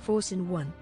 Force in 1.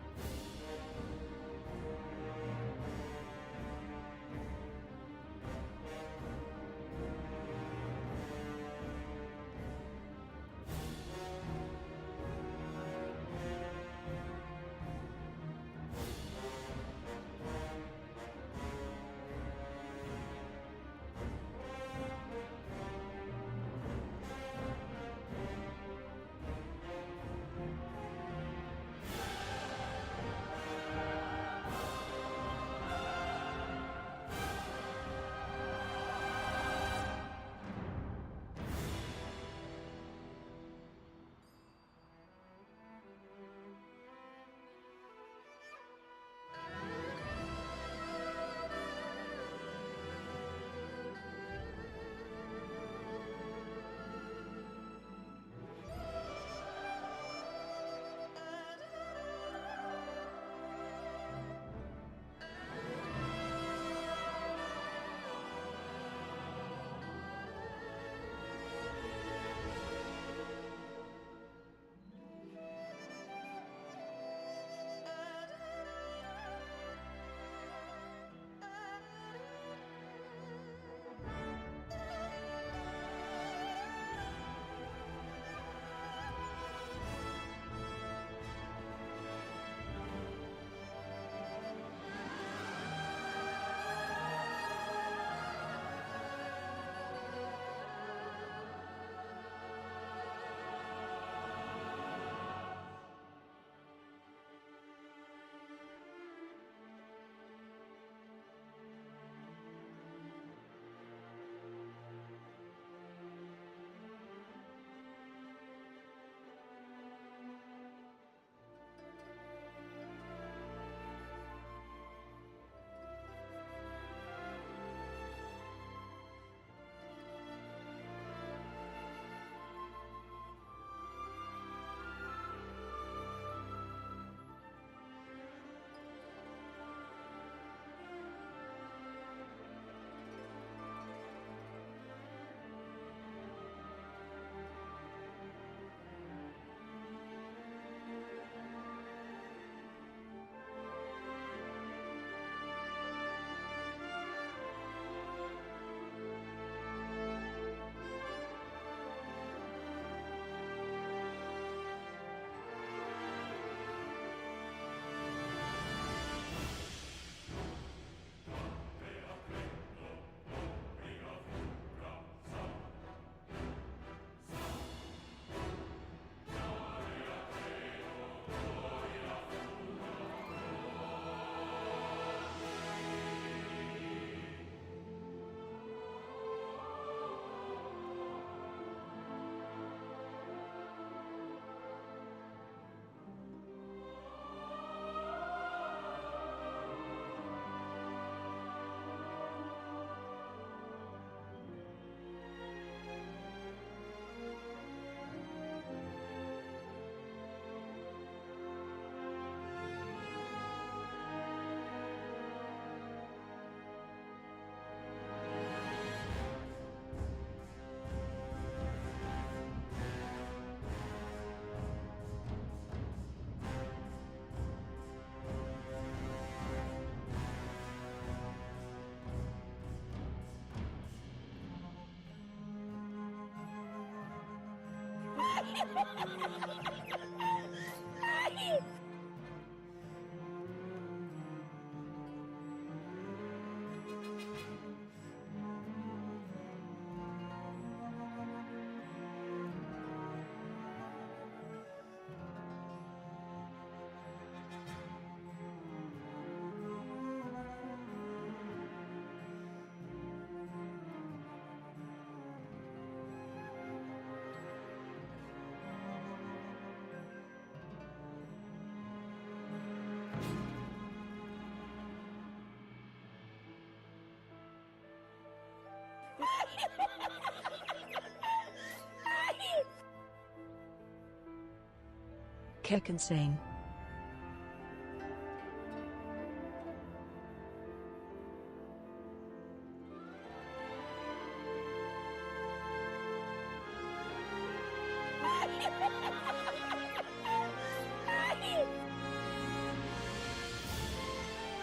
Kekensane.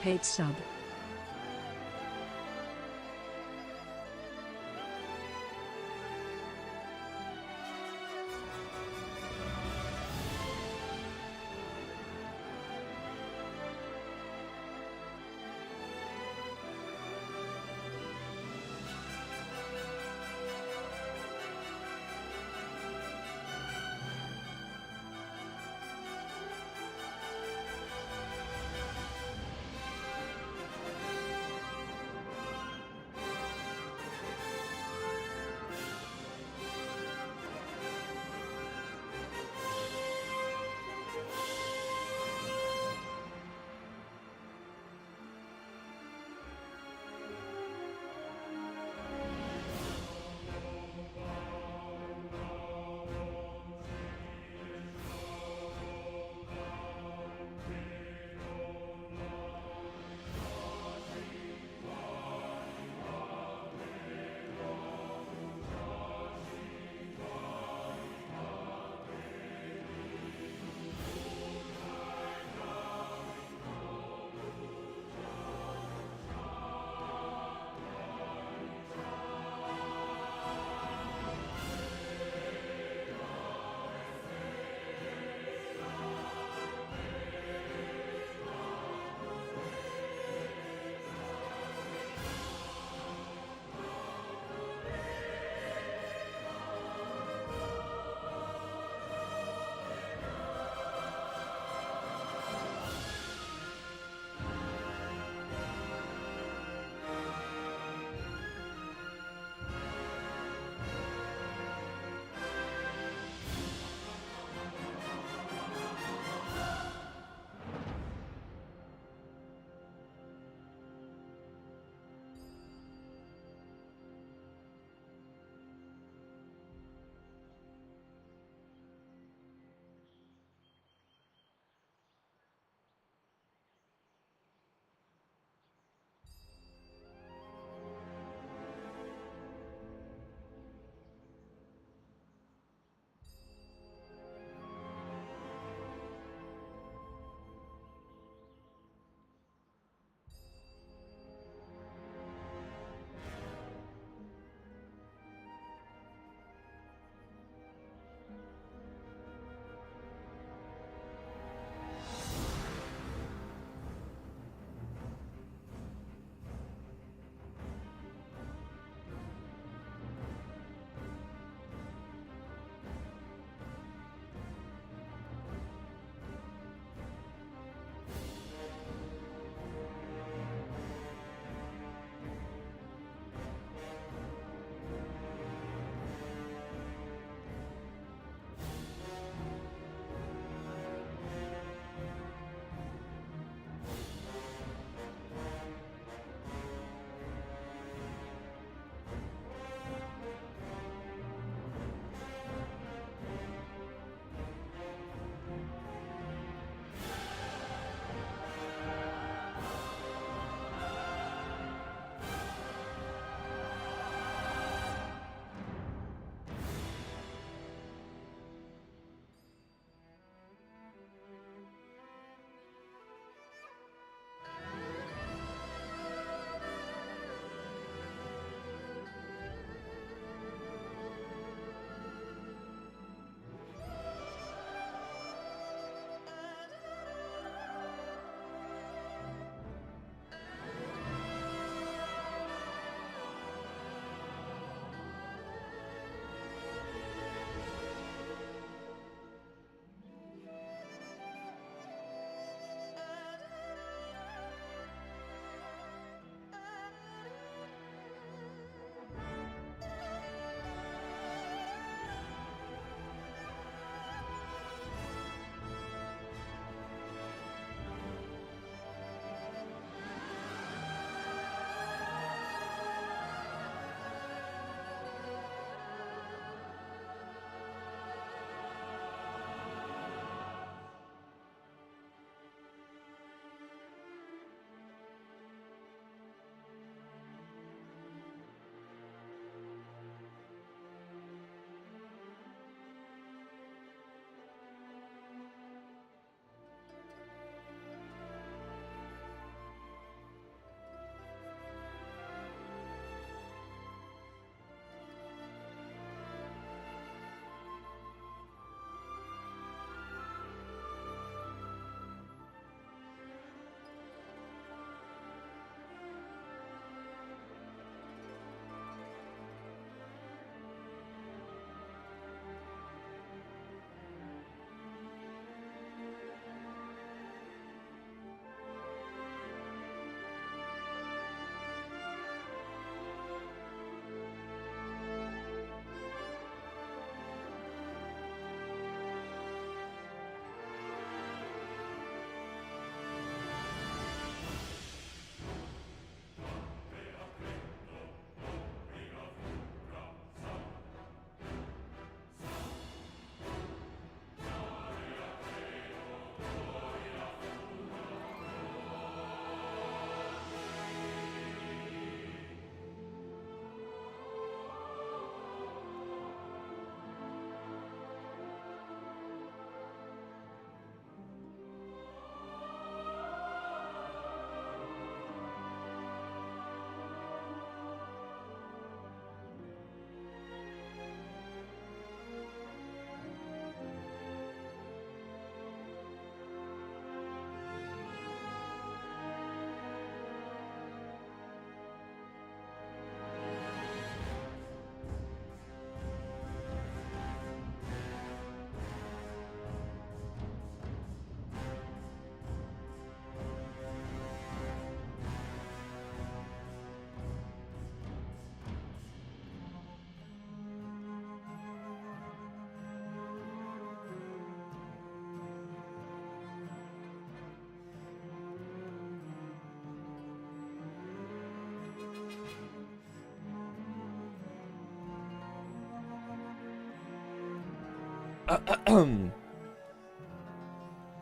Paid sub.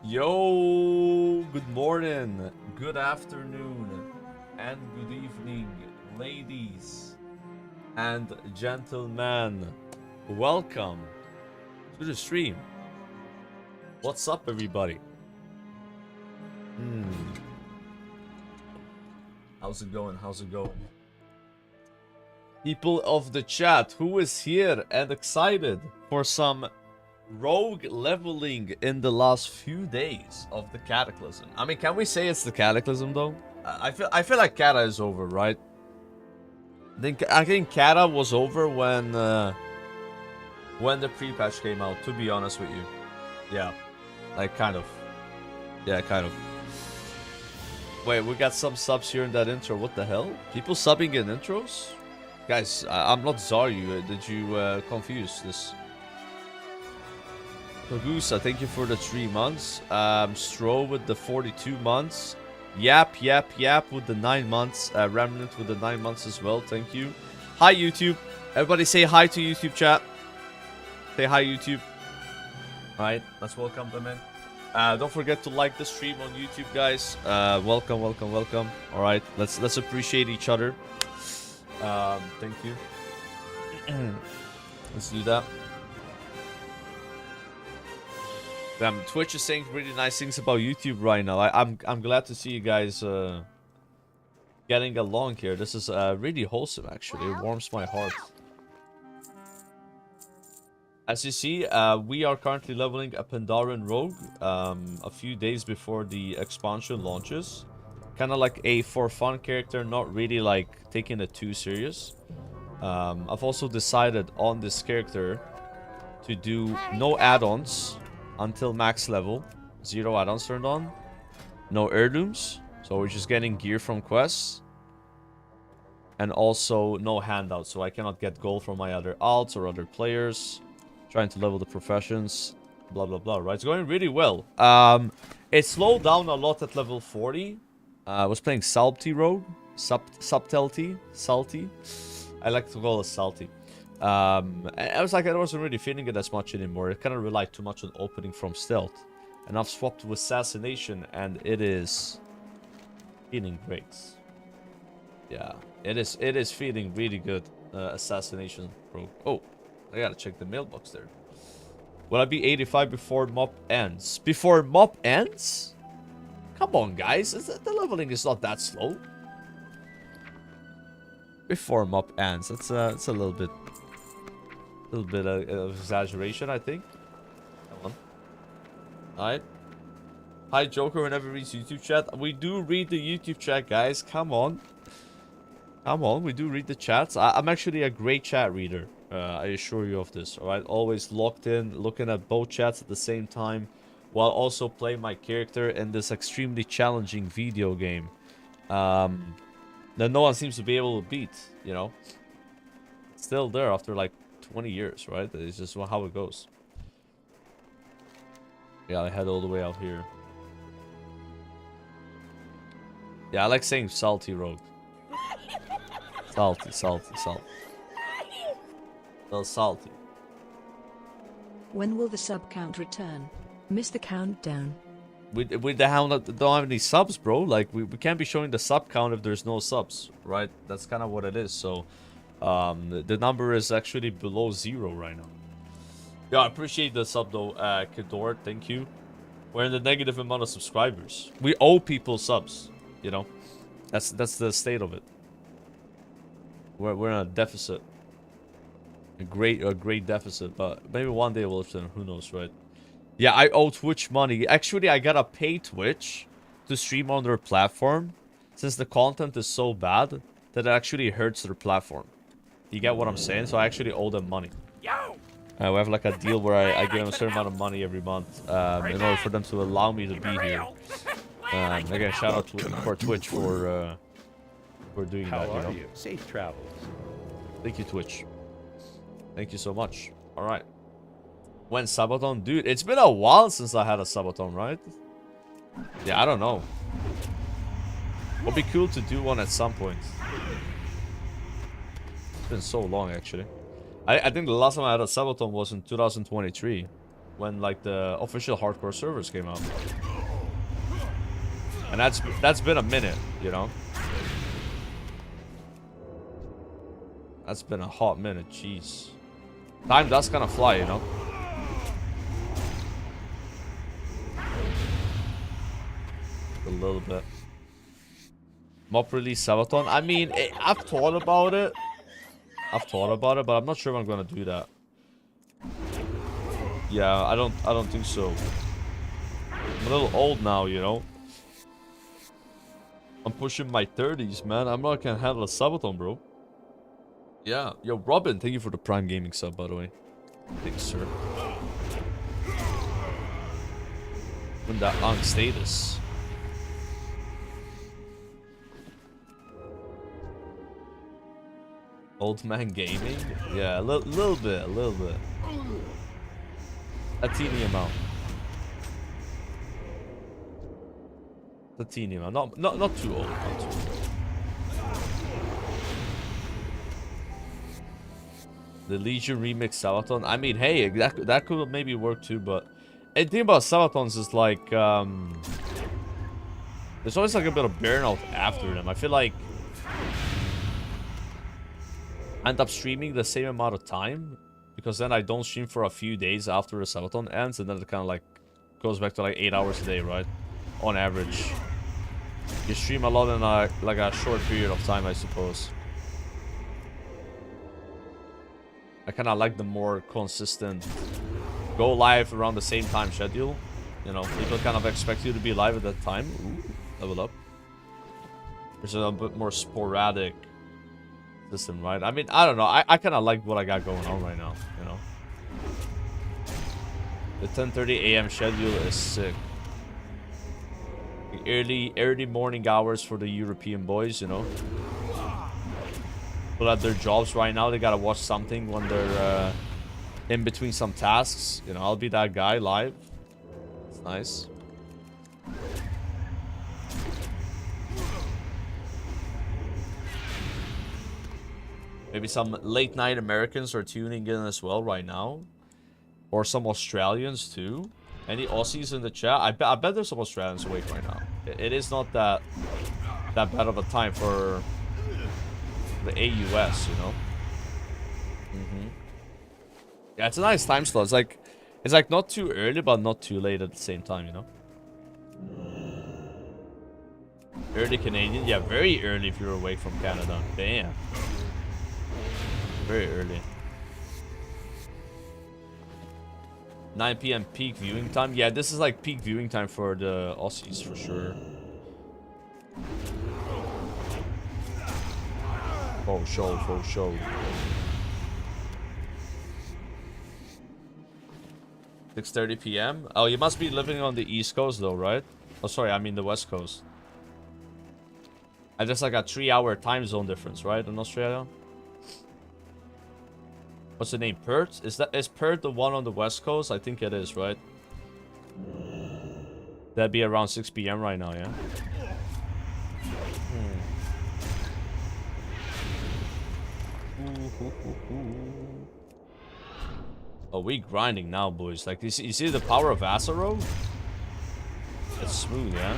Yo, good morning, good afternoon, and good evening, ladies and gentlemen. Welcome to the stream. What's up, everybody? How's it going? How's it going? People of the chat, who is here and excited for some rogue leveling in the last few days of the Cataclysm? I mean, can we say it's the Cataclysm though? I feel like Kata is over, right? I think Kata was over when the pre-patch came out, to be honest with you. Yeah. Like kind of. Yeah, kind of. Wait, we got some subs here in that intro. What the hell? People subbing in intros? Guys, I'm not Zaryu. Did you confuse this? Togusa, thank you for the 3 months. Stro with the 42 months. Yap with the 9 months. Remnant with the 9 months as well. Thank you. Hi, YouTube. Everybody say hi to YouTube chat. Say hi, YouTube. Alright, let's welcome them in. Don't forget to like the stream on YouTube, guys. Welcome. Alright, let's appreciate each other. Thank you. Let's do that. Twitch is saying really nice things about YouTube right now. I'm glad to see you guys getting along here. This is really wholesome, actually. It warms my heart. As you see, we are currently leveling a Pandaren Rogue a few days before the expansion launches. Kind of like a for fun character, not really like taking it too serious. I've also decided on this character to do no add-ons until max level. 0 add-ons turned on. No heirlooms. So we're just getting gear from quests. And also no handouts. So I cannot get gold from my other alts or other players. Trying to level the professions. Blah, blah, blah. Right? It's going really well. It slowed down a lot at level 40. I was playing Salty Rogue. Subtlety. Salty. I like to call it Salty. I was like, I wasn't really feeling it as much anymore. It kind of relied too much on opening from stealth. And I've swapped to Assassination, and it is feeling great. Yeah, it is feeling really good. Assassination Rogue. Oh, I gotta check the mailbox there. Will I be 85 before MOP ends? Before MOP ends? Come on, guys. The leveling is not that slow. Before MOP ends. It's a little bit of exaggeration, I think. Come on. Alright. Hi, Joker, whenever reads YouTube chat. We do read the YouTube chat, guys. Come on. Come on, we do read the chats. I'm actually a great chat reader. I assure you of this. Alright, always locked in, looking at both chats at the same time, while also playing my character in this extremely challenging video game. That no one seems to be able to beat, you know. It's still there after like 20 years, right? It's just how it goes. Yeah, I head all the way out here. Yeah, I like saying Salty Rogue. Salty. Well, salty. When will the sub count return? Miss the countdown. With the hound don't have any subs, bro. Like we can't be showing the sub count if there's no subs, right? That's kind of what it is. So the number is actually below 0 right now. Yeah, I appreciate the sub though, Kador. Thank you. We're in the negative amount of subscribers. We owe people subs, you know. That's the state of it. We're in a deficit. A great deficit, but maybe one day we'll return. Who knows, right? Yeah, I owe Twitch money. Actually, I gotta pay Twitch to stream on their platform, since the content is so bad that it actually hurts their platform. You get what I'm saying? So I actually owe them money. We have like a deal where I give them a certain amount of money every month in order for them to allow me to be here. Again, shout out for Twitch for doing that. How are you? Safe travels. Thank you, Twitch. Thank you so much. All right. When Sabaton? Dude, it's been a while since I had a Sabaton, right? Yeah, I don't know. Would be cool to do one at some point. It's been so long, actually. I think the last time I had a Sabaton was in 2023. when like the official hardcore servers came out. And that's been a minute, you know. That's been a hot minute, jeez. Time does kind of fly, you know. A little bit. MOP release Sabaton. I mean, I've thought about it. But I'm not sure if I'm gonna do that. Yeah, I don't think so. I'm a little old now, you know. I'm pushing my 30s, man. I'm not gonna handle a Sabaton, bro. Yeah. Yo, Robin, thank you for the Prime Gaming sub, by the way. Thanks, sir. When that on status. Old man gaming? Yeah, a little bit. A teeny amount. A teeny amount. Not too old. Not too old. The Legion remix Sabaton. I mean, hey, that could maybe work too, but the thing about Sabatons is like there's always like a bit of burnout after them. I feel like I end up streaming the same amount of time because then I don't stream for a few days after the Sabaton ends, and then it kind of like goes back to like 8 hours a day, right? On average. You stream a lot in like a short period of time, I suppose. I kind of like the more consistent go live around the same time schedule. You know, people kind of expect you to be live at that time. Ooh, level up. There's a bit more sporadic system, right? I mean, I don't know. I kind of like what I got going on right now, you know. The 10:30 a.m. schedule is sick. The early morning hours for the European boys, you know. People at their jobs right now, they gotta watch something when they're in between some tasks. You know, I'll be that guy live. It's nice. Maybe some late night Americans are tuning in as well right now. Or some Australians too. Any Aussies in the chat? I bet there's some Australians awake right now. It is not that bad of a time for the AUS, you know. Yeah, it's a nice time slot. It's like not too early, but not too late at the same time, you know. Early Canadian, yeah, very early if you're awake from Canada. Damn, very early. 9 p.m. peak viewing time. Yeah, this is like peak viewing time for the Aussies for sure. For sure. 6:30 p.m. Oh, you must be living on the East Coast though, right? Oh, sorry, I mean the West Coast. And there's like a 3-hour time zone difference, right, in Australia? What's the name? Perth? Is Perth the one on the West Coast? I think it is, right? That'd be around 6 p.m. right now, yeah? Oh, we grinding now, boys. Like, you see the power of Acero? It's smooth, yeah?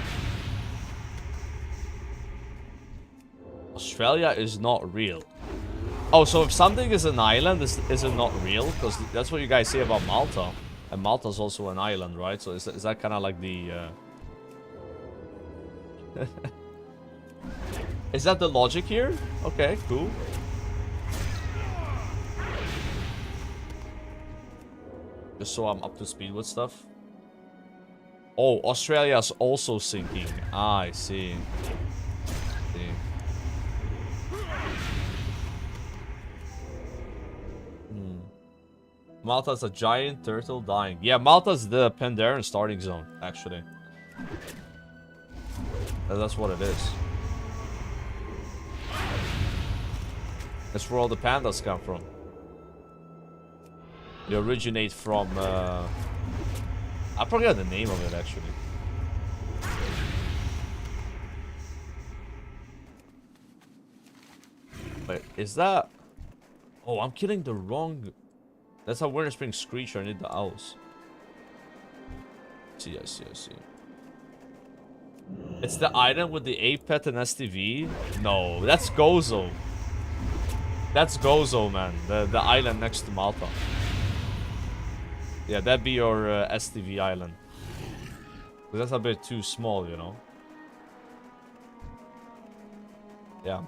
Australia is not real. Oh, so if something is an island, is it not real? Because that's what you guys say about Malta. And Malta's also an island, right? So is that kind of like the... Is that the logic here? Okay, cool. Just so I'm up to speed with stuff. Oh, Australia's also sinking. Ah, I see. Malta's a giant turtle dying. Yeah, Malta's the Pandaren starting zone, actually. That's what it is. That's where all the pandas come from. They originate from, I forgot the name of it, actually. Wait, is that... Oh, I'm killing the wrong... That's a Winter Spring Screecher. I need the owls. See, I see, I see. It's the item with the ape pet and STV? No, that's Gozo. That's Gozo, man. The island next to Malta. Yeah, that'd be your STV island. But that's a bit too small, you know? Yeah.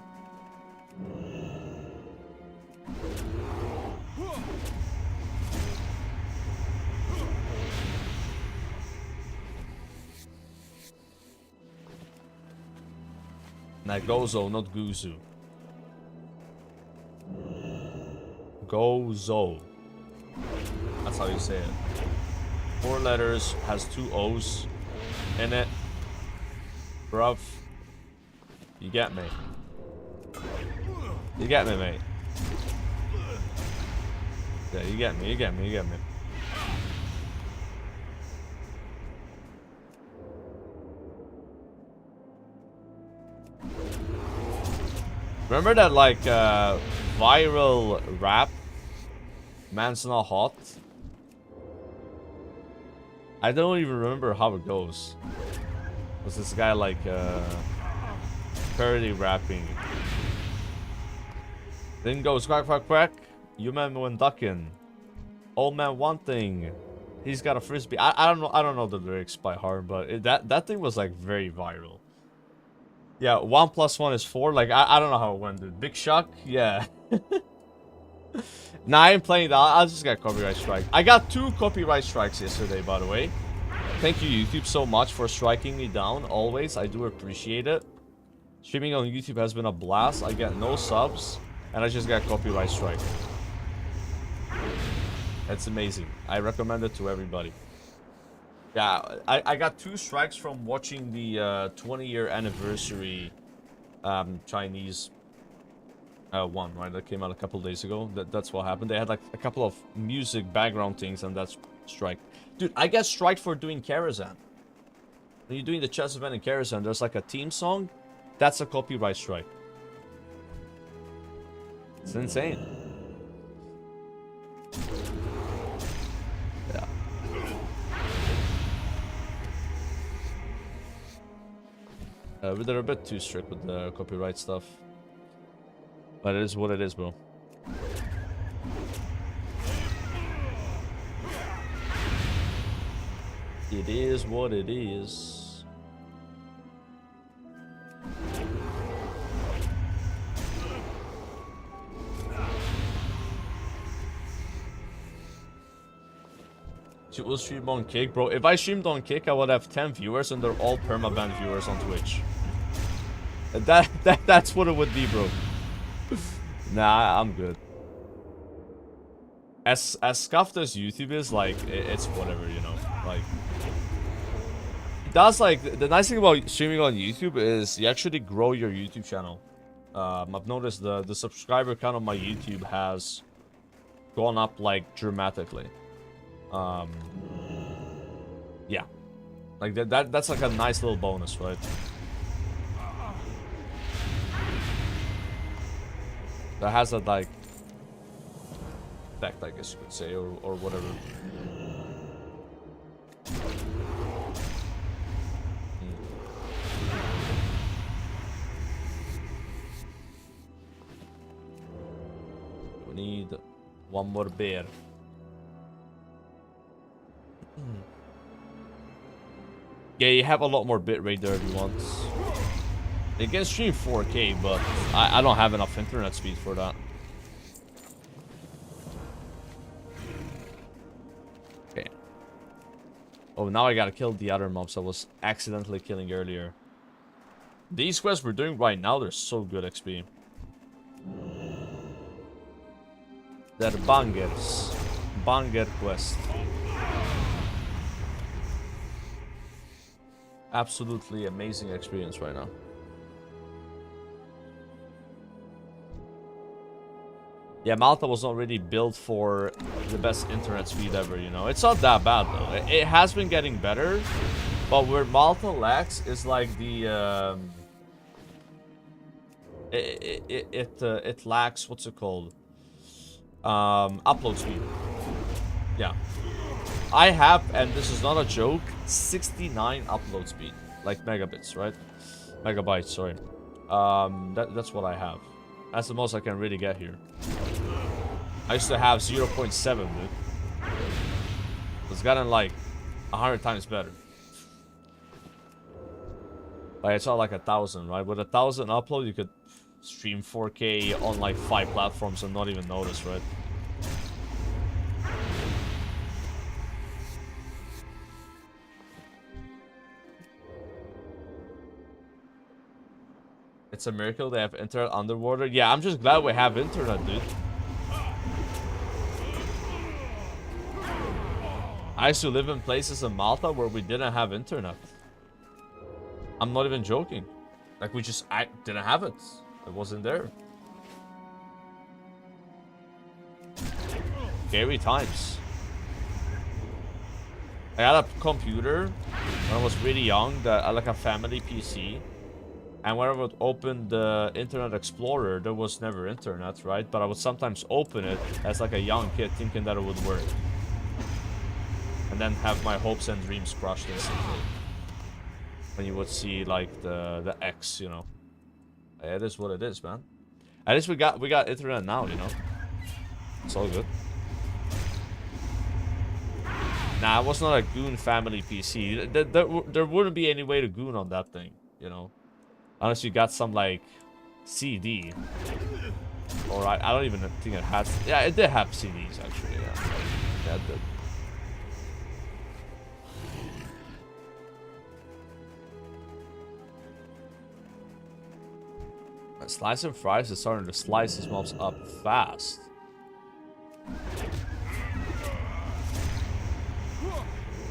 Nah, Gozo, not Guzu. Gozo. That's how you say it. 4 letters, has 2 O's in it. Bruv. You get me. You get me, mate. Yeah, you get me, you get me, you get me. Remember that, like, viral rap? Man's not hot? I don't even remember how it goes. Was this guy, like, parody rapping? Then goes quack, quack, quack. You man went ducking. Old man one thing. He's got a frisbee. I don't know. I don't know the lyrics by heart, but that thing was like very viral. Yeah, 1 + 1 is 4. Like I don't know how it went, dude. Big shock. Yeah. Nah, I ain't playing that. I'll just get copyright strike. I got 2 copyright strikes yesterday, by the way. Thank you, YouTube, so much for striking me down. Always, I do appreciate it. Streaming on YouTube has been a blast. I get no subs, and I just got copyright strike. It's amazing. I recommend it to everybody. Yeah, I got 2 strikes from watching the 20-year anniversary Chinese one, right? That came out a couple days ago. That's what happened. They had like a couple of music background things, and that's strike. Dude, I get striked for doing Karazhan. When you're doing the chess event in Karazhan, there's like a team song. That's a copyright strike. It's insane. Yeah. But they're a bit too strict with the copyright stuff. But it is what it is, bro. It is what it is. You will stream on Kick, bro. If I streamed on Kick, I would have 10 viewers, and they're all permaban viewers on Twitch. That's what it would be, bro. Nah, I'm good. As scuffed as YouTube is, like, it's whatever, you know. Like, that's like the nice thing about streaming on YouTube is you actually grow your YouTube channel. I've noticed the subscriber count on my YouTube has gone up like dramatically. Yeah, like that's like a nice little bonus, right? That has that like effect, I guess you could say, or whatever. We need one more bear. Yeah, you have a lot more bitrate there if you want. You can stream 4K, but I don't have enough internet speed for that. Okay. Oh, now I gotta kill the other mobs I was accidentally killing earlier. These quests we're doing right now, they're so good XP. They're bangers. Banger quest. Absolutely amazing experience right now. Yeah, Malta was not really built for the best internet speed ever, you know. It's not that bad, though. It has been getting better. But where Malta lacks is like the... It lacks... What's it called? Upload speed. Yeah. I have, and this is not a joke, 69 upload speed. Like megabits, right? Megabytes, sorry. That's what I have. That's the most I can really get here. I used to have 0.7, dude. It's gotten like 100 times better. Like, it's not like 1,000, right? With 1,000 upload, you could stream 4K on like 5 platforms and not even notice, right? It's a miracle they have internet underwater. Yeah, I'm just glad we have internet, dude. I used to live in places in Malta where we didn't have internet. I'm not even joking. Like, I didn't have it. It wasn't there. Scary times. I had a computer when I was really young, like a family PC. And when I would open the Internet Explorer, there was never internet, right? But I would sometimes open it as like a young kid thinking that it would work. And then have my hopes and dreams crushed instantly. When you would see like the X, you know. It is what it is, man. At least we got internet now, you know. It's all good. Nah, it was not a goon family PC. There wouldn't be any way to goon on that thing, you know. Unless you got some, like, CD. Alright, I don't even think it has... Yeah, it did have CDs, actually, yeah. Yeah, it did. Slice and Fries is starting to slice his mobs up fast.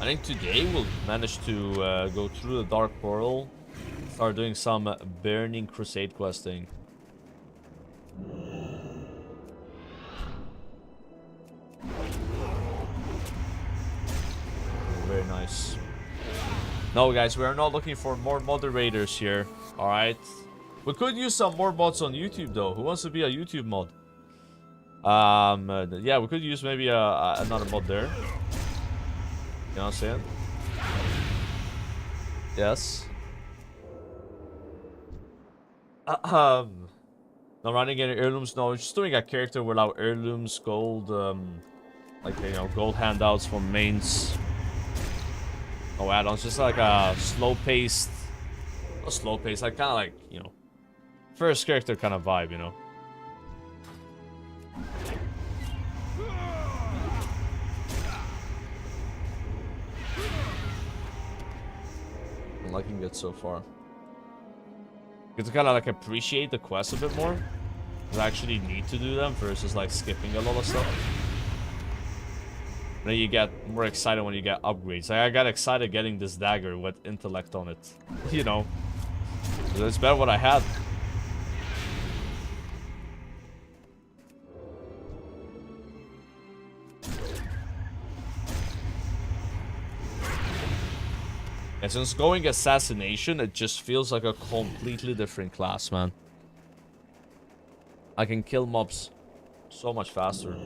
I think today we'll manage to go through the Dark Portal. Start doing some Burning Crusade questing. Very nice. No, guys, we are not looking for more moderators here. Alright. We could use some more mods on YouTube, though. Who wants to be a YouTube mod? Yeah, we could use maybe another mod there. You know what I'm saying? Yes. Not running any heirlooms, no, just doing a character without heirlooms, gold, like, you know, gold handouts from mains. No add-ons, just like a slow-paced, not slow-paced, like, kind of like, you know, first character kind of vibe, you know. I'm liking it so far. You get to kind of like appreciate the quest a bit more. You actually need to do them versus like skipping a lot of stuff. And then you get more excited when you get upgrades. Like I got excited getting this dagger with intellect on it. You know. It's better what I had. And since going assassination, it just feels like a completely different class, man. I can kill mobs so much faster.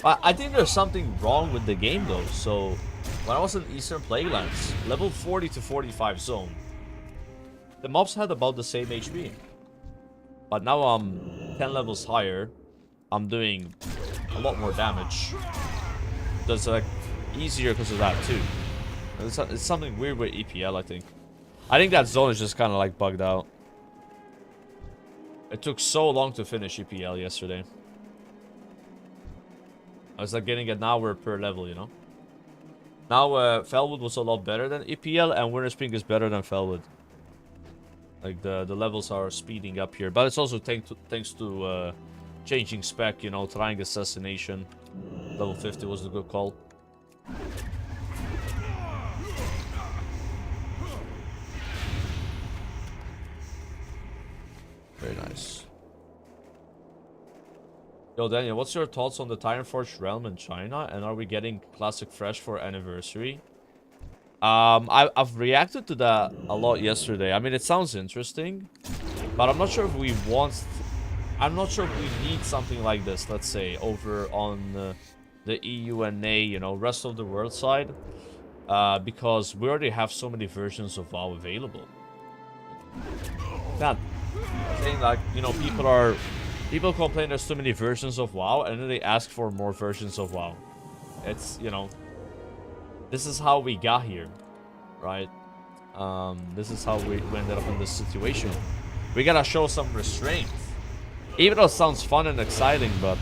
I think there's something wrong with the game, though. So, when I was in Eastern Plaguelands, level 40 to 45 zone, the mobs had about the same HP. But now I'm 10 levels higher. I'm doing a lot more damage. That's like easier because of that, too. It's something weird with EPL, I think. I think that zone is just kind of like bugged out. It took so long to finish EPL yesterday. I was like getting an hour per level, you know. Now Felwood was a lot better than EPL, and Winterspring is better than Felwood. Like the levels are speeding up here, but it's also thanks to changing spec, you know, trying assassination. Level 50 was a good call. Very nice. Yo, Daniel, what's your thoughts on the Titanforge realm in China? And are we getting Classic Fresh for anniversary? I've reacted to that a lot yesterday. I mean, it sounds interesting, but I'm not sure if we want... I'm not sure if we need something like this, let's say, over on the EUNA, you know, rest of the world side, because we already have so many versions of WoW available. Not saying like, you know, people complain there's too many versions of WoW, and then they ask for more versions of WoW. It's, you know, this is how we got here, right? This is how we ended up in this situation. We gotta show some restraint. Even though it sounds fun and exciting, but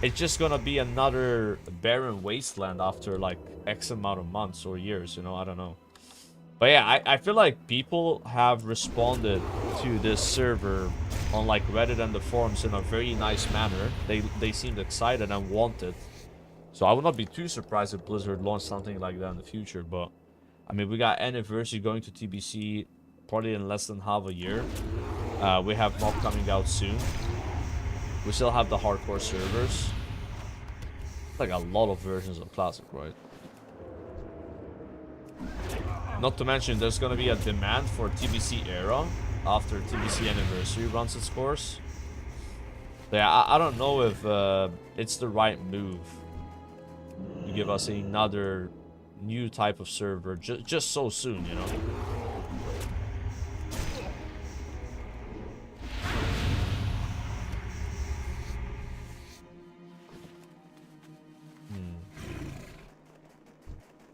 it's just gonna be another barren wasteland after like X amount of months or years, you know, I don't know. But yeah, I feel like people have responded to this server on like Reddit and the forums in a very nice manner. They seemed excited and wanted. So I would not be too surprised if Blizzard launched something like that in the future, but I mean, we got Anniversary going to TBC probably in less than half a year. We have MOP coming out soon. We still have the hardcore servers. Like a lot of versions of Classic, right? Not to mention, there's gonna be a demand for TBC Era after TBC Anniversary runs its course. So yeah, I don't know if it's the right move to give us another new type of server just so soon, you know.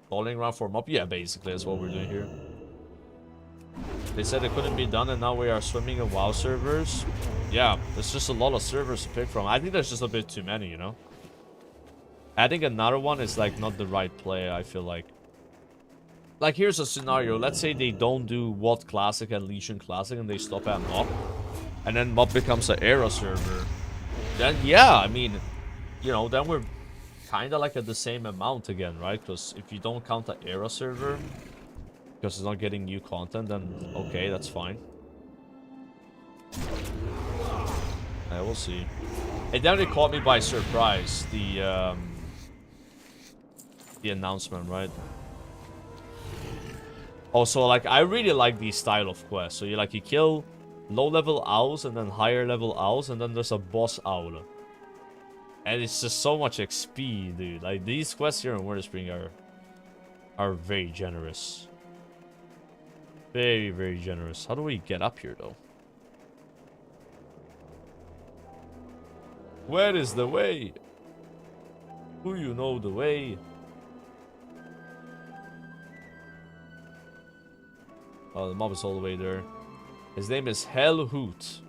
Bowling round for MOP? Yeah, basically that's what we're doing here. They said it couldn't be done and now we are swimming in WoW servers. Yeah, there's just a lot of servers to pick from. I think there's just a bit too many, you know. Adding another one is like not the right play, I feel like. Like, here's a scenario. Let's say they don't do WoD Classic and Legion Classic and they stop at MOP. And then MOP becomes an Era server. Then, yeah, I mean, you know, then we're kind of like at the same amount again, right? Because if you don't count the Era server, because it's not getting new content, then okay, that's fine. Yeah, we'll see. It definitely caught me by surprise, the announcement, right? Also, like, I really like these style of quests. So you kill low-level owls and then higher-level owls, and then there's a boss owl. And it's just so much XP, dude. Like, these quests here in Winter Spring are very generous. Very, very generous. How do we get up here, though? Where is the way? Do you know the way? Oh, the mob is all the way there. His name is Hellhoot.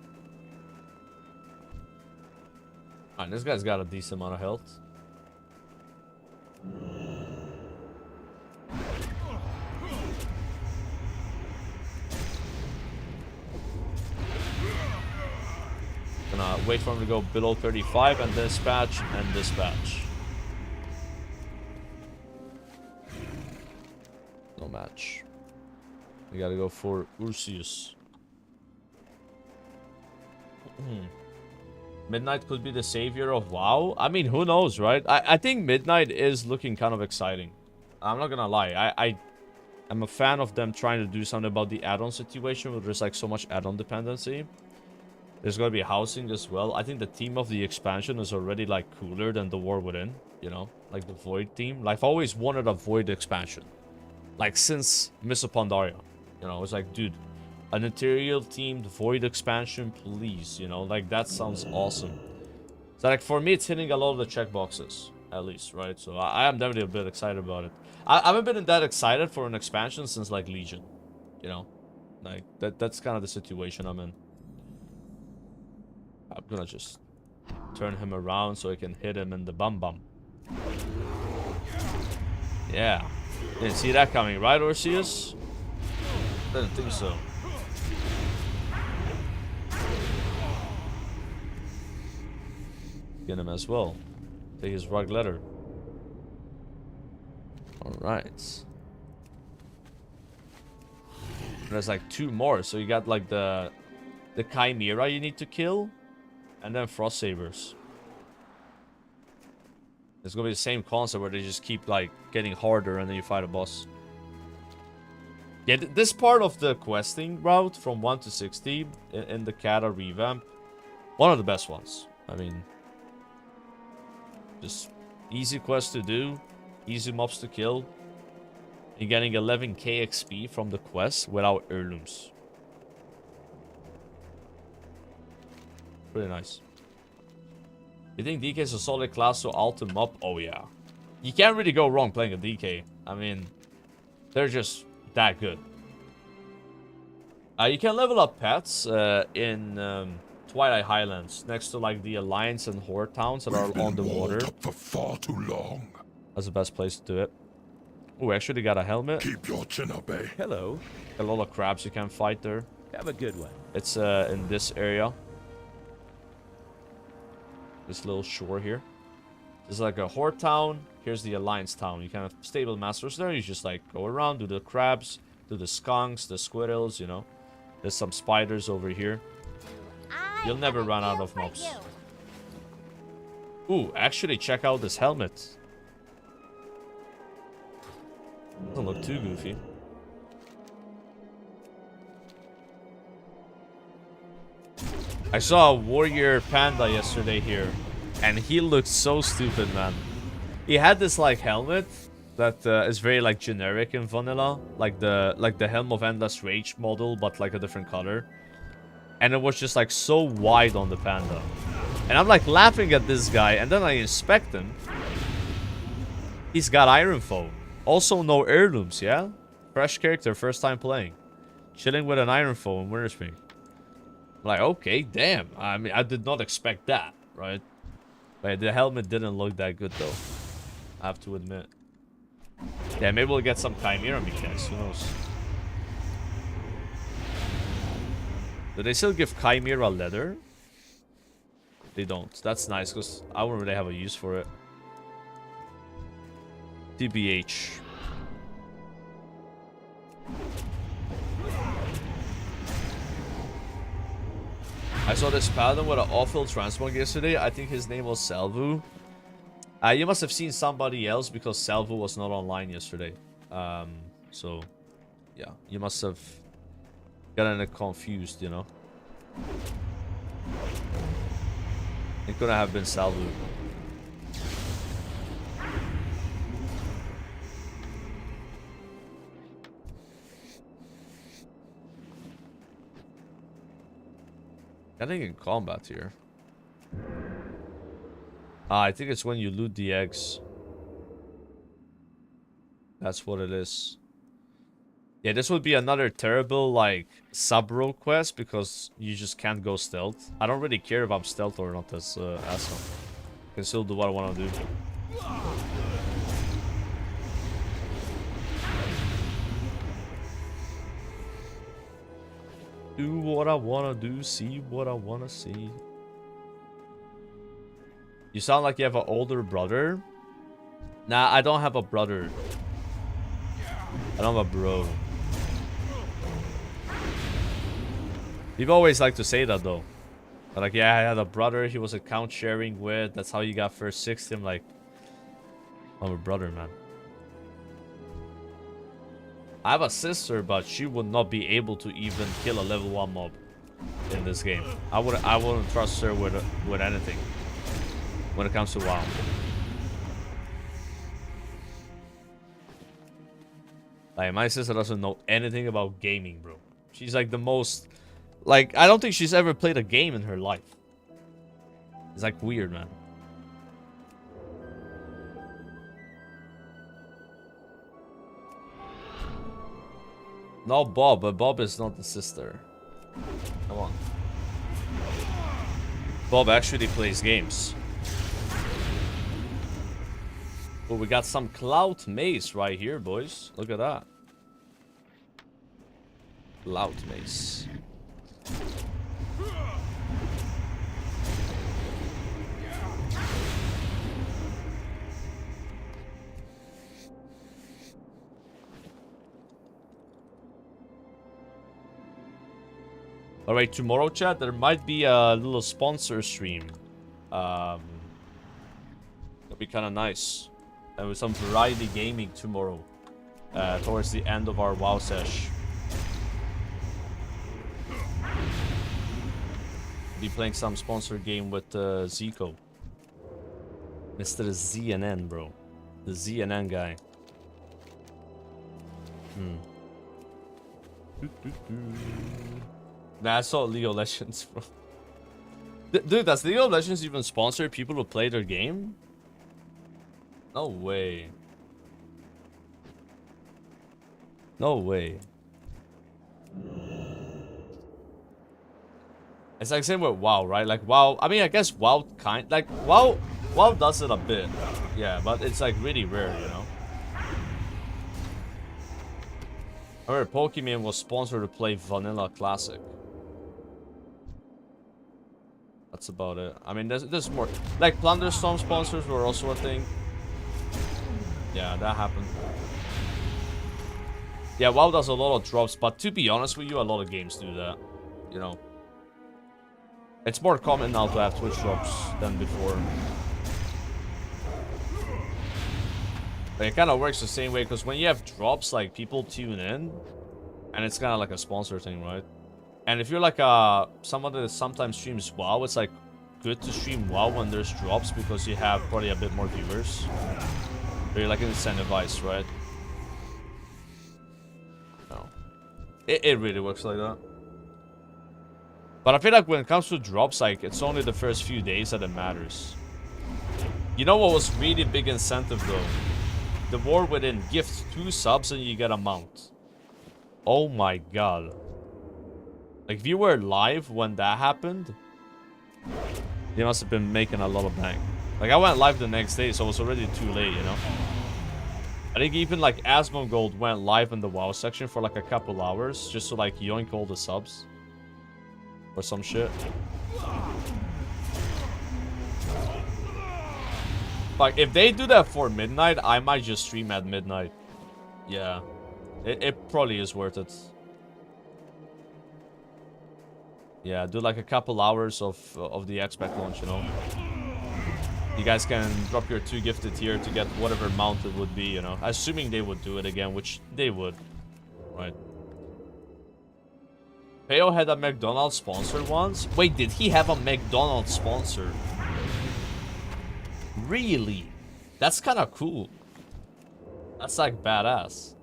Alright, this guy's got a decent amount of health. Gonna wait for him to go below 35 and dispatch and dispatch. No match. We gotta go for Ursius. Midnight could be the savior of WoW. I mean, who knows, right? I think Midnight is looking kind of exciting. I'm not gonna lie. I'm a fan of them trying to do something about the add-on situation where there's like so much add-on dependency. There's gonna be housing as well. I think the theme of the expansion is already like cooler than the War Within, you know? Like the Void theme. Like, I've always wanted a Void expansion. Like, since Mists of Pandaria. You know, it's like, dude, an Ethereal themed Void expansion, please. You know, like, that sounds awesome. So, like, for me, it's hitting a lot of the checkboxes, at least, right? So, I am definitely a bit excited about it. I haven't been that excited for an expansion since, like, Legion. You know? Like, that's kind of the situation I'm in. I'm gonna just turn him around so I can hit him in the bum. Yeah. Didn't see that coming, right, Orseus? Didn't think so. Get him as well. Take his rug letter. Alright. There's like 2 more, so you got like the Chimera you need to kill, and then Frost Sabers. It's gonna be the same concept where they just keep like getting harder and then you fight a boss. Yeah, this part of the questing route from 1 to 60 in the Kata revamp, one of the best ones. I mean, just Easy quest to do. Easy mobs to kill. You're getting 11k XP from the quest without heirlooms. Pretty nice. You think DK is a solid class to alt him up? Oh yeah. You can't really go wrong playing a DK. I mean, they're just that good. You can level up pets in Twilight Highlands, next to like the Alliance and Horde towns that are on the water. Up for far too long. That's the best place to do it. Oh, we actually got a helmet. Keep your chin up, eh? Hello. A lot of crabs you can fight there. Have a good one. It's in this area. This little shore here. This is like a Horde town. Here's the Alliance town. You can have stable masters there. You just like go around, do the crabs, do the skunks, the squirrels, you know. There's some spiders over here. You'll never run out of mobs. Ooh, actually check out this helmet. Doesn't look too goofy. I saw a warrior panda yesterday here, and he looked so stupid, man. He had this like helmet that is very like generic in vanilla, like the Helm of Endless Rage model, but like a different color. And it was just like so wide on the panda. And I'm like laughing at this guy, and then I inspect him. He's got iron foam. Also no heirlooms, yeah? Fresh character, first time playing. Chilling with an iron foam in Winterspring. Like, okay, damn. I mean, I did not expect that, right? But the helmet didn't look that good, though. I have to admit. Yeah, maybe we'll get some Chimera mechanics. Who knows? Do they still give Chimera leather? They don't. That's nice, because I wouldn't really have a use for it. TBH. I saw this paladin with an awful transmog yesterday. I think his name was Salvu. You must have seen somebody else because Salvu was not online yesterday. So, yeah. You must have gotten it confused, you know. It couldn't have been Salvu. Getting in combat here. I think it's when you loot the eggs. That's what it is. Yeah, this would be another terrible, like, sub-row quest because you just can't go stealth. I don't really care if I'm stealth or not as asshole. I can still do what I want to do. Do what I want to do, see what I want to see. You sound like you have an older brother. Nah, I don't have a brother. I don't have a bro. People always like to say that though. But like, yeah, I had a brother he was account sharing with. That's how you got first 60. I'm like, I'm a brother, man. I have a sister, but she would not be able to even kill a level 1 mob in this game. I wouldn't trust her with anything when it comes to WoW. Like, my sister doesn't know anything about gaming, bro. She's like the most... Like, I don't think she's ever played a game in her life. It's like weird, man. No, Bob, but Bob is not the sister. Come on. Bob actually plays games. Oh, we got some clout mace right here, boys. Look at that. Clout mace. Alright, tomorrow, chat, there might be a little sponsor stream. That'd be kind of nice. And with some variety gaming tomorrow. Towards the end of our WoW sesh. Be playing some sponsored game with Zico. Mr. ZNN, bro. The ZNN guy. Nah, I saw League of Legends, bro. Dude, does League of Legends even sponsor people to play their game? No way. No way. It's like same with WoW, right? Like WoW, I mean, I guess WoW WoW does it a bit. Yeah, but it's like really rare, you know? I remember Pokemon was sponsored to play Vanilla Classic. That's about it. I mean, there's more. Like, Plunderstorm sponsors were also a thing. Yeah, that happened. Yeah, WoW does a lot of drops, but to be honest with you, a lot of games do that. You know? It's more common now to have Twitch drops than before. But it kind of works the same way, because when you have drops, like, people tune in, and it's kind of like a sponsor thing, right? And if you're like someone that sometimes streams WoW, it's like good to stream WoW when there's drops, because you have probably a bit more viewers. Or you're like incentivized, right? No. It really works like that. But I feel like when it comes to drops, like, it's only the first few days that it matters. You know what was really big incentive, though? The war within gift 2 subs and you get a mount. Oh my god. Like, if you were live when that happened, you must have been making a lot of bank. Like, I went live the next day, so it was already too late, you know? I think even, like, Asmongold went live in the WoW section for, like, a couple hours, just to, like, yoink all the subs. Or some shit. Like, if they do that for midnight, I might just stream at midnight. Yeah. It probably is worth it. Yeah, do like a couple hours of the expect launch, you know. You guys can drop your 2 gifted here to get whatever mount it would be, you know. Assuming they would do it again, which they would. Right. Peo had a McDonald's sponsor once. Wait, did he have a McDonald's sponsor? Really? That's kind of cool. That's like badass.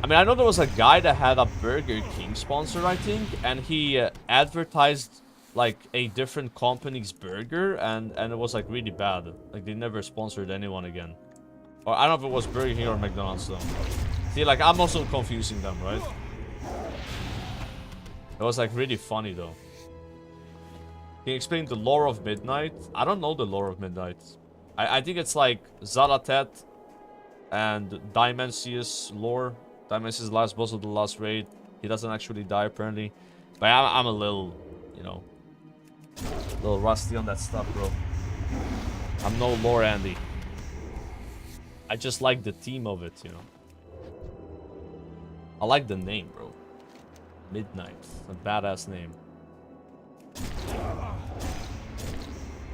I mean, I know there was a guy that had a Burger King sponsor, I think, and he advertised like a different company's burger, and it was like really bad. Like, they never sponsored anyone again. Or I don't know if it was Burger King or McDonald's though. See, like, I'm also confusing them, right? It was like really funny though. Can you explain the lore of Midnight? I don't know the lore of Midnight. I think it's like Zalatet and Dimensius lore. Dimensius last boss of the last raid. He doesn't actually die apparently. But I'm a little, you know, a little rusty on that stuff, bro. I'm no lore Andy. I just like the theme of it, you know. I like the name, bro. Midnight. A badass name.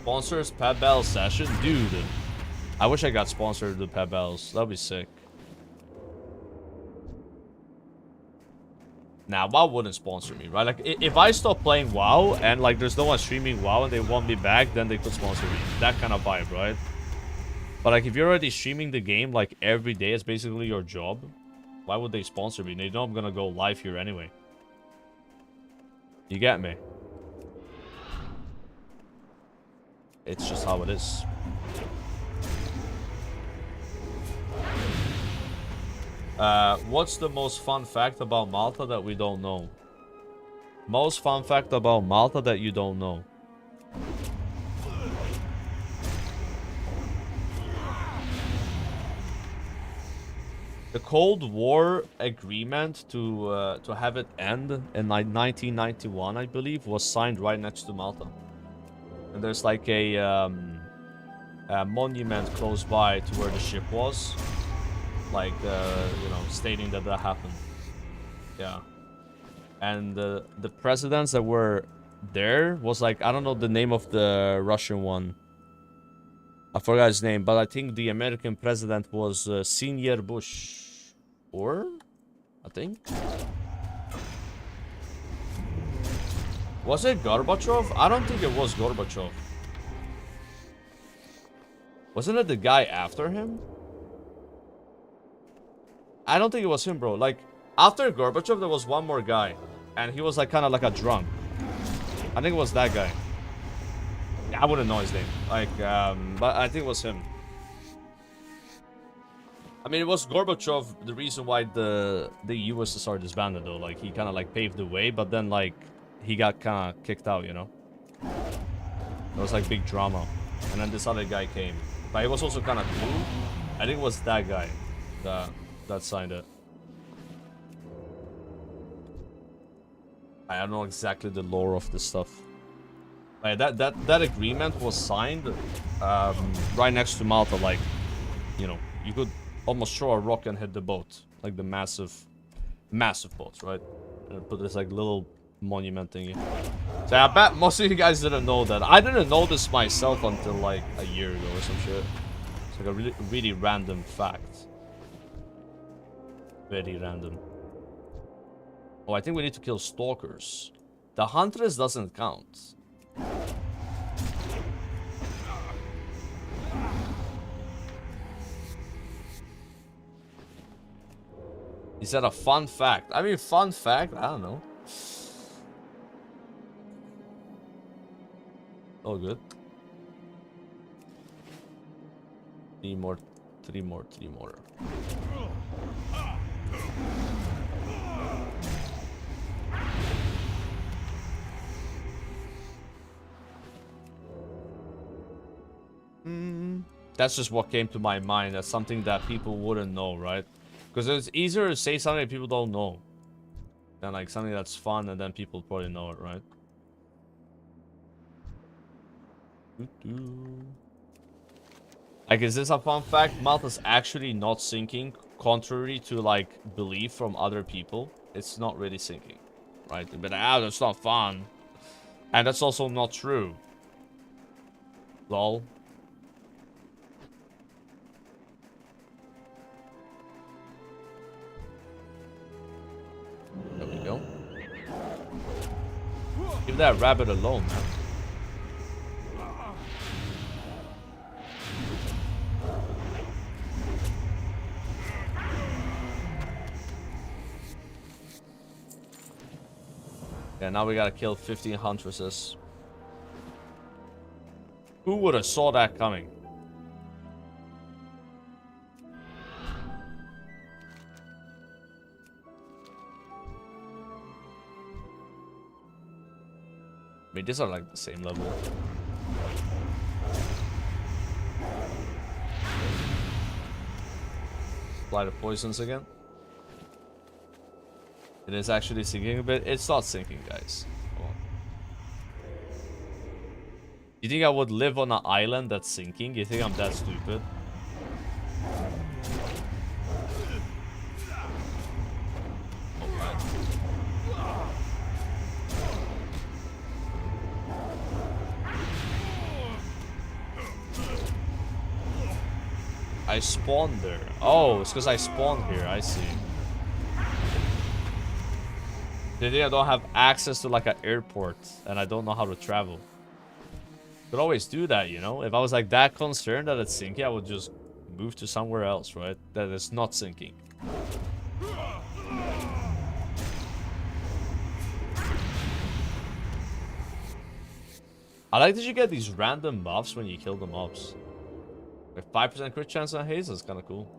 Sponsors Pet Battle session? Dude. I wish I got sponsored to Pet Battles. That'd be sick. Nah, WoW wouldn't sponsor me, right? Like, if I stop playing WoW and, like, there's no one streaming WoW and they want me back, then they could sponsor me. That kind of vibe, right? But, like, if you're already streaming the game, like, every day, it's basically your job. Why would they sponsor me? They know I'm gonna go live here anyway. You get me? It's just how it is. What's the most fun fact about Malta that we don't know? Most fun fact about Malta that you don't know. The Cold War agreement to have it end in like 1991, I believe, was signed right next to Malta. And there's like a monument close by to where the ship was. Like, you know, stating that that happened. Yeah. And the presidents that were there was like, I don't know the name of the Russian one. I forgot his name, but I think the American president was Senior Bush. Or? I think. Was it Gorbachev? I don't think it was Gorbachev. Wasn't it the guy after him? I don't think it was him, bro. Like, after Gorbachev, there was one more guy. And he was like kind of like a drunk. I think it was that guy. Yeah, I wouldn't know his name. Like, but I think it was him. I mean, it was Gorbachev the reason why the USSR disbanded, though. Like, he kind of like paved the way, but then like he got kind of kicked out, you know. It was like big drama, and then this other guy came, but he was also kind of cool. I think it was that guy that signed it. I don't know exactly the lore of this stuff. Like, that agreement was signed right next to Malta. Like, you know, you could almost throw a rock and hit the boat, like the massive boats, right? And put this like little monument thingy. So I bet most of you guys didn't know that. I didn't know this myself until like a year ago or some shit. It's like a really random fact. Very random. Oh, I think we need to kill stalkers. The huntress doesn't count. Is that a fun fact? I mean, fun fact? I don't know. Oh, good. Three more. That's just what came to my mind. That's something that people wouldn't know, right? Because it's easier to say something that people don't know than like something that's fun and then people probably know it, right? Like, is this a fun fact? Malta's actually not sinking, contrary to like belief from other people. It's not really sinking, right? But that's not fun, and that's also not true. Lol. There we go. Leave that rabbit alone, man. Yeah, now we gotta kill 15 huntresses. Who would have saw that coming? I mean, these are like the same level. Apply the poisons again. It is actually sinking a bit. It's not sinking, guys. Come on. You think I would live on an island that's sinking? You think I'm that stupid? I spawned there. Oh, it's because I spawned here. I see. They think I don't have access to like an airport and I don't know how to travel. Could always do that, you know? If I was like that concerned that it's sinking, I would just move to somewhere else, right? That is not sinking. I like that you get these random buffs when you kill the mobs. Like 5% crit chance on haze is kind of cool.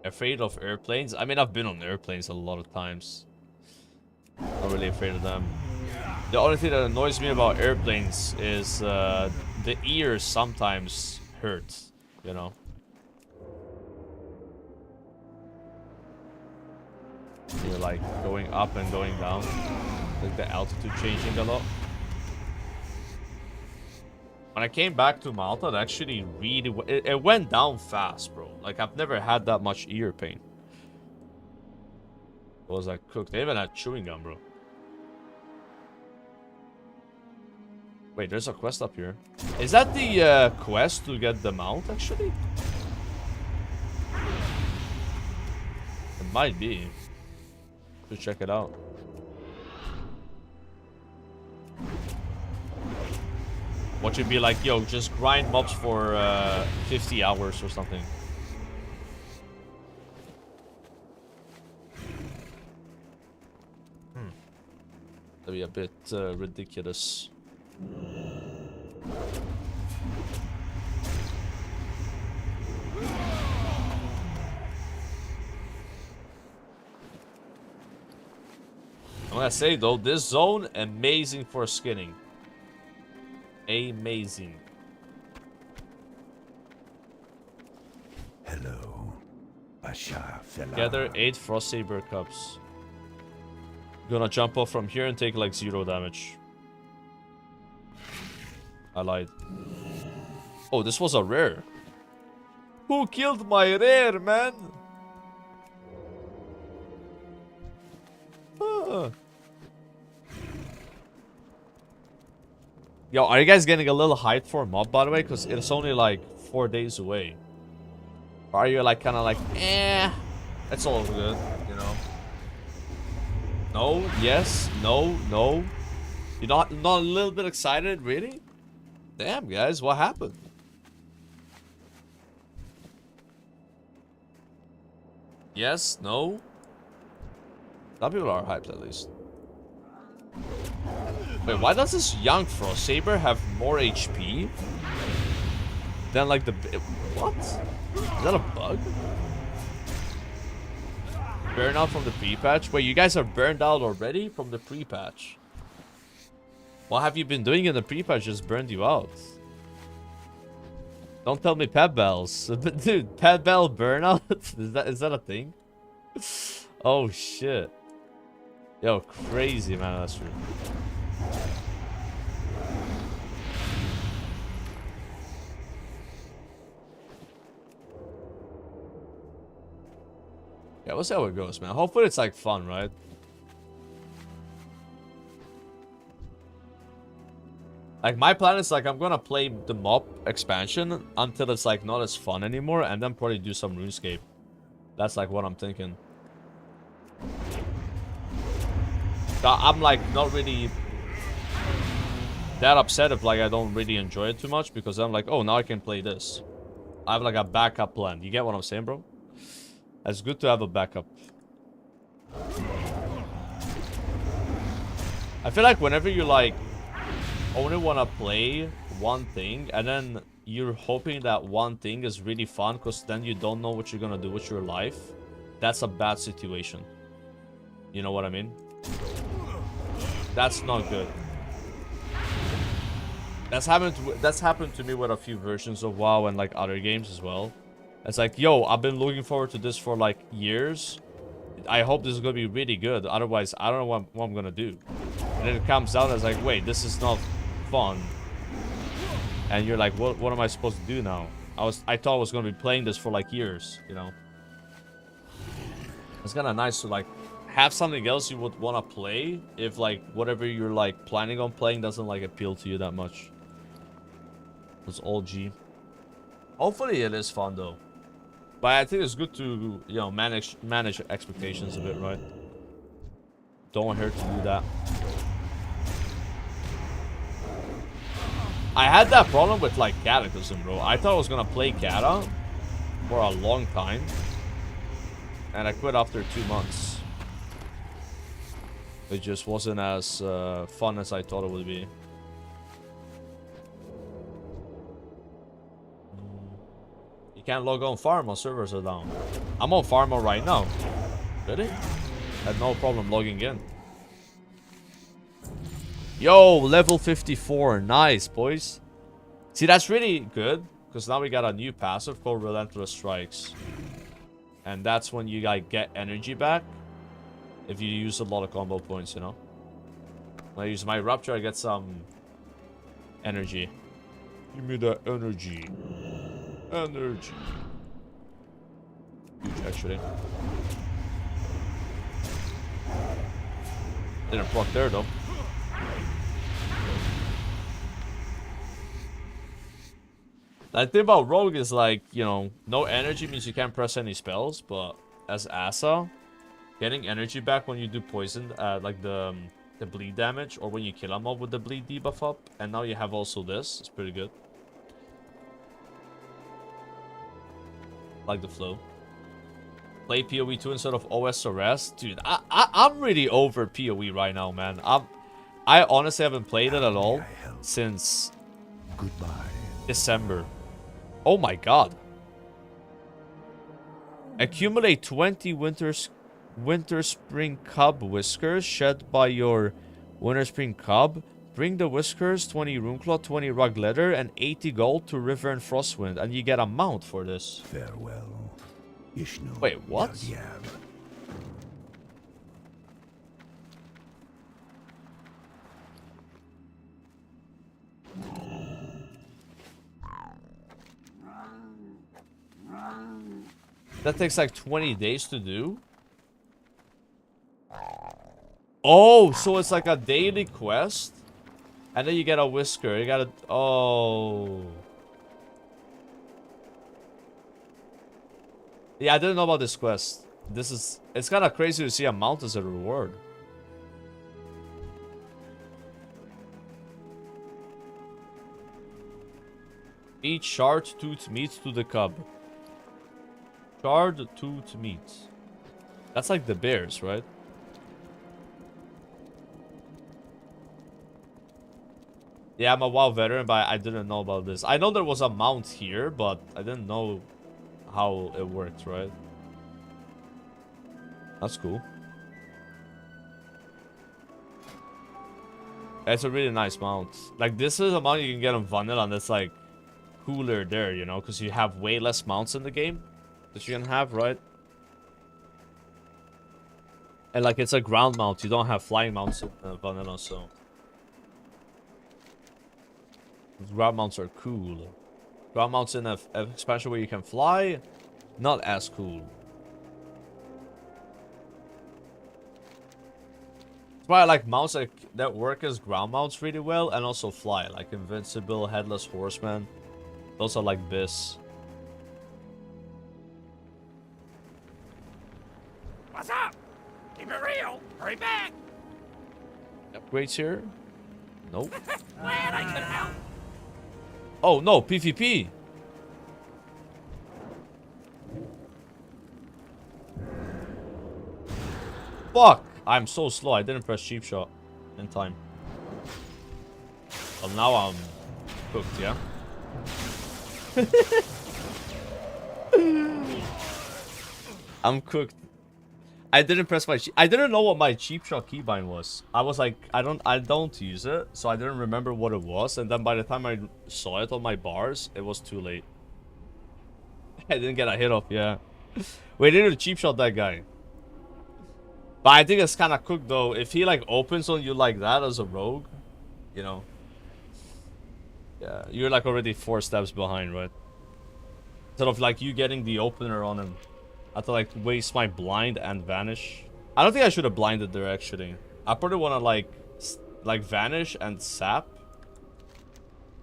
Afraid of airplanes? I mean, I've been on airplanes a lot of times. Not really afraid of them. The only thing that annoys me about airplanes is the ears sometimes hurt, you know. You're like going up and going down. Like the altitude changing a lot. When I came back to Malta, it actually really... It went down fast, bro. Like, I've never had that much ear pain. It was like cooked. They even had chewing gum, bro. Wait, there's a quest up here. Is that the quest to get the mount, actually? It might be. Should check it out. What you'd be like, yo, just grind mobs for 50 hours or something. That'd be a bit ridiculous. I'm gonna say though, this zone amazing for skinning. Amazing. Hello, Basha fella. Gather 8 Frost Saber cups. Gonna jump off from here and take like 0 damage. I lied. Oh, this was a rare. Who killed my rare, man? Yo, are you guys getting a little hyped for a mob, by the way? Because it's only like 4 days away. Or are you like kind of like, eh, it's all good, you know? No, yes, no, no. You're not a little bit excited, really? Damn, guys, what happened? Yes, no. Some people are hyped at least. Wait, why does this young Frost Saber have more HP than like the... What? Is that a bug? Burnout from the pre-patch? Wait, you guys are burned out already from the pre-patch? What have you been doing in the pre-patch just burned you out? Don't tell me pet bells. Dude, pet bell burnout? Is that a thing? Oh shit. Yo, crazy man, that's true. Yeah, we'll see how it goes, man. Hopefully it's like fun, right? Like my plan is like I'm gonna play the MOP expansion until it's like not as fun anymore, and then probably do some RuneScape. That's like what I'm thinking. I'm like not really that upset if like I don't really enjoy it too much, because I'm like, oh, now I can play this. I have like a backup plan. You get what I'm saying, bro? It's good to have a backup. I feel like whenever you like only want to play one thing and then you're hoping that one thing is really fun because then you don't know what you're gonna do with your life, that's a bad situation. You know what I mean? That's not good. That's happened to me with a few versions of WoW and like other games as well. It's like, yo, I've been looking forward to this for like years. I hope this is gonna be really good. Otherwise, I don't know what I'm gonna do. And then it comes out as like, wait, this is not fun. And you're like, what am I supposed to do now? I thought I was gonna be playing this for like years, you know. It's kind of nice to like have something else you would want to play if like whatever you're like planning on playing doesn't like appeal to you that much. It's all G. Hopefully it is fun though. But I think it's good to, you know, manage expectations a bit, right? Don't hurt to do that. I had that problem with like Cataclysm, bro. I thought I was gonna play Cata for a long time, and I quit after 2 months. It just wasn't as fun as I thought it would be. You can't log on farm on servers are down. I'm on farm right now. Really? Had no problem logging in. Yo, level 54. Nice, boys. See, that's really good. Because now we got a new passive called Relentless Strikes. And that's when you like get energy back. If you use a lot of combo points, you know. When I use my Rupture, I get some energy. Give me that energy. Energy. Huge, actually. Didn't proc there, though. The thing about Rogue is like, you know, no energy means you can't press any spells, but as Asa, getting energy back when you do poison, like the the bleed damage, or when you kill a mob with the bleed debuff up. And now you have also this. It's pretty good. Like the flow. Play PoE 2 instead of OSRS. Dude, I'm really over PoE right now, man. I honestly haven't played it at all since Goodbye. December. Oh my god. Accumulate 20 winter spring cub whiskers shed by your winter spring cub. Bring the whiskers, 20 runeclaw, 20 rug leather, and 80 gold to River and Frostwind, and you get a mount for this. Farewell. Ishnu. Wait, what? Yab. That takes like 20 days to do. Oh, so it's like a daily quest. And then you get a whisker. You gotta... Oh. Yeah, I didn't know about this quest. This is... It's kind of crazy to see a mount as a reward. Eat shard tooth meat to the cub. Shard tooth meat. That's like the bears, right? Yeah, I'm a WoW veteran, but I didn't know about this. I know there was a mount here, but I didn't know how it worked, right? That's cool. It's a really nice mount. Like, this is a mount you can get on vanilla, and it's like cooler there, you know, because you have way less mounts in the game that you can have, right? And like, it's a ground mount. You don't have flying mounts in vanilla, so ground mounts are cool. Ground mounts in a expansion where you can fly, not as cool. That's why I like mounts that work as ground mounts really well and also fly, like Invincible, Headless Horseman. Those are like this. What's up? Keep it real. Hurry back. Upgrades here? Nope. Glad I could help. Oh no, PvP. Fuck! I'm so slow. I didn't press cheap shot in time. Well, now I'm cooked, yeah? I'm cooked. I didn't press my I didn't know what my cheap shot keybind was. I was like, I don't use it, so I didn't remember what it was, and then by the time I saw it on my bars, it was too late. I didn't get a hit off, yeah. Wait, they didn't cheap shot that guy. But I think it's kind of cooked though. If he like opens on you like that as a rogue, you know. Yeah, you're like already 4 steps behind, right? Instead of like you getting the opener on him. I have to like waste my blind and vanish. I don't think I should have blinded there actually. I probably want to like vanish and sap.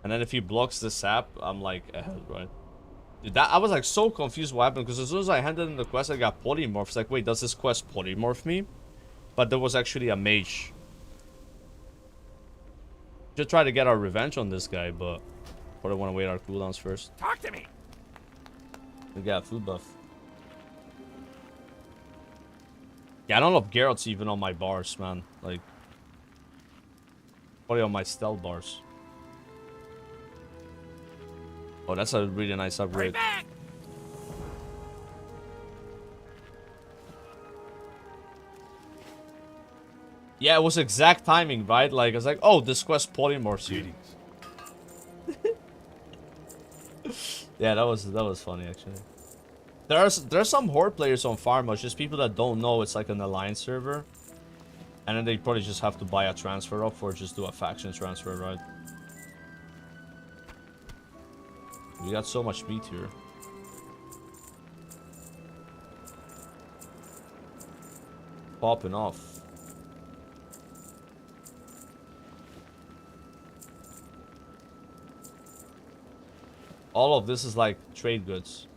And then if he blocks the sap, I'm like ahead, right? Dude, I was like so confused what happened, because as soon as I handed in the quest, I got polymorph. It's like, wait, does this quest polymorph me? But there was actually a mage. Should try to get our revenge on this guy, but probably want to wait our cooldowns first. Talk to me. We got food buff. Yeah, I don't know if Geralt's even on my bars, man. Like, probably on my stealth bars. Oh, that's a really nice Hurry upgrade. back. Yeah, it was exact timing, right? Like, I was like, oh, this quest polymorphs you. Yeah, that was funny, actually. There's some horde players on Pharma, just people that don't know it's like an alliance server. And then they probably just have to buy a transfer up or just do a faction transfer, right? We got so much meat here. Popping off. All of this is like trade goods.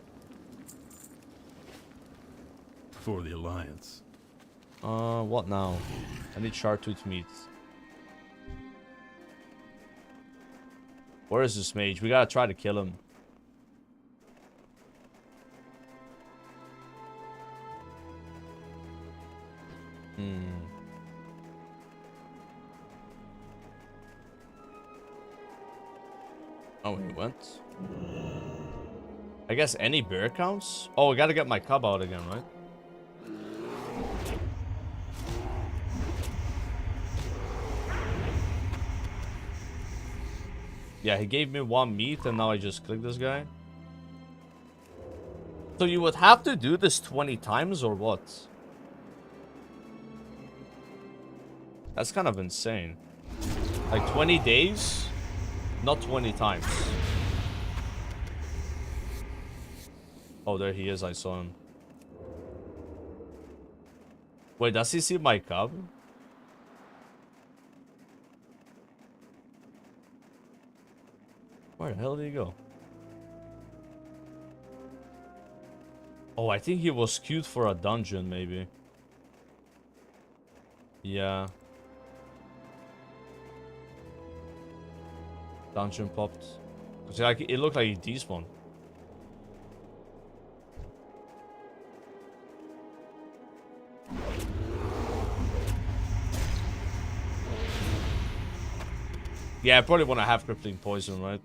For the Alliance. What now? I need chartreuse meat. Where is this mage? We gotta try to kill him. Oh, he went. I guess any bear counts? Oh, I gotta get my cub out again, right? Yeah, he gave me 1 meat and now I just click this guy. So you would have to do this 20 times or what? That's kind of insane. Like 20 days, not 20 times. Oh, there he is. I saw him. Wait, does he see my cub? Where the hell did he go? Oh, I think he was queued for a dungeon, maybe. Yeah. Dungeon popped. Cause like it looked like he despawned. Yeah, I probably want to have crippling poison, right?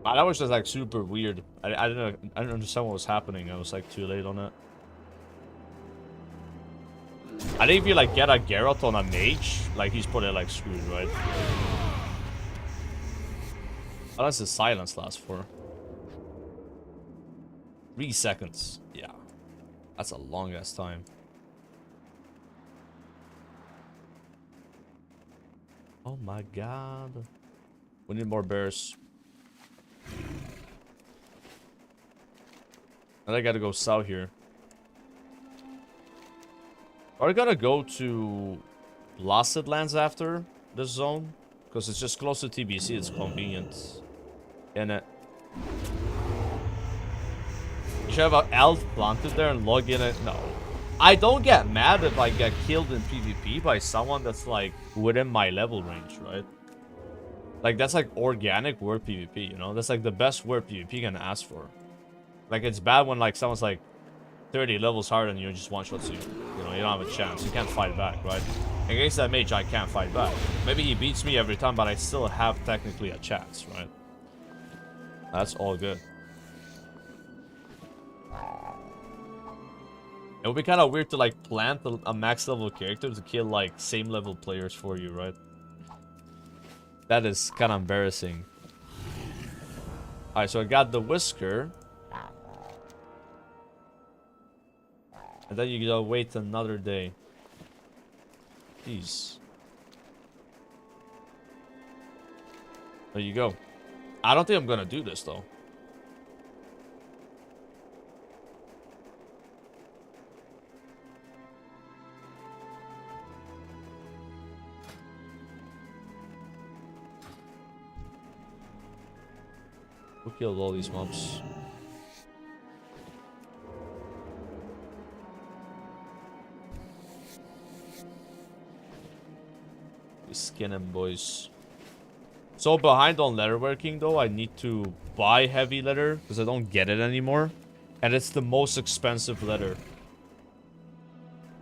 That was just like super weird. I didn't understand what was happening. I was like too late on it. I think if you like get a Garrett on a mage, like he's probably like screwed, right? How does the silence last for? 3 seconds. Yeah. That's a long ass time. Oh my god. We need more bears. And I gotta go south here. Are we gonna go to Blasted Lands after this zone? Because it's just close to TBC, it's convenient. And you should have an elf planted there and log in it. No. I don't get mad if I get killed in PvP by someone that's like within my level range, right? Like that's like organic word PvP, you know? That's like the best word PvP can ask for. Like it's bad when like someone's like 30 levels higher than you and just one-shots you. You know, you don't have a chance. You can't fight back, right? Against that mage, I can't fight back. Maybe he beats me every time, but I still have technically a chance, right? That's all good. It would be kind of weird to like plant a max level character to kill like same level players for you, right? That is kind of embarrassing. Alright, so I got the whisker. And then you gotta wait another day. Jeez. There you go. I don't think I'm gonna do this though. Who killed all these mobs? We skin them, boys. So behind on leatherworking though, I need to buy heavy leather because I don't get it anymore. And it's the most expensive leather.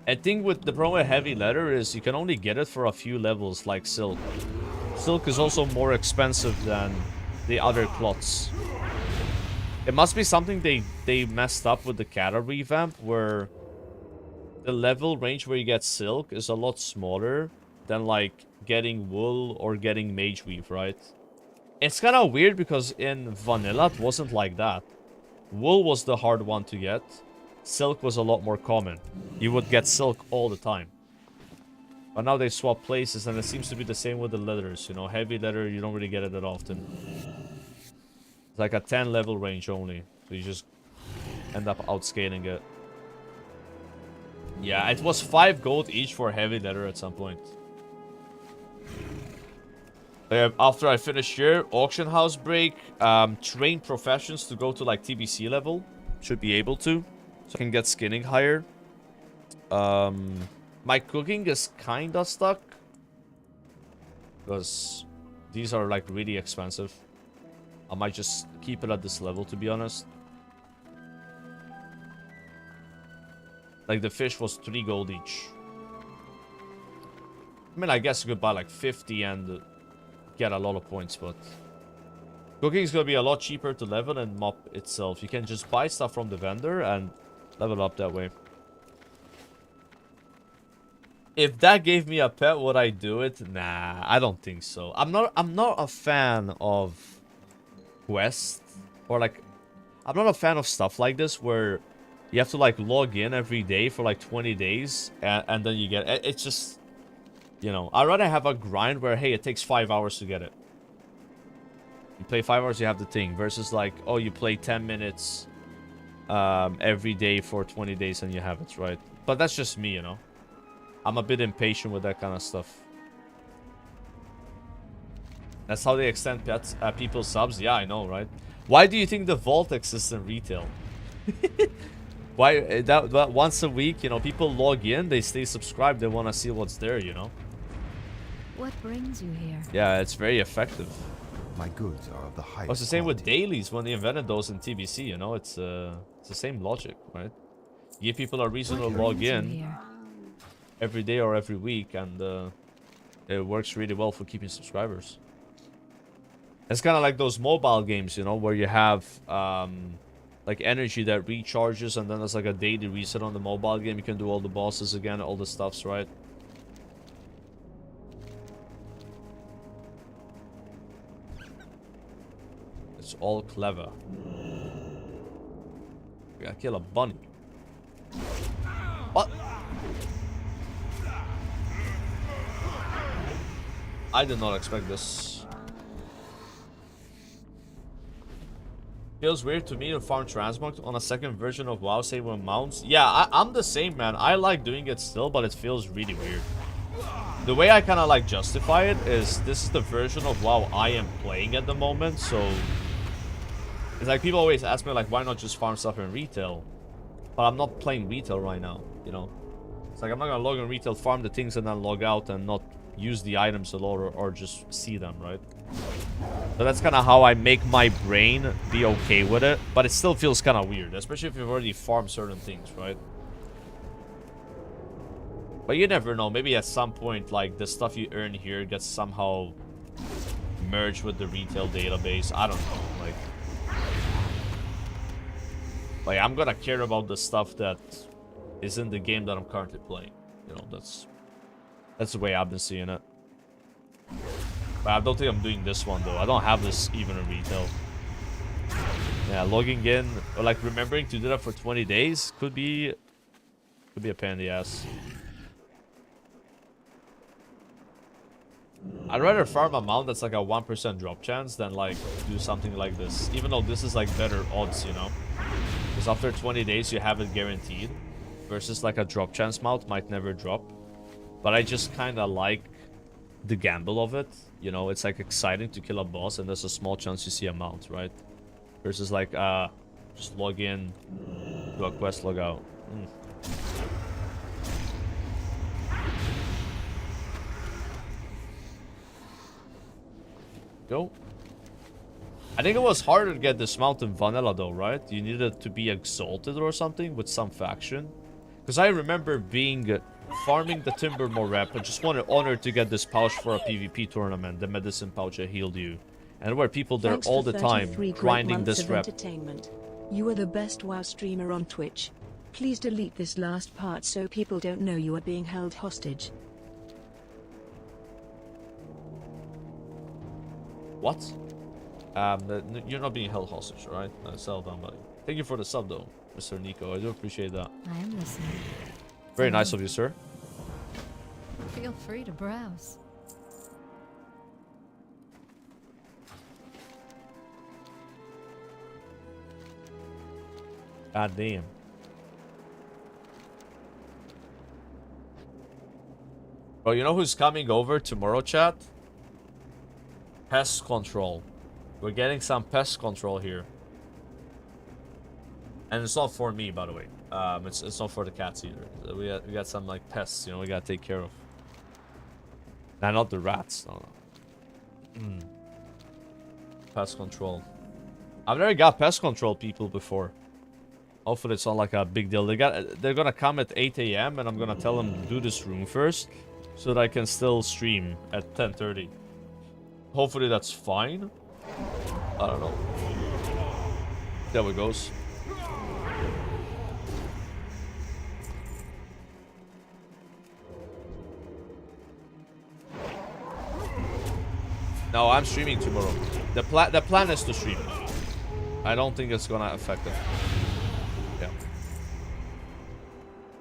I think with the problem with heavy leather is you can only get it for a few levels like silk. Silk is also more expensive than the other cloths. It must be something they messed up with the Kata revamp where the level range where you get silk is a lot smaller than like getting wool or getting mage weave, right? It's kind of weird because in vanilla it wasn't like that. Wool was the hard one to get. Silk was a lot more common. You would get silk all the time. But now they swap places and it seems to be the same with the leathers, you know. Heavy leather, you don't really get it that often. It's like a 10 level range only. So you just end up outscaling it. Yeah, it was 5 gold each for heavy leather at some point. After I finish here, auction house break, train professions to go to like TBC level. Should be able to. So I can get skinning higher. My cooking is kinda stuck. Because These are like really expensive. I might just keep it at this level, to be honest. Like the fish was 3 gold each. I mean, I guess you could buy like 50 and get a lot of points, but cooking is gonna be a lot cheaper to level than MOP itself. You can just buy stuff from the vendor and level up that way. If that gave me a pet, would I do it? Nah, I don't think so. I'm not a fan of quests, or like, I'm not a fan of stuff like this where you have to like log in every day for like 20 days and then you get it. It's just, you know, I'd rather have a grind where, hey, it takes 5 hours to get it. You play 5 hours, you have the thing, versus like, oh, you play 10 minutes every day for 20 days and you have it, right? But that's just me, you know. I'm a bit impatient with that kind of stuff. That's how they extend pets, people's subs. Yeah, I know, right? Why do you think the vault exists in retail? Why that once a week, you know, people log in, they stay subscribed, they want to see what's there, you know. What brings you here? Yeah, it's very effective. My goods are of the highest Well, it's the same with quality. dailies when they invented those in TBC, you know. It's the same logic, right? Give people a reason to What log brings you in here? every day or every week, and it works really well for keeping subscribers. It's kind of like those mobile games, you know, where you have like energy that recharges, and then there's like a daily reset on the mobile game. You can do all the bosses again, all the stuffs, right? It's all clever. We gotta kill a bunny. What? I did not expect this. Feels weird to me to farm transmog on a second version of WoW, say with mounts. Yeah, I'm the same, man. I like doing it still, but it feels really weird. The way I kind of like justify it is this is the version of WoW I am playing at the moment, so it's like people always ask me like, why not just farm stuff in retail? But I'm not playing retail right now, you know. It's like I'm not gonna log in retail, farm the things, and then log out and not use the items a lot, or just see them, right? So that's kind of how I make my brain be okay with it, but it still feels kind of weird, especially if you've already farmed certain things, right? But you never know, maybe at some point like the stuff you earn here gets somehow merged with the retail database. I don't know, like I'm gonna care about the stuff that is in the game that I'm currently playing, you know. That's the way I've been seeing it. But I don't think I'm doing this one though. I don't have this even in retail. Yeah, logging in or like remembering to do that for 20 days could be a pain in the ass. I'd rather farm a mount that's like a 1% drop chance than like do something like this. Even though this is like better odds, you know. Because after 20 days you have it guaranteed. Versus like a drop chance mount might never drop. But I just kind of like the gamble of it. You know, it's like exciting to kill a boss and there's a small chance you see a mount, right? Versus like, just log in, do a quest, log out. Go. I think it was harder to get this mount in vanilla though, right? You needed to be exalted or something with some faction. Because I remember being farming the Timbermore rep. I just wanted honored to get this pouch for a PvP tournament, the medicine pouch that healed you. And there were people there Thanks all for the time 33 great grinding months this of rep. entertainment. You are the best WoW streamer on Twitch. Please delete this last part so people don't know you are being held hostage. What? You're not being held hostage, right? Settle down, buddy. Thank you for the sub though, Mr. Nico. I do appreciate that. I am listening. Very nice of you, sir. Feel free to browse. God damn. Bro, you know who's coming over tomorrow, chat? Pest control. We're getting some pest control here. And it's not for me, by the way. It's not for the cats either. We got some like pests, you know, we gotta take care of. Nah, not the rats. No, no. Pest control. I've never got pest control people before. Hopefully it's not like a big deal. They're gonna come at 8 AM and I'm gonna tell them to do this room first so that I can still stream at 10:30. Hopefully that's fine. I don't know. There we goes. No, I'm streaming tomorrow. The plan is to stream. I don't think it's gonna affect it.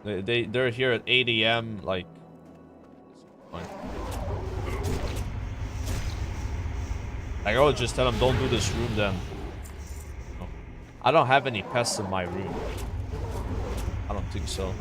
Yeah. They're here at 8 AM. Like, fine. Like, I would just tell them don't do this room then. No. I don't have any pests in my room. I don't think so.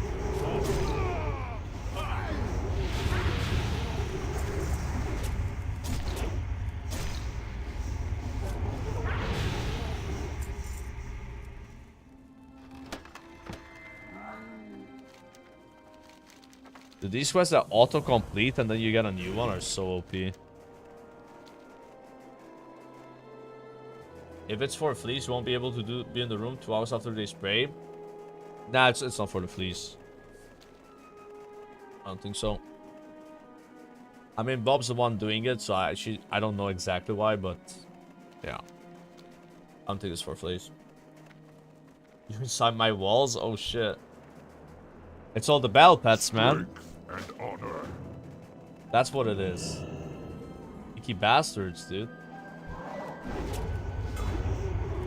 Dude, these quests that auto-complete and then you get a new one are so OP. If it's for fleas, you won't be able to be in the room 2 hours after they spray. Nah, it's not for the fleas. I don't think so. I mean, Bob's the one doing it, so I don't know exactly why, but yeah. I don't think it's for fleas. You inside my walls? Oh shit. It's all the battle pets, man. And honor. That's what it is. Icky bastards, dude.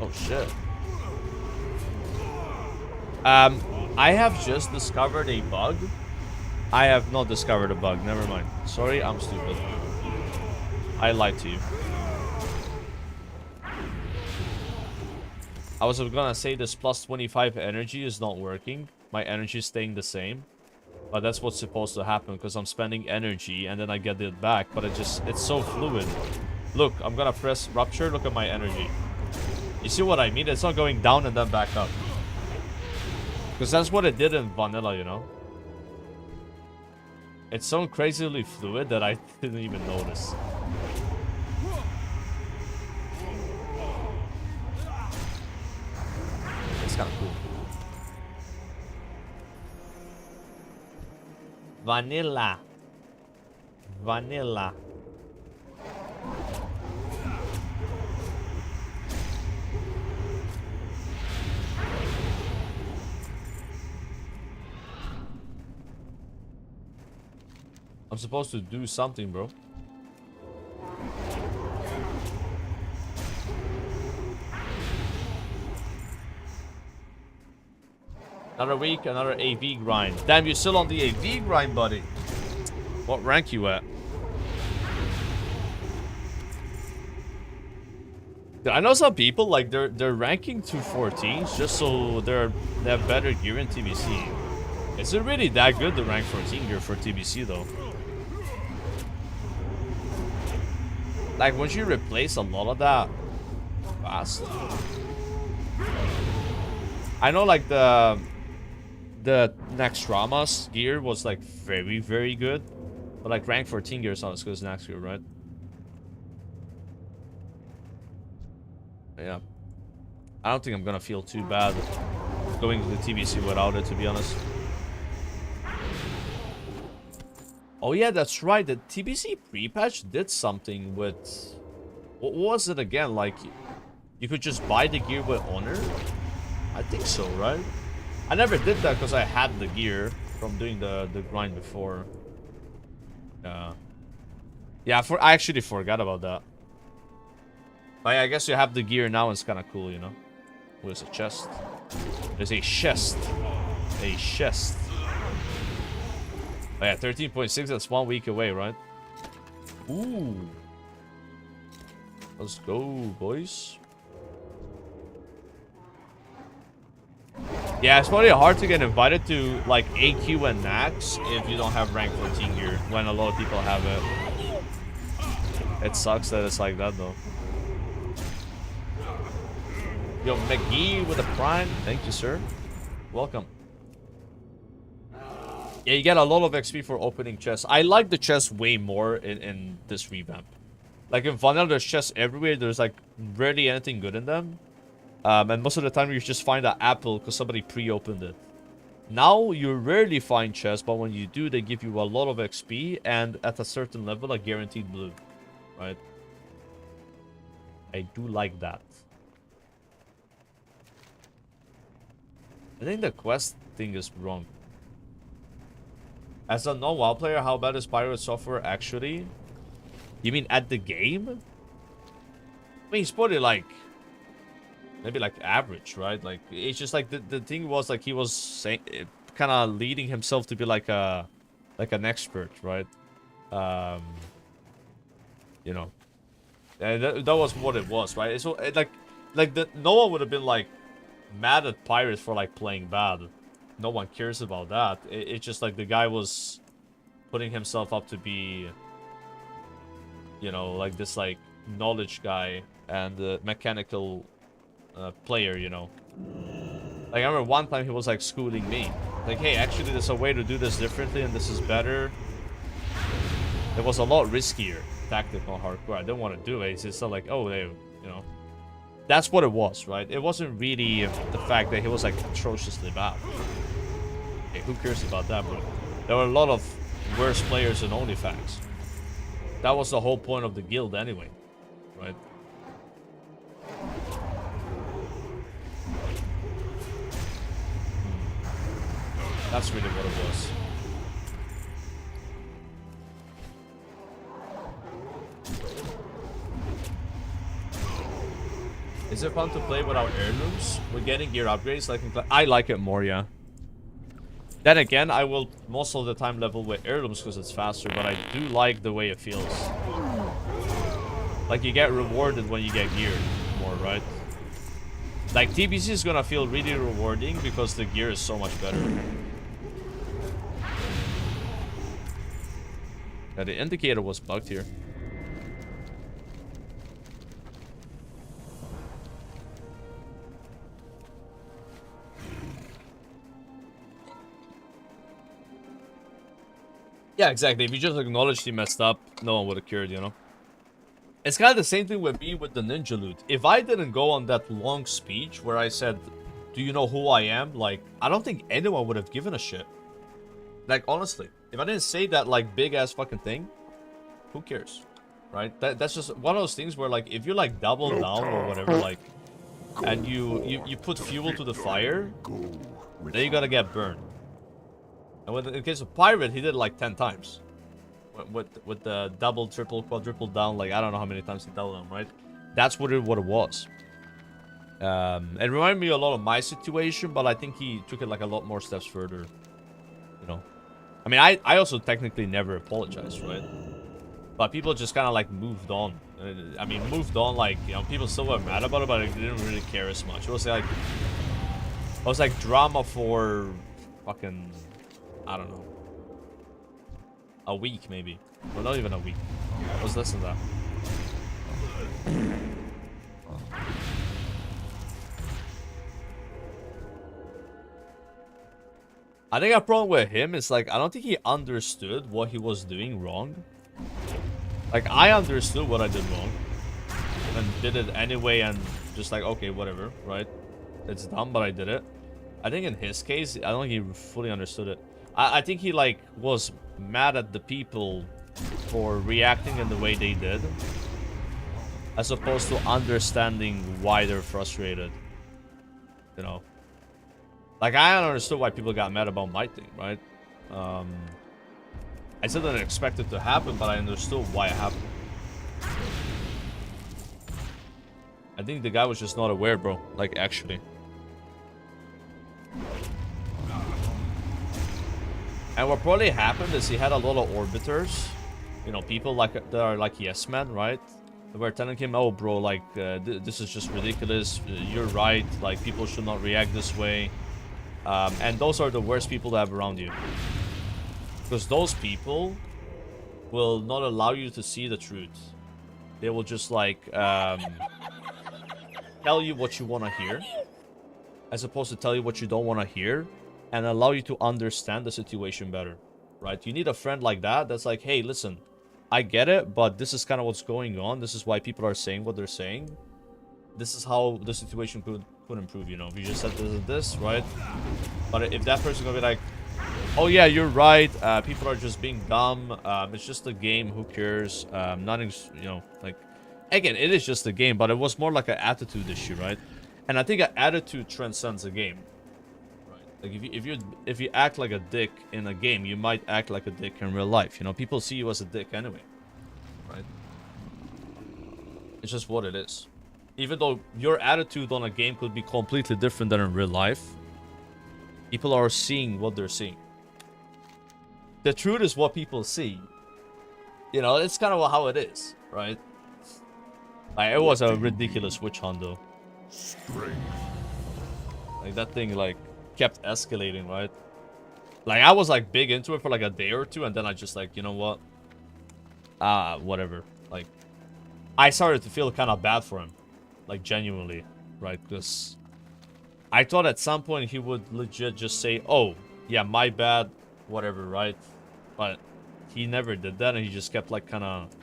Oh shit. I have just discovered a bug. I have not discovered a bug. Never mind. Sorry, I'm stupid. I lied to you. I was gonna say this plus 25 energy is not working. My energy is staying the same. But that's what's supposed to happen because I'm spending energy and then I get it back. But it's so fluid. Look, I'm gonna press rupture. Look at my energy. You see what I mean? It's not going down and then back up. Because that's what it did in vanilla, you know? It's so crazily fluid that I didn't even notice. It's kind of cool. Vanilla. Vanilla. I'm supposed to do something, bro. Another week, another AV grind. Damn, you're still on the AV grind, buddy. What rank you at? Dude, I know some people, like, they're ranking to 14s just so they have better gear in TBC. Is it really that good to rank 14 gear for TBC, though? Like, once you replace a lot of that fast. I know, like, the Naxxrama's gear was, like, very, very good. But, like, rank 14 gear is not as good as Nax gear, right? Yeah. I don't think I'm gonna feel too bad going to the TBC without it, to be honest. Oh yeah, that's right. The TBC pre-patch did something with... What was it again? Like, you could just buy the gear with honor? I think so, right? I never did that because I had the gear from doing the grind before. Yeah, I actually forgot about that. But yeah, I guess you have the gear now. It's kind of cool, you know? Where's a chest? There's a chest. A chest. Oh yeah, 13.6, that's 1 week away, right? Ooh. Let's go, boys. Yeah, it's probably hard to get invited to, like, AQ and Nax if you don't have rank 14 gear, when a lot of people have it. It sucks that it's like that, though. Yo, McGee with a prime. Thank you, sir. Welcome. Yeah, you get a lot of XP for opening chests. I like the chest way more in this revamp. Like in vanilla, there's chests everywhere. There's like rarely anything good in them. And most of the time you just find an apple because somebody pre-opened it. Now you rarely find chests, but when you do, they give you a lot of XP and at a certain level, a guaranteed blue. Right? I do like that. I think the quest thing is wrong. As a non-WoW player, how bad is pirate software actually? You mean at the game? I mean, it's probably like... maybe like average, right? Like, it's just like the thing was like he was saying... kind of leading himself to be like a... like an expert, right? You know. That was what it was, right? So, no one would have been like... mad at pirates for like playing bad. No one cares about that. It's just like the guy was putting himself up to be, you know, like this like knowledge guy and mechanical player, you know. Like I remember one time he was like schooling me, like, hey, actually there's a way to do this differently and this is better. It was a lot riskier tactical hardcore. I didn't want to do it. It's just like, oh, they, you know. That's what it was, right? It wasn't really the fact that he was like atrociously bad. Hey, who cares about that, bro? There were a lot of worse players in OnlyFans. That was the whole point of the guild anyway, right? That's really what it was. Is it fun to play without heirlooms? We're getting gear upgrades like in I like it more, yeah. Then again, I will most of the time level with heirlooms because it's faster, but I do like the way it feels. Like you get rewarded when you get gear more, right? Like TBC is gonna feel really rewarding because the gear is so much better. Yeah, the indicator was bugged here. Yeah, exactly. If you just acknowledged he messed up, no one would have cared, you know? It's kind of the same thing with me with the ninja loot. If I didn't go on that long speech where I said, do you know who I am? Like, I don't think anyone would have given a shit. Like, honestly. If I didn't say that, like, big-ass fucking thing, who cares? Right? That's just one of those things where, like, if you, like, double down or whatever, like, and you put fuel to the fire, then you gotta get burned. And in the case of Pirate, he did it like 10 times. With the double, triple, quadruple down, like I don't know how many times he doubled them, right? That's what it was. It reminded me a lot of my situation, but I think he took it like a lot more steps further. You know? I mean, I also technically never apologized, right? But people just kind of like moved on. I mean, moved on, like, you know, people still were mad about it, but they didn't really care as much. It was like drama for fucking... I don't know. A week, maybe. Or not even a week. It was less than that. I think a problem with him is, like, I don't think he understood what he was doing wrong. Like, I understood what I did wrong. And did it anyway and just like, okay, whatever, right? It's dumb, but I did it. I think in his case, I don't think he fully understood it. I think he, like, was mad at the people for reacting in the way they did, as opposed to understanding why they're frustrated. You know? Like, I understood why people got mad about my thing, right? I still didn't expect it to happen, but I understood why it happened. I think the guy was just not aware, bro. Like, actually. And what probably happened is he had a lot of orbiters, you know, people like that are like yes men, right? They were telling him, oh, bro, like, this is just ridiculous. You're right. Like, people should not react this way. And those are the worst people to have around you. Because those people will not allow you to see the truth. They will just, like, tell you what you want to hear, as opposed to tell you what you don't want to hear. And allow you to understand the situation better, right? You need a friend like that that's like, hey, listen, I get it, but this is kind of what's going on. This is why people are saying what they're saying. This is how the situation could improve, you know. If you just said this, right? But if that person's gonna be like, oh yeah, you're right, people are just being dumb, it's just a game, who cares, nothing's, you know, like, again, it is just a game, but it was more like an attitude issue, right? And I think an attitude transcends a game, right? Like, if you act like a dick in a game, you might act like a dick in real life, you know. People see you as a dick anyway, right? It's just what it is. Even though your attitude on a game could be completely different than in real life, people are seeing what they're seeing. The truth is what people see. You know, it's kind of how it is, right? Like, it was a ridiculous witch hunt, though. Strength. Like, that thing, like, kept escalating, right? Like, I was, like, big into it for, like, a day or two, and then I just, like, you know what? Whatever. Like, I started to feel kind of bad for him. Like, genuinely, right? Because I thought at some point he would legit just say, oh, yeah, my bad, whatever, right? But he never did that, and he just kept, like, kind of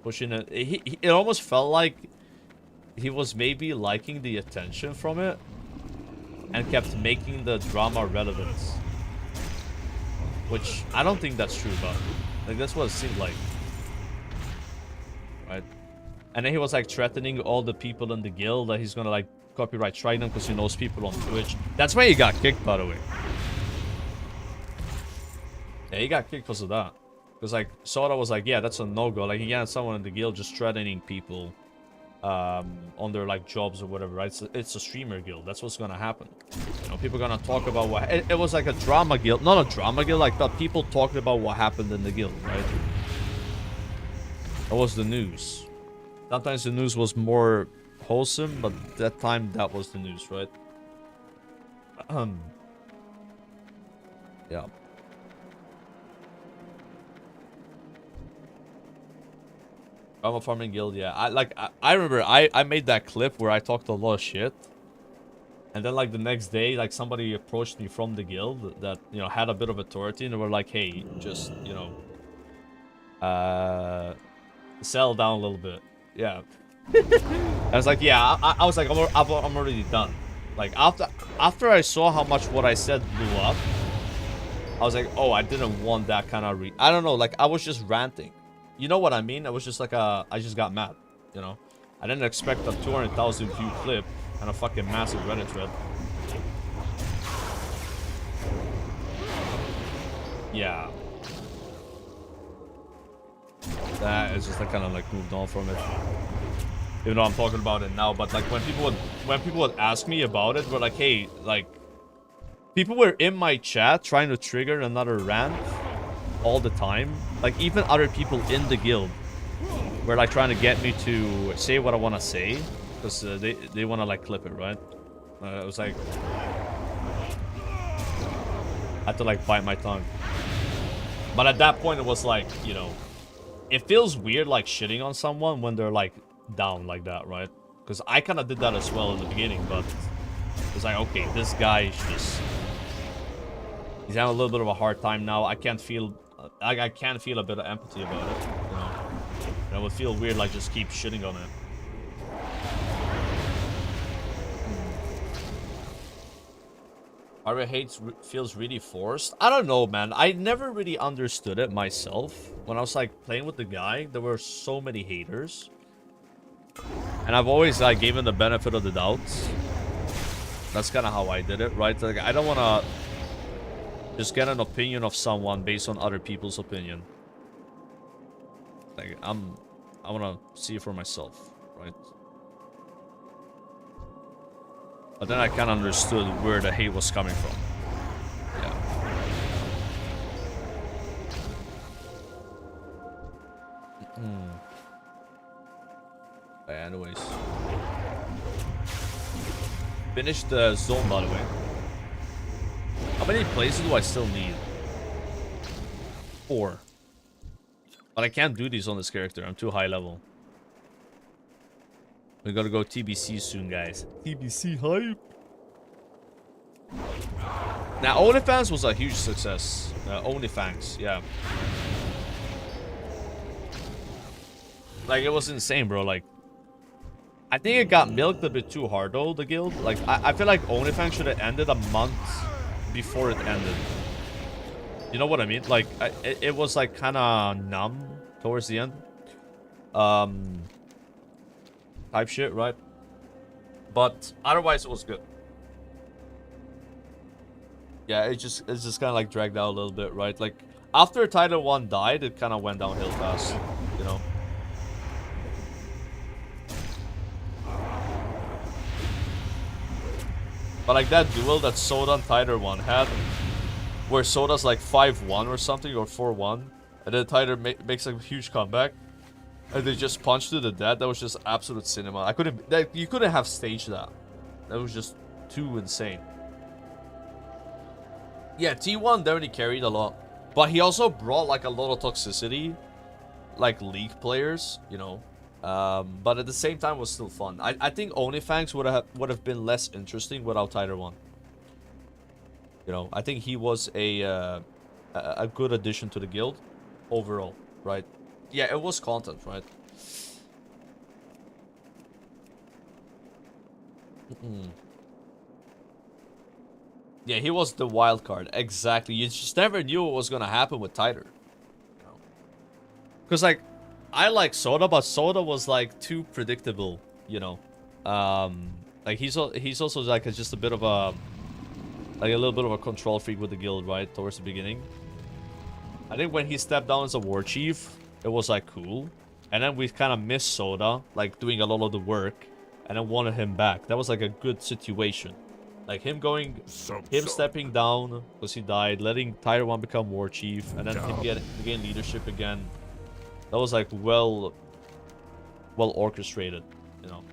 pushing it. It almost felt like he was maybe liking the attention from it and kept making the drama relevant. Which, I don't think that's true, but, like, that's what it seemed like. Right? And then he was, like, threatening all the people in the guild that he's gonna, like, copyright strike them because he knows people on Twitch. That's why he got kicked, by the way. Yeah, he got kicked because of that. Because, like, Soda was like, yeah, that's a no-go. Like, he had someone in the guild just threatening people on their, like, jobs or whatever, right? It's a streamer guild. That's what's gonna happen. You know, people are gonna talk about what... It was like a drama guild. Not a drama guild, like, the people talking about what happened in the guild, right? That was the news. Sometimes the news was more wholesome, but that time that was the news, right? Yeah. Drama farming guild, yeah. I remember I made that clip where I talked a lot of shit. And then, like, the next day, like, somebody approached me from the guild that, you know, had a bit of authority, and they were like, hey, just, you know, settle down a little bit. Yeah. I was like, yeah, I was like, I'm already done. Like, after I saw how much what I said blew up, I was like, oh, I didn't want that kind of I don't know, like, I was just ranting. You know what I mean? I was just like, I just got mad, you know? I didn't expect a 200,000 view clip and a fucking massive Reddit thread. Yeah. That is just like kind of like moved on from it. Even though I'm talking about it now, but like when people would ask me about it, we're like, hey, like, people were in my chat trying to trigger another rant all the time. Like, even other people in the guild were like trying to get me to say what I want to say, because they want to like clip it, right? It was like, I had to like bite my tongue. But at that point, it was like, you know, it feels weird like shitting on someone when they're like down like that, right? Because I kind of did that as well in the beginning, but it's like, okay, this guy is just, he's having a little bit of a hard time now. I can't feel I can feel a bit of empathy about it, you know? And it would feel weird like just keep shitting on it. Aria hates feels really forced. I don't know, man. I never really understood it myself. When I was like playing with the guy, there were so many haters. And I've always like given the benefit of the doubt. That's kind of how I did it, right? Like, I don't want to just get an opinion of someone based on other people's opinion. Like, I want to see it for myself, right? But then I kind of understood where the hate was coming from. Yeah. Anyways. Finished the zone, by the way. How many places do I still need? 4. But I can't do these on this character. I'm too high level. We gotta go TBC soon, guys. TBC hype. Now, OnlyFans was a huge success. OnlyFans, yeah. Like, it was insane, bro. Like, I think it got milked a bit too hard, though, the guild. Like, I feel like OnlyFans should have ended a month before it ended. You know what I mean? Like, it was, like, kind of numb towards the end. Type shit, right? But otherwise, it was good. Yeah, it's just kind of, like, dragged out a little bit, right? Like, after Title 1 died, it kind of went downhill fast, you know? But like that duel that Soda and Tider 1 had, where Soda's like 5-1 or something, or 4-1, and then Tider makes a huge comeback, and they just punched to the dead. That was just absolute cinema. You couldn't have staged that. That was just too insane. Yeah, T1 definitely carried a lot, but he also brought like a lot of toxicity, like League players, you know. But at the same time, it was still fun. I think OnlyFans would have been less interesting without Tider 1. You know, I think he was a good addition to the guild overall, right? Yeah, it was content, right? Yeah, he was the wild card. Exactly. You just never knew what was gonna happen with Tider. You know? Because like, I like Soda, but Soda was like too predictable, you know. Like he's also like just a bit of a little bit of a control freak with the guild, right, towards the beginning. I think when he stepped down as a war chief, it was like cool, and then we kind of missed Soda, like doing a lot of the work, and then wanted him back. That was like a good situation, like him stepping down because he died, letting Tiger 1 become war chief, and then him gain leadership again. That was like well orchestrated, you know.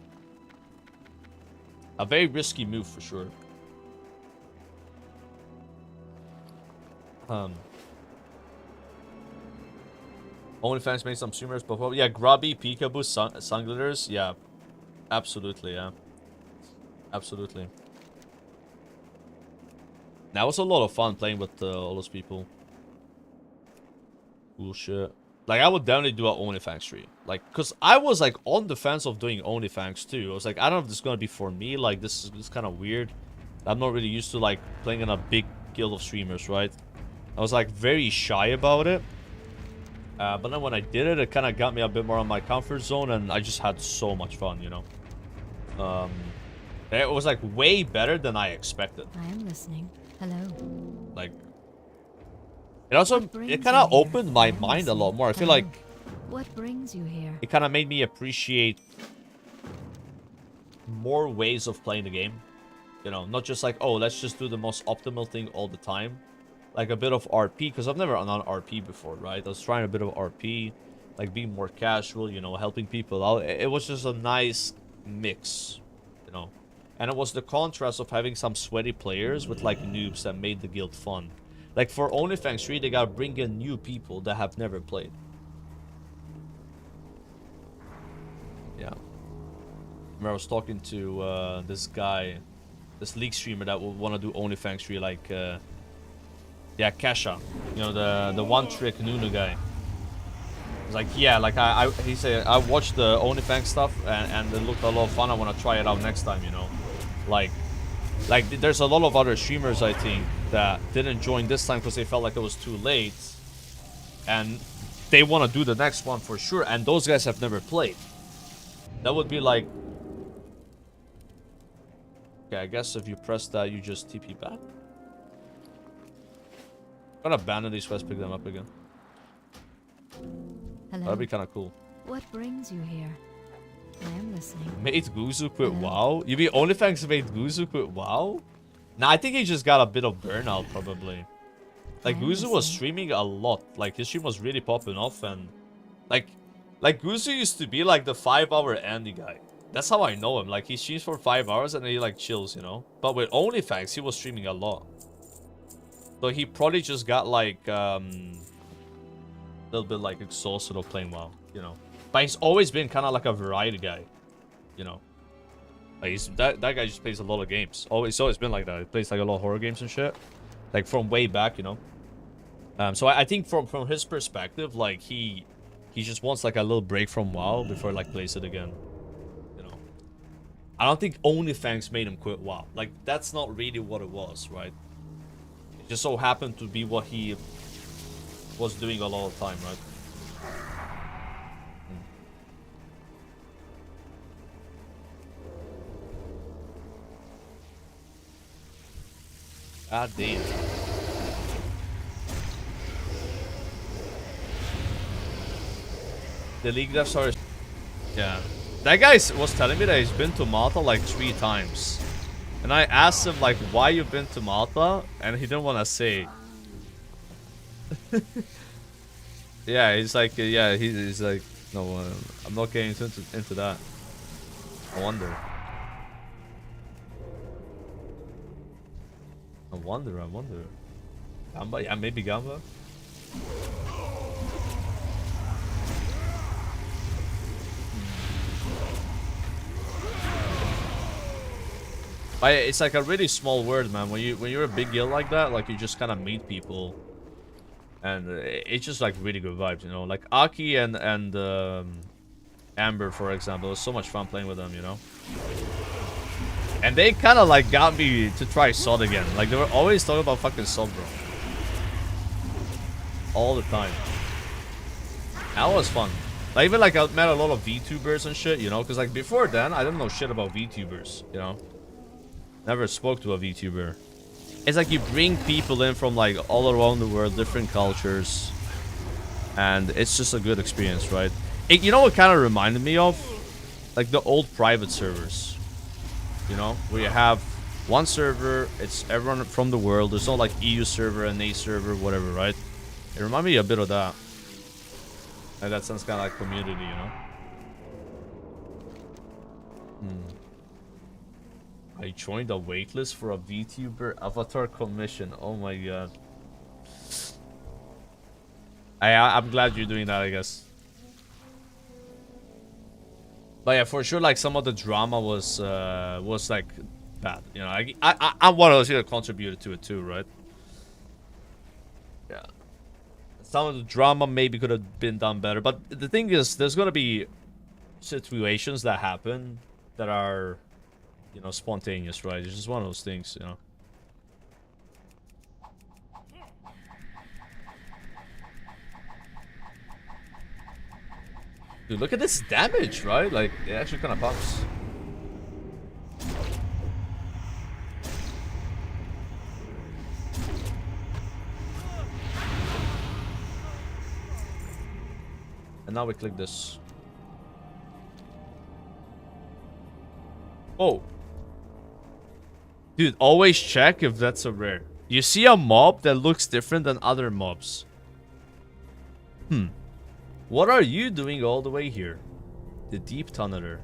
A very risky move for sure. OnlyFans made some streamers before. Yeah, Grubby, Peekaboo, Sunglitters. Yeah, absolutely. Yeah, absolutely. That was a lot of fun playing with all those people. Cool shit. Like, I would definitely do an OnlyFans stream. Like, because I was, like, on the fence of doing OnlyFans, too. I was like, I don't know if this is going to be for me. Like, this is kind of weird. I'm not really used to, like, playing in a big guild of streamers, right? I was, like, very shy about it. But then when I did it, it kind of got me a bit more on my comfort zone. And I just had so much fun, you know? It was, like, way better than I expected. I am listening. Hello. Like... It kind of opened my mind a lot more. I feel like... What brings you here? It kind of made me appreciate more ways of playing the game. You know, not just like, oh, let's just do the most optimal thing all the time. Like a bit of RP, because I've never done RP before, right? I was trying a bit of RP, like being more casual, you know, helping people out. It was just a nice mix, you know. And it was the contrast of having some sweaty players with like noobs that made the guild fun. Like, for OnlyFans 3, they gotta bring in new people that have never played. Yeah. Remember, I was talking to this guy, this League streamer that would want to do OnlyFans 3, like, yeah, Kesha. You know, the one-trick Nunu guy. He's like, yeah, like, he said, I watched the OnlyFans stuff, and it looked a lot of fun. I want to try it out next time, you know? Like, there's a lot of other streamers, I think, that didn't join this time because they felt like it was too late. And they want to do the next one for sure. And those guys have never played. That would be like... Okay, I guess if you press that, you just TP back. I'm gonna abandon these guys, pick them up again. Hello. That'd be kind of cool. What brings you here? I am listening. Made Guzu quit WoW? You mean OnlyFans made Guzu quit WoW? Nah, I think he just got a bit of burnout, probably. Like, Guzu was streaming a lot. Like, his stream was really popping off, and... Like, Guzu used to be, like, the 5-hour Andy guy. That's how I know him. Like, he streams for 5 hours, and then he, like, chills, you know? But with OnlyFans, he was streaming a lot. So he probably just got, like, a little bit, like, exhausted of playing WoW, you know? But he's always been kind of like a variety guy, you know? Like, that guy just plays a lot of games. It's always been like that. He plays like a lot of horror games and shit. Like from way back, you know. So I think from his perspective, like he He just wants like a little break from WoW before like plays it again. You know. I don't think OnlyFans made him quit WoW. Like that's not really what it was, right? It just so happened to be what he was doing a lot of the time, right? God damn. The league devs are... Yeah. That guy was telling me that he's been to Malta like 3 times. And I asked him like, why you been to Malta? And he didn't want to say. Yeah, he's like, yeah, he's like, no, I'm not getting into that. I wonder. I wonder. Gamba? Yeah, maybe Gamba. But it's like a really small world, man. When you're a big guild like that, like you just kind of meet people, and it's just like really good vibes, you know. Like Aki and Amber, for example, it was so much fun playing with them, you know. And they kind of like got me to try SOD again. Like they were always talking about fucking SOD, bro. All the time. That was fun. Like even like I met a lot of VTubers and shit, you know, because like before then I didn't know shit about VTubers, you know. Never spoke to a VTuber. It's like you bring people in from like all around the world, different cultures, and it's just a good experience, right? You know what kind of reminded me of? Like the old private servers. You know, where you have one server, it's everyone from the world. There's no like EU server and A server, whatever, right? It reminded me a bit of that. Like that sounds kind of like community, you know? I joined a waitlist for a VTuber avatar commission. Oh my god. I'm glad you're doing that, I guess. But yeah, for sure, like some of the drama was like bad. You know, I'm one of those that contributed to it too, right? Yeah. Some of the drama maybe could have been done better, but the thing is, there's gonna be situations that happen that are, you know, spontaneous, right? It's just one of those things, you know. Dude, look at this damage, right? Like, it actually kind of pops. And now we click this. Oh. Dude, always check if that's a rare. You see a mob that looks different than other mobs. What are you doing all the way here? The deep tunneler.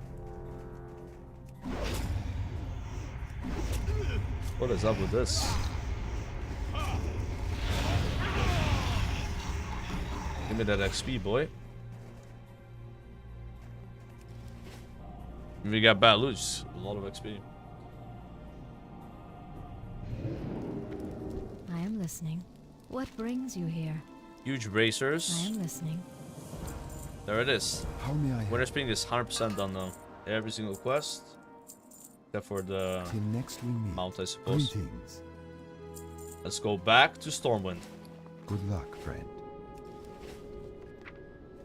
What is up with this? Give me that XP, boy. We got bad loot, a lot of XP. I am listening. What brings you here? Huge bracers. I am listening. There it is. How may I Winter Spring is 100% done now. Every single quest. Except for the Till next we meet. mount, I suppose. Greetings. Let's go back to Stormwind. Good luck, friend.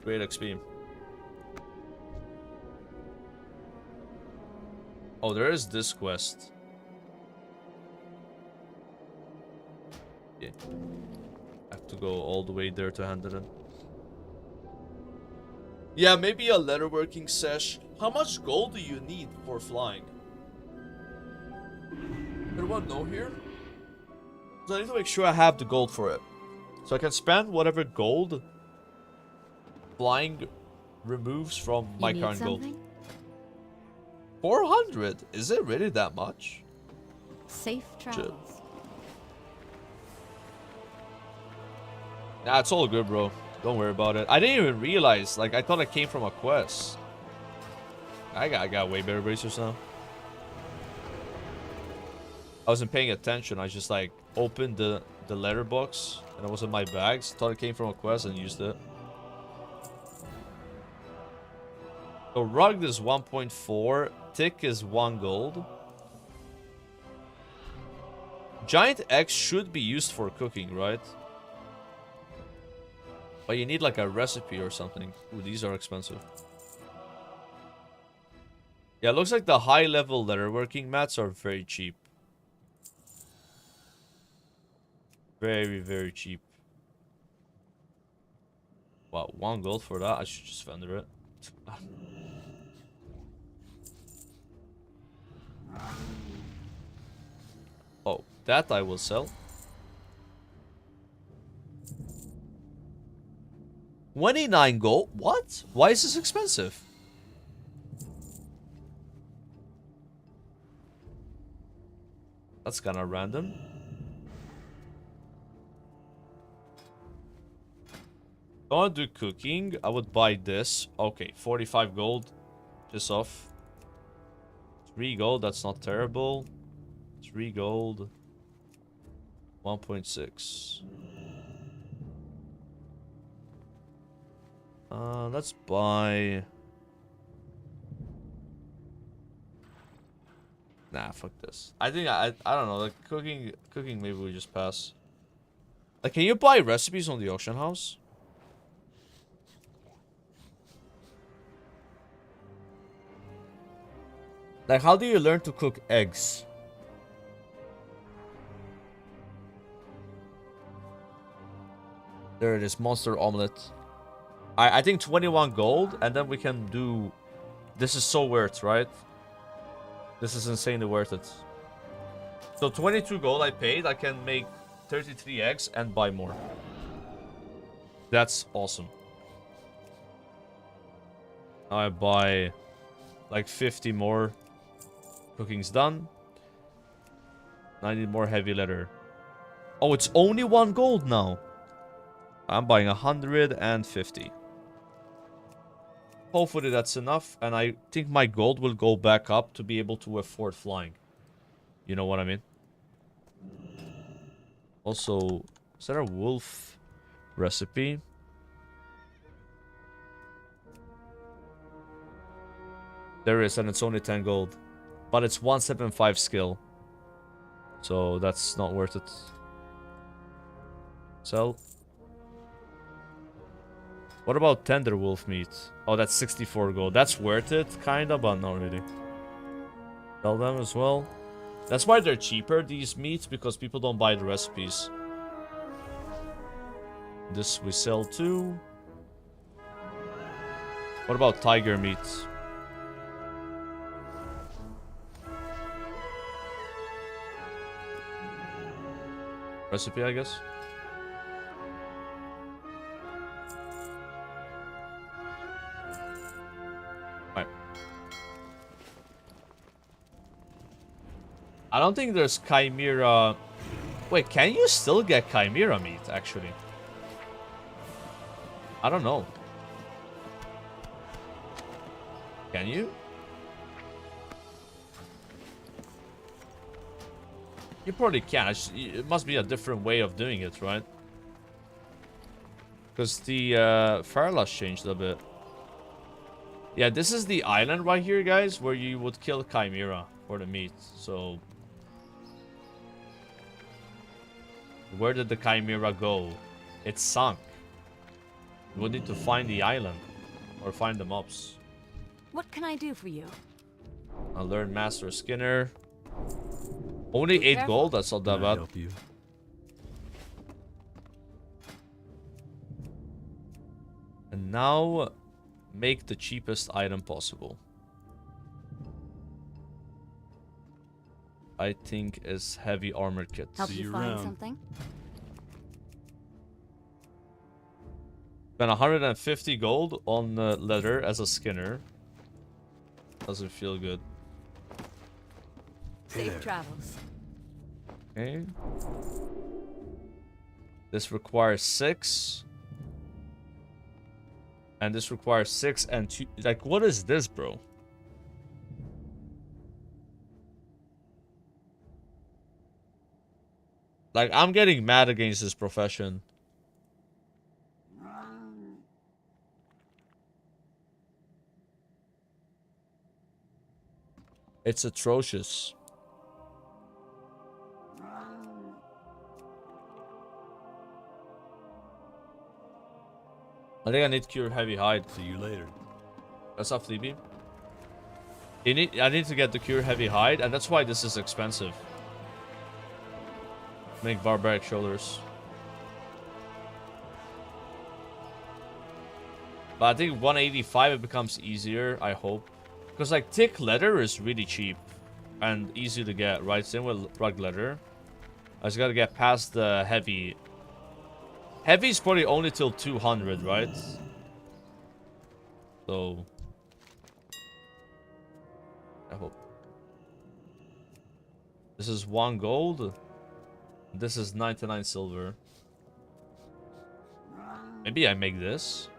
Great XP. Oh, there is this quest. Yeah. I have to go all the way there to hand it in. Yeah, maybe a leatherworking sesh. How much gold do you need for flying? Anyone know here? So I need to make sure I have the gold for it. So I can spend whatever gold flying removes from my You need current gold. something? 400? Is it really that much? Safe travels. Nah, it's all good, bro. Don't worry about it. I didn't even realize. Like, I thought it came from a quest. I got way better bracers now. I wasn't paying attention. I just, like, opened the letterbox. And it was in my bags. Thought it came from a quest and used it. So rugged is 1.4. Thick is 1 gold. Giant eggs should be used for cooking, right? But you need like a recipe or something. Ooh, these are expensive. Yeah, it looks like the high level leatherworking mats are very cheap. Very, very cheap. Wow, 1 gold for that? I should just vendor it. Oh, that I will sell. 29 gold? What? Why is this expensive? That's kind of random. If I want to do cooking, I would buy this. Okay, 45 gold. Piss off. 3 gold, that's not terrible. 3 gold. 1.6. Let's buy... Nah, fuck this. I think I don't know, like cooking maybe we just pass. Like, can you buy recipes on the auction house? Like, how do you learn to cook eggs? There it is, monster omelet. I think 21 gold, and then we can do... This is so worth, right? This is insanely worth it. So 22 gold I paid, I can make 33 eggs and buy more. That's awesome. Now I buy like 50 more. Cooking's done. I need more heavy leather. Oh, it's only 1 gold now. I'm buying 150. Hopefully that's enough, and I think my gold will go back up to be able to afford flying. You know what I mean? Also, is there a wolf recipe? There is, and it's only 10 gold. But it's 175 skill. So that's not worth it. Sell. What about tender wolf meat? Oh, that's 64 gold. That's worth it, kinda, but not really. Sell them as well. That's why they're cheaper, these meats, because people don't buy the recipes. This we sell too. What about tiger meat? Recipe, I guess. I don't think there's chimera... Wait, can you still get chimera meat, actually? I don't know. Can you? You probably can. It must be a different way of doing it, right? Because the Farlas changed a bit. Yeah, this is the island right here, guys, where you would kill chimera for the meat. So... where did the chimera go? It sunk. We need to find the island. Or find the mobs. What can I do for you? I'll learn Master Skinner. Only 8 gold? That's not that Can I bad. help you? And now, make the cheapest item possible. I think is heavy armor kit. Help you find something? Spent 150 gold on leather as a skinner. Doesn't feel good. Safe travels. Okay. This requires 6. And this requires 6 and 2. Like, what is this, bro? Like, I'm getting mad against this profession. It's atrocious. I think I need cure heavy hide. See you later. That's off Fleabee. I need to get the cure heavy hide, and that's why this is expensive. Make barbaric shoulders. But I think 185 it becomes easier, I hope. Because like thick leather is really cheap and easy to get, right? Same with rug leather. I just gotta get past the heavy. Heavy is probably only till 200, right? So I hope. This is 1 gold. This is 99 silver. Maybe I make this.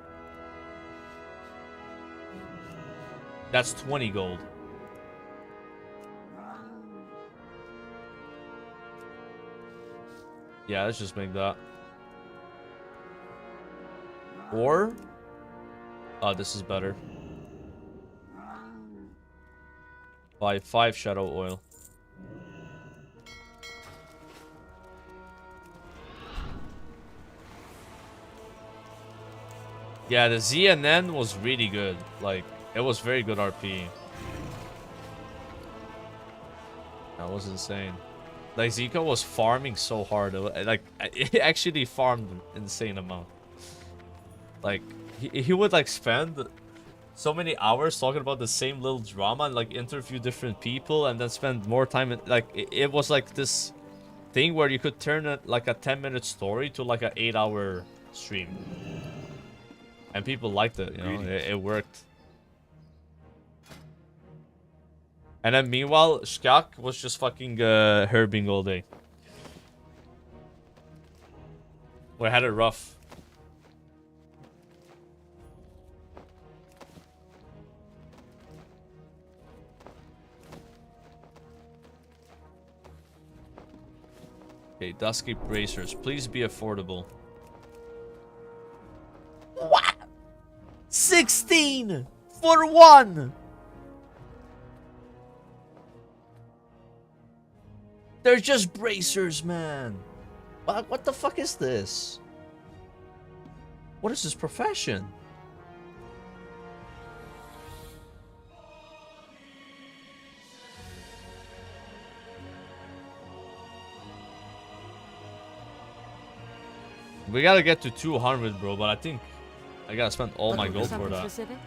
That's 20 gold. Yeah, let's just make that. Or oh, this is better. Buy 5 shadow oil. Yeah, the ZNN was really good. Like, it was very good RP. That was insane. Like, Zika was farming so hard. Like, it actually farmed an insane amount. Like, he would, like, spend so many hours talking about the same little drama and, like, interview different people and then spend more time in, like, it was, like, this thing where you could turn it, like, a 10-minute story to, like, an 8-hour stream. And people liked it, you know, it worked. And then meanwhile, Skak was just fucking herbing all day. We had it rough. Okay, Dusky Bracers, please be affordable. What? 16 for 1. They're just bracers, man. What the fuck is this? What is this profession? We gotta get to 200, bro, but I think I gotta spend all my gold for that. Specific?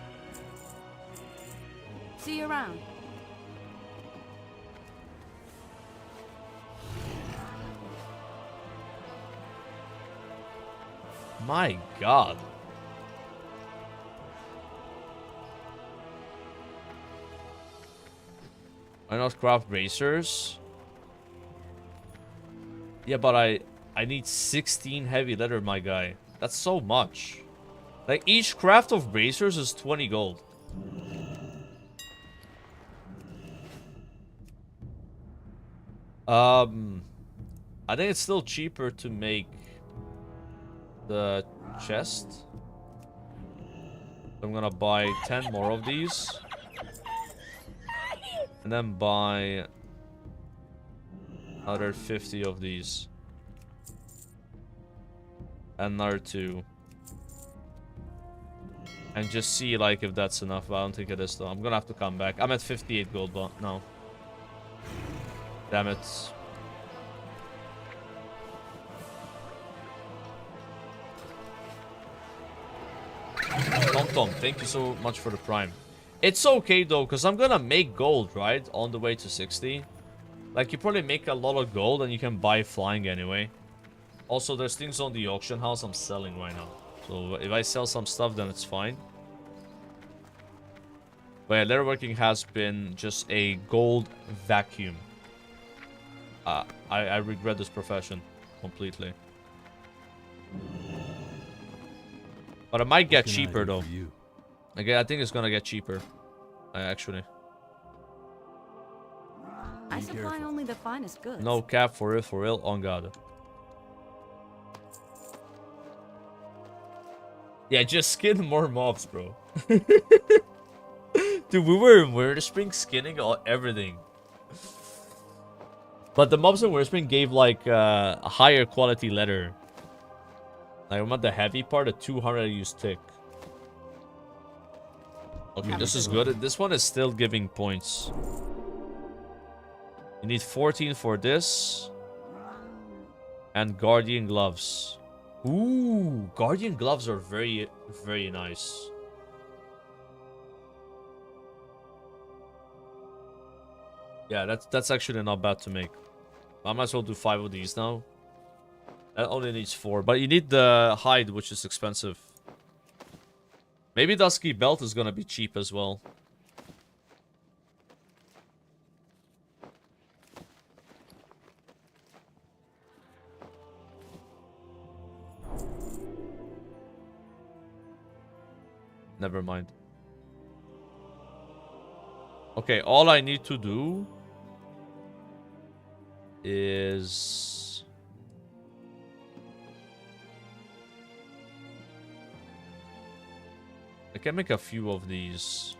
See you around. My god. Why not craft bracers? Yeah, but I need 16 heavy leather, my guy. That's so much. Like, each craft of bracers is 20 gold. I think it's still cheaper to make the chest. I'm gonna buy 10 more of these. And then buy another 50 of these. Another 2. And just see, like, if that's enough. I don't think it is, though. I'm gonna have to come back. I'm at 58 gold, but no. Damn it. Tom, thank you so much for the prime. It's okay, though, because I'm gonna make gold, right? On the way to 60. Like, you probably make a lot of gold and you can buy flying anyway. Also, there's things on the auction house I'm selling right now. So, if I sell some stuff, then it's fine. But yeah, leatherworking has been just a gold vacuum. I regret this profession completely. But it might get cheaper, though. Again, I think it's gonna get cheaper. Actually. I supply only the finest goods. No cap, for real, on God. Yeah, just skin more mobs, bro. Dude, we were in Weirspring skinning everything. But the mobs in Weirspring gave like a higher quality leather. Like, I want the heavy part, the 200 I use thick. Okay, this is good. This one is still giving points. You need 14 for this. And Guardian Gloves. Ooh, Guardian Gloves are very, very nice. Yeah, that's actually not bad to make. I might as well do 5 of these now. That only needs 4. But you need the hide, which is expensive. Maybe Dusky Belt is gonna be cheap as well. Never mind. Okay, all I need to do is I can make a few of these.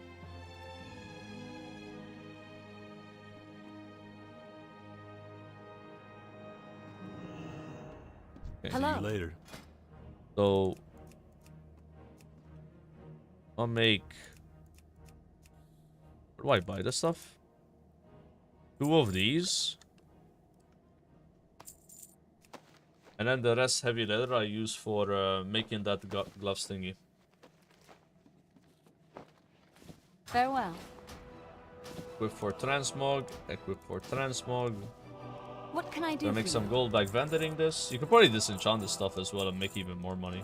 Okay. Hello. See you later. So I'll make. Where do I buy this stuff? 2 of these. And then the rest heavy leather I use for making that gloves thingy. Farewell. Equip for transmog. Equip for transmog. What can I do Gonna make for some you? gold back vendoring this. You could probably disenchant this stuff as well and make even more money.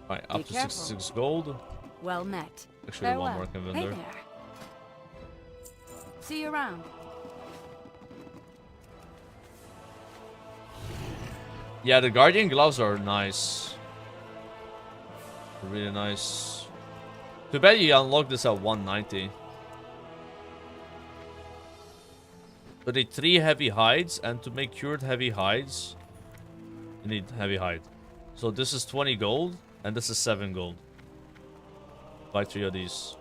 Right, Be up to careful. 66 gold. Well met. Actually, Farewell. one more I can Hey vendor. there. See you around. Yeah, the Guardian gloves are nice. Really nice. Too bad you unlock this at 190. So they 3 heavy hides, and to make cured heavy hides, you need heavy hide. So this is 20 gold, and this is 7 gold. Buy 3 of these.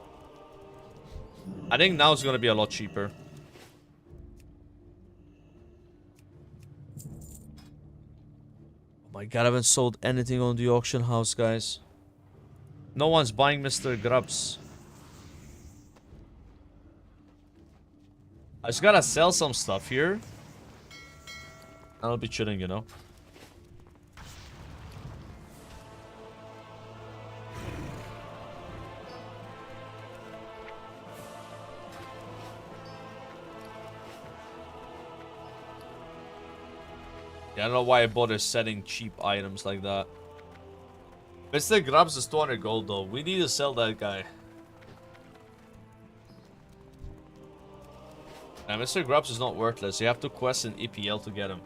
I think now it's gonna be a lot cheaper. Oh my god, I haven't sold anything on the auction house, guys. No one's buying Mr. Grubs. I just gotta sell some stuff here. I'll be chilling, you know. Yeah, I don't know why I bother selling cheap items like that. Mr. Grubs is 200 gold though. We need to sell that guy. Now, Mr. Grubs is not worthless. You have to quest an EPL to get him.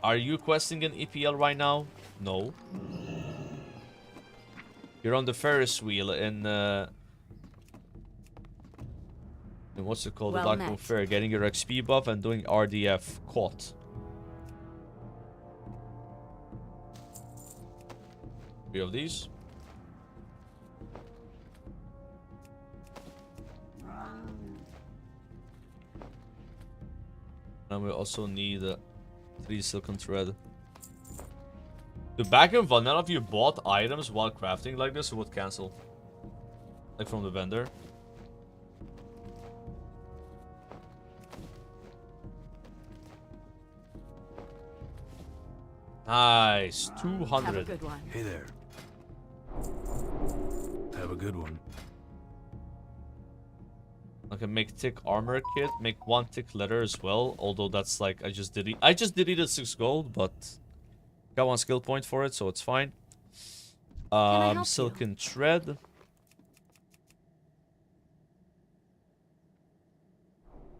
Are you questing an EPL right now? No. You're on the Ferris wheel in what's it called? Well the Dark met. Fair. Getting your XP buff and doing RDF quad. 3 of these. And we also need 3 silken thread. The back in vanilla, if you bought items while crafting like this, it would cancel. Like from the vendor. Nice. Have a 200. good one. Hey there. Have a good one. I can make thick armor kit, make 1 thick leather as well. Although that's like I just deleted 6 gold, but got 1 skill point for it, so it's fine. I help you? Silken thread.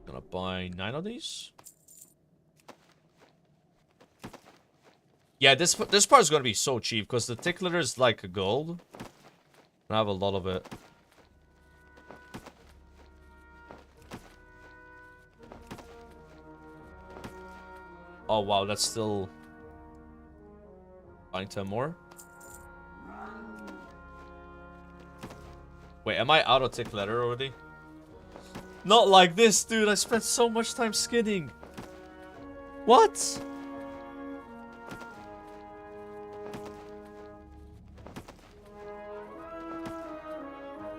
Gonna buy 9 of these. Yeah, this part is gonna be so cheap because the thick leather is like a gold. I have a lot of it. Oh wow, that's still buying 10 more. Wait, am I out of tick leather already? Not like this, dude. I spent so much time skinning. What?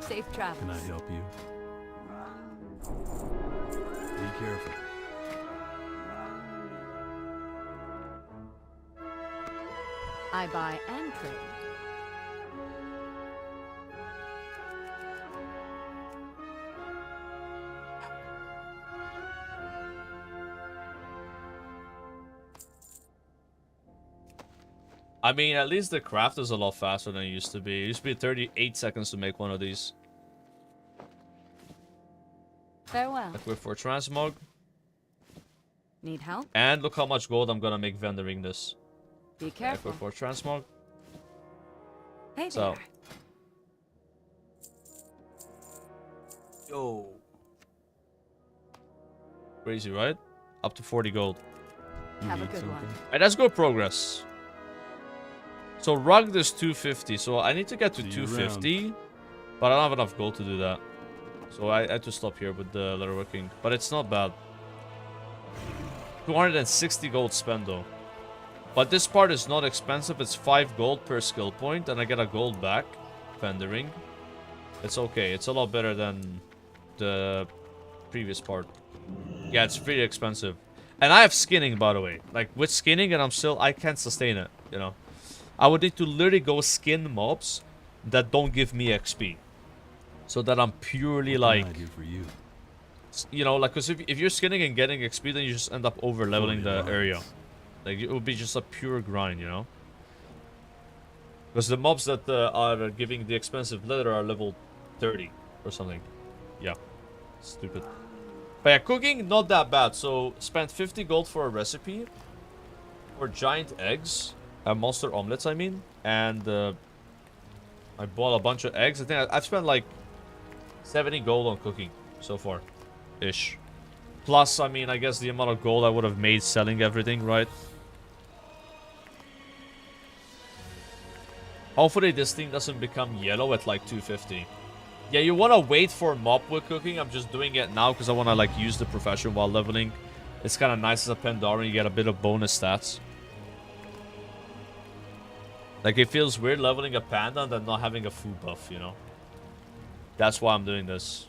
Safe travels. Can I help you? Be careful. I buy and trade. I mean, at least the craft is a lot faster than it used to be. It used to be 38 seconds to make one of these. Farewell. Equip for transmog. Need help? And look how much gold I'm gonna make vendoring this. Be careful. Equip for transmog. Hey So. there. Yo. Crazy, right? Up to 40 gold. Have a good one. Alright, let's go progress. So rugged is 250, so I need to get to 250, but I don't have enough gold to do that. So I had to stop here with the leatherworking, but it's not bad. 260 gold spent though. But this part is not expensive, it's 5 gold per skill point, and I get a gold back. Fendering. It's okay, it's a lot better than the previous part. Yeah, it's pretty expensive. And I have skinning, by the way. Like, with skinning, and I can't sustain it, you know. I would need to literally go skin mobs that don't give me XP. So that I'm purely like... What can I do for you? You know, like, because if you're skinning and getting XP, then you just end up over leveling the area. Like, it would be just a pure grind, you know. Because the mobs that are giving the expensive leather are level 30 or something. Yeah. Stupid. But yeah, cooking, not that bad. So, spent 50 gold for a recipe. For giant eggs. Monster omelets, I mean. And I bought a bunch of eggs. I think I've spent like 70 gold on cooking so far. Ish. Plus, I mean, I guess the amount of gold I would have made selling everything, right? Hopefully this thing doesn't become yellow at like 250. Yeah, you want to wait for MOP with cooking. I'm just doing it now because I want to like use the profession while leveling. It's kind of nice as a Pandaren. You get a bit of bonus stats. Like, it feels weird leveling a panda and then not having a food buff, you know? That's why I'm doing this.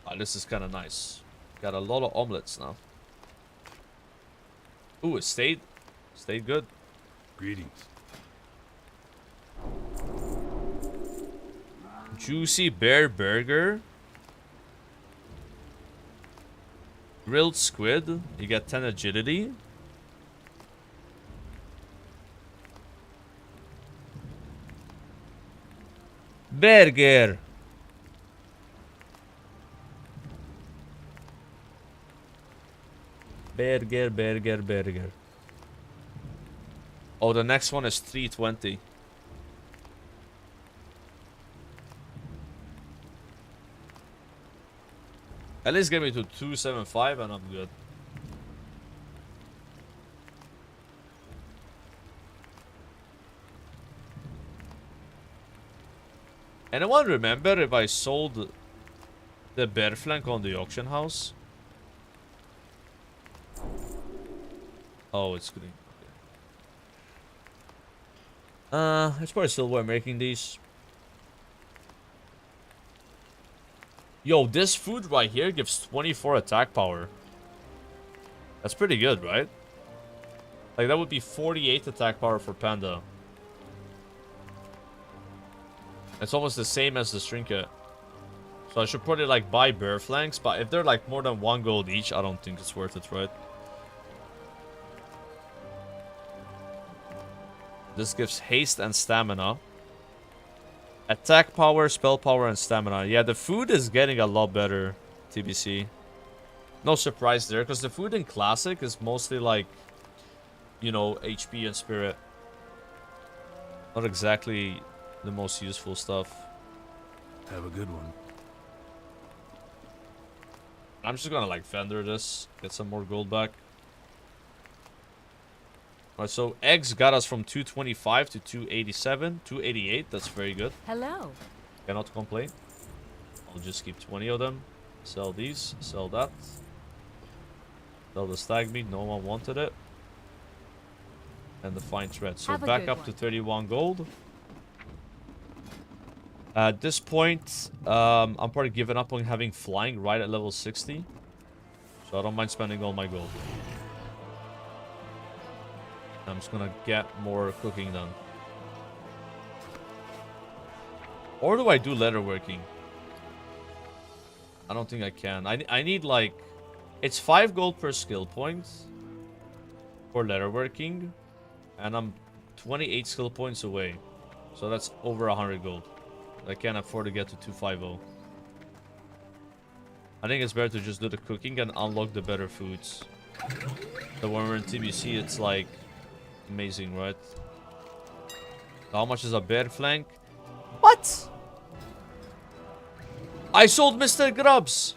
Oh, this is kind of nice. Got a lot of omelets now. Ooh, it stayed good. Greetings. Juicy bear burger. Grilled squid. You get 10 agility. Burger. Burger. Oh, the next one is 320. At least get me to 275 and I'm good. Anyone remember if I sold the bear flank on the auction house? Oh, it's green. Okay. It's probably still worth making these. Yo, this food right here gives 24 attack power. That's pretty good, right? Like, that would be 48 attack power for Panda. It's almost the same as the trinket. So I should probably like buy bear flanks, but if they're like more than 1 gold each, I don't think it's worth it, right? This gives haste and stamina. Attack power, spell power, and stamina. Yeah, the food is getting a lot better, TBC. No surprise there, because the food in Classic is mostly like, you know, HP and spirit. Not exactly the most useful stuff. Have a good one. I'm just gonna like fender this, get some more gold back. Alright, so eggs got us from 225 to 287, 288. That's very good. Hello. Cannot complain. I'll just keep 20 of them. Sell these. Sell that. Sell the stag meat. No one wanted it. And the fine thread. So Have a back good up one. to 31 gold. At this point, I'm probably giving up on having flying right at level 60. So I don't mind spending all my gold. I'm just gonna get more cooking done. Or do I do leatherworking? I don't think I can. I need like... It's 5 gold per skill point for leatherworking. And I'm 28 skill points away. So that's over 100 gold. I can't afford to get to 250. I think it's better to just do the cooking and unlock the better foods. So when we're in TBC, it's like... amazing, right? How much is a bear flank? What? I sold Mr. Grubs.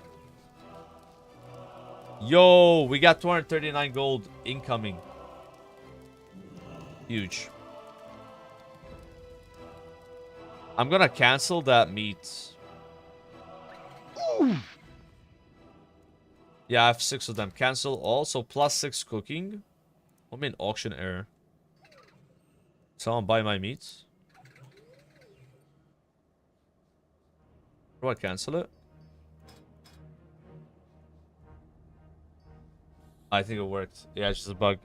Yo, we got 239 gold incoming. Huge. I'm gonna cancel that meat. Yeah, I have 6 of them. Cancel all. So plus 6 cooking. I mean auction error. Someone buy my meats? Do I cancel it? I think it worked. Yeah, it's just a bug.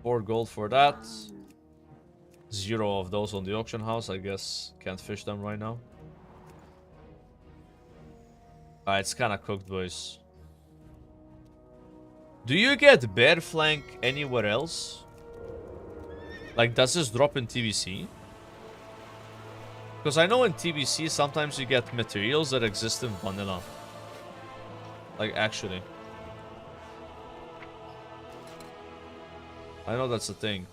4 gold for that. 0 of those on the auction house. I guess can't fish them right now. It's kind of cooked, boys. Do you get bear flank anywhere else? Like, does this drop in TBC? Because I know in TBC sometimes you get materials that exist in vanilla. Like, actually. I know that's a thing.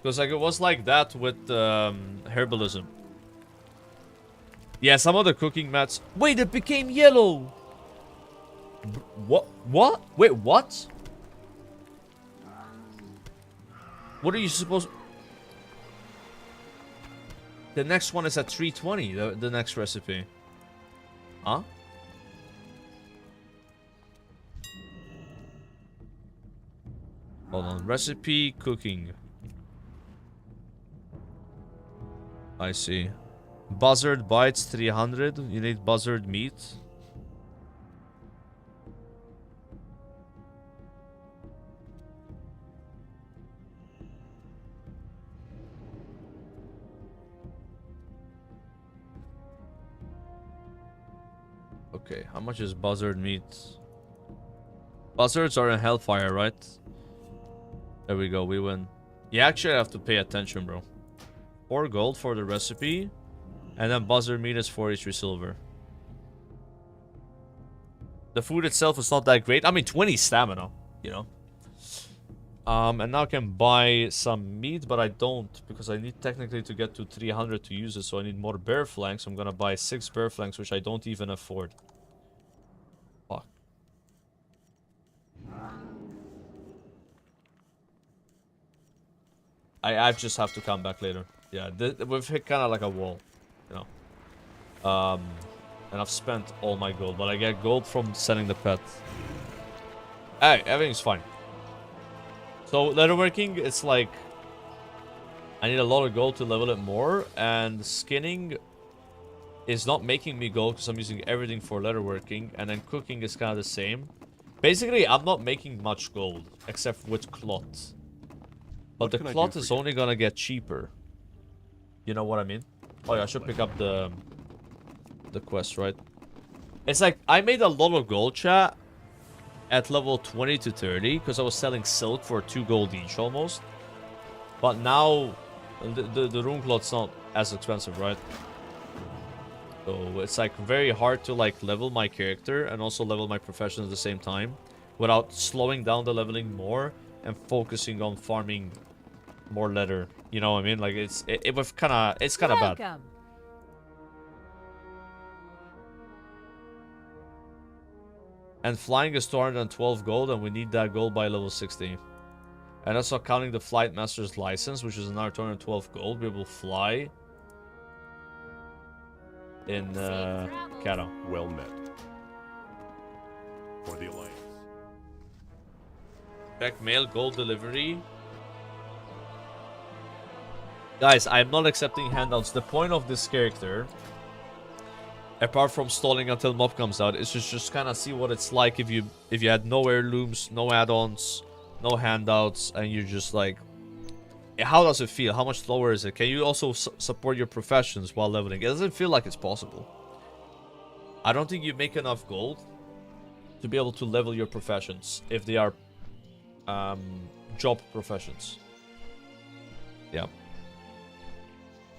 Because like it was like that with herbalism. Yeah, some of the cooking mats... Wait, it became yellow! What? What? Wait, what? What are you supposed... The next one is at 320, the next recipe. Huh? Hold on. Recipe, cooking. I see. Buzzard bites 300. You need buzzard meat. Okay, how much is buzzard meat? Buzzards are in Hellfire, right? There we go, we win. You actually have to pay attention, bro. 4 gold for the recipe. And then buzzard meat is 43 silver. The food itself is not that great. I mean, 20 stamina, you know. And now I can buy some meat, but I don't. Because I need technically to get to 300 to use it. So I need more bear flanks. I'm gonna buy 6 bear flanks, which I don't even afford. Fuck. I just have to come back later. Yeah, we've hit kind of like a wall, you know. And I've spent all my gold, but I get gold from selling the pet. Hey, everything's fine. So leatherworking, it's like I need a lot of gold to level it more, and skinning is not making me gold because I'm using everything for leatherworking, and then cooking is kind of the same. Basically, I'm not making much gold except with cloth. But the cloth is only gonna get cheaper. You know what I mean? Oh yeah, I should pick up the quest, right? It's like I made a lot of gold, chat, at level 20 to 30 because I was selling silk for 2 gold each almost. But now the rune cloth's not as expensive, right? So it's like very hard to like level my character and also level my profession at the same time without slowing down the leveling more and focusing on farming more leather. You know what I mean? Like it's kind of bad. Welcome. And flying is 212 gold, and we need that gold by level 60. And also counting the Flight Master's license, which is another 212 gold, we will fly in Cato. Well met. For the Alliance. Check mail, gold delivery. Guys, I'm not accepting handouts. The point of this character, apart from stalling until MOP comes out, is just kind of see what it's like if you had no heirlooms, no add-ons, no handouts, and you're just like, how does it feel? How much slower is it? Can you also support your professions while leveling? It doesn't feel like it's possible. I don't think you make enough gold to be able to level your professions if they are job professions. Yeah.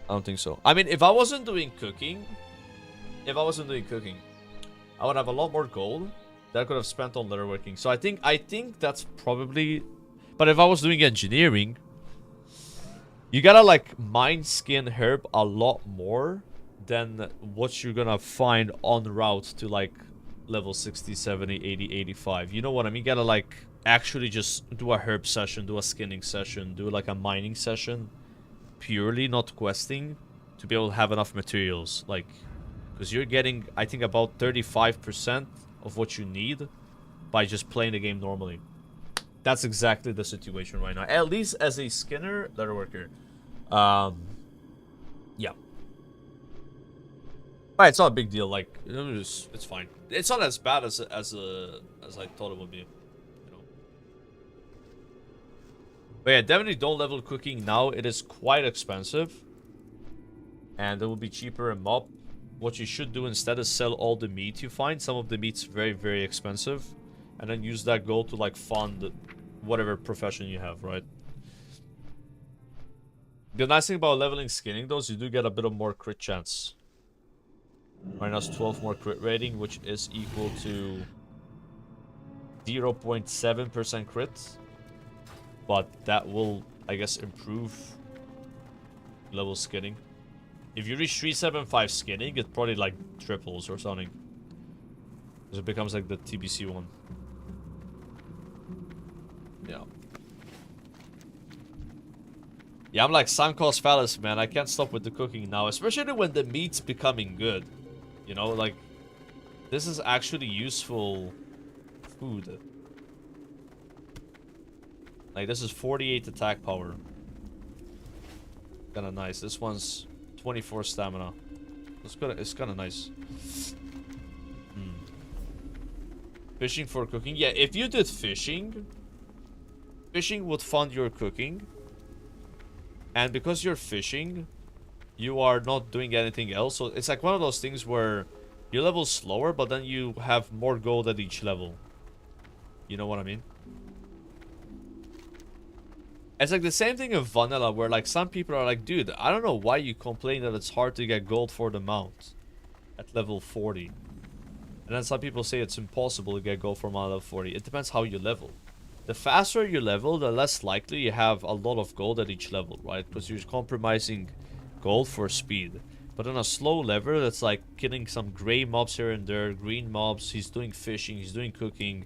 I don't think so. I mean, if I wasn't doing cooking, I would have a lot more gold that I could have spent on leatherworking. So I think that's probably... But if I was doing engineering, you gotta like mine skin herb a lot more than what you're gonna find en route to like level 60, 70, 80, 85. You know what I mean? You gotta like actually just do a herb session, do a skinning session, do like a mining session. Purely, not questing, to be able to have enough materials. Like, because you're getting, I think, about 35% of what you need by just playing the game normally. That's exactly the situation right now. At least as a skinner, leatherworker. Yeah. But it's not a big deal. Like, it's fine. It's not as bad as I thought it would be. But yeah, definitely don't level cooking now. It is quite expensive. And it will be cheaper in MOP. What you should do instead is sell all the meat you find. Some of the meat's very, very expensive. And then use that gold to like fund whatever profession you have, right? The nice thing about leveling skinning though is you do get a bit of more crit chance. Right now it's 12 more crit rating, which is equal to 0.7% crit. But that will, I guess, improve level skinning. If you reach 375 skinning, it probably like triples or something. Because it becomes like the TBC one. Yeah. Yeah, I'm like sunk cost fallacy, man. I can't stop with the cooking now. Especially when the meat's becoming good. You know, like, this is actually useful food. Like, this is 48 attack power. Kinda nice. This one's 24 stamina. It's kinda nice. Fishing for cooking. Yeah, if you did fishing, fishing would fund your cooking. And because you're fishing, you are not doing anything else. So it's like one of those things where you level slower, but then you have more gold at each level. You know what I mean? It's like the same thing in vanilla, where like some people are like, dude, I don't know why you complain that it's hard to get gold for the mount at level 40. And then some people say it's impossible to get gold from level 40. It depends how you level. The faster you level, the less likely you have a lot of gold at each level, right? Because you're compromising gold for speed. But on a slow level, that's like killing some gray mobs here and there, green mobs. He's doing fishing, he's doing cooking,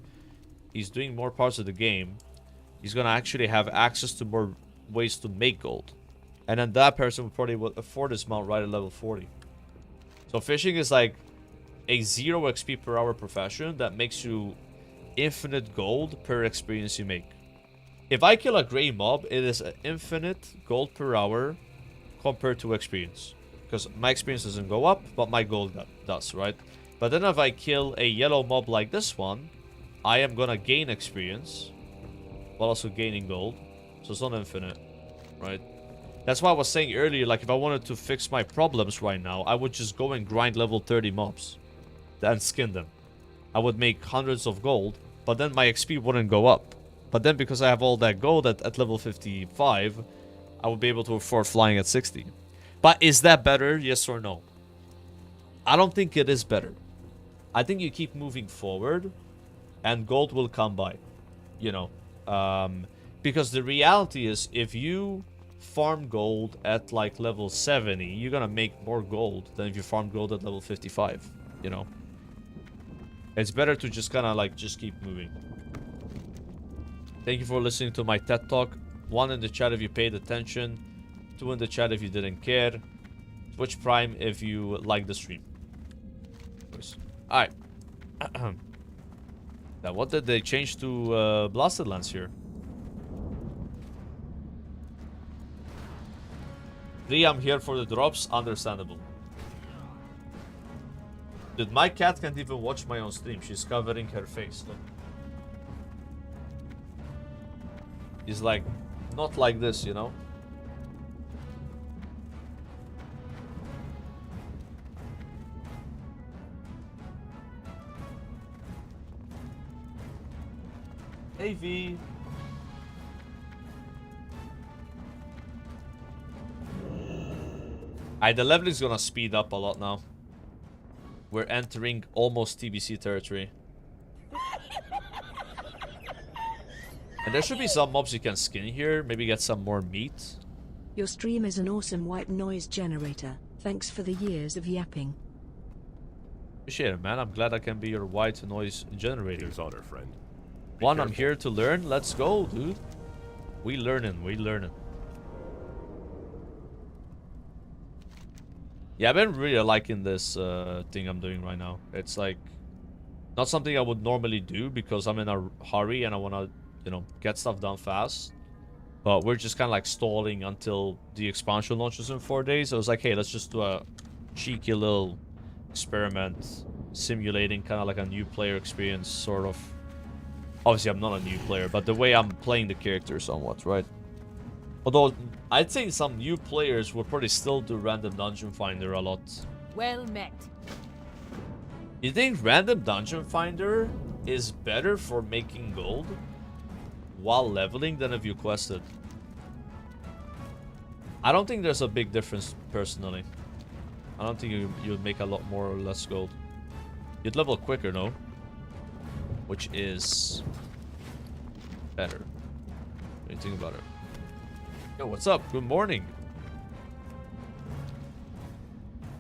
he's doing more parts of the game. He's gonna actually have access to more ways to make gold. And then that person would probably afford this mount right at level 40. So fishing is like a 0 XP per hour profession that makes you infinite gold per experience you make. If I kill a gray mob, it is an infinite gold per hour compared to experience. Because my experience doesn't go up, but my gold does, right? But then if I kill a yellow mob like this one, I am gonna gain experience while also gaining gold. So it's not infinite, right? That's why I was saying earlier, like if I wanted to fix my problems right now, I would just go and grind level 30 mobs and skin them. I would make hundreds of gold, but then my XP wouldn't go up. But then because I have all that gold at level 55, I would be able to afford flying at 60. But is that better? Yes or no? I don't think it is better. I think you keep moving forward and gold will come by. You know, because the reality is if you farm gold at like level 70, you're gonna make more gold than if you farm gold at level 55, you know. It's better to just kind of like just keep moving. Thank you for listening to my TED Talk. 1 in the chat if you paid attention. 2 in the chat if you didn't care. Twitch Prime if you like the stream. Alright. Now, what did they change to Blasted Lands here? 3, I'm here for the drops. Understandable. Dude, my cat can't even watch my own stream. She's covering her face. Look. He's like, not like this, you know? Hey V. The level is gonna speed up a lot now. We're entering almost TBC territory. And there should be some mobs you can skin here. Maybe get some more meat. Your stream is an awesome white noise generator. Thanks for the years of yapping. Appreciate it, man. I'm glad I can be your white noise generator. Here's our friend. 1, I'm here to learn. Let's go, dude. We learning. We learning. Yeah, I've been really liking this thing I'm doing right now. It's like not something I would normally do because I'm in a hurry and I want to, you know, get stuff done fast. But we're just kind of like stalling until the expansion launches in 4 days. I was like, hey, let's just do a cheeky little experiment simulating kind of like a new player experience, sort of. Obviously, I'm not a new player, but the way I'm playing the character somewhat, right? Although, I'd say some new players will probably still do random dungeon finder a lot. Well met. You think random dungeon finder is better for making gold while leveling than if you quested? I don't think there's a big difference, personally. I don't think you'd make a lot more or less gold. You'd level quicker, no? Which is better. What do you think about it? Yo, what's up? Good morning.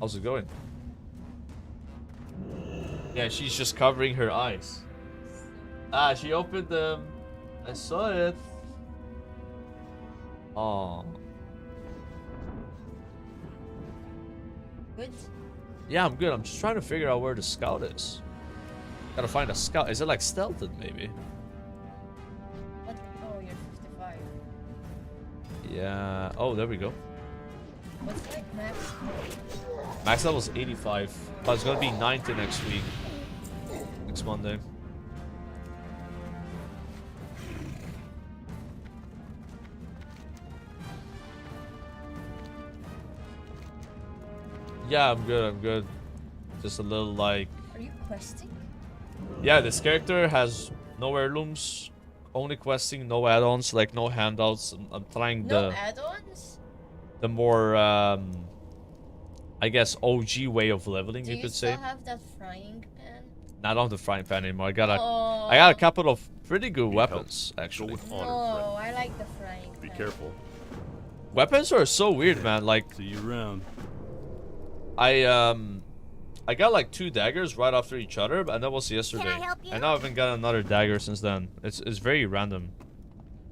How's it going? Yeah, she's just covering her eyes. Ah, she opened them. I saw it. Oh. Good. Yeah, I'm good. I'm just trying to figure out where the scout is. Gotta find a scout. Is it like stealthed, maybe? What? Oh, you're 55. Yeah. Oh, there we go. What's like max? Max level is 85. But it's gonna be 90 next week. Next Monday. Yeah, I'm good. I'm good. Just a little like. Are you questing? Yeah, this character has no heirlooms, only questing, no add-ons, like no handouts. I'm trying No add-ons? the more I guess OG way of leveling, Do you could say. still have that frying pan? Nah, I don't have the frying pan anymore. I got Oh. a couple of pretty good weapons actually. With honor, Oh, I like the frying pan. Be careful. Weapons are so weird, man. Like See you around. I got like 2 daggers right after each other, and that was yesterday. Can I help you? And now I haven't got another dagger since then. It's very random.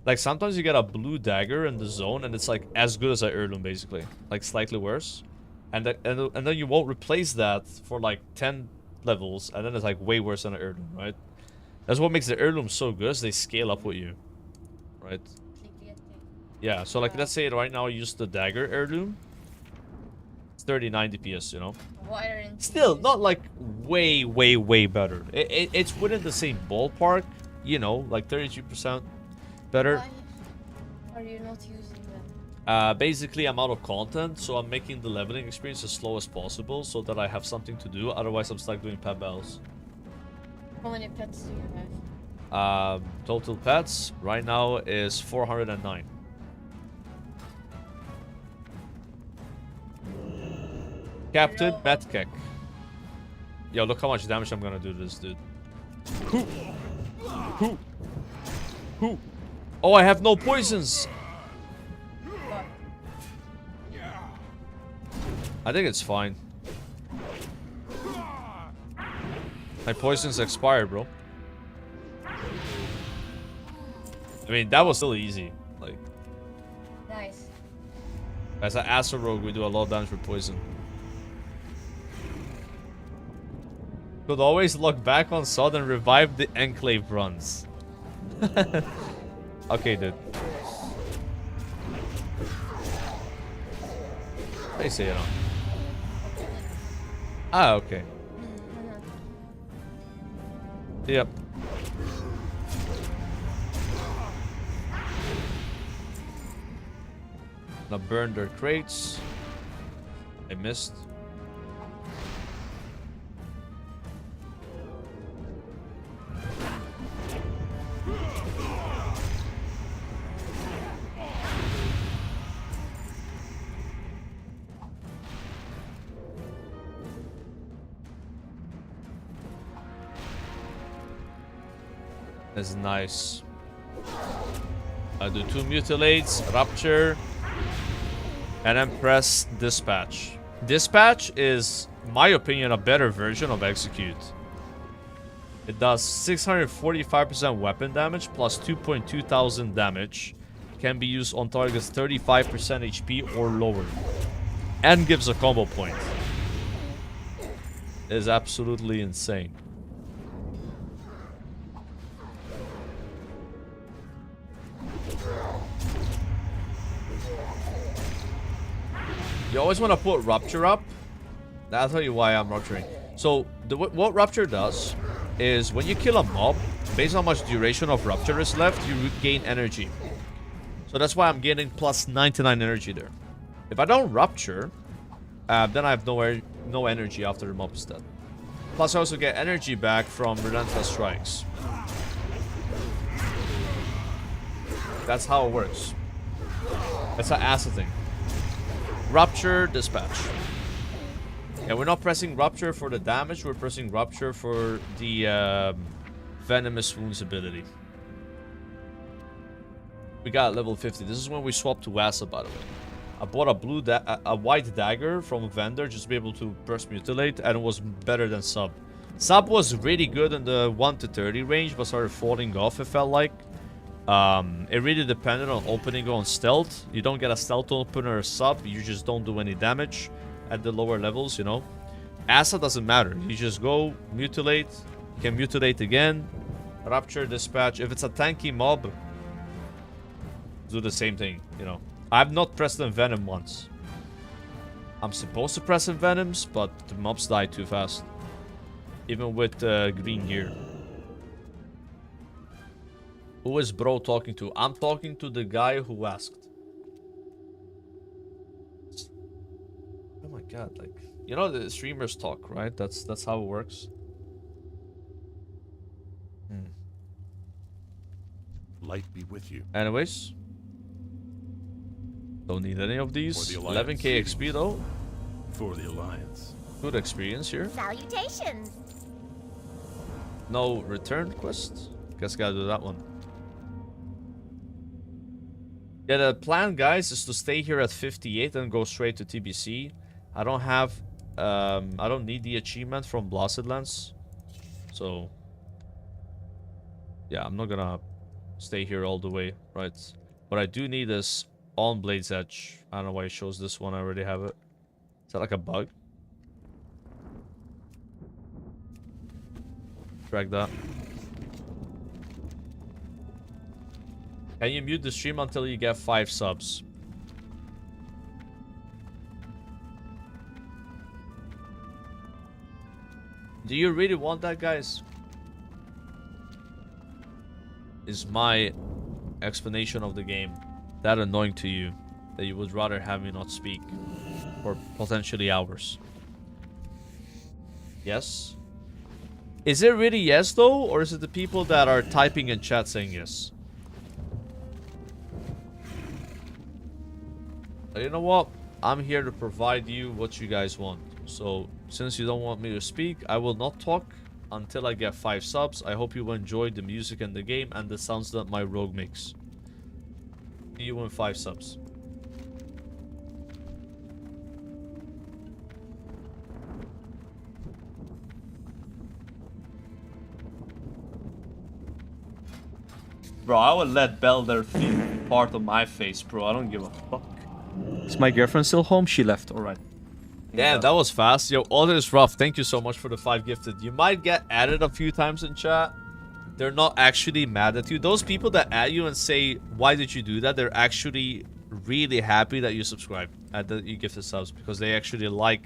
Like sometimes you get a blue dagger in the zone, and it's like as good as an heirloom, basically, like slightly worse. And then you won't replace that for like 10 levels, and then it's like way worse than an heirloom, right? That's what makes the heirloom so good. Is they scale up with you, right? Yeah. So like let's say right now I use the dagger heirloom. 39 DPS, you know. Why aren't Still you- not like way better. It's within the same ballpark, you know, like 32% better. Why are you not using them? Basically I'm out of content, so I'm making the leveling experience as slow as possible so that I have something to do. Otherwise I'm stuck doing pet battles. How many pets do you have? Total pets right now is 409. Captain Metkek. Yo, look how much damage I'm gonna do to this dude. Who? Oh, I have no poisons. I think it's fine. My poison's expired, bro. I mean, that was still easy. Like, Nice. as an Acid Rogue, we do a lot of damage with poison. Could always look back on Sod and revive the Enclave runs. Okay, dude. They say it on. Ah, okay. Yep. Now burn their crates. I missed. That's nice. I do 2 mutilates, rupture, and then press dispatch. Dispatch is, in my opinion, a better version of execute. It does 645% weapon damage plus 2.2 thousand damage. Can be used on targets 35% HP or lower. And gives a combo point. It is absolutely insane. You always want to put Rupture up. I'll tell you why I'm Rupturing. So, what Rupture does is when you kill a mob, based on how much duration of Rupture is left, you gain energy. So that's why I'm getting plus 99 energy there. If I don't Rupture, then I have no energy after the mob is dead. Plus I also get energy back from Relentless Strikes. That's how it works. That's an acid thing. Rupture, dispatch. Yeah, we're not pressing Rupture for the damage, we're pressing Rupture for the Venomous Wounds ability. We got level 50. This is when we swapped to Acid, by the way. I bought a white dagger from a vendor just to be able to burst mutilate, and it was better than Sub. Sub was really good in the 1 to 30 range, but started falling off, it felt like. It really depended on opening on stealth. You don't get a stealth opener or Sub, you just don't do any damage at the lower levels, you know. Acid doesn't matter. You just go, mutilate, you can mutilate again, Rupture, dispatch. If it's a tanky mob, do the same thing, you know. I've not pressed Envenom once. I'm supposed to press Envenoms, but the mobs die too fast. Even with green gear. Who is bro talking to? I'm talking to the guy who asked. Oh my god, like, you know the streamers talk, right? That's how it works. Light be with you. Anyways. Don't need any of these. 11k XP though. For the Alliance. Good experience here. Salutations. No return quest. Guess gotta do that one. Yeah, the plan, guys, is to stay here at 58 and go straight to TBC. I don't have, I don't need the achievement from Blasted Lens. So, yeah, I'm not gonna stay here all the way, right? What I do need is on Blade's Edge. I don't know why it shows this one. I already have it. Is that like a bug? Drag that. Can you mute the stream until you get 5 subs? Do you really want that, guys? Is my explanation of the game that annoying to you that you would rather have me not speak for potentially hours? Yes? Is it really yes though, or is it the people that are typing in chat saying yes? You know what? I'm here to provide you what you guys want. So since you don't want me to speak, I will not talk until I get 5 subs. I hope you enjoyed the music and the game and the sounds that my rogue makes. See you in 5 subs. Bro, I would let Belder feed part of my face, bro. I don't give a fuck. Is my girlfriend still home? She left. Alright. Damn, that was fast. Yo, all is rough. Thank you so much for the 5 gifted. You might get added a few times in chat. They're not actually mad at you. Those people that add you and say, why did you do that? They're actually really happy that you subscribed and that you gifted subs because they actually like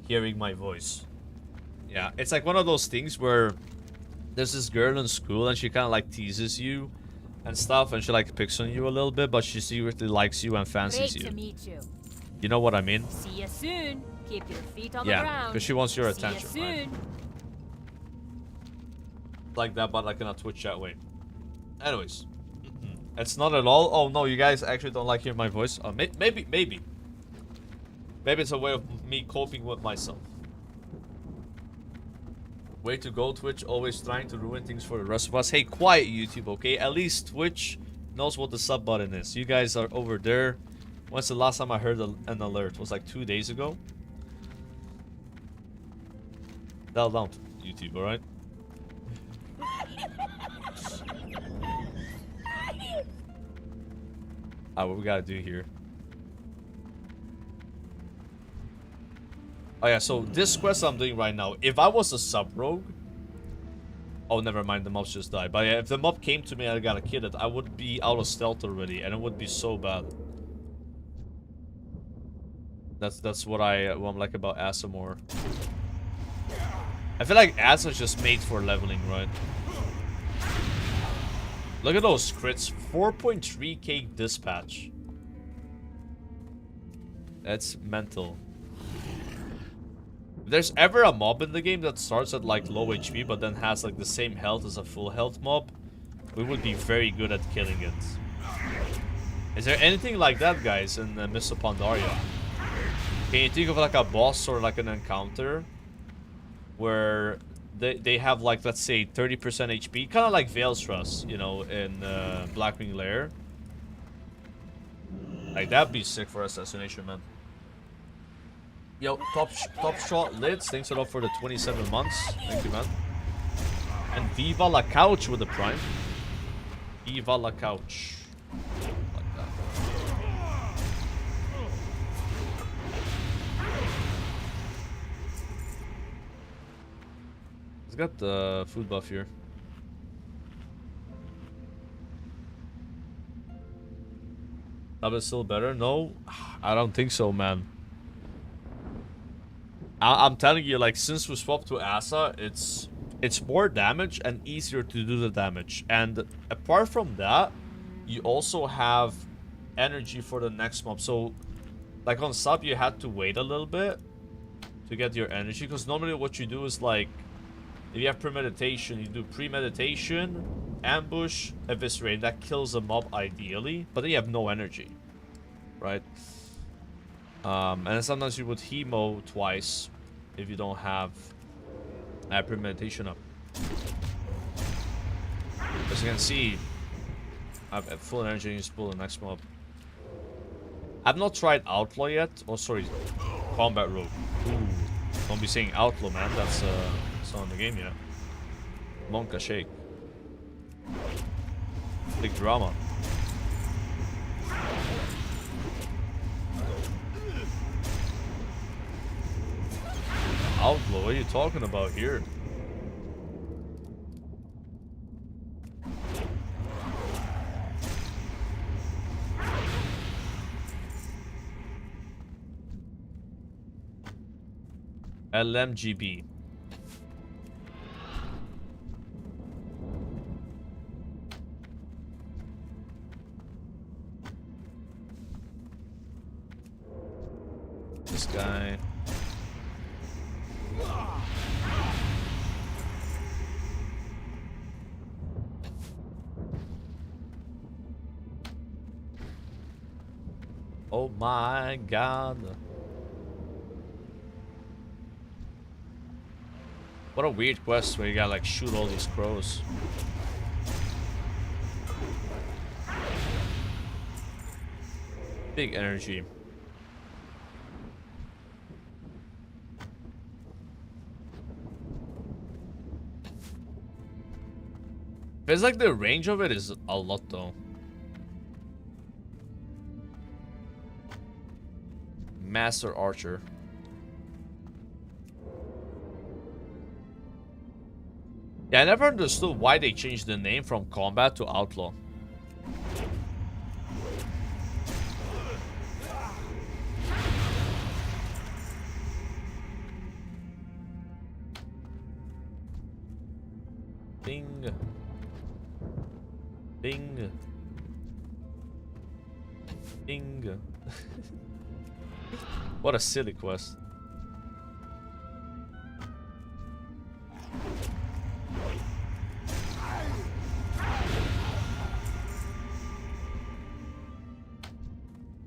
hearing my voice. Yeah, it's like one of those things where there's this girl in school and she kind of like teases you and stuff and she like picks on you a little bit, but she secretly likes you and fancies you. Great to meet you. You know what I mean? See you soon. Keep your feet on the Yeah, ground. because she wants your See attention, you right? soon. Like that, but like in a Twitch chat way. Anyways, it's not at all. Oh no, you guys actually don't like hearing my voice. Maybe it's a way of me coping with myself. Way to go, Twitch. Always trying to ruin things for the rest of us. Hey, quiet, YouTube. Okay, at least Twitch knows what the sub button is. You guys are over there. When's the last time I heard an alert? It was like 2 days ago. Dial down, YouTube. All right. What we gotta do here? Oh yeah, so this quest I'm doing right now, if I was a sub-rogue... Oh, never mind, the mobs just died. But yeah, if the mob came to me and I gotta kill it, I would be out of stealth already, and it would be so bad. That's what I'm like about Asimor. I feel like Asim's just made for leveling, right? Look at those crits. 4.3k dispatch. That's mental. If there's ever a mob in the game that starts at like low HP but then has like the same health as a full health mob, we would be very good at killing it. Is there anything like that, guys, in Mists of Pandaria? Can you think of like a boss or like an encounter where they have like, let's say, 30% HP, kind of like Veil's Trust, you know, in Blackwing Lair. Like that'd be sick for Assassination, man. Yo, top shot lids, thanks a lot for the 27 months. Thank you, man. And Viva la Couch with the Prime. Viva la Couch. Like that. He's got the food buff here. That is still better? No, I don't think so, man. I'm telling you, like, since we swapped to Asa, it's more damage and easier to do the damage. And apart from that, you also have energy for the next mob. So, like on sub, you had to wait a little bit to get your energy. Because normally what you do is like, if you have premeditation, you do premeditation, ambush, eviscerate. That kills a mob ideally. But then you have no energy, right? And sometimes you would hemo twice if you don't have premeditation up. As you can see, I have full energy and just pull the next mob. I've not tried Outlaw yet. Oh, sorry, Combat Rogue. Ooh, don't be saying Outlaw, man. That's not in the game yet. Monka Shake. Big drama. Outlaw, what are you talking about here? LMGB. This guy. Oh my god. What a weird quest where you gotta like shoot all these crows. Big energy. Feels like the range of it is a lot though. Master Archer. Yeah, I never understood why they changed the name from Combat to Outlaw. Bing. Bing. Bing. What a silly quest.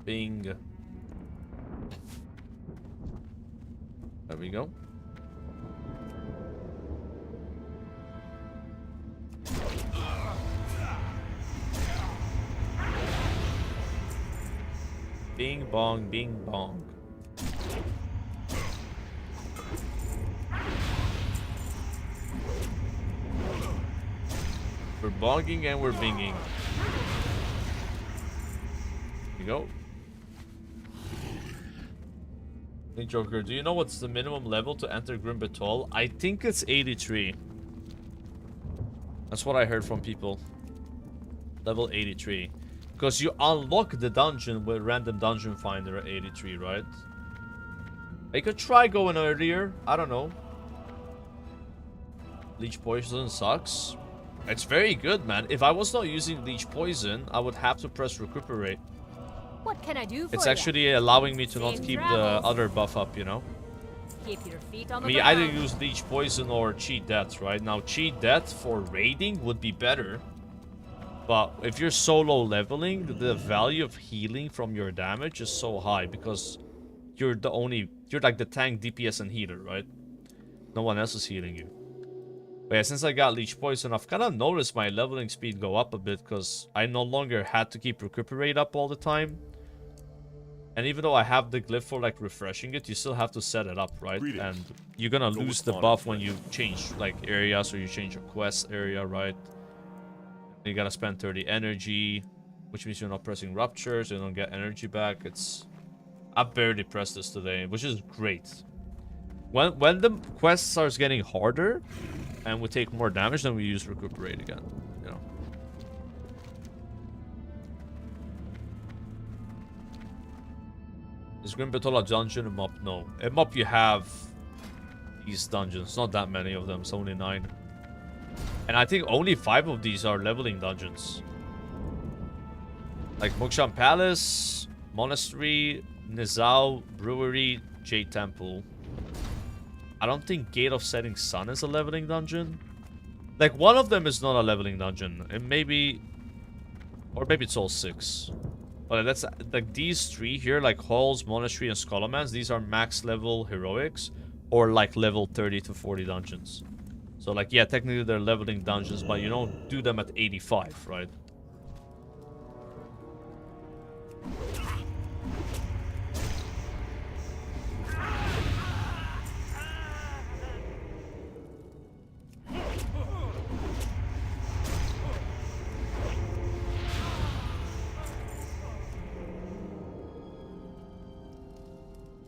Bing. There we go. Bing bong, bing bong. We're bonging and we're binging. Here you go. Hey Joker, do you know what's the minimum level to enter Grim Batol? I think it's 83. That's what I heard from people. Level 83. Because you unlock the dungeon with random dungeon finder at 83, right? I could try going earlier. I don't know. Leech Poison sucks. It's very good, man. If I was not using Leech Poison, I would have to press Recuperate. What can I do for It's ya? actually allowing me to not Same keep the travels. other buff up, you know? Keep your feet on I the mean, ground. either use Leech Poison or Cheat Death, right? Now, Cheat Death for raiding would be better. But if you're solo leveling, the value of healing from your damage is so high because you're like the tank, DPS, and healer, right? No one else is healing you. But yeah, since I got Leech Poison, I've kind of noticed my leveling speed go up a bit because I no longer had to keep Recuperate up all the time. And even though I have the glyph for like refreshing it, you still have to set it up, right? Greetings. And you're gonna Go lose with the honor, buff when friend. you change like areas or you change your quest area, right? You gotta spend 30 energy, which means you're not pressing Rupture, so you don't get energy back. I barely pressed this today, which is great. When the quest starts getting harder and we take more damage, then we use Recuperate again, you know. Is Grim Battle a dungeon in MOP? No. In MOP you have these dungeons. Not that many of them. It's only 9. And I think only 5 of these are leveling dungeons. Like Mokshan Palace, Monastery, Nizao, Brewery, Jade Temple. I don't think Gate of Setting Sun is a leveling dungeon. Like, one of them is not a leveling dungeon. It may be... Or maybe it's all 6. But that's... Like, these 3 here, like Halls, Monastery, and Skullomans, these are max level heroics. Or, like, level 30 to 40 dungeons. So, like, yeah, technically they're leveling dungeons, but you don't do them at 85, right?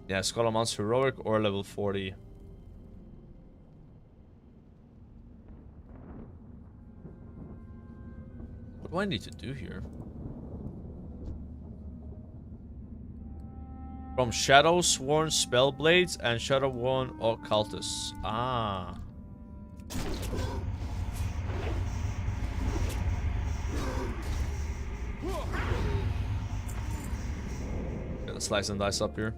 Yeah, Skullomans heroic or level 40. What do I need to do here? From Shadow Sworn Spellblades and Shadow Worn Occultists. Ah. Gonna slice and dice up here.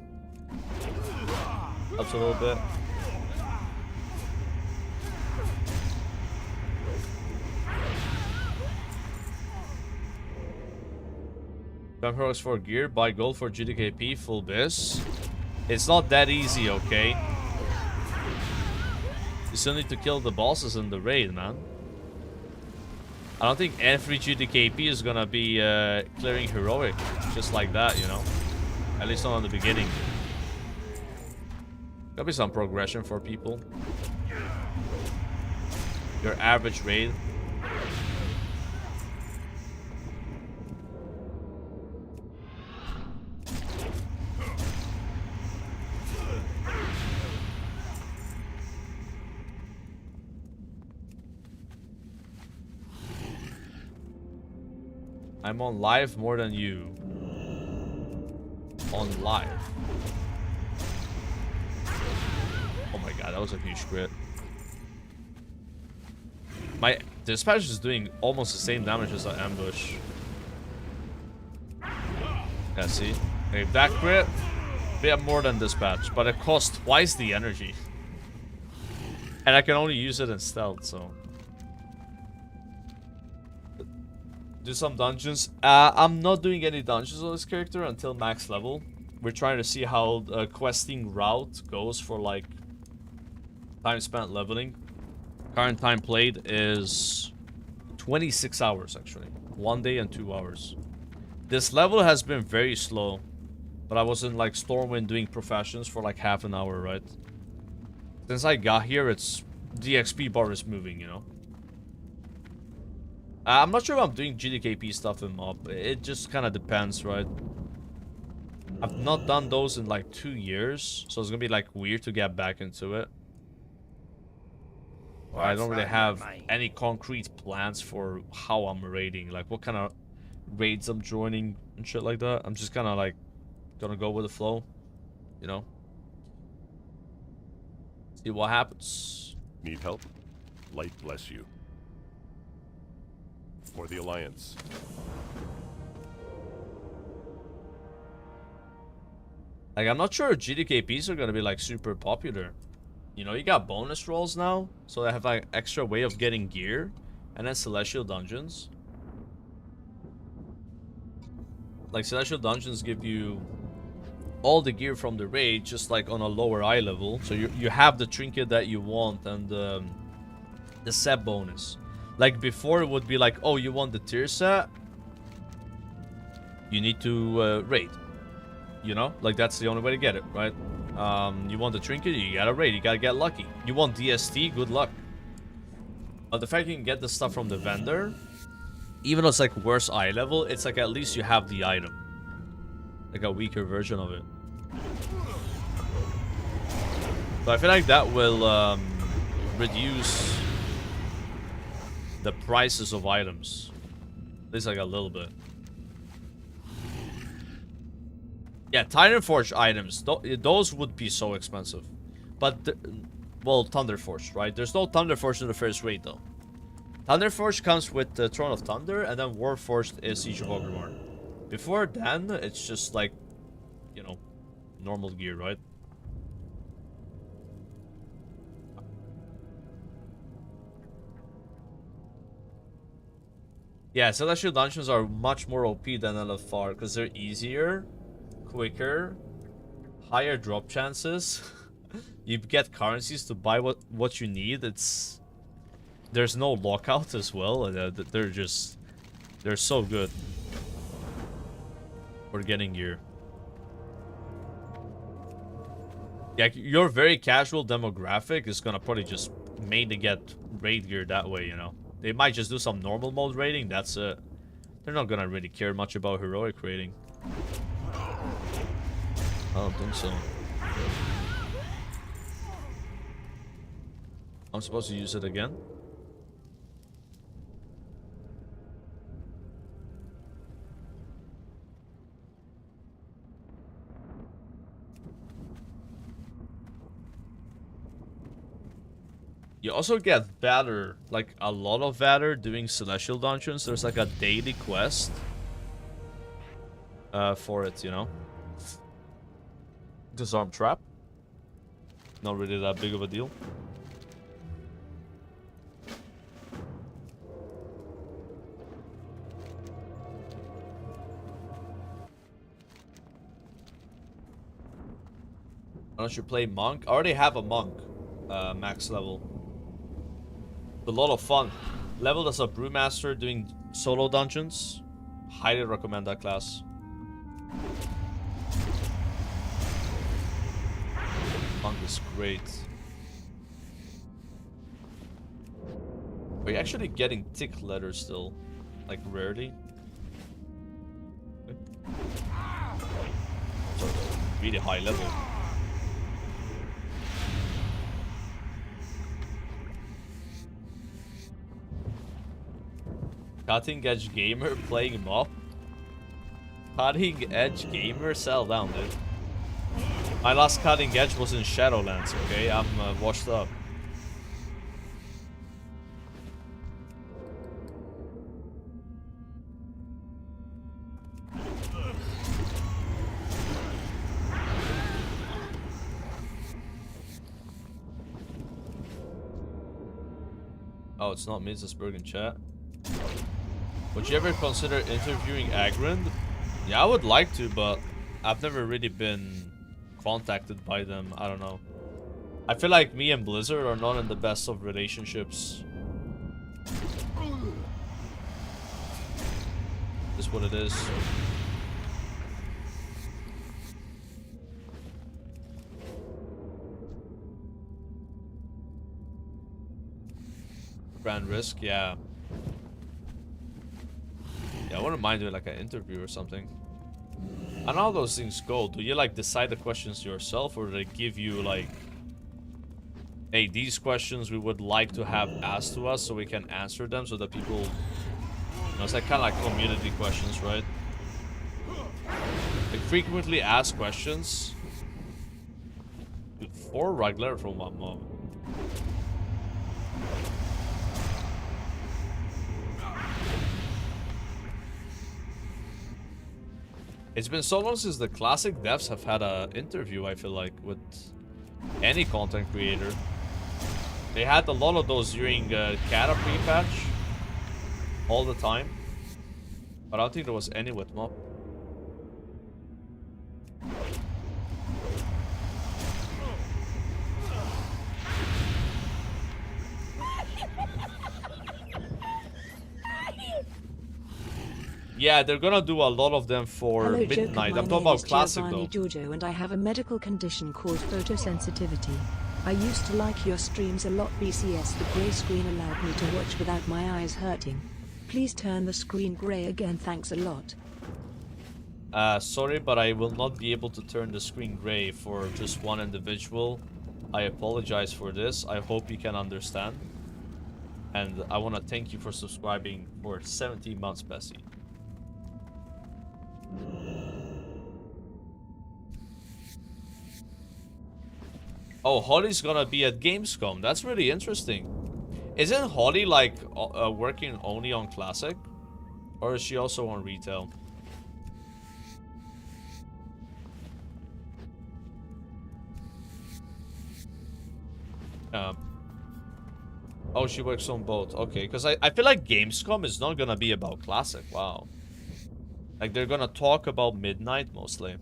Up a little bit. Spam heroics for gear, buy gold for GDKP, full biz. It's not that easy, okay? You still need to kill the bosses in the raid, man. I don't think every GDKP is gonna be clearing heroic just like that, you know? At least not in the beginning. Gotta be some progression for people. Your average raid. I'm on live more than you. On live. Oh my god, that was a huge crit. My dispatch is doing almost the same damage as an ambush. Yeah, see? Okay, that crit, bit more than dispatch, but it costs twice the energy. And I can only use it in stealth, so. Do some dungeons. I'm not doing any dungeons on this character until max level. We're trying to see how the questing route goes for like time spent leveling. Current time played is 26 hours actually. 1 day and 2 hours. This level has been very slow, but I was in like Stormwind doing professions for like half an hour, right? Since I got here, it's the XP bar is moving, you know. I'm not sure if I'm doing GDKP stuff in MOP. It just kind of depends, right? I've not done those in like 2 years, so it's gonna be like weird to get back into it. I don't really have any concrete plans for how I'm raiding, like what kind of raids I'm joining and shit like that. I'm just kind of like gonna go with the flow, you know. See what happens. Need help? Light bless you. For the Alliance. Like, I'm not sure GDKPs are gonna be like super popular. You know, you got bonus rolls now, so they have like extra way of getting gear, and then celestial dungeons. Like, celestial dungeons give you all the gear from the raid, just like on a lower eye level. So you have the trinket that you want and the set bonus. Like before, it would be like, oh, you want the tier set, you need to raid. You know, like that's the only way to get it, right? You want the trinket, you gotta raid, you gotta get lucky. You want DST, good luck. But the fact you can get the stuff from the vendor, even though it's like worse eye level, it's like at least you have the item. Like a weaker version of it. So I feel like that will reduce the prices of items. At least like a little bit. Yeah, Titanforge items, those would be so expensive. But, well, Thunderforge, right? There's no Thunderforge in the first raid, though. Thunderforge comes with the Throne of Thunder, and then Warforged is Siege of Orgrimmar. Before then, it's just like, you know, normal gear, right? Yeah, Celestial Dungeons are much more OP than LFR, because they're easier, quicker, higher drop chances. You get currencies to buy what you need. There's no lockout as well. They're so good for getting gear. Yeah, your very casual demographic is gonna probably just mainly get raid gear that way, you know. They might just do some normal mode raiding, that's it. They're not gonna really care much about heroic raiding. I don't think so. I'm supposed to use it again? You also get Vader, like a lot of Vader doing Celestial Dungeons. There's like a daily quest for it, you know. Disarm Trap. Not really that big of a deal. Why don't you play Monk? I already have a Monk max level. A lot of fun. Leveled as a Brewmaster doing solo dungeons. Highly recommend that class. Monk is great. Are you actually getting tick letters still? Like rarely? So, really high level. Cutting edge gamer playing MOP. Cutting edge gamer, settle down, dude. My last cutting edge was in Shadowlands, okay? I'm washed up. Oh, it's not Midsburg in chat. Would you ever consider interviewing Agrand? Yeah, I would like to, but I've never really been contacted by them. I don't know. I feel like me and Blizzard are not in the best of relationships. Is what it is. Grand risk, yeah. Yeah, I wouldn't mind doing like an interview or something. I know how those things go. Do you like decide the questions yourself, or do they give you like, hey, these questions we would like to have asked to us so we can answer them so that people, you know, it's like kind of like community questions, right? Like frequently asked questions. Dude, 4 regular from one mob. It's been so long since the classic devs have had an interview, I feel like, with any content creator. They had a lot of those during Kata pre-patch all the time. But I don't think there was any with MOP. Yeah, they're gonna do a lot of them for Hello, midnight. Joker. I'm talking My about name classic is though. Giorgio, and I have a medical condition called photosensitivity. I used to like your streams a lot. BCS, the grey screen allowed me to watch without my eyes hurting. Please turn the screen grey again, thanks a lot. Sorry, but I will not be able to turn the screen gray for just one individual. I apologize for this. I hope you can understand. And I want to thank you for subscribing for 17 months, Bessie. Oh, Holly's gonna be at Gamescom. That's really interesting. Isn't Holly like working only on Classic? Or is she also on retail? Oh, she works on both. Okay, because I feel like Gamescom is not gonna be about Classic. Wow. Like they're gonna talk about Midnight mostly.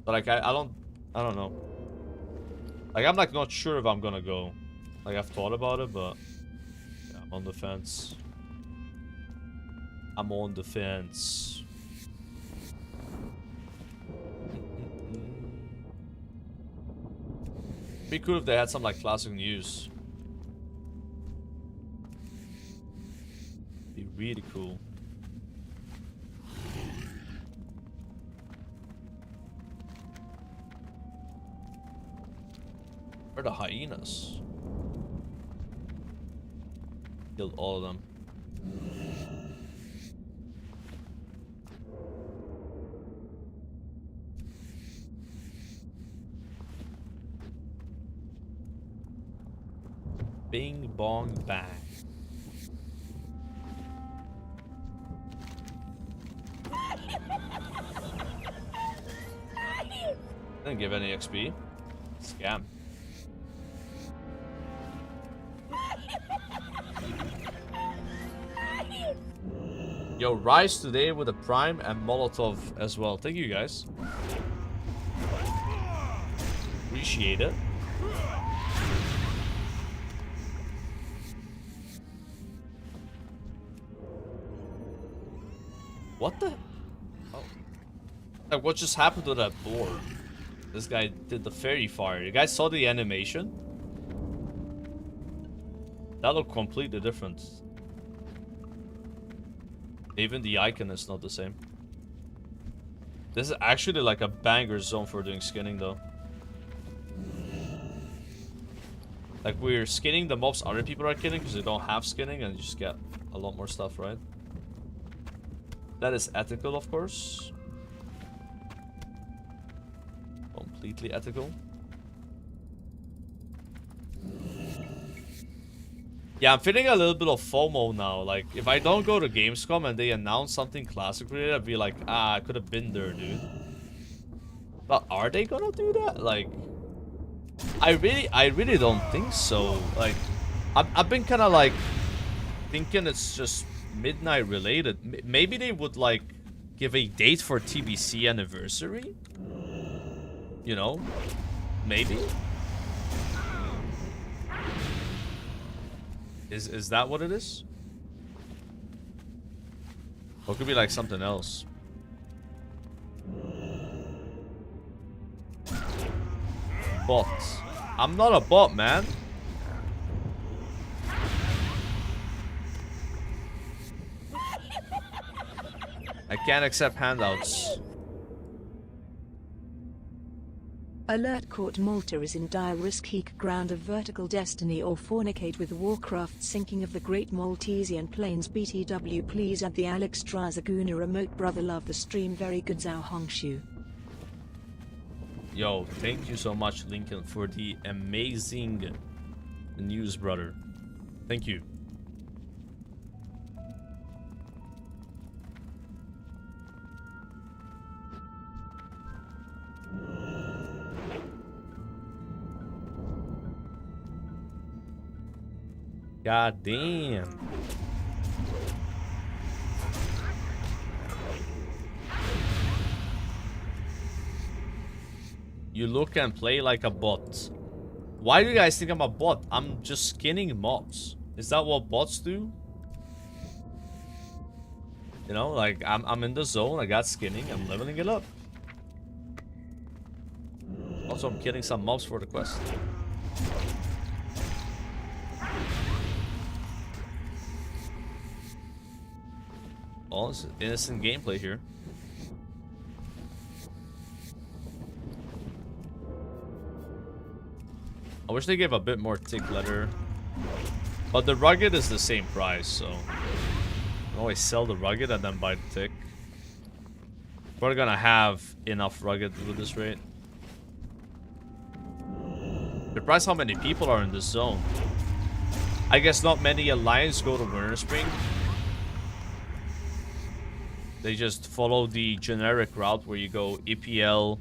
But like I don't know. Like I'm like not sure if I'm gonna go. Like I've thought about it, but yeah, I'm on the fence. I'm on the fence. Be cool if they had some like Classic news. Be really cool. Where are the hyenas? Killed all of them. Bing bong bang. Didn't give any XP. Scam. Yo, Rise today with a Prime and Molotov as well. Thank you guys. Appreciate it. What the? Oh. Like, what just happened to that board? This guy did the fairy fire. You guys saw the animation? That looked completely different. Even the icon is not the same. This is actually like a banger zone for doing skinning though. Like, we're skinning the mobs other people are killing because they don't have skinning, and you just get a lot more stuff, right? That is ethical, of course. Completely ethical. Yeah, I'm feeling a little bit of FOMO now. Like, if I don't go to Gamescom and they announce something classic related, I'd be like, ah, I could have been there, dude. But are they gonna do that? Like, I really don't think so. Like, I've been kind of like thinking it's just midnight related. Maybe they would like give a date for TBC anniversary. You know, maybe. Is that what it is? Or it could be like something else. Bot. I'm not a bot, man. I can't accept handouts. Alert: Court Malta is in dire risk. He could ground a vertical destiny or fornicate with Warcraft. Sinking of the Great Maltesian Plains. BTW, please add the Alex Drazaguna remote. Brother, love the stream, very good. Zhao Hongshu. Yo, thank you so much, Lincoln, for the amazing news, brother. Thank you. God damn. You look and play like a bot. Why do you guys think I'm a bot? I'm just skinning mobs. Is that what bots do? You know, like I'm in the zone, I got skinning, I'm leveling it up. Also, I'm killing some mobs for the quest. All this innocent gameplay here. I wish they gave a bit more tick letter. But the rugged is the same price, so you can always sell the rugged and then buy the tick. We're gonna have enough rugged with this rate. Surprised how many people are in this zone. I guess not many Alliance go to Winter Spring. They just follow the generic route where you go EPL,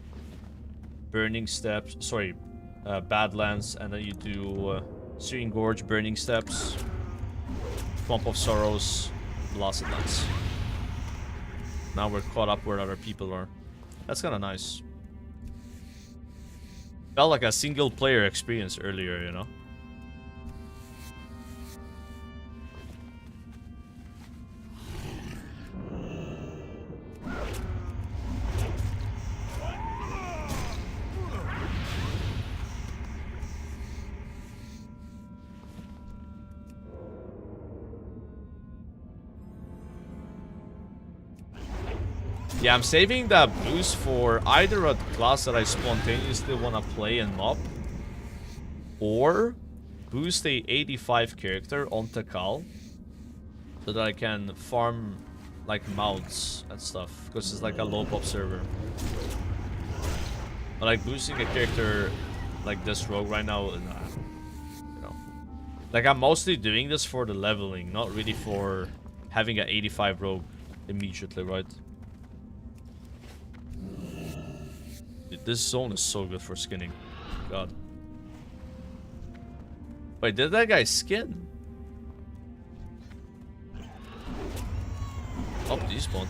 Burning Steps, sorry, Badlands, and then you do Serene Gorge, Burning Steps, Swamp of Sorrows, Blasted Lands. Now we're caught up where other people are. That's kind of nice. Felt like a single player experience earlier, you know? Yeah, I'm saving that boost for either a class that I spontaneously want to play in MOP, or boost a 85 character on Takal, so that I can farm like mounts and stuff, because it's like a low pop server. But like boosting a character like this rogue right now, you know, like I'm mostly doing this for the leveling, not really for having an 85 rogue immediately, right? This zone is so good for skinning. God. Wait, did that guy skin? Oh, despawn.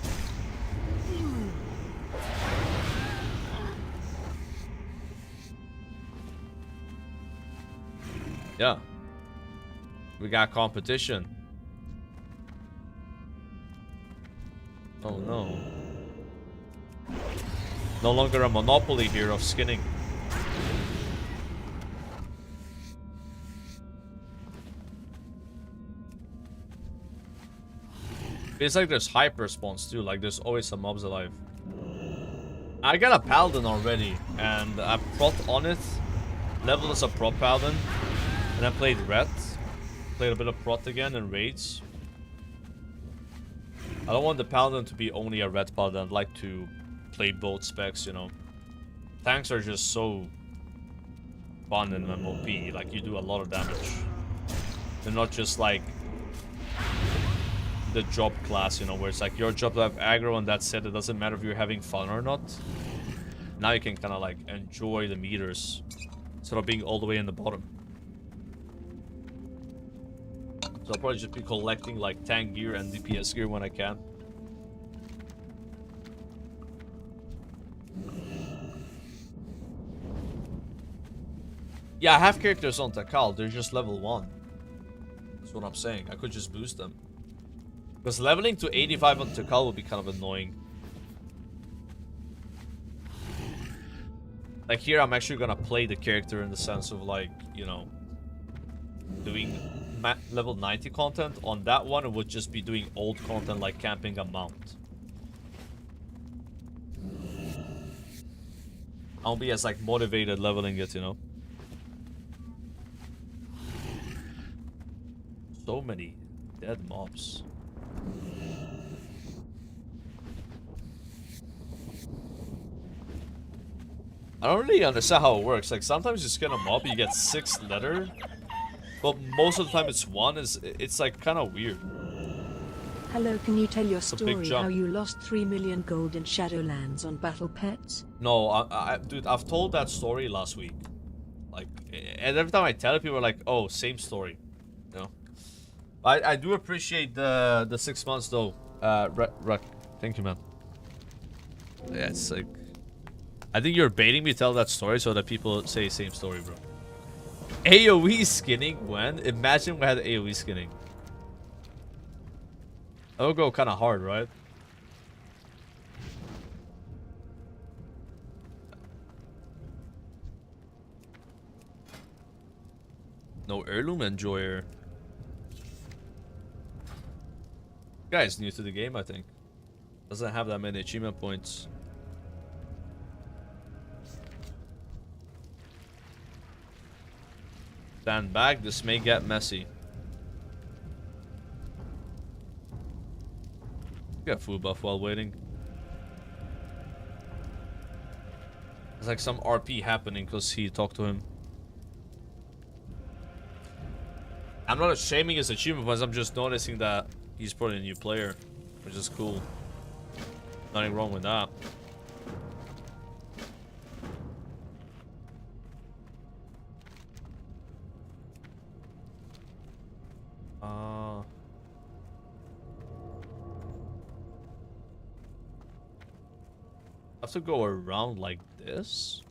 Yeah. We got competition. Oh no. No longer a monopoly here of skinning. It's like there's hyper spawns too, like there's always some mobs alive. I got a paladin already, and I prot on it. Level as a prot paladin. And I played red. Played a bit of prot again and raids. I don't want the paladin to be only a red paladin. I'd like to play both specs, you know. Tanks are just so fun in MOP. Like, you do a lot of damage. They're not just like the job class, you know, where it's like your job to have aggro and that's it. It doesn't matter if you're having fun or not. Now you can kind of like enjoy the meters instead of being all the way in the bottom. So I'll probably just be collecting like tank gear and DPS gear when I can. Yeah, I have characters on Takal, they're just level 1. That's what I'm saying. I could just boost them. Because leveling to 85 on Takal would be kind of annoying. Like here, I'm actually gonna play the character in the sense of like, you know, doing level 90 content. On that one, it would just be doing old content like camping a mount. I won't be as like motivated leveling it, you know. So many dead mobs. I don't really understand how it works. Like sometimes you skin a mob, you get 6 letter, but most of the time it's 1. It's like kind of weird. Hello, can you tell your a big story jump. how you lost 3 million gold in Shadowlands on Battle Pets? No, dude, I've told that story last week. Like, and every time I tell it, people are like, "Oh, same story." You know. I do appreciate the 6 months though. Thank you, man. Yeah, it's like, I think you're baiting me to tell that story so that people say same story, bro. AoE skinning when? Imagine we had AoE skinning. That would go kind of hard, right? No heirloom enjoyer. Guy's new to the game, I think. Doesn't have that many achievement points. Stand back, this may get messy. Get food buff while waiting. There's like some RP happening because he talked to him. I'm not shaming his achievement points, I'm just noticing that he's probably a new player, which is cool. Nothing wrong with that. I have to go around like this?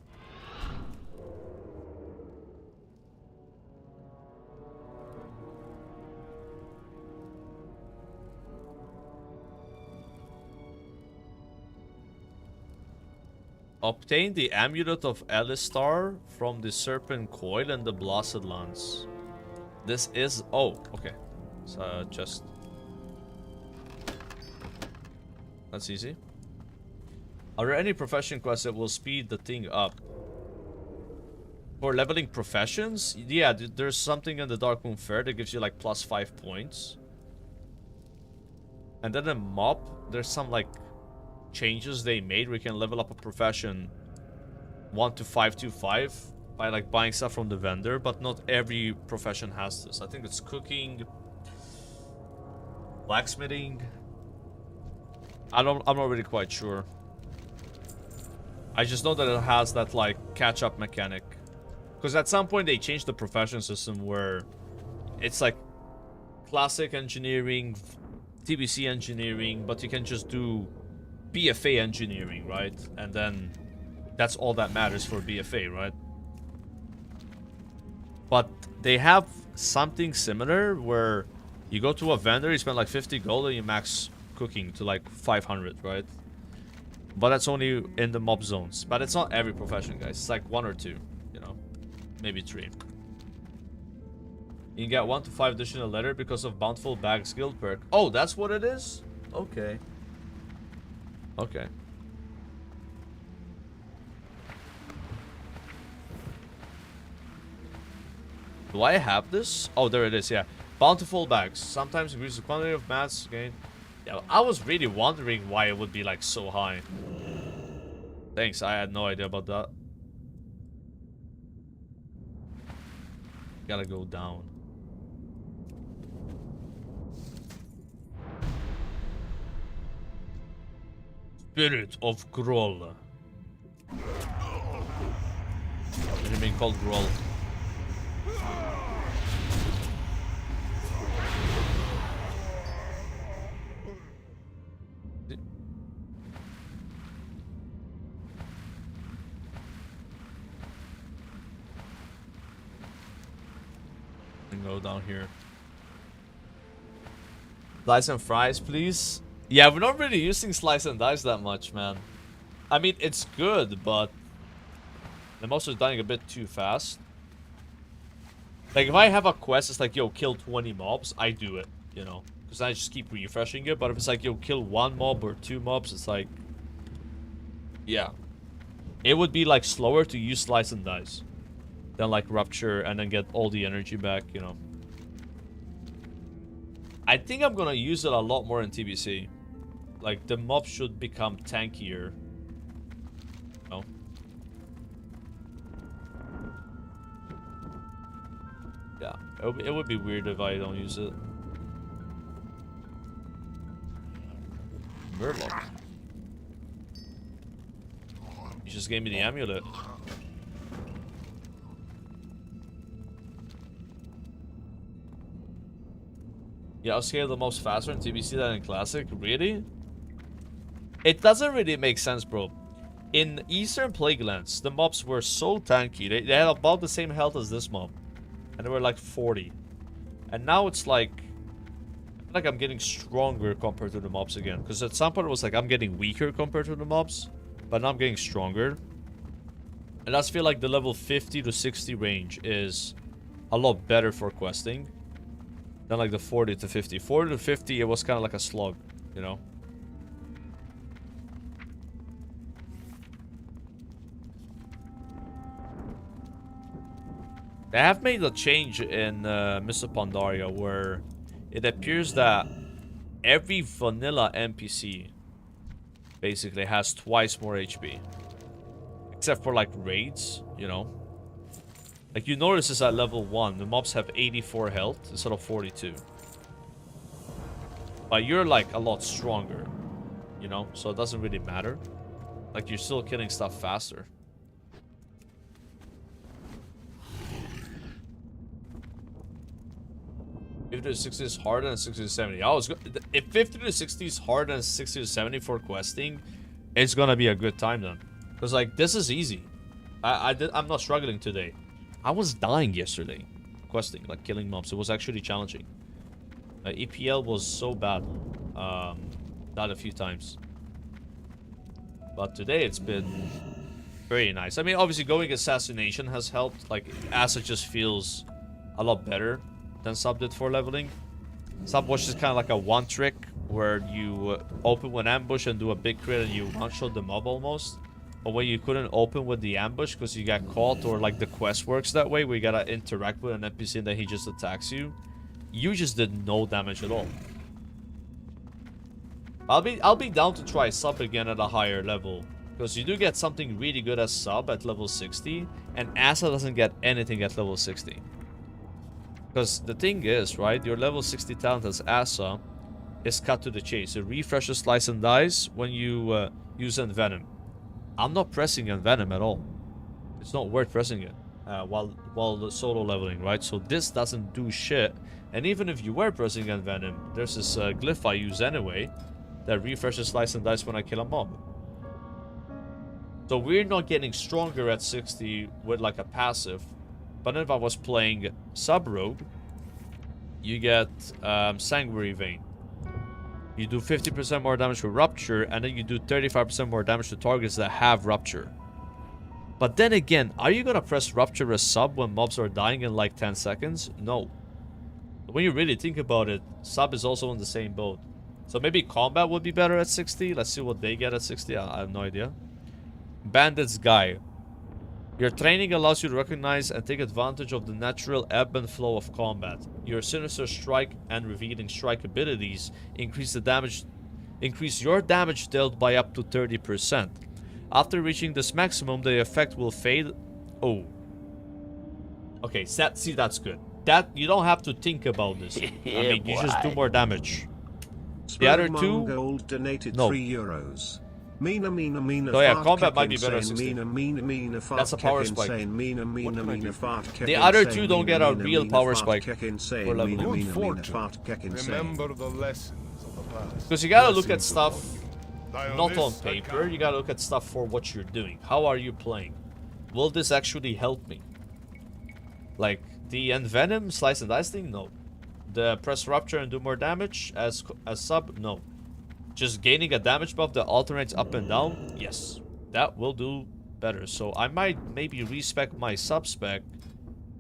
Obtain the amulet of Alistar from the Serpent Coil and the Blasted Lance. This is... oh, okay. So just... that's easy. Are there any profession quests that will speed the thing up? For leveling professions? Yeah, there's something in the Darkmoon Fair that gives you like +5 points. And then in MOP, there's some like changes they made where you can level up a profession 1 to 525 by like buying stuff from the vendor, but not every profession has this. I think it's cooking, blacksmithing. I'm not really quite sure. I just know that it has that like catch-up mechanic. Because at some point they changed the profession system where it's like classic engineering, TBC engineering, but you can just do BFA engineering, right? And then that's all that matters for BFA, right? But they have something similar where you go to a vendor, you spend like 50 gold and you max cooking to like 500, right? But that's only in the mob zones. But it's not every profession, guys. It's like 1 or 2, you know, maybe 3. You can get 1 to 5 additional letter because of Bountiful Bags guild perk. Oh, that's what it is? Okay. Okay. Do I have this? Oh, there it is, yeah. Bountiful bags. Sometimes increase the quantity of mats gained. Yeah, I was really wondering why it would be like so high. Thanks, I had no idea about that. Gotta go down. Spirit of Groll. Enemy called Groll. Go down here. Slice and fries, please. Yeah, we're not really using slice and dice that much, man. I mean, it's good, but the mobs are dying a bit too fast. Like, if I have a quest, it's like, yo, kill 20 mobs, I do it, you know, because I just keep refreshing it. But if it's like, yo, kill 1 mob or 2 mobs, it's like, yeah, it would be like slower to use slice and dice than like rupture and then get all the energy back, you know. I think I'm gonna use it a lot more in TBC. Like, the mob should become tankier. No. Yeah, it would be weird if I don't use it. Murloc. You just gave me the amulet. Yeah, I'll scale the mobs faster in TBC than in Classic. Really? It doesn't really make sense, bro. In Eastern Plaguelands, the mobs were so tanky. They had about the same health as this mob. And they were like 40. And now it's like I'm getting stronger compared to the mobs again. Because at some point it was like I'm getting weaker compared to the mobs. But now I'm getting stronger. And I just feel like the level 50 to 60 range is a lot better for questing than like the 40 to 50. 40 to 50, it was kind of like a slug, you know? They have made a change in Mr. Pandaria where it appears that every vanilla NPC basically has twice more HP. Except for like raids, you know? Like, you notice this at level 1, the mobs have 84 health instead of 42. But you're like a lot stronger, you know? So it doesn't really matter. Like, you're still killing stuff faster. If 50 to 60 is harder than 60 to 70. If 50 to 60 is harder than 60 to 70 for questing, it's gonna be a good time then. Because like, this is easy. I'm not struggling today. I was dying yesterday questing, like killing mobs. It was actually challenging. EPL was so bad. Died a few times. But today it's been very nice. I mean, obviously going assassination has helped. Like, acid just feels a lot better than sub did for leveling. Sub was just kind of like a one trick where you open with ambush and do a big crit and you one-shot the mob almost. But when you couldn't open with the ambush because you got caught, or like the quest works that way where you gotta interact with an NPC and then he just attacks you, you just did no damage at all. I'll be down to try sub again at a higher level, because you do get something really good as sub at level 60, and Asa doesn't get anything at level 60. Because the thing is, right, your level 60 talent as Asa is cut to the chase. It refreshes Slice and Dice when you use Envenom. I'm not pressing Envenom at all. It's not worth pressing it while the solo leveling, right? So this doesn't do shit. And even if you were pressing Envenom, there's this glyph I use anyway that refreshes Slice and Dice when I kill a mob. So we're not getting stronger at 60 with like a passive. But if I was playing Sub-Rogue, you get Sanguinary Vein. You do 50% more damage with Rupture, and then you do 35% more damage to targets that have Rupture. But then again, are you gonna press Rupture as sub when mobs are dying in like 10 seconds? No. When you really think about it, sub is also in the same boat. So maybe combat would be better at 60. Let's see what they get at 60. I have no idea. Bandit's Guy. Your training allows you to recognize and take advantage of the natural ebb and flow of combat. Your Sinister Strike and Revealing Strike abilities increase your damage dealt by up to 30%. After reaching this maximum, the effect will fade. Oh. Okay, see, that's good. That you don't have to think about this. I mean, you just do more damage. The other two, Gold donated no. €3. Mina, mina, mina, So yeah, fart, combat keck, might be better. insane, 60. mina, mina, mina, fart, That's a keck, power spike. insane, mina, mina, mina, fart, keck, The other insane, two don't mina, get a mina, real mina, power fart, spike keck, insane, for leveling. mina, Good mina, mina, fortune. fart, keck, insane. Remember the lessons of the past. Because you gotta look at Lessons stuff of love. not on paper. You gotta look at stuff for what you're doing. How are you playing? Will this actually help me? Like the Envenom Slice and Dice thing? No. The Press Rupture and do more damage as sub? No. Just gaining a damage buff that alternates up and down? Yes. That will do better. So I might maybe respec my sub-spec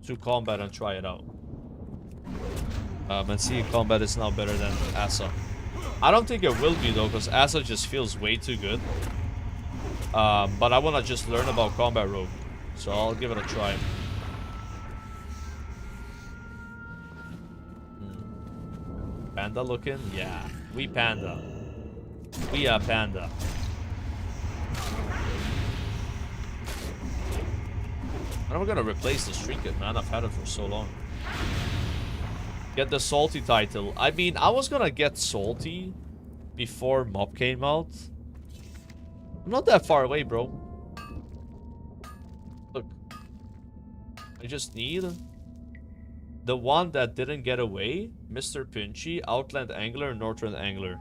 to combat and try it out. And see if combat is now better than Asa. I don't think it will be though, because Asa just feels way too good. But I want to just learn about combat rogue. So I'll give it a try. Panda looking? Yeah. We Panda. We are Panda. And I'm gonna replace this trinket, man. I've had it for so long. Get the salty title. I mean, I was gonna get salty before MOP came out. I'm not that far away, bro. Look. I just need the one that didn't get away. Mr. Pinchy, Outland Angler, Northern Angler.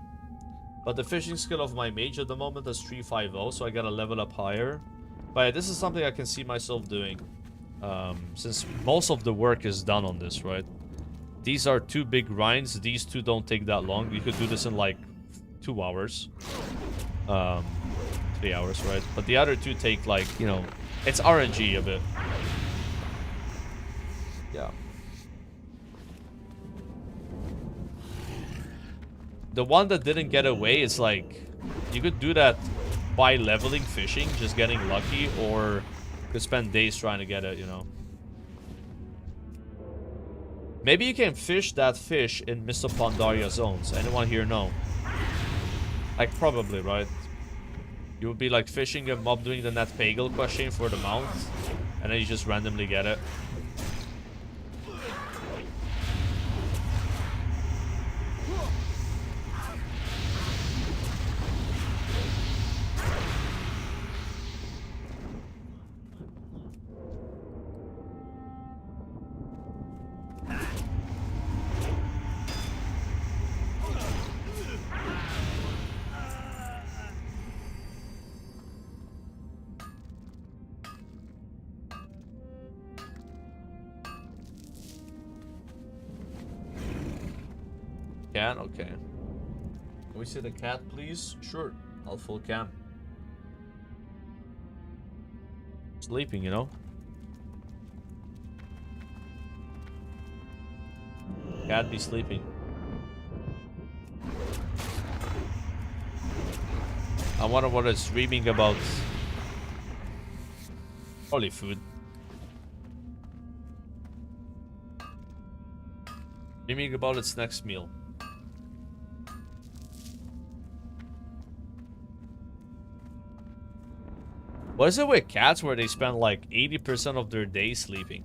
But the fishing skill of my mage at the moment is 350, so I gotta level up higher. But yeah, this is something I can see myself doing. Since most of the work is done on this, right? These are two big grinds. These two don't take that long. You could do this in like 2 hours. 3 hours, right? But the other two take like, you know, it's RNG a bit. Yeah. The one that didn't get away is like, you could do that by leveling fishing, just getting lucky, or you could spend days trying to get it, you know. Maybe you can fish that fish in Mr. Pandaria zones. Anyone here know? Like, probably, right? You would be like fishing a mob doing the net pagel question for the mount, and then you just randomly get it. Okay. Can we see the cat, please? Sure. I'll full cam. Sleeping, you know? Cat be sleeping. I wonder what it's dreaming about. Probably food. Dreaming about its next meal. What is it with cats where they spend like 80% of their day sleeping?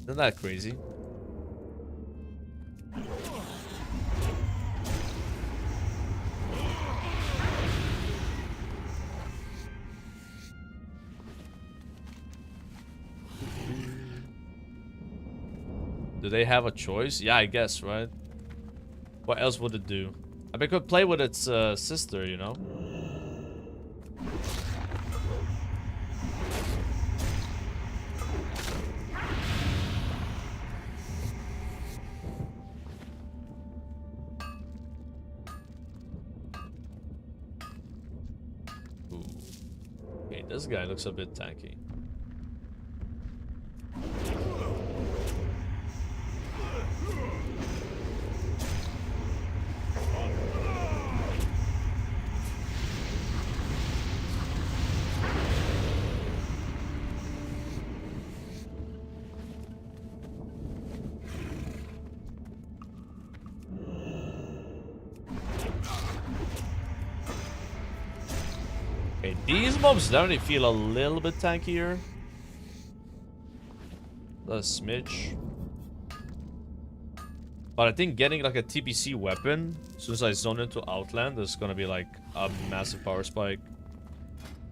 Isn't that crazy? Do they have a choice? Yeah, I guess, right? What else would it do? I mean, it could play with its sister, you know? Ooh. Okay, this guy looks a bit tanky. Okay, these mobs definitely feel a little bit tankier. A smidge. But I think getting like a TPC weapon, as soon as I zone into Outland, is gonna be like a massive power spike.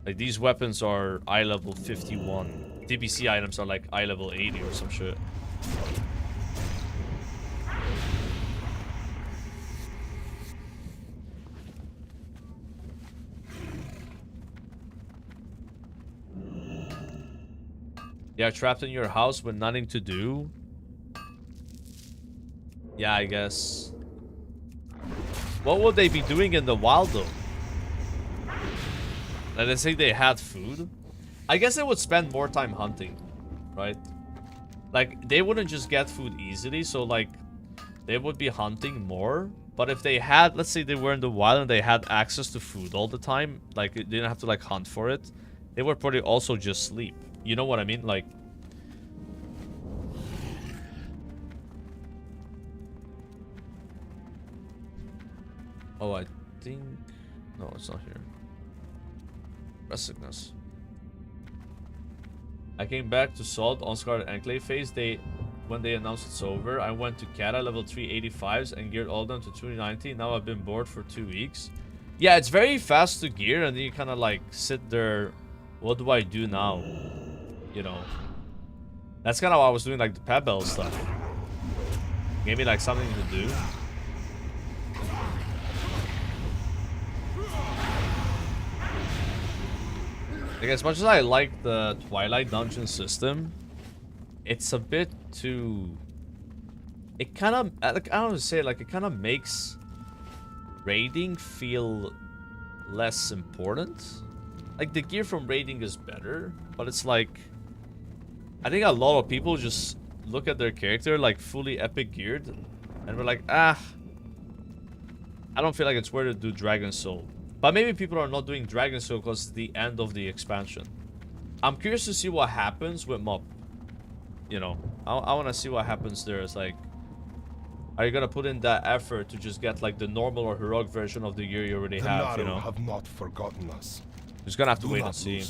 Like these weapons are eye level 51. TPC items are like eye level 80 or some shit. Yeah, trapped in your house with nothing to do. Yeah, I guess. What would they be doing in the wild though? Like, let's say they had food. I guess they would spend more time hunting, right? Like, they wouldn't just get food easily, so like, they would be hunting more. But if they had, let's say they were in the wild and they had access to food all the time, like, they didn't have to like hunt for it, they would probably also just sleep. You know what I mean? Like, oh, I think... No, it's not here. Rest sickness. I came back to Salt on Scarlet Enclave phase. When they announced it's over, I went to Kata level 385s and geared all them to 290. Now I've been bored for 2 weeks. Yeah, it's very fast to gear, and then you kind of like sit there. What do I do now? You know, that's kind of what I was doing, like the Pebble stuff. Gave me like something to do. Like, as much as I like the Twilight Dungeon system, it's a bit too... It kind of, like, I don't know to say, like, it kind of makes raiding feel less important. Like, the gear from raiding is better, but it's like... I think a lot of people just look at their character, like, fully epic geared, and we're like, ah, I don't feel like it's worth it to do Dragon Soul. But maybe people are not doing Dragon Soul because it's the end of the expansion. I'm curious to see what happens with MOP. You know, I want to see what happens there. It's like, are you gonna put in that effort to just get like the normal or heroic version of the gear you already have? You know, have not forgotten us. Just gonna have to wait and see.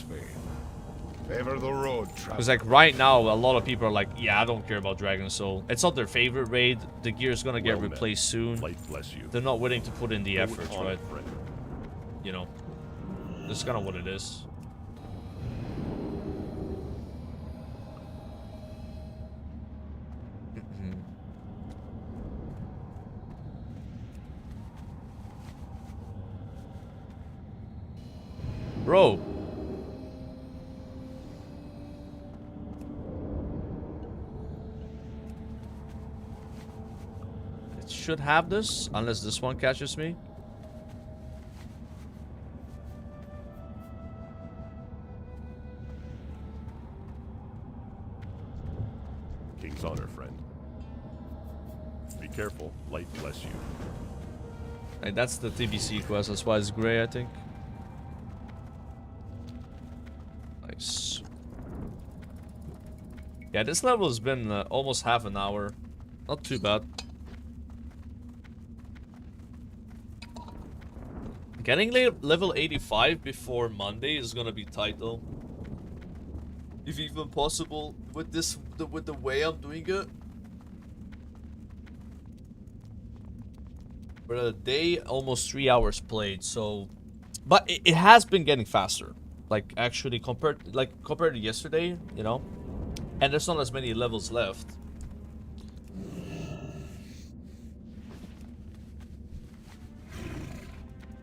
Favor the road, Because like right now, a lot of people are like, yeah, I don't care about Dragon Soul. It's not their favorite raid. The gear is gonna get replaced soon. Bless you. They're not willing to put in the effort, right? You know, that's kind of what it is. Bro. It should have this, unless this one catches me. King's honor, friend. Be careful. Light bless you. Hey, that's the TBC quest. That's why it's gray, I think. Nice. Yeah, this level has been almost half an hour. Not too bad. Getting level 85 before Monday is gonna be tight though. If even possible, with this, with the way I'm doing it. For a day, almost 3 hours played, so... But it has been getting faster. Like, actually, compared to yesterday, you know? And there's not as many levels left.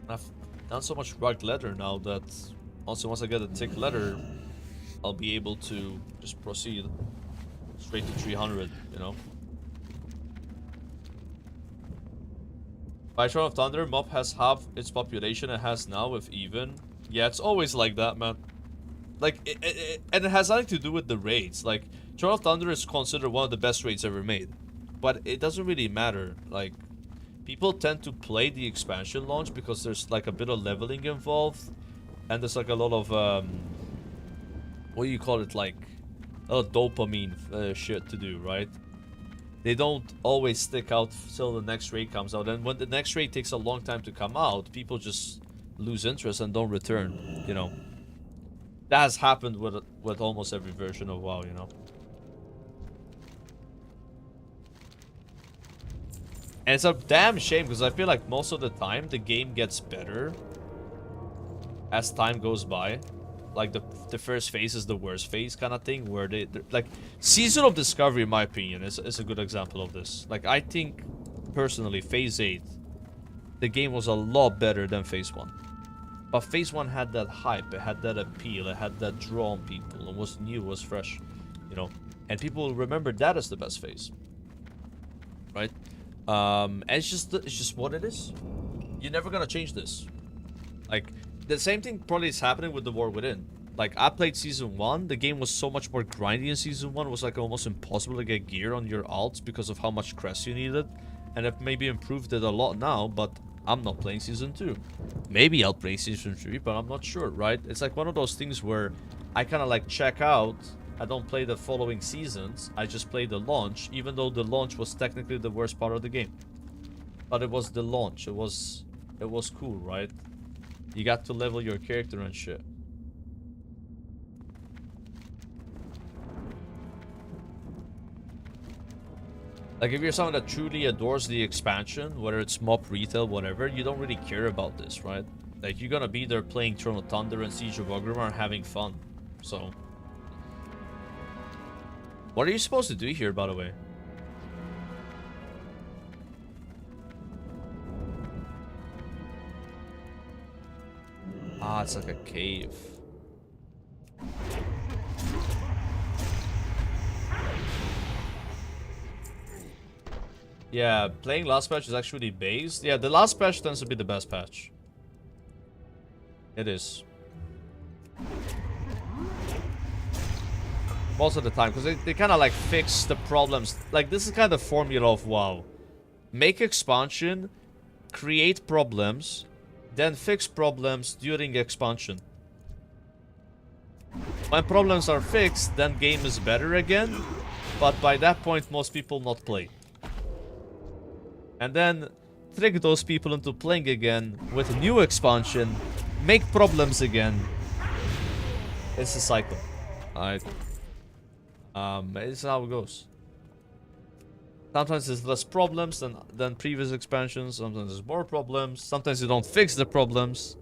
I've done so much rugged leather now that... Also, once I get a thick leather, I'll be able to just proceed straight to 300, you know? By Throne of Thunder, MOP has half its population it has now with even. Yeah, it's always like that, man. Like, and it has nothing to do with the raids. Like, Throne of Thunder is considered one of the best raids ever made. But it doesn't really matter. Like, people tend to play the expansion launch because there's like a bit of leveling involved. And there's like a lot of, what do you call it, like, a lot of dopamine shit to do, right? They don't always stick out till the next raid comes out. And when the next raid takes a long time to come out, people just lose interest and don't return, you know. That has happened with almost every version of WoW, you know. And it's a damn shame because I feel like most of the time the game gets better as time goes by. Like the first phase is the worst phase kind of thing, where they're like Season of Discovery, in my opinion, is a good example of this. Like, I think personally phase 8, the game was a lot better than phase 1. But phase 1 had that hype, it had that appeal, it had that draw on people, it was new, it was fresh, you know. And people remember that as the best phase, right? And it's just what it is. You're never gonna change this. Like, the same thing probably is happening with The War Within. Like, I played Season 1, the game was so much more grindy in Season 1, it was like almost impossible to get gear on your alts because of how much crest you needed. And it maybe improved it a lot now, but I'm not playing Season 2. Maybe I'll play Season 3, but I'm not sure, right? It's like one of those things where I kind of like check out. I don't play the following seasons. I just play the launch, even though the launch was technically the worst part of the game. But it was the launch. It was cool, right? You got to level your character and shit. Like, if you're someone that truly adores the expansion, whether it's MOP, retail, whatever, you don't really care about this, right? Like, you're gonna be there playing Throne of Thunder and Siege of Orgrimmar having fun. So, what are you supposed to do here, by the way? Ah, it's like a cave. Yeah, playing last patch is actually based. Yeah, the last patch tends to be the best patch. It is. Most of the time, because they kind of like fix the problems. Like, this is kind of the formula of WoW. Make expansion, create problems, then fix problems during expansion. When problems are fixed, then game is better again. But by that point, most people not play. And then trick those people into playing again with a new expansion, make problems again. It's a cycle. Alright. It's how it goes. Sometimes there's less problems than previous expansions. Sometimes there's more problems. Sometimes you don't fix the problems.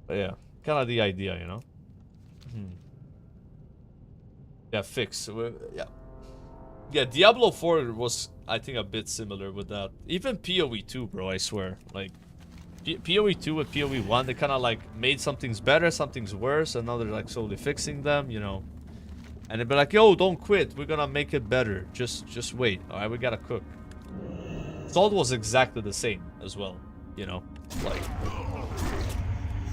But yeah, kind of the idea, you know. Yeah, fix. Yeah. Yeah, Diablo 4 was, I think, a bit similar with that. Even PoE 2, bro, I swear. Like, PoE 2 with PoE 1, they kind of like made some things better, some things worse, and now they're like slowly fixing them, you know. And they'd be like, yo, don't quit, we're gonna make it better. Just wait, alright, we gotta cook. Salt was exactly the same as well, you know. Like,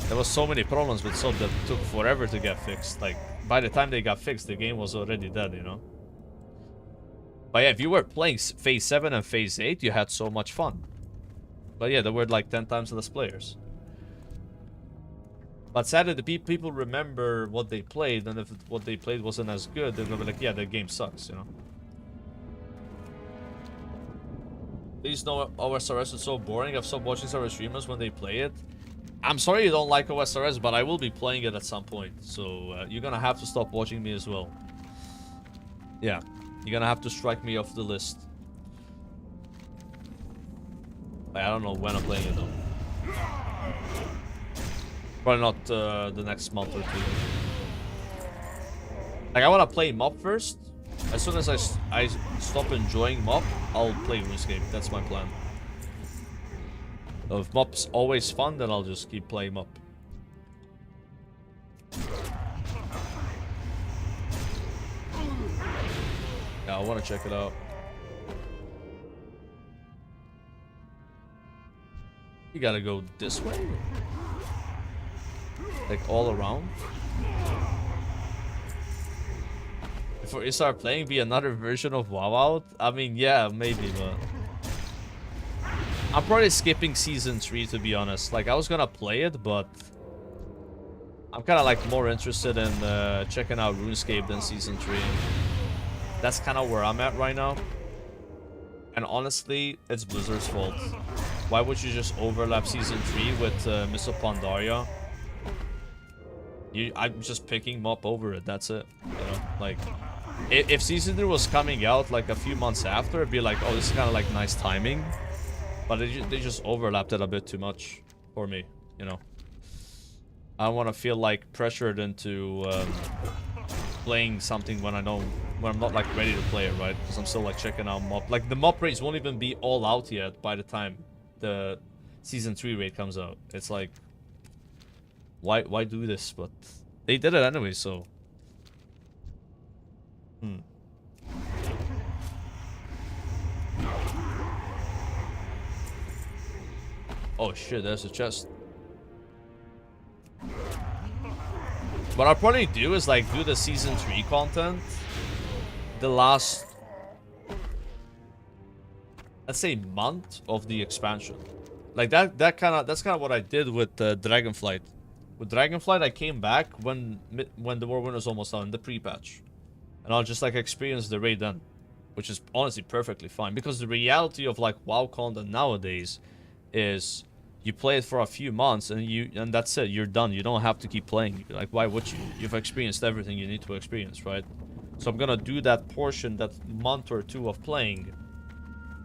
there was so many problems with Salt that took forever to get fixed. Like, by the time they got fixed, the game was already dead, you know. But yeah, if you were playing Phase 7 and Phase 8, you had so much fun. But yeah, there were like 10 times less players. But sadly, the people remember what they played, and if what they played wasn't as good, they're gonna be like, yeah, the game sucks, you know. Please know OSRS is so boring. I've stopped watching some streamers when they play it. I'm sorry you don't like OSRS, but I will be playing it at some point. So you're gonna have to stop watching me as well. Yeah. You're gonna have to strike me off the list. I don't know when I'm playing it though. Probably not the next month or two. Like, I wanna play MOP first. As soon as I stop enjoying MOP, I'll play RuneScape. That's my plan. If MOP's always fun, then I'll just keep playing MOP. Yeah, I want to check it out. You gotta go this way? Like, all around? If we start playing, be another version of WoW out? I mean, yeah, maybe, but... I'm probably skipping Season 3, to be honest. Like, I was gonna play it, but... I'm kind of, like, more interested in checking out RuneScape than Season 3. That's kind of where I'm at right now. And honestly, it's Blizzard's fault. Why would you just overlap Season 3 with Miss Pandaria? I'm just picking MOP over it, that's it. You know, like, if Season 3 was coming out like a few months after, it'd be like, oh, this is kind of like nice timing. But they just overlapped it a bit too much for me, you know. I don't want to feel like pressured into playing something when I'm not like ready to play it, right? Because I'm still like checking out MOP. Like the MOP raids won't even be all out yet by the time the Season 3 raid comes out. It's like, why do this? But they did it anyway, so. Oh shit, there's a chest. What I'll probably do is like do the Season 3 content the last, let's say, month of the expansion. Like that's kind of what I did with Dragonflight. With Dragonflight, I came back when the Warwind was almost done, the pre-patch. And I'll just like experience the raid then. Which is honestly perfectly fine. Because the reality of like WoW content nowadays is you play it for a few months and that's it, you're done. You don't have to keep playing. Like, why would you? You've experienced everything you need to experience, right? So I'm gonna do that portion, that month or two of playing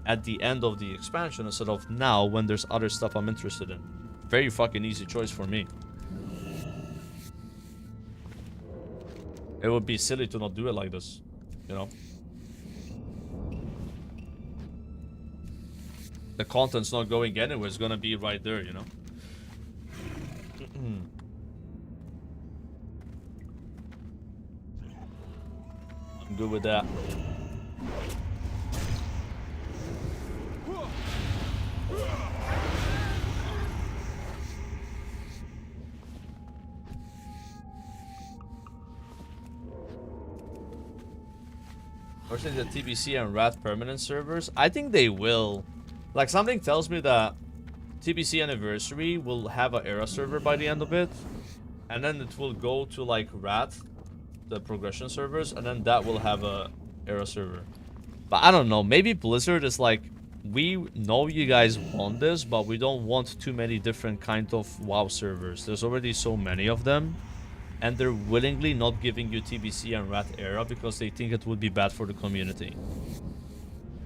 at the end of the expansion instead of now when there's other stuff I'm interested in. Very fucking easy choice for me. It would be silly to not do it like this, you know? The content's not going anywhere, it's gonna be right there, you know? I'm good with that. Versus the TBC and Wrath permanent servers? I think they will. Like, something tells me that TBC Anniversary will have an era server by the end of it. And then it will go to, like, Wrath, the progression servers. And then that will have a era server. But I don't know. Maybe Blizzard is like, we know you guys want this, but we don't want too many different kind of WoW servers. There's already so many of them. And they're willingly not giving you TBC and Wrath era because they think it would be bad for the community.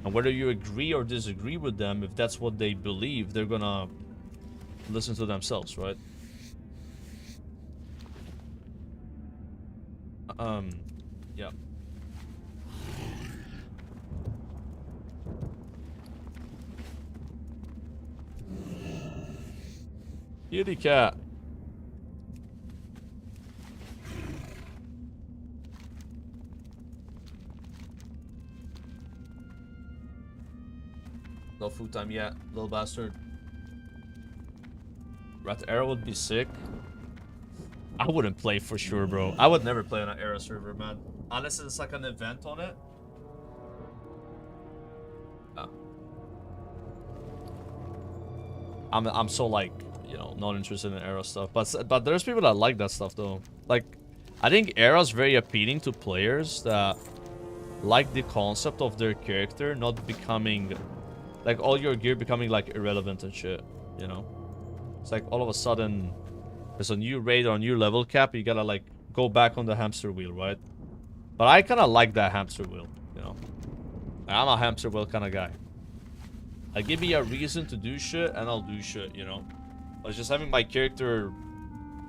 And whether you agree or disagree with them, if that's what they believe, they're gonna listen to themselves, right? Yeah. Kitty cat. No food time yet, little bastard. Wrath Era would be sick. I wouldn't play for sure, bro. I would never play on an Era server, man. Unless it's like an event on it. Oh. I'm so like, you know, not interested in Era stuff. But there's people that like that stuff though. Like, I think Era's very appealing to players that like the concept of their character not becoming, like, all your gear becoming like irrelevant and shit, you know? It's like all of a sudden there's a new raid or a new level cap, you gotta like go back on the hamster wheel, right? But I kind of like that hamster wheel, you know? I'm a hamster wheel kind of guy. Like, give me a reason to do shit and I'll do shit, you know? But just having my character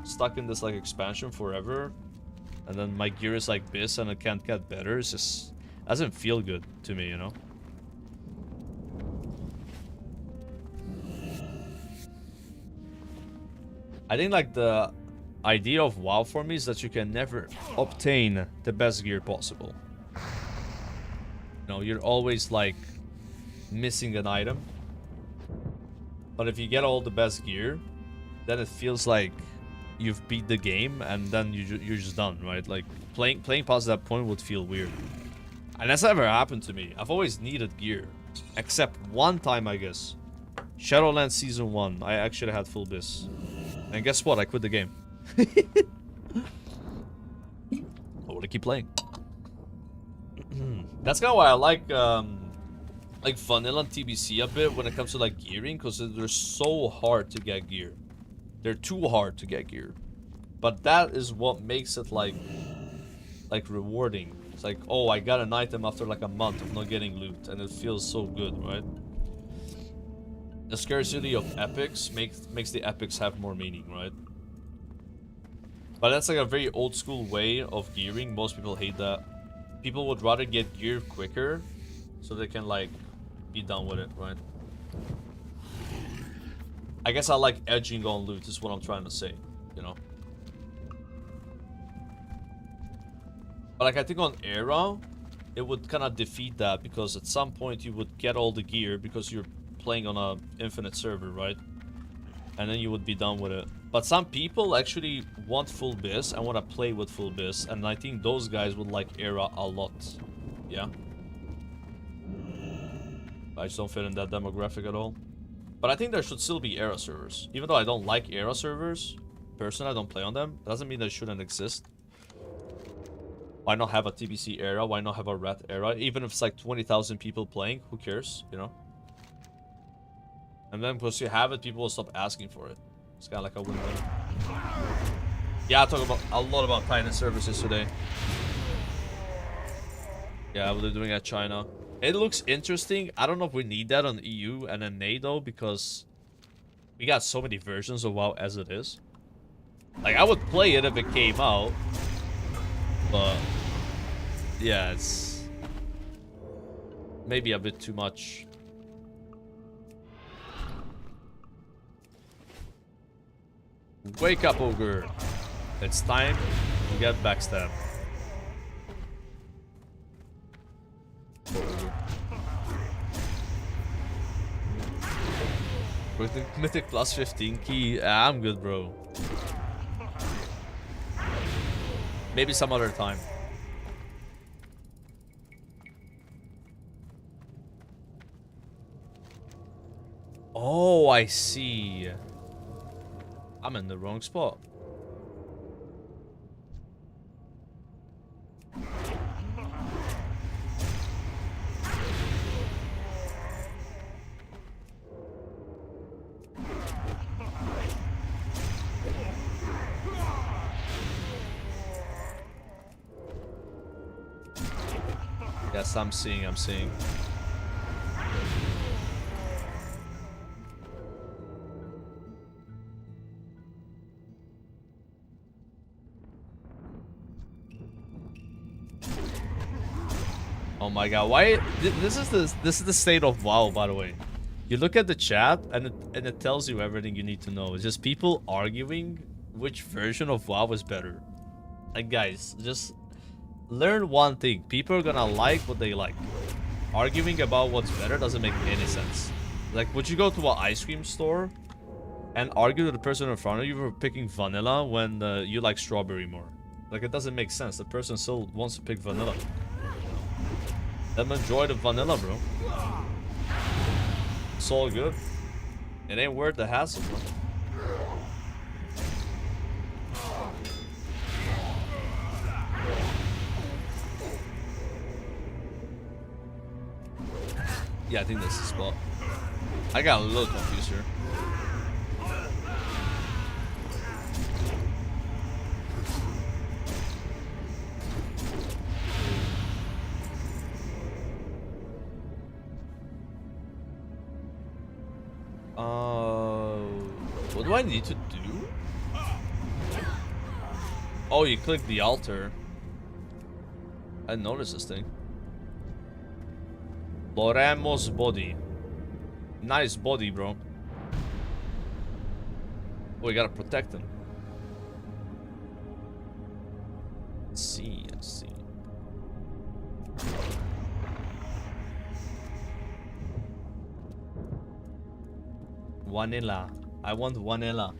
stuck in this like expansion forever and then my gear is like this and it can't get better, it's just doesn't feel good to me, you know? I think like the idea of WoW for me is that you can never obtain the best gear possible. You know, you're always like missing an item. But if you get all the best gear, then it feels like you've beat the game and then you're just done, right? Like playing past that point would feel weird. And that's never happened to me. I've always needed gear. Except one time, I guess. Shadowlands Season 1. I actually had full bis. And guess what? I quit the game. I want to keep playing. That's kind of why I like like vanilla and TBC a bit when it comes to like gearing, because they're so hard to get gear. They're too hard to get gear. But that is what makes it like rewarding. It's like, oh, I got an item after like a month of not getting loot, and it feels so good, right? The scarcity of epics makes the epics have more meaning, right? But that's like a very old school way of gearing. Most people hate that. People would rather get gear quicker so they can like be done with it, right? I guess I like edging on loot is what I'm trying to say, you know? But like I think on Era, it would kind of defeat that, because at some point you would get all the gear because you're playing on a infinite server, right? And then you would be done with it. But some people actually want full biz and want to play with full biz, and I think those guys would like Era a lot. Yeah. I just don't fit in that demographic at all. But I think there should still be Era servers. Even though I don't like Era servers, personally I don't play on them. It doesn't mean they shouldn't exist. Why not have a TBC Era? Why not have a Rat Era? Even if it's like 20,000 people playing, who cares, you know? And then because you have it, people will stop asking for it. It's kind of like a win-win. Yeah, I talked about a lot about Titan services today. Yeah, what they're doing at China. It looks interesting. I don't know if we need that on EU and NA though, because we got so many versions of WoW as it is. Like, I would play it if it came out. But yeah, it's maybe a bit too much. Wake up, Ogre. It's time to get backstabbed. With the mythic plus 15 key, I'm good, bro. Maybe some other time. Oh, I see. I'm in the wrong spot. Yes, I'm seeing. Oh my god, why this is the state of WoW, by the way. You look at the chat and it tells you everything you need to know. It's just people arguing which version of WoW is better. Like, guys, just learn one thing. People are gonna like what they like. Arguing about what's better doesn't make any sense. Like, would you go to an ice cream store and argue with the person in front of you for picking vanilla when you like strawberry more? Like, it doesn't make sense. The person still wants to pick vanilla. Let them enjoy the vanilla, bro. It's all good. It ain't worth the hassle, bro. Yeah, I think that's the spot. I got a little confused here. What do I need to do? Oh, you click the altar. I didn't notice this thing. Loremo's body. Nice body, bro. Oh, we gotta protect him. Let's see. Vanilla. I want vanilla.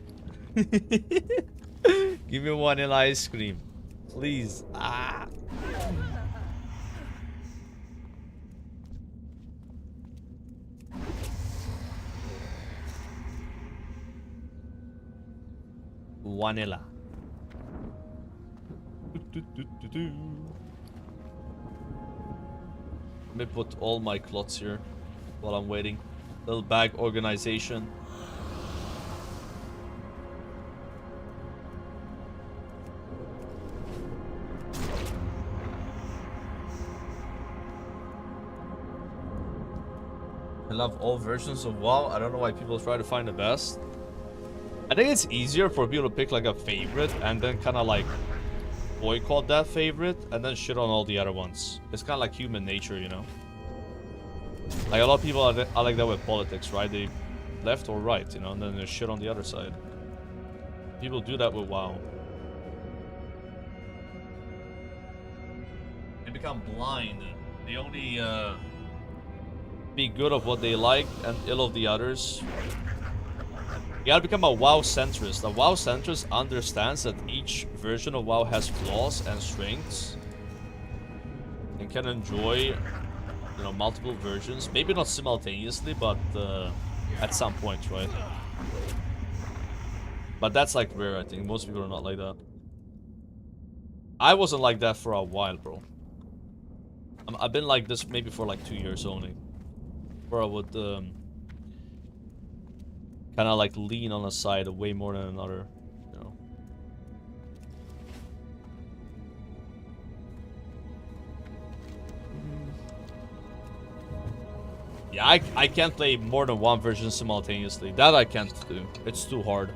Give me vanilla ice cream. Please. Ah. Vanilla. Let me put all my clots here. while I'm waiting. Little bag organization. I love all versions of WoW. I don't know why people try to find the best. I think it's easier for people to pick like a favorite and then kind of like boycott that favorite and then shit on all the other ones. It's kind of like human nature, you know? Like a lot of people are like that with politics, right? They left or right, you know, and then there's shit on the other side. People do that with WoW. They become blind. They only be good of what they like and ill of the others. You gotta become a WoW centrist. A WoW centrist understands that each version of WoW has flaws and strengths and can enjoy, you know, multiple versions. Maybe not simultaneously, but at some point, right? But that's like rare, I think. Most people are not like that. I wasn't like that for a while, bro. I've been like this maybe for like 2 years only. Where I would kind of like lean on a side way more than another, you know. Yeah, I can't play more than one version simultaneously. That I can't do. It's too hard.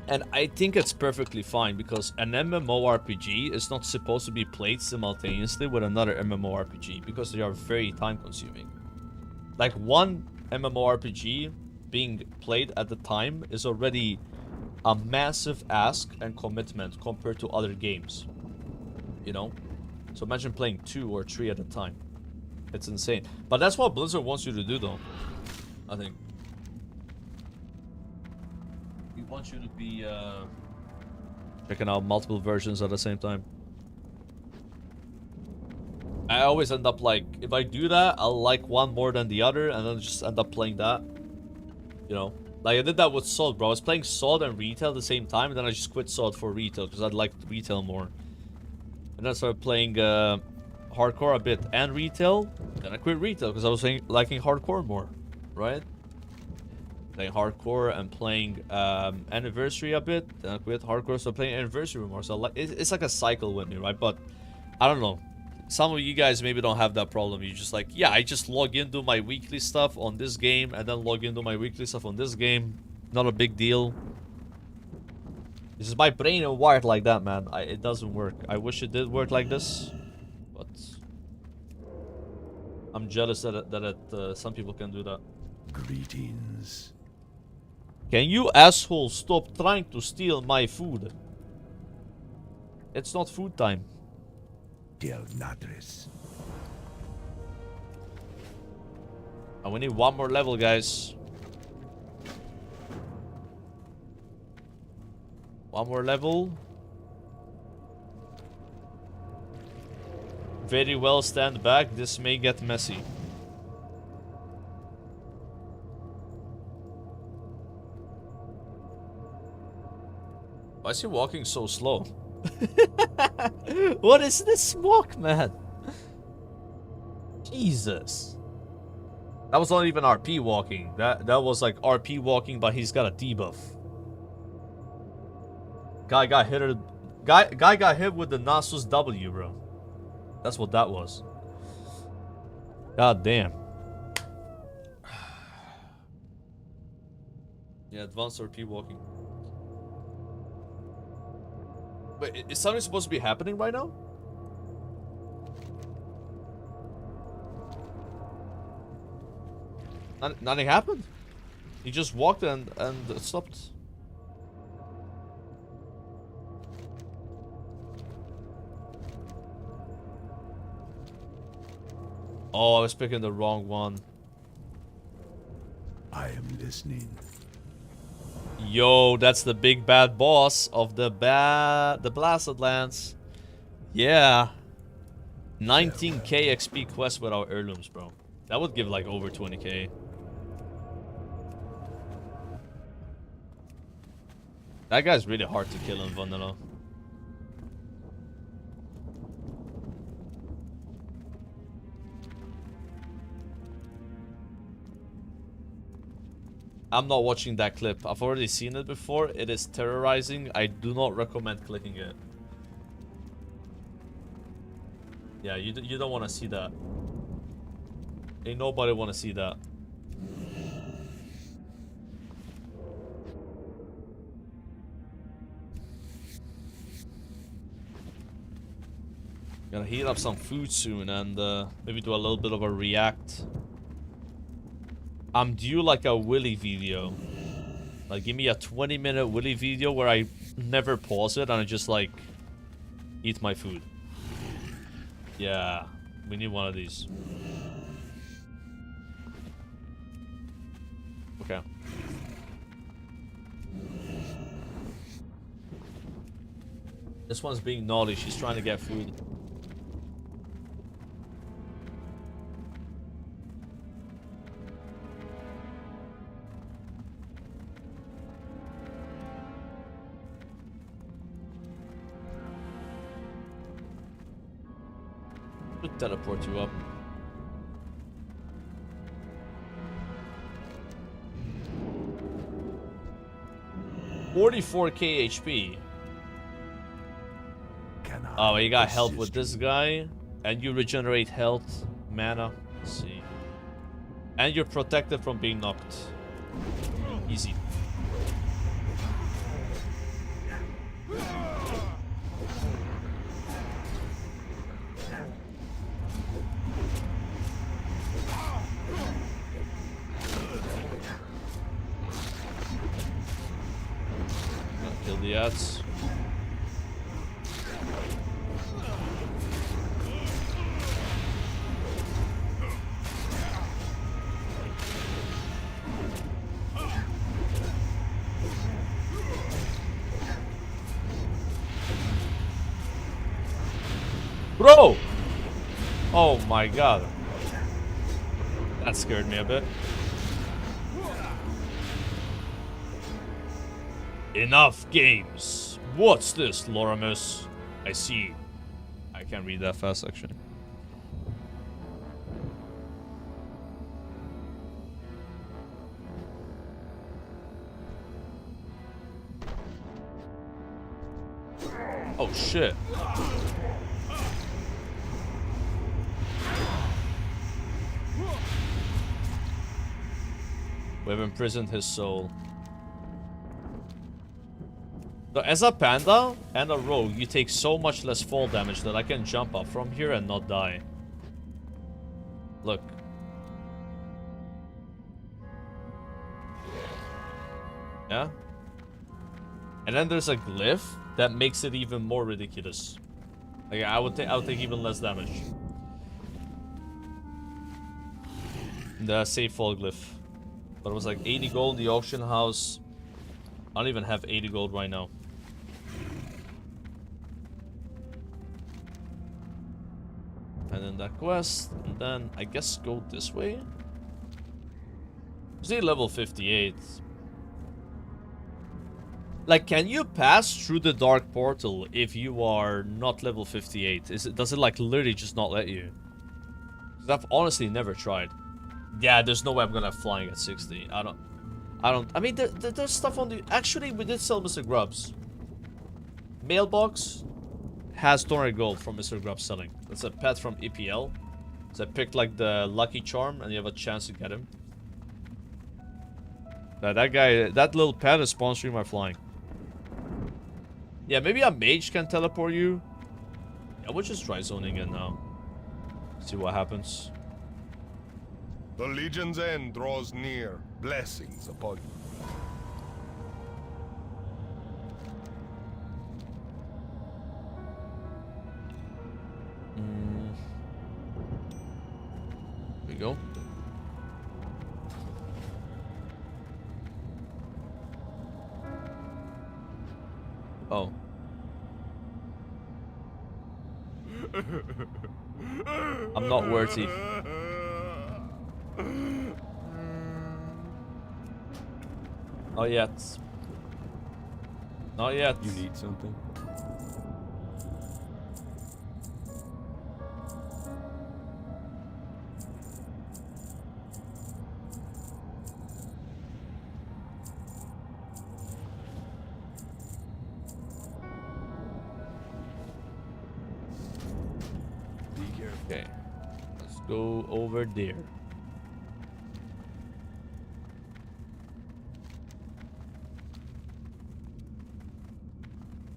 And I think it's perfectly fine because an MMORPG is not supposed to be played simultaneously with another MMORPG because they are very time consuming. Like one MMORPG being played at the time is already a massive ask and commitment compared to other games. You know? So imagine playing 2 or 3 at a time. It's insane. But that's what Blizzard wants you to do though. I think. We want you to be checking out multiple versions at the same time. I always end up like, if I do that, I'll like one more than the other and then just end up playing that. You know? Like I did that with SWORD, bro. I was playing SWORD and retail at the same time and then I just quit SWORD for retail because I liked retail more. And then I started playing hardcore a bit and retail. Then I quit retail because I was liking hardcore more. Right? Playing hardcore and playing anniversary a bit. Then I quit hardcore, so playing anniversary more. So like it's like a cycle with me, right? But I don't know. Some of you guys maybe don't have that problem. You just like, yeah, I just log into my weekly stuff on this game and then log into my weekly stuff on this game. Not a big deal. This is my brain is wired like that, man. It doesn't work. I wish it did work like this, but I'm jealous that some people can do that. Greetings. Can you asshole stop trying to steal my food? It's not food time. Del Natris. And we need one more level, guys. One more level. Very well, stand back. This may get messy. Why is he walking so slow? What is this walk, man? Jesus. That was not even RP walking. That was like RP walking, but he's got a debuff. Guy got hit. Guy got hit with the Nasus W, bro. That's what that was. God damn. Yeah, advanced RP walking. Wait, is something supposed to be happening right now? Nothing happened. He just walked and stopped. Oh, I was picking the wrong one. I am listening. Yo, that's the big bad boss of the Blasted Lands. Yeah. 19k XP quest without heirlooms, bro. That would give like over 20k. That guy's really hard to kill in vanilla. I'm not watching that clip. I've already seen it before. It is terrorizing. I do not recommend clicking it. Yeah, you don't want to see that. Ain't nobody want to see that. Gonna heat up some food soon and maybe do a little bit of a react. I'm due like a Willy video. Like, give me a 20-minute Willy video where I never pause it and I just like eat my food. Yeah, we need one of these. Okay. This one's being naughty. She's trying to get food. Should teleport you up. $44k HP. Oh, you got health with this guy, and you regenerate health, mana. Let's see. And you're protected from being knocked. Easy. Kill the ads. Bro! Oh my god. That scared me a bit. Enough games. What's this, Loramus? I see. I can't read that fast, actually. Oh, shit. We've imprisoned his soul. So as a panda and a rogue, you take so much less fall damage that I can jump up from here and not die. Look. Yeah? And then there's a glyph that makes it even more ridiculous. Like, I would take even less damage. The save fall glyph. But it was like 80 gold, the auction house. I don't even have 80 gold right now. And then that quest, and then I guess go this way. See, level 58. Like, can you pass through the dark portal if you are not level 58? Does it like literally just not let you? 'Cause I've honestly never tried. Yeah, there's no way I'm gonna have flying at 60. I mean, there's stuff on the... Actually, we did sell Mr. Grubbs. Mailbox has 200 gold from Mr. Grubbs selling. That's a pet from EPL. So I picked like the lucky charm and you have a chance to get him. That guy, that little pet is sponsoring my flying. Yeah, maybe a mage can teleport you. Yeah, we'll just try zoning in now. See what happens. The Legion's end draws near. Blessings upon you. There we go. Oh. I'm not worthy. Not yet. Not yet. You need something? Okay. Let's go over there.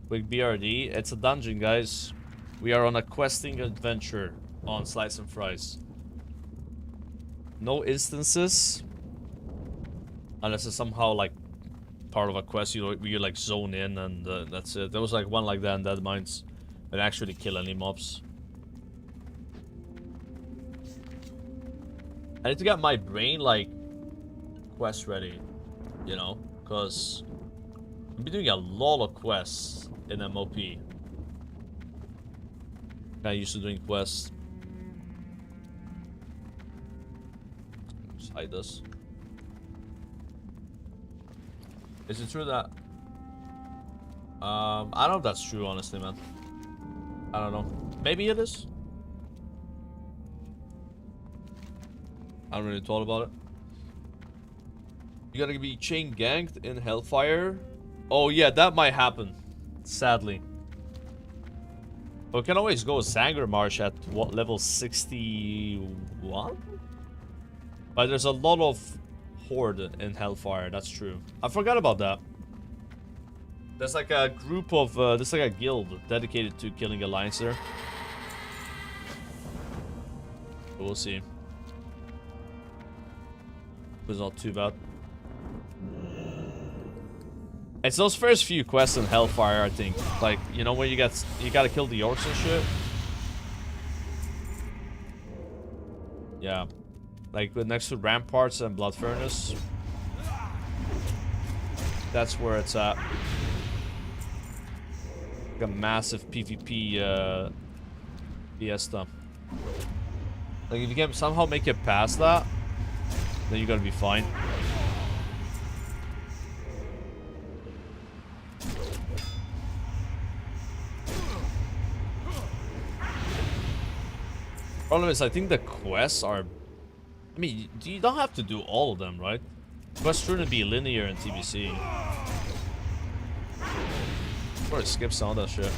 Quick BRD. It's a dungeon, guys. We are on a questing adventure on Slice and Fries. No instances. Unless it's somehow like part of a quest you like zone in and that's it. There was like one like that in Dead Mines. But actually kill any mobs. I need to get my brain like quest ready. You know? Because I've been doing a lot of quests in MOP. I used to doing quests. Just hide this. Is it true that I don't know if that's true, honestly, man. I don't know. Maybe it is. I haven't really thought about it. You gotta be chain ganked in Hellfire. Oh yeah, that might happen. Sadly. But we can always go Sangremarsh at what, level 61? But there's a lot of Horde in Hellfire, that's true. I forgot about that. There's like a group of, there's like a guild dedicated to killing Alliance there. But we'll see. It's not too bad. It's those first few quests in Hellfire, I think. Like, you know, where you gotta kill the orcs and shit. Yeah. Like, next to Ramparts and Blood Furnace. That's where it's at. Like a massive PvP, fiesta. Like, if you can somehow make it past that, then you're gonna be fine. Problem is, I think the quests are... I mean, you don't have to do all of them, right? Quests shouldn't be linear in TBC. Or it skips all that shit.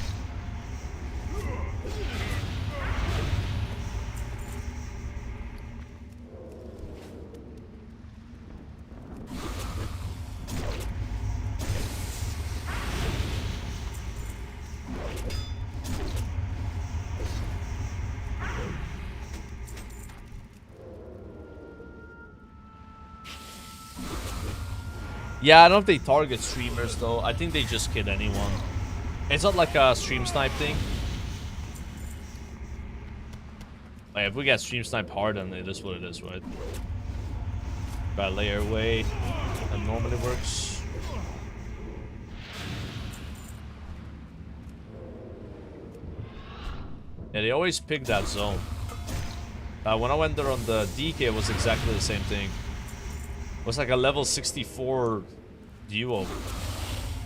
Yeah, I don't know if they target streamers though. I think they just kid anyone. It's not like a stream snipe thing. Like if we get stream sniped hard, then it is what it is, right? Gotta lay our way. That normally works. Yeah, they always pick that zone. When I went there on the DK, it was exactly the same thing. It was like a level 64 duo.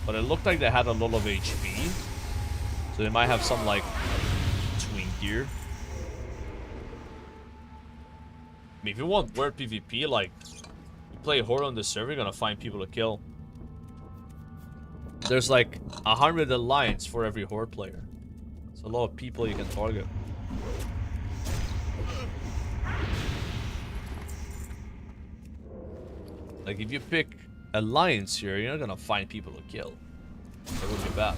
But it looked like they had a lot of HP. So they might have some, like, twin gear. I mean, if you want word PvP, like, you play Horde on the server, you're gonna find people to kill. There's like 100 alliance for every Horde player. It's a lot of people you can target. Like, if you pick Alliance here, you're not gonna find people to kill. That would be bad.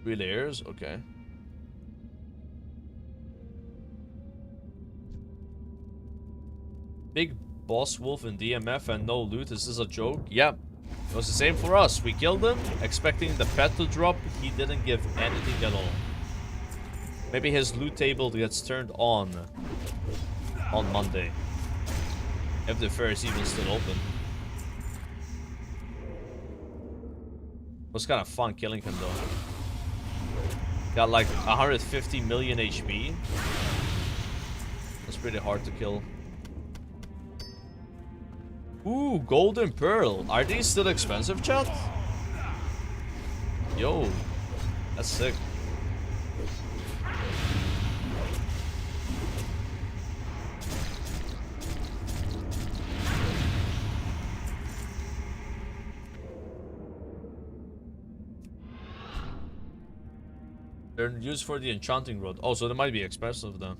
Three layers, okay. Big boss wolf in DMF and no loot, is this a joke? Yeah. It was the same for us. We killed him, expecting the pet to drop. He didn't give anything at all. Maybe his loot table gets turned on Monday. If the fair is even still open. It was kind of fun killing him though. Got like 150 million HP. That's pretty hard to kill. Ooh, Golden Pearl. Are these still expensive, chat? Yo, that's sick. They're used for the enchanting rod. Oh, so they might be expensive then.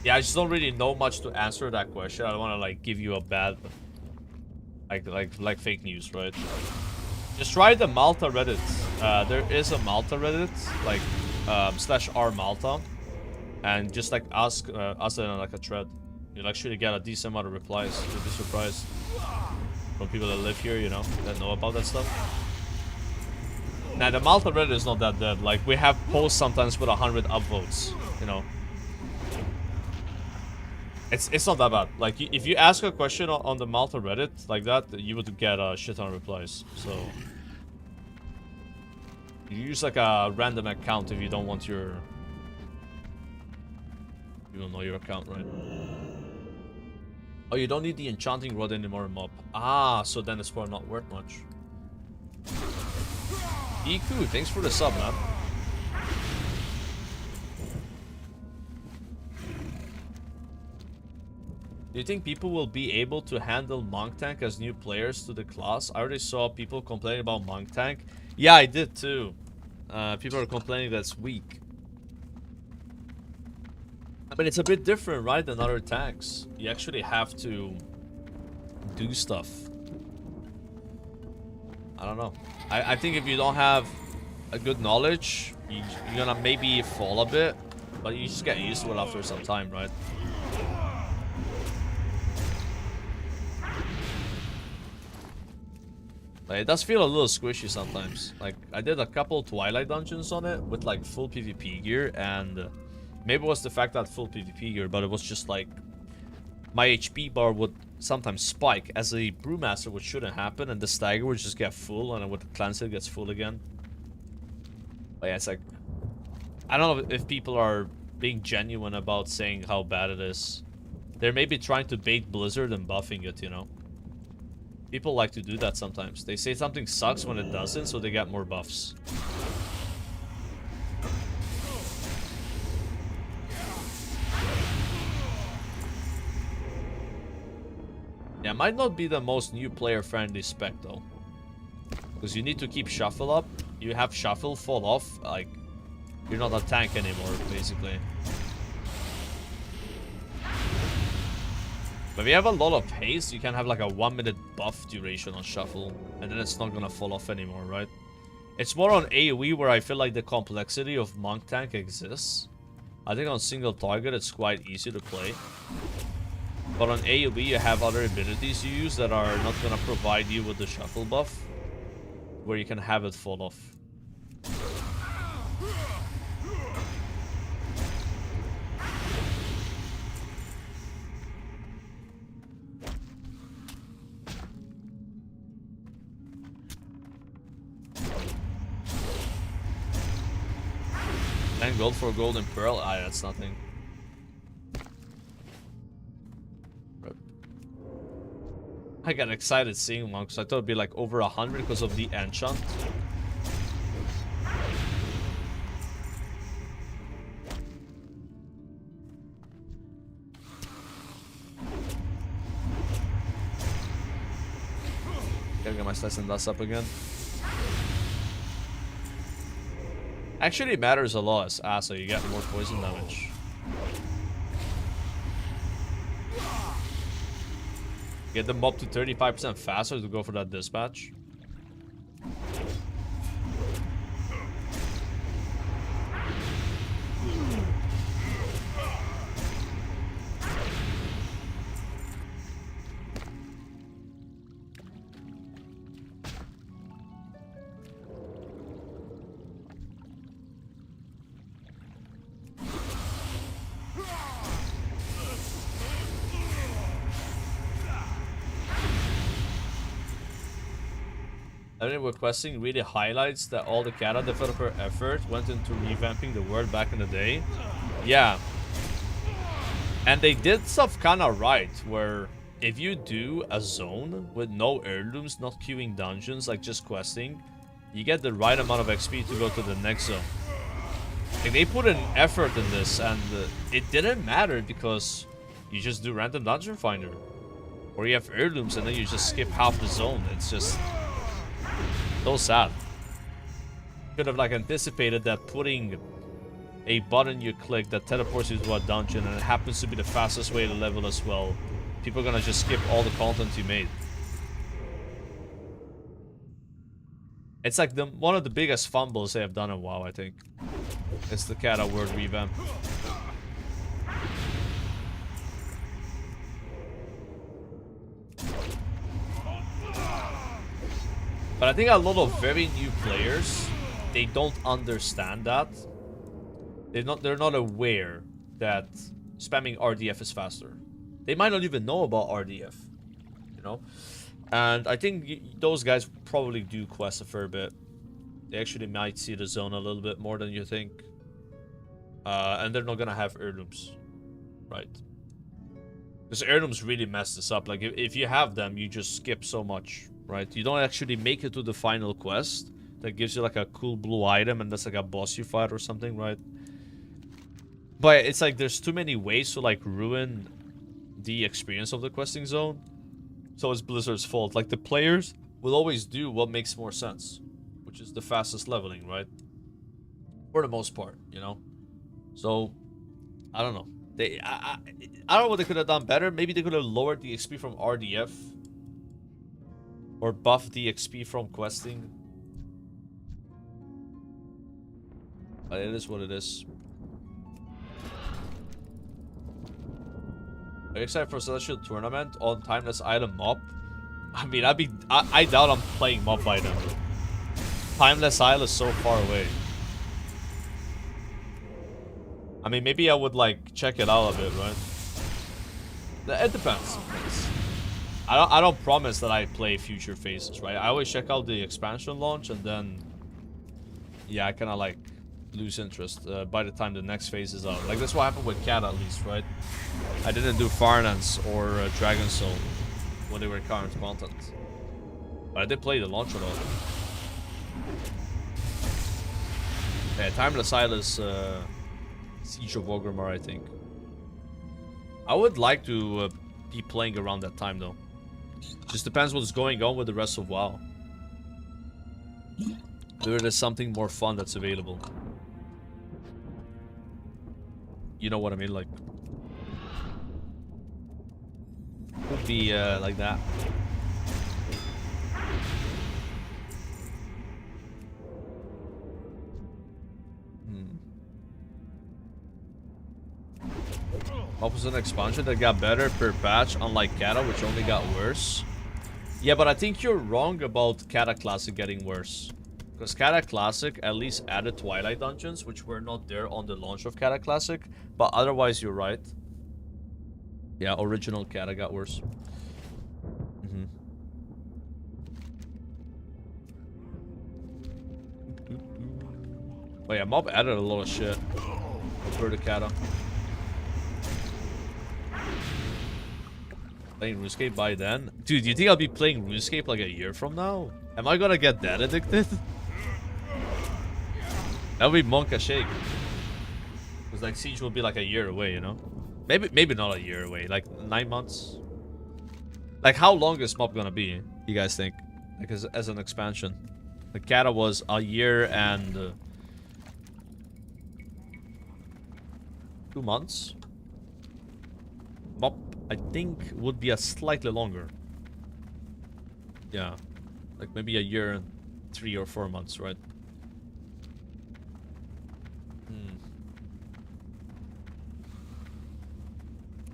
Yeah, I just don't really know much to answer that question. I don't want to like give you a bad, like fake news, right? Just try the Malta Reddit. There is a Malta Reddit, like /r Malta, and just like ask us in like a thread. You'll actually get a decent amount of replies. You'll be surprised from people that live here, you know, that know about that stuff. Now the Malta Reddit is not that dead. Like we have posts sometimes with 100 upvotes, you know. It's not that bad. Like if you ask a question on the Malta Reddit like that, you would get a shit ton of replies. So you use like a random account if you don't want your, you don't know your account, right? Oh, you don't need the enchanting rod anymore in MOP. Ah, so then it's probably not worth much. Iku, thanks for the sub, man. Do you think people will be able to handle Monk Tank as new players to the class? I already saw people complaining about Monk Tank. Yeah, I did too. People are complaining that's weak. But it's a bit different, right, than other tanks. You actually have to do stuff. I don't know. I think if you don't have a good knowledge, you're gonna maybe fall a bit. But you just get used to it after some time, right? Like, it does feel a little squishy sometimes. Like, I did a couple Twilight dungeons on it with like full PvP gear, and maybe it was the fact that full PvP gear, but it was just like my HP bar would sometimes spike as a brewmaster, which shouldn't happen, and the stagger would just get full, and with the cleanse it gets full again. But yeah, it's like, I don't know if people are being genuine about saying how bad it is. They're maybe trying to bait Blizzard and buffing it, you know. People like to do that sometimes. They say something sucks when it doesn't, so they get more buffs. Yeah, it might not be the most new player-friendly spec, though. Because you need to keep shuffle up. You have shuffle fall off, like, you're not a tank anymore, basically. But if you have a lot of haste, you can have like a 1-minute buff duration on shuffle, and then it's not gonna fall off anymore, right? It's more on AoE where I feel like the complexity of Monk Tank exists. I think on single target it's quite easy to play. But on AoE you have other abilities you use that are not gonna provide you with the shuffle buff, where you can have it fall off. And gold for golden pearl? Ah, that's nothing. I got excited seeing one because I thought it'd be like over 100 because of the enchant. Gotta get my slice and dust up again. Actually, it matters a lot as Asa, you get more poison damage. Get them up to 35% faster to go for that dispatch. Requesting really highlights that all the Kata developer effort went into revamping the world back in the day. Yeah. And they did stuff kind of right, where if you do a zone with no heirlooms, not queuing dungeons, like just questing, you get the right amount of XP to go to the next zone. Like, they put an effort in this, and it didn't matter because you just do random dungeon finder. Or you have heirlooms and then you just skip half the zone. It's just so sad. Could have like anticipated that putting a button you click that teleports you to a dungeon and it happens to be the fastest way to level as well. People are gonna just skip all the content you made. It's like one of the biggest fumbles they have done in WoW, I think. It's the Kata word revamp. But I think a lot of very new players, they don't understand that. They're not aware that spamming RDF is faster. They might not even know about RDF, you know? And I think those guys probably do quest a fair bit. They actually might see the zone a little bit more than you think. And they're not gonna have heirlooms, right? Because heirlooms really mess this up. Like, if you have them, you just skip so much, right? You don't actually make it to the final quest that gives you like a cool blue item and that's like a boss you fight or something, right? But it's like there's too many ways to like ruin the experience of the questing zone. So it's Blizzard's fault. Like, the players will always do what makes more sense, which is the fastest leveling, right? For the most part, you know? So, I don't know. I don't know what they could have done better. Maybe they could have lowered the XP from RDF. Or buffed the XP from questing. But it is what it is. Are you excited for Celestial Tournament on Timeless Item MOP? I mean, I doubt I'm playing MOP item. Timeless Isle is so far away. I mean, maybe I would like check it out a bit, right? It depends. I don't promise that I play future phases, right? I always check out the expansion launch and then, yeah, I kind of like lose interest by the time the next phase is out. Like, that's what happened with Cat, at least, right? I didn't do Farnance or Dragon Soul when they were current content, but I did play the launch a lot. Yeah, Timeless Isle is Siege of Orgrimmar, I think. I would like to be playing around that time, though. Just depends what's going on with the rest of WoW. There is something more fun that's available. You know what I mean? Like, could be like that. What was an expansion that got better per patch, unlike Kata, which only got worse? Yeah, but I think you're wrong about Kata Classic getting worse. Because Kata Classic at least added Twilight Dungeons, which were not there on the launch of Kata Classic. But otherwise, you're right. Yeah, original Kata got worse. Oh yeah, MOP added a lot of shit compared to Kata. Playing RuneScape by then? Dude, do you think I'll be playing RuneScape like a year from now? Am I gonna get that addicted? That would be Monka Shake. Because like Siege will be like a year away, you know? Maybe not a year away, like 9 months. Like, how long is MOP gonna be, you guys think? Like, as an expansion. The Kata was a year and 2 months. MOP, I think, would be a slightly longer. Yeah. Like maybe a year and 3 or 4 months, right?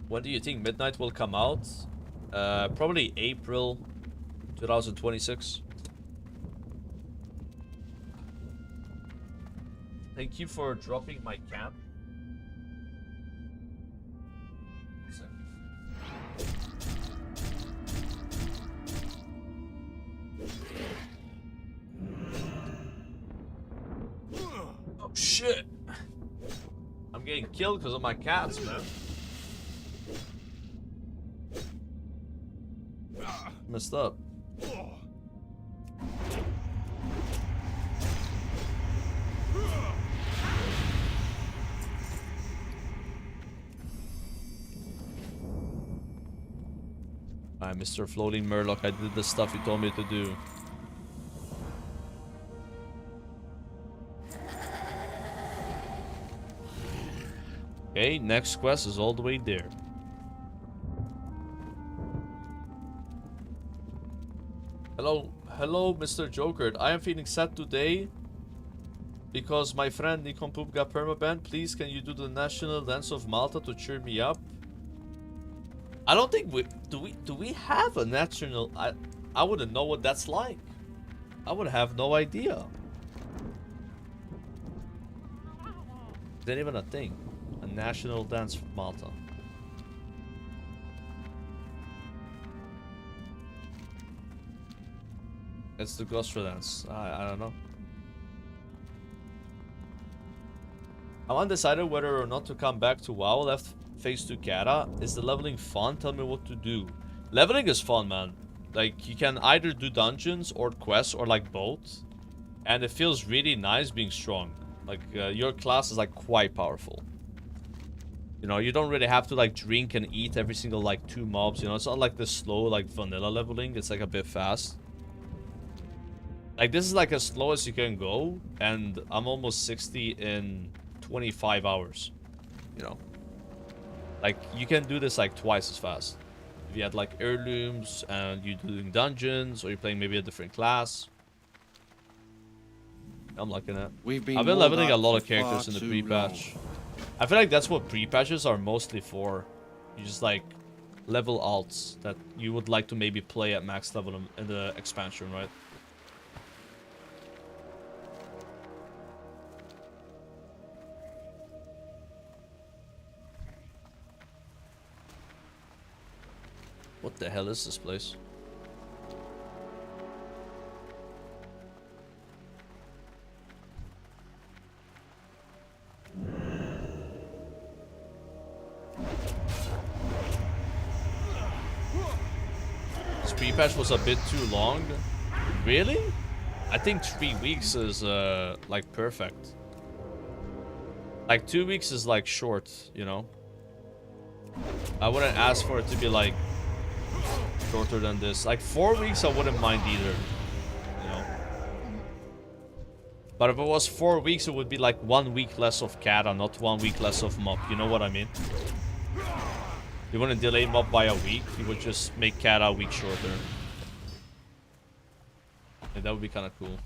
When do you think Midnight will come out? Probably April 2026. Thank you for dropping my camp. Oh shit! I'm getting killed because of my cats, man. Messed up. Alright, Mr. Floating Murloc, I did the stuff you told me to do. Okay, next quest is all the way there. Hello, Mr. Joker. I am feeling sad today because my friend Nikonpoop got permabanned. Please, can you do the national dance of Malta to cheer me up? I don't think do we have a national? I wouldn't know what that's like. I would have no idea. Is that even a thing? A national dance for Malta. It's the Gostra dance. I don't know. I'm undecided whether or not to come back to WoW. Left phase 2 Kata. Is the leveling fun? Tell me what to do. Leveling is fun, man. Like, you can either do dungeons or quests or like both. And it feels really nice being strong. Like, your class is like quite powerful. You know, you don't really have to like drink and eat every single like 2 mobs. You know, it's not like the slow like vanilla leveling. It's like a bit fast. Like, this is like as slow as you can go. And I'm almost 60 in 25 hours. You know. Like, you can do this like twice as fast. If you had like heirlooms and you're doing dungeons or you're playing maybe a different class. I'm liking it. I've been leveling a lot of characters in the pre-patch. I feel like that's what pre-patches are mostly for. You just like level alts that you would like to maybe play at max level in the expansion, right? What the hell is this place? This pre-patch was a bit too long. Really? I think 3 weeks is like perfect. Like 2 weeks is like short, you know? I wouldn't ask for it to be like shorter than this. Like 4 weeks I wouldn't mind either, you know. But if it was 4 weeks, it would be like 1 week less of Kata, not 1 week less of MOP. You know what I mean? You wouldn't delay MOP by a week. You would just make Kata a week shorter. And that would be kind of cool.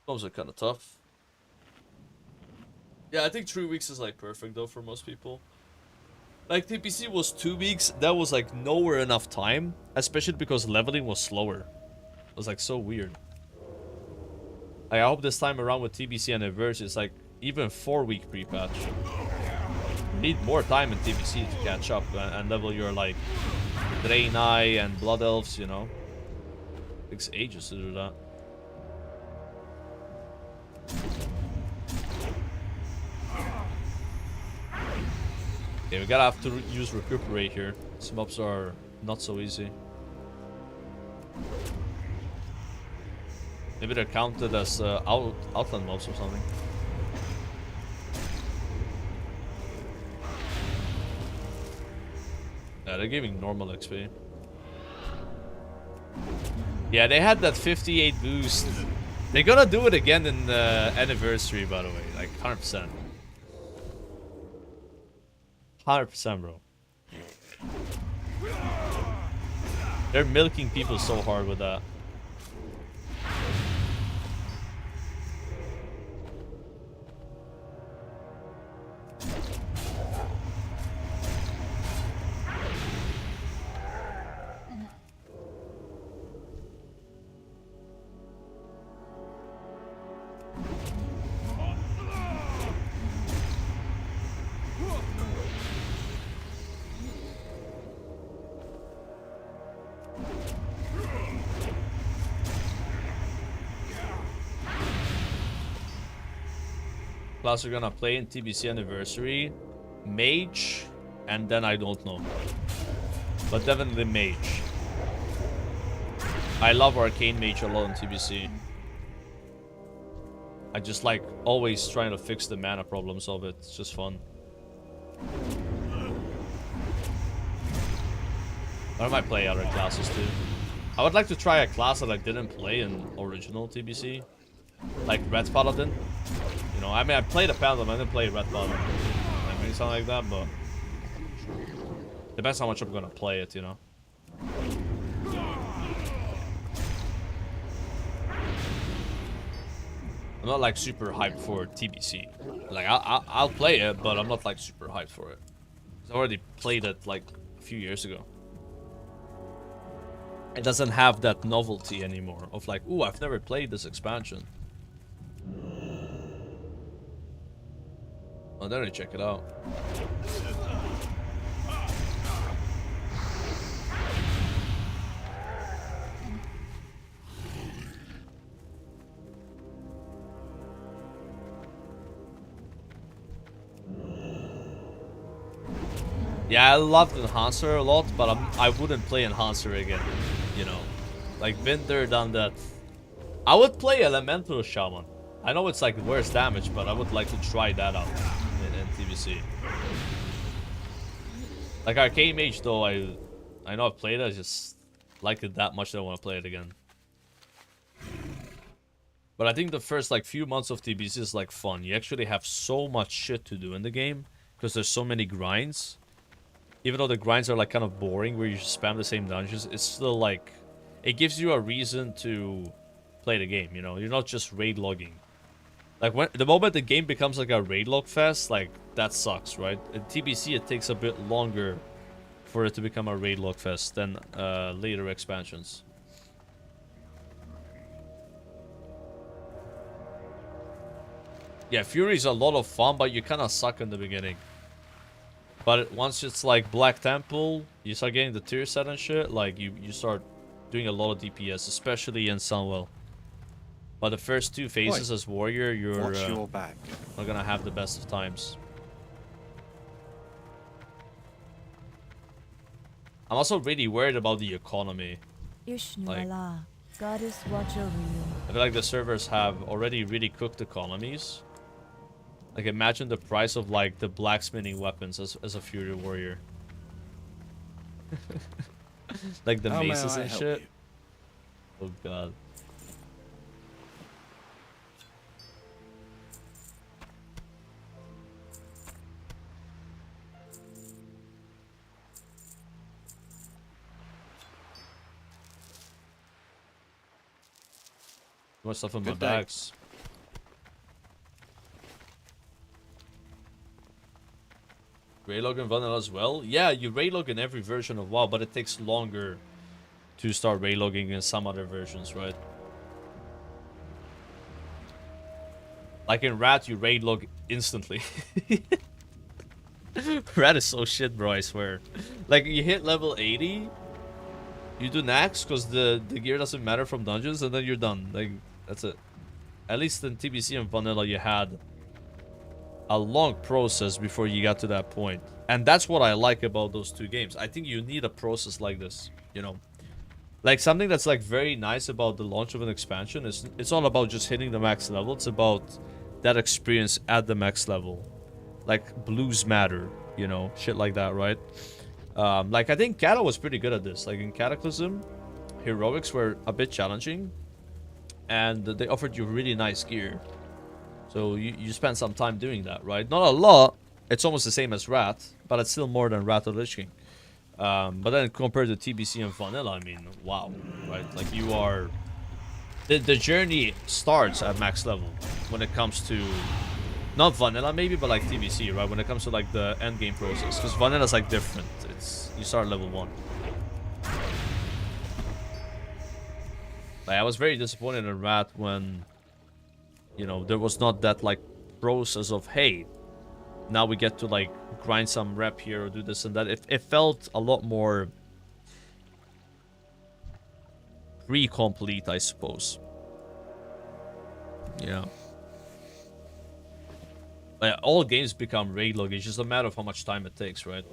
Those are kind of tough. Yeah, I think 3 weeks is like perfect though for most people. Like, TPC was 2 weeks. That was like nowhere enough time. Especially because leveling was slower. It was like so weird. I hope this time around with TBC and Everse, it's like even 4 week pre-patch. You need more time in TBC to catch up and level your like Draenei and Blood Elves, you know. It takes ages to do that. Okay, we gotta have to use recuperate here. These mobs are not so easy. Maybe they're counted as outland mobs or something. Yeah, they're giving normal XP. Yeah, they had that 58 boost. They're gonna do it again in the anniversary, by the way. Like, 100%. 100%, bro. They're milking people so hard with that. Class we're gonna play in TBC anniversary, mage, and then I don't know, but definitely mage. I love arcane mage a lot in TBC. I just like always trying to fix the mana problems of it. It's just fun. But I might play other classes too. I would like to try a class that I didn't play in original TBC. Like Red Paladin. You know, I mean, I played a Panda, I didn't play Red Paladin. I mean, something like that, but... depends how much I'm gonna play it, you know. I'm not like super hyped for TBC. Like I'll play it, but I'm not like super hyped for it. I already played it like a few years ago. It doesn't have that novelty anymore of like, ooh, I've never played this expansion. Oh, there you check it out. Yeah, I loved Enhancer a lot, but I wouldn't play Enhancer again, you know. Like, been there, done that. I would play Elemental Shaman. I know it's like worse damage, but I would like to try that out in TBC. Like Arcane Mage, though, I know I've played it, I just like it that much that I want to play it again. But I think the first like few months of TBC is like fun. You actually have so much shit to do in the game because there's so many grinds. Even though the grinds are like kind of boring where you just spam the same dungeons, it's still like, it gives you a reason to play the game, you know? You're not just raid logging. Like when the moment the game becomes like a raid log fest, like that sucks, right? In TBC it takes a bit longer for it to become a raid log fest than later expansions. Yeah, Fury is a lot of fun, but you kind of suck in the beginning. But once it's like Black Temple, you start getting the tier set and shit, like you start doing a lot of DPS, especially in Sunwell. But the first two phases as warrior, you're not gonna have the best of times. I'm also really worried about the economy. Like, Goddess watch over you. I feel like the servers have already really cooked economies. Like, imagine the price of, like, the blacksmithing weapons as a Fury Warrior. Like, the maces and shit. Oh, God. More stuff in my bags. Raylog and vanilla as well? Yeah, you raylog in every version of WoW, but it takes longer to start raylogging in some other versions, right? Like in Rat, you raylog instantly. Rat is so shit, bro, I swear. Like, you hit level 80, you do Nax, because the gear doesn't matter from dungeons, and then you're done. Like, that's it. At least in TBC and vanilla, you had a long process before you got to that point. And that's what I like about those two games. I think you need a process like this, you know. Like, something that's like very nice about the launch of an expansion is it's all about just hitting the max level. It's about that experience at the max level. Like, blues matter, you know, shit like that, right? Like, I think Cata was pretty good at this. Like, in Cataclysm, heroics were a bit challenging, and they offered you really nice gear. So you spend some time doing that, right? Not a lot. It's almost the same as Rat, but it's still more than Rat or Lich King. But then compared to TBC and vanilla, I mean, wow, right? Like, you are... The journey starts at max level when it comes to... Not vanilla maybe, but like TBC, right? When it comes to like the end game process. Because vanilla's like different. It's... You start level 1. Like, I was very disappointed in Rat when... You know, there was not that, like, process of, hey, now we get to, like, grind some rep here or do this and that. It felt a lot more pre-complete, I suppose. Yeah. Like, all games become raid log. It's just a matter of how much time it takes, right?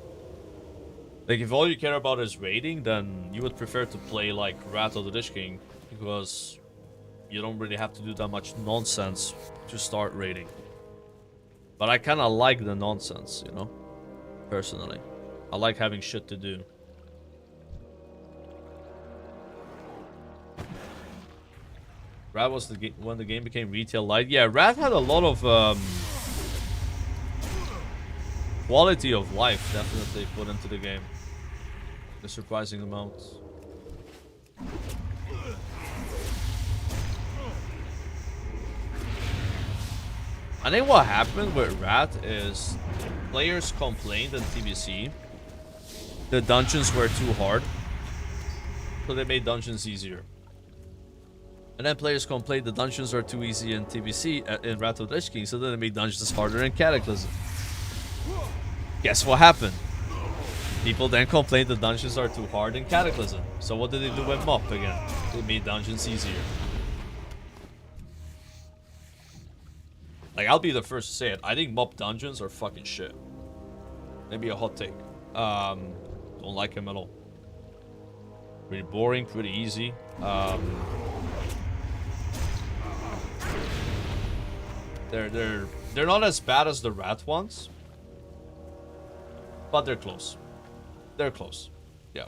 Like, if all you care about is raiding, then you would prefer to play, like, Rat or the Lich King, because... you don't really have to do that much nonsense to start raiding. But I kind of like the nonsense, you know? Personally. I like having shit to do. Rat was when the game became retail light. Yeah, Rat had a lot of quality of life definitely put into the game. A surprising amount. I think what happened with Rat is players complained in TBC the dungeons were too hard, so they made dungeons easier. And then players complained the dungeons are too easy in TBC in Wrath of the Lich King, so then they made dungeons harder in Cataclysm. Guess what happened? People then complained the dungeons are too hard in Cataclysm. So what did they do with MOP again? They made dungeons easier. Like, I'll be the first to say it. I think MOP dungeons are fucking shit. Maybe a hot take. Don't like him at all. Pretty boring, pretty easy. They're not as bad as the Rat ones, but they're close. They're close, yeah.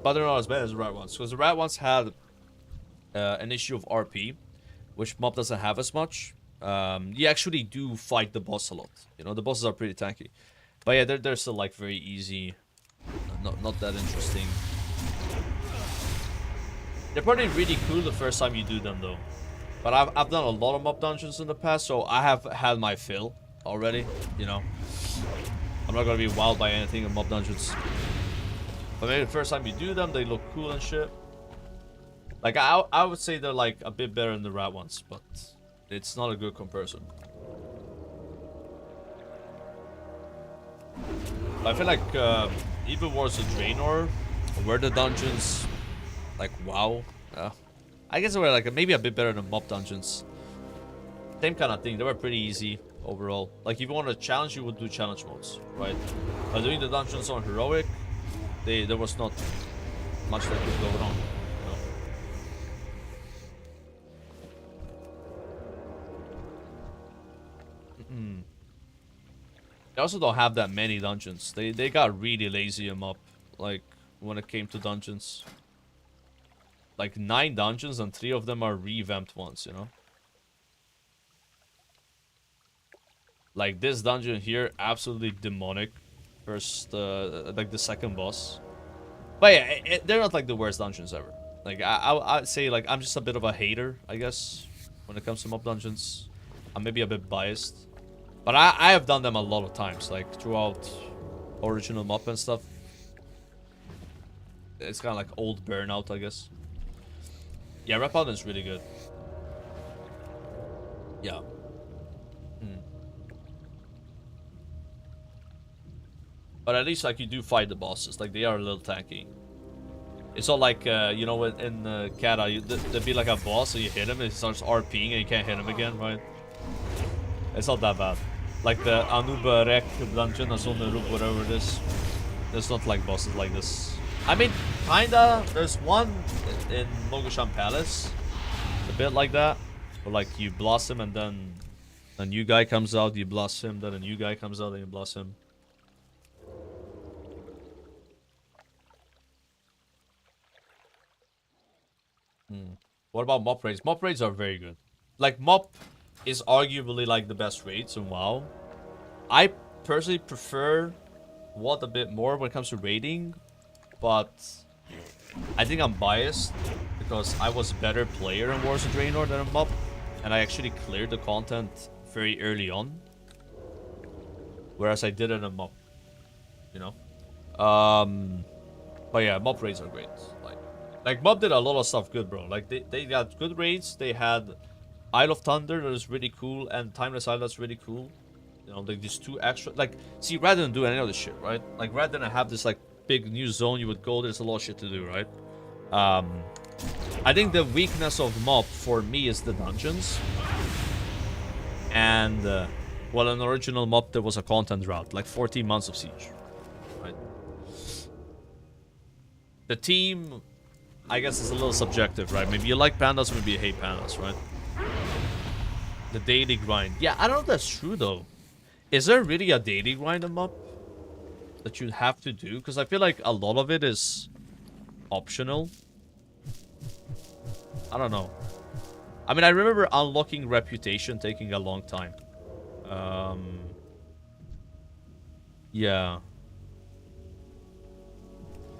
But they're not as bad as the Rat ones, because the Rat ones had an issue of RP, which MOP doesn't have as much. You actually do fight the boss a lot. You know, the bosses are pretty tanky. But yeah, they're still like very easy. Not that interesting. They're probably really cool the first time you do them though. But I've done a lot of MOP dungeons in the past, so I have had my fill already, you know. I'm not gonna be wowed by anything in MOP dungeons. But maybe the first time you do them, they look cool and shit. Like, I would say they're like a bit better than the Rat ones, but it's not a good comparison. I feel like even Wars of Draenor were the dungeons like wow. I guess they were like maybe a bit better than MOP dungeons. Same kind of thing. They were pretty easy overall. Like, if you want a challenge, you would do challenge modes, right? But doing the dungeons on heroic, there was not much that could go wrong. They also don't have that many dungeons. They got really lazy in MOP, like, when it came to dungeons. Like, 9 dungeons and 3 of them are revamped ones, you know? Like, this dungeon here, absolutely demonic. First, like, the second boss. But yeah, they're not, like, the worst dungeons ever. Like, I'd say, like, I'm just a bit of a hater, I guess, when it comes to MOP dungeons. I'm maybe a bit biased. But I have done them a lot of times, like, throughout original MOP and stuff. It's kind of like old Burnout, I guess. Yeah, Rat Paladin is really good. Yeah. But at least, like, you do fight the bosses. Like, they are a little tanky. It's not like, you know, in Kata, there'd be like a boss, so you hit him and he starts RPing and you can't hit him again, right? It's not that bad. Like the Anuba Rek dungeon or something, whatever it is. There's not like bosses like this. I mean, kinda. There's one in Mogushan Palace. It's a bit like that. Where like you blast him and then a new guy comes out, you blast him, then a new guy comes out and you blast him. What about MOP raids? MOP raids are very good. Like, MOP is arguably like the best raids in WoW. I personally prefer WoD a bit more when it comes to raiding, but I think I'm biased because I was a better player in Wars of Draenor than in MOP, and I actually cleared the content very early on, whereas I did it in MOP, you know. But yeah, MOP raids are great. Like MOP did a lot of stuff good, bro. Like they got good raids. They had Isle of Thunder that is really cool, and Timeless Isle that's really cool. You know, like these 2 extra, like, see, Rat didn't do any of this shit, right? Like, Rat didn't have this like big new zone you would go. There's a lot of shit to do, right? I think the weakness of MOP for me is the dungeons. And well, in original MOP there was a content route, like 14 months of siege, right? The team, I guess, is a little subjective, right? Maybe you like pandas, maybe you hate pandas, right? The daily grind. Yeah, I don't know if that's true, though. Is there really a daily grind in MOP that you have to do? Because I feel like a lot of it is optional. I don't know. I mean, I remember unlocking reputation taking a long time. Yeah.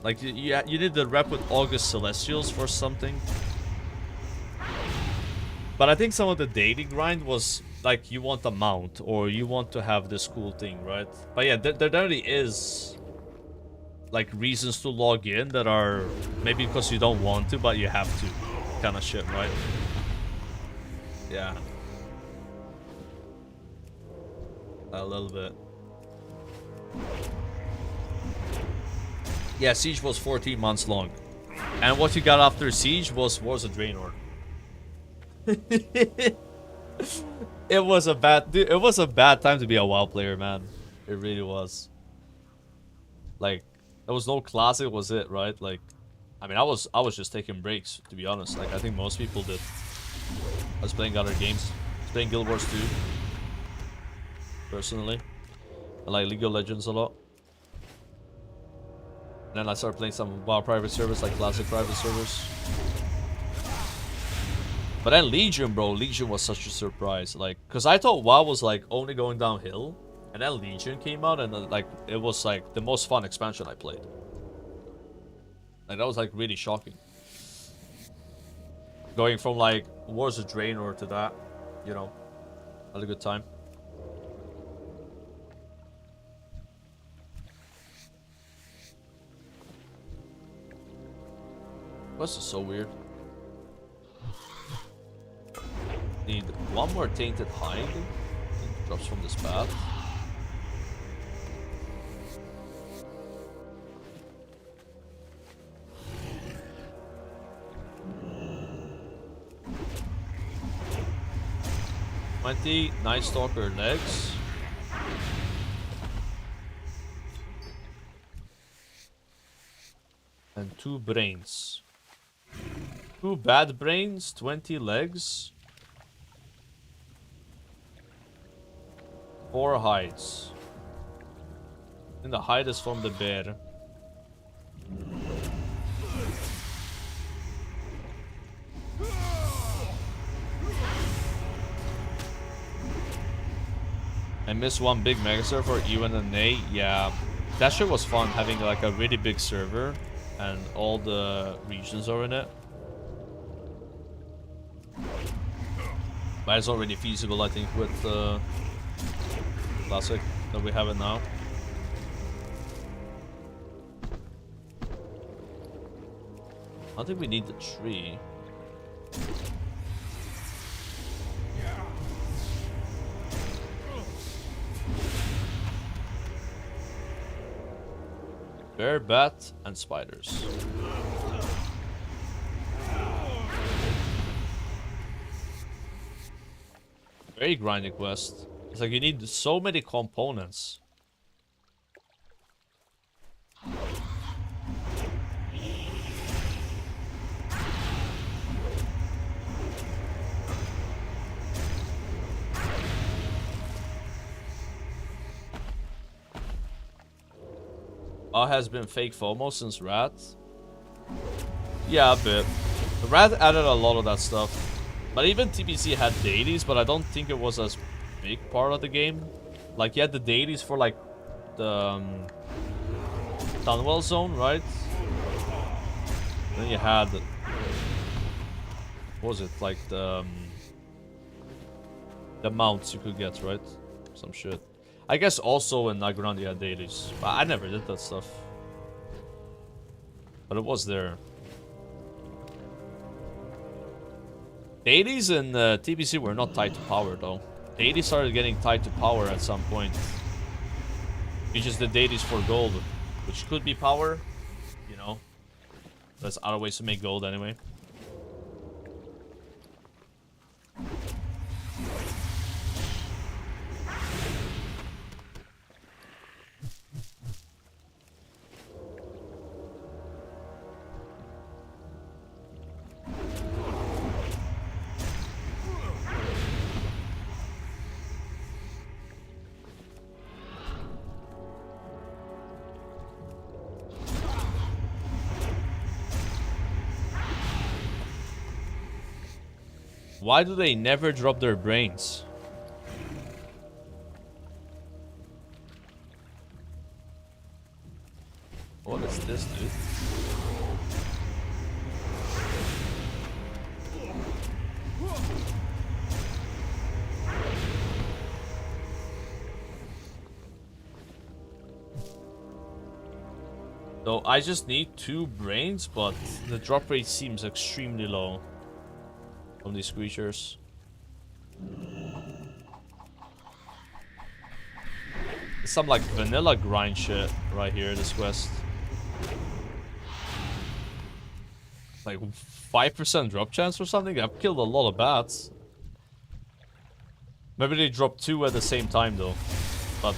Like, you did the rep with August Celestials for something. But I think some of the daily grind was, like, you want a mount, or you want to have this cool thing, right? But yeah, there definitely is, like, reasons to log in that are maybe because you don't want to, but you have to kind of shit, right? Yeah. A little bit. Yeah, Siege was 14 months long. And what you got after Siege was Wars of Draenor. It was a bad time to be a WoW player, man. It really was. Like, there was no classic, was it, right? Like, I mean, I was just taking breaks, to be honest. Like, I think most people did. I was playing other games. I was playing Guild Wars 2. Personally. I like League of Legends a lot. And then I started playing some WoW private servers, like classic private servers. But then Legion, bro. Legion was such a surprise. Like, because I thought WoW was, like, only going downhill. And then Legion came out, and, like, it was, like, the most fun expansion I played. Like, that was, like, really shocking. Going from, like, Wars of Draenor to that, you know. Had a good time. This is so weird. Need one more tainted hide. Drops from this path. Night Stalker legs. And 2 brains. 2 bad brains, 20 legs. 4 hides. And the hide is from the bear. I missed one big mega server for Ewan and Nate. Yeah, that shit was fun, having like a really big server and all the regions are in it. But it's already feasible, I think, with Classic that we have it now. I think we need the tree. Bear, bat, and spiders. Very grinding quest. It's like you need so many components. Has been fake FOMO since Rat. Yeah, a bit. Rat added a lot of that stuff. But even TBC had dailies, but I don't think it was as big part of the game. Like, you had the dailies for, like, the Dunwell zone, right? Then you had... What was it? Like, the mounts you could get, right? Some shit. I guess also in Nagrand you had dailies. But I never did that stuff. But it was there. Dailies in TBC were not tied to power, though. Dailies started getting tied to power at some point. You just did dailies for gold, which could be power, you know. There's other ways to make gold anyway. Why do they never drop their brains? What is this, dude? So I just need 2 brains, but the drop rate seems extremely low from these creatures. Some like vanilla grind shit right here, this quest. Like 5% drop chance or something? I've killed a lot of bats. Maybe they drop 2 at the same time though. But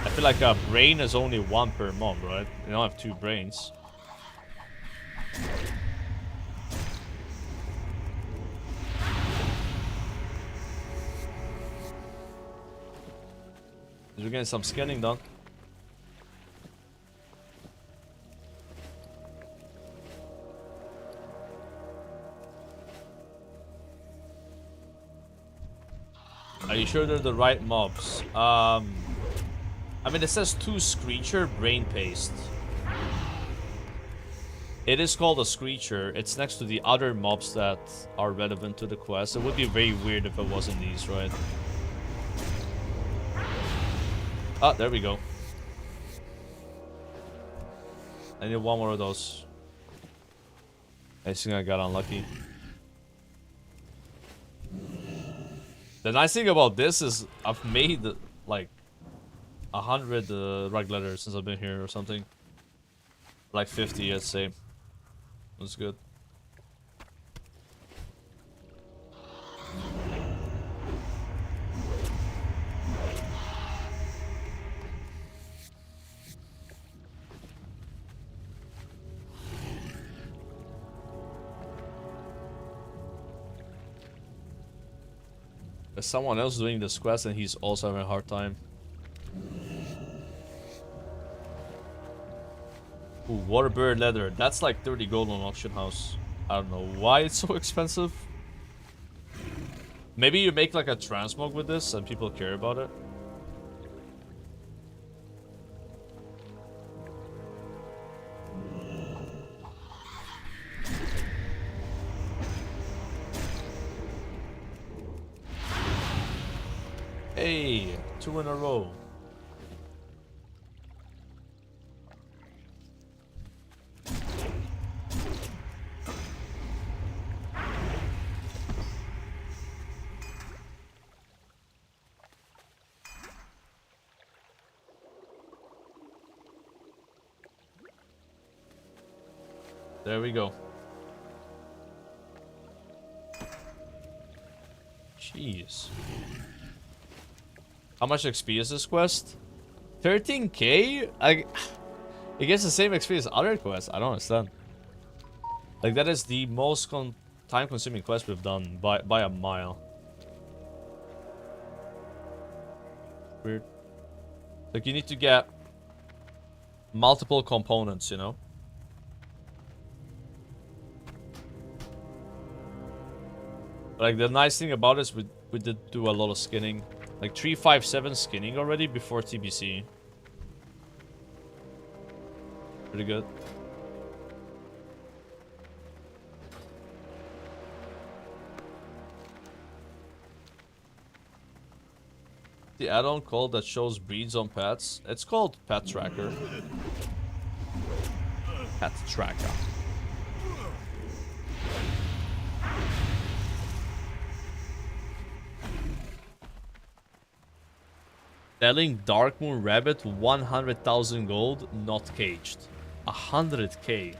I feel like a brain is only 1 per mob, right? You don't have 2 brains. We're getting some scanning done. Are you sure they're the right mobs? I mean, it says 2 Screecher Brain Paste. It is called a Screecher. It's next to the other mobs that are relevant to the quest. It would be very weird if it wasn't these, right? Ah, there we go. I need 1 more of those. I think I got unlucky. The nice thing about this is I've made like 100 rug letters since I've been here or something. Like 50, I'd say. That's good. There's someone else doing this quest and he's also having a hard time. Ooh, Waterbird leather. That's like 30 gold on auction house. I don't know why it's so expensive. Maybe you make like a transmog with this and people care about it. Hey, 2 in a row. There we go. Jeez. How much XP is this quest? 13k? It gets the same XP as other quests. I don't understand. Like, that is the most time-consuming quest we've done by a mile. Weird. Like, you need to get multiple components, you know? Like, the nice thing about it is we did do a lot of skinning. Like 357 skinning already before TBC. Pretty good. The add-on called that shows breeds on pets. It's called Pet Tracker. Pet Tracker. Selling Darkmoon Rabbit 100,000 gold, not caged. 100k.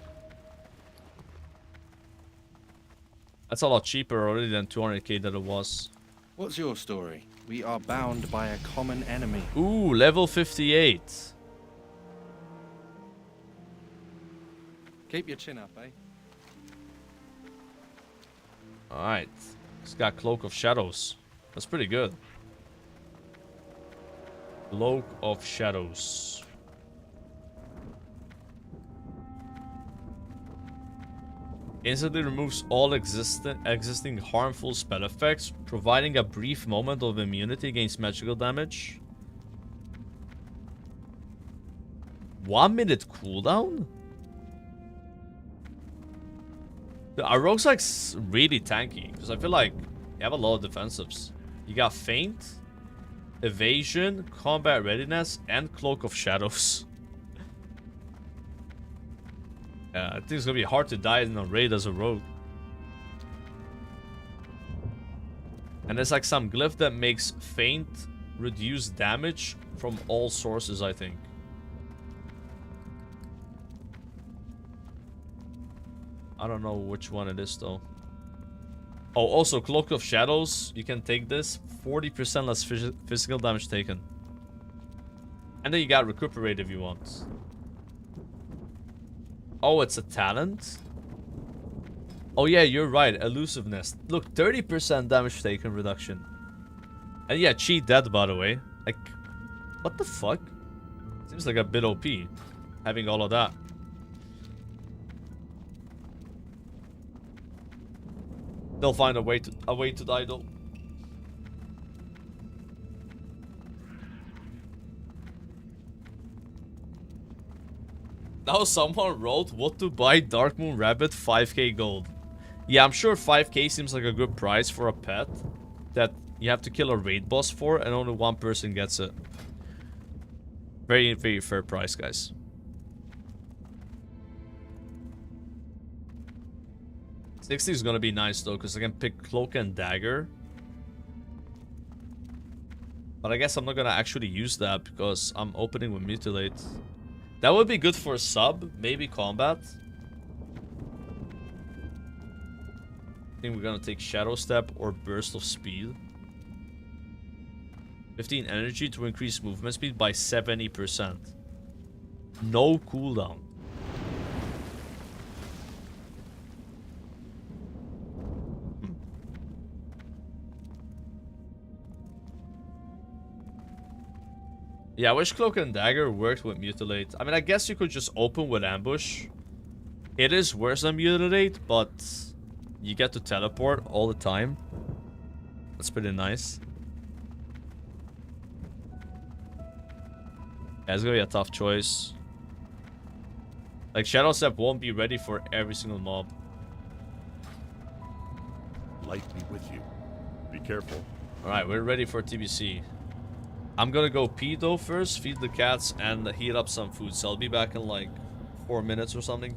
That's a lot cheaper already than 200k that it was. What's your story? We are bound by a common enemy. Ooh, level 58. Keep your chin up, eh? Alright. It's got Cloak of Shadows. That's pretty good. Cloak of Shadows. Instantly removes all existing harmful spell effects, providing a brief moment of immunity against magical damage. 1 minute cooldown? Our rogue's like really tanky, because I feel like you have a lot of defensives. You got Feint, Evasion, Combat Readiness, and Cloak of Shadows. Yeah, I think it's gonna be hard to die in a raid as a rogue. And there's like some glyph that makes Feint reduce damage from all sources, I think. I don't know which one it is though. Oh, also Cloak of Shadows, you can take this, 40% less physical damage taken. And then you got Recuperate if you want. Oh, it's a talent? Oh yeah, you're right, Elusiveness. Look, 30% damage taken reduction. And yeah, cheat dead, by the way. Like, what the fuck? Seems like a bit OP, having all of that. They'll find a way to die though. Now someone wrote what to buy Darkmoon Rabbit 5k gold. Yeah, I'm sure 5k seems like a good price for a pet that you have to kill a raid boss for and only one person gets it. Very, very fair price, guys. $60 is gonna be nice though, because I can pick Cloak and Dagger. But I guess I'm not gonna actually use that because I'm opening with Mutilate. That would be good for sub, maybe combat. I think we're gonna take Shadow Step or Burst of Speed. 15 energy to increase movement speed by 70%. No cooldown. Yeah, I wish Cloak and Dagger worked with Mutilate. I mean, I guess you could just open with Ambush. It is worse than Mutilate, but you get to teleport all the time. That's pretty nice. Yeah, it's gonna be a tough choice. Like, Shadow Step won't be ready for every single mob. Light be with you. Be careful. Alright, we're ready for TBC. I'm gonna go pee though first, feed the cats, and heat up some food. So I'll be back in like 4 minutes or something.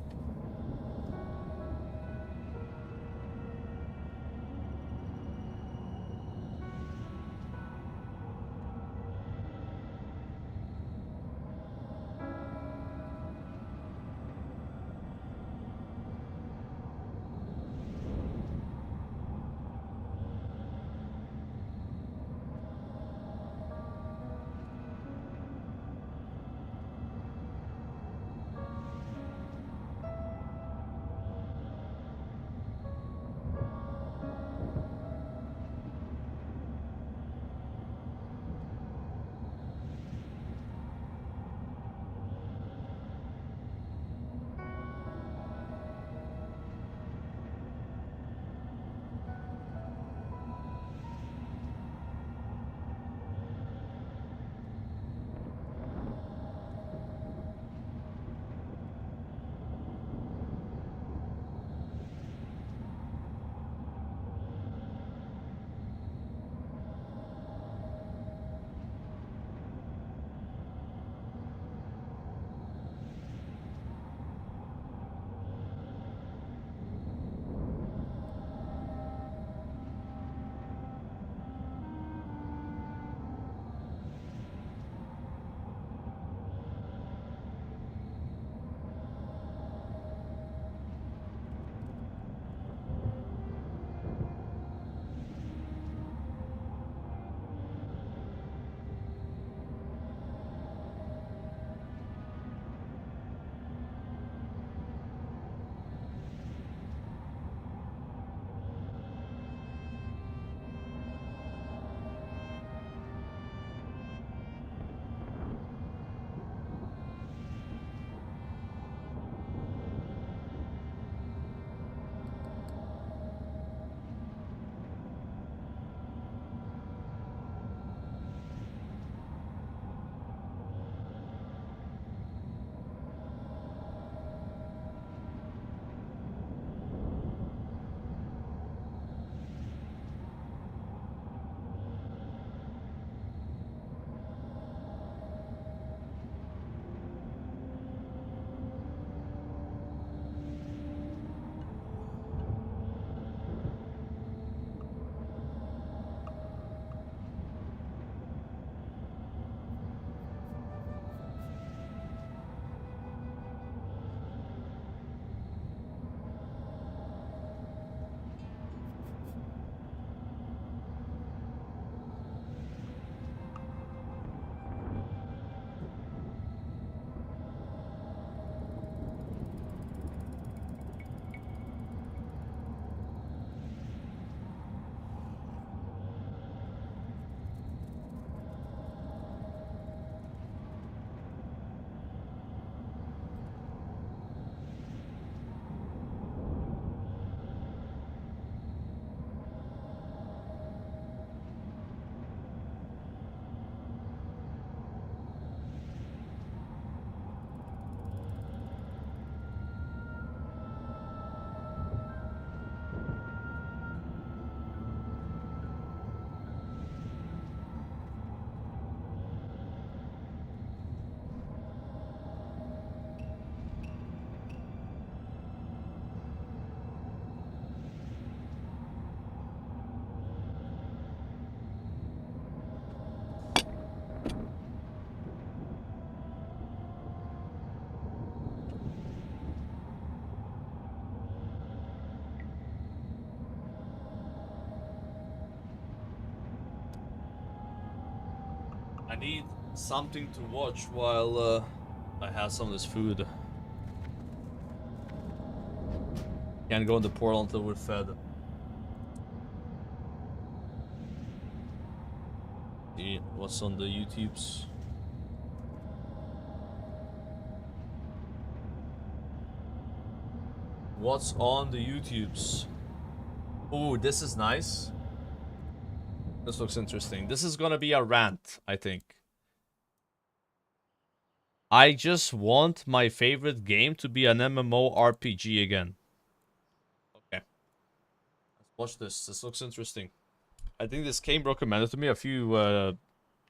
need something to watch while I have some of this food. Can't go in the portal until we're fed. See what's on the YouTubes. What's on the YouTubes? Oh, this is nice. This looks interesting. This is gonna be a rant, I think. I just want my favorite game to be an MMORPG again. Okay. Let's watch this. This looks interesting. I think this game recommended to me a few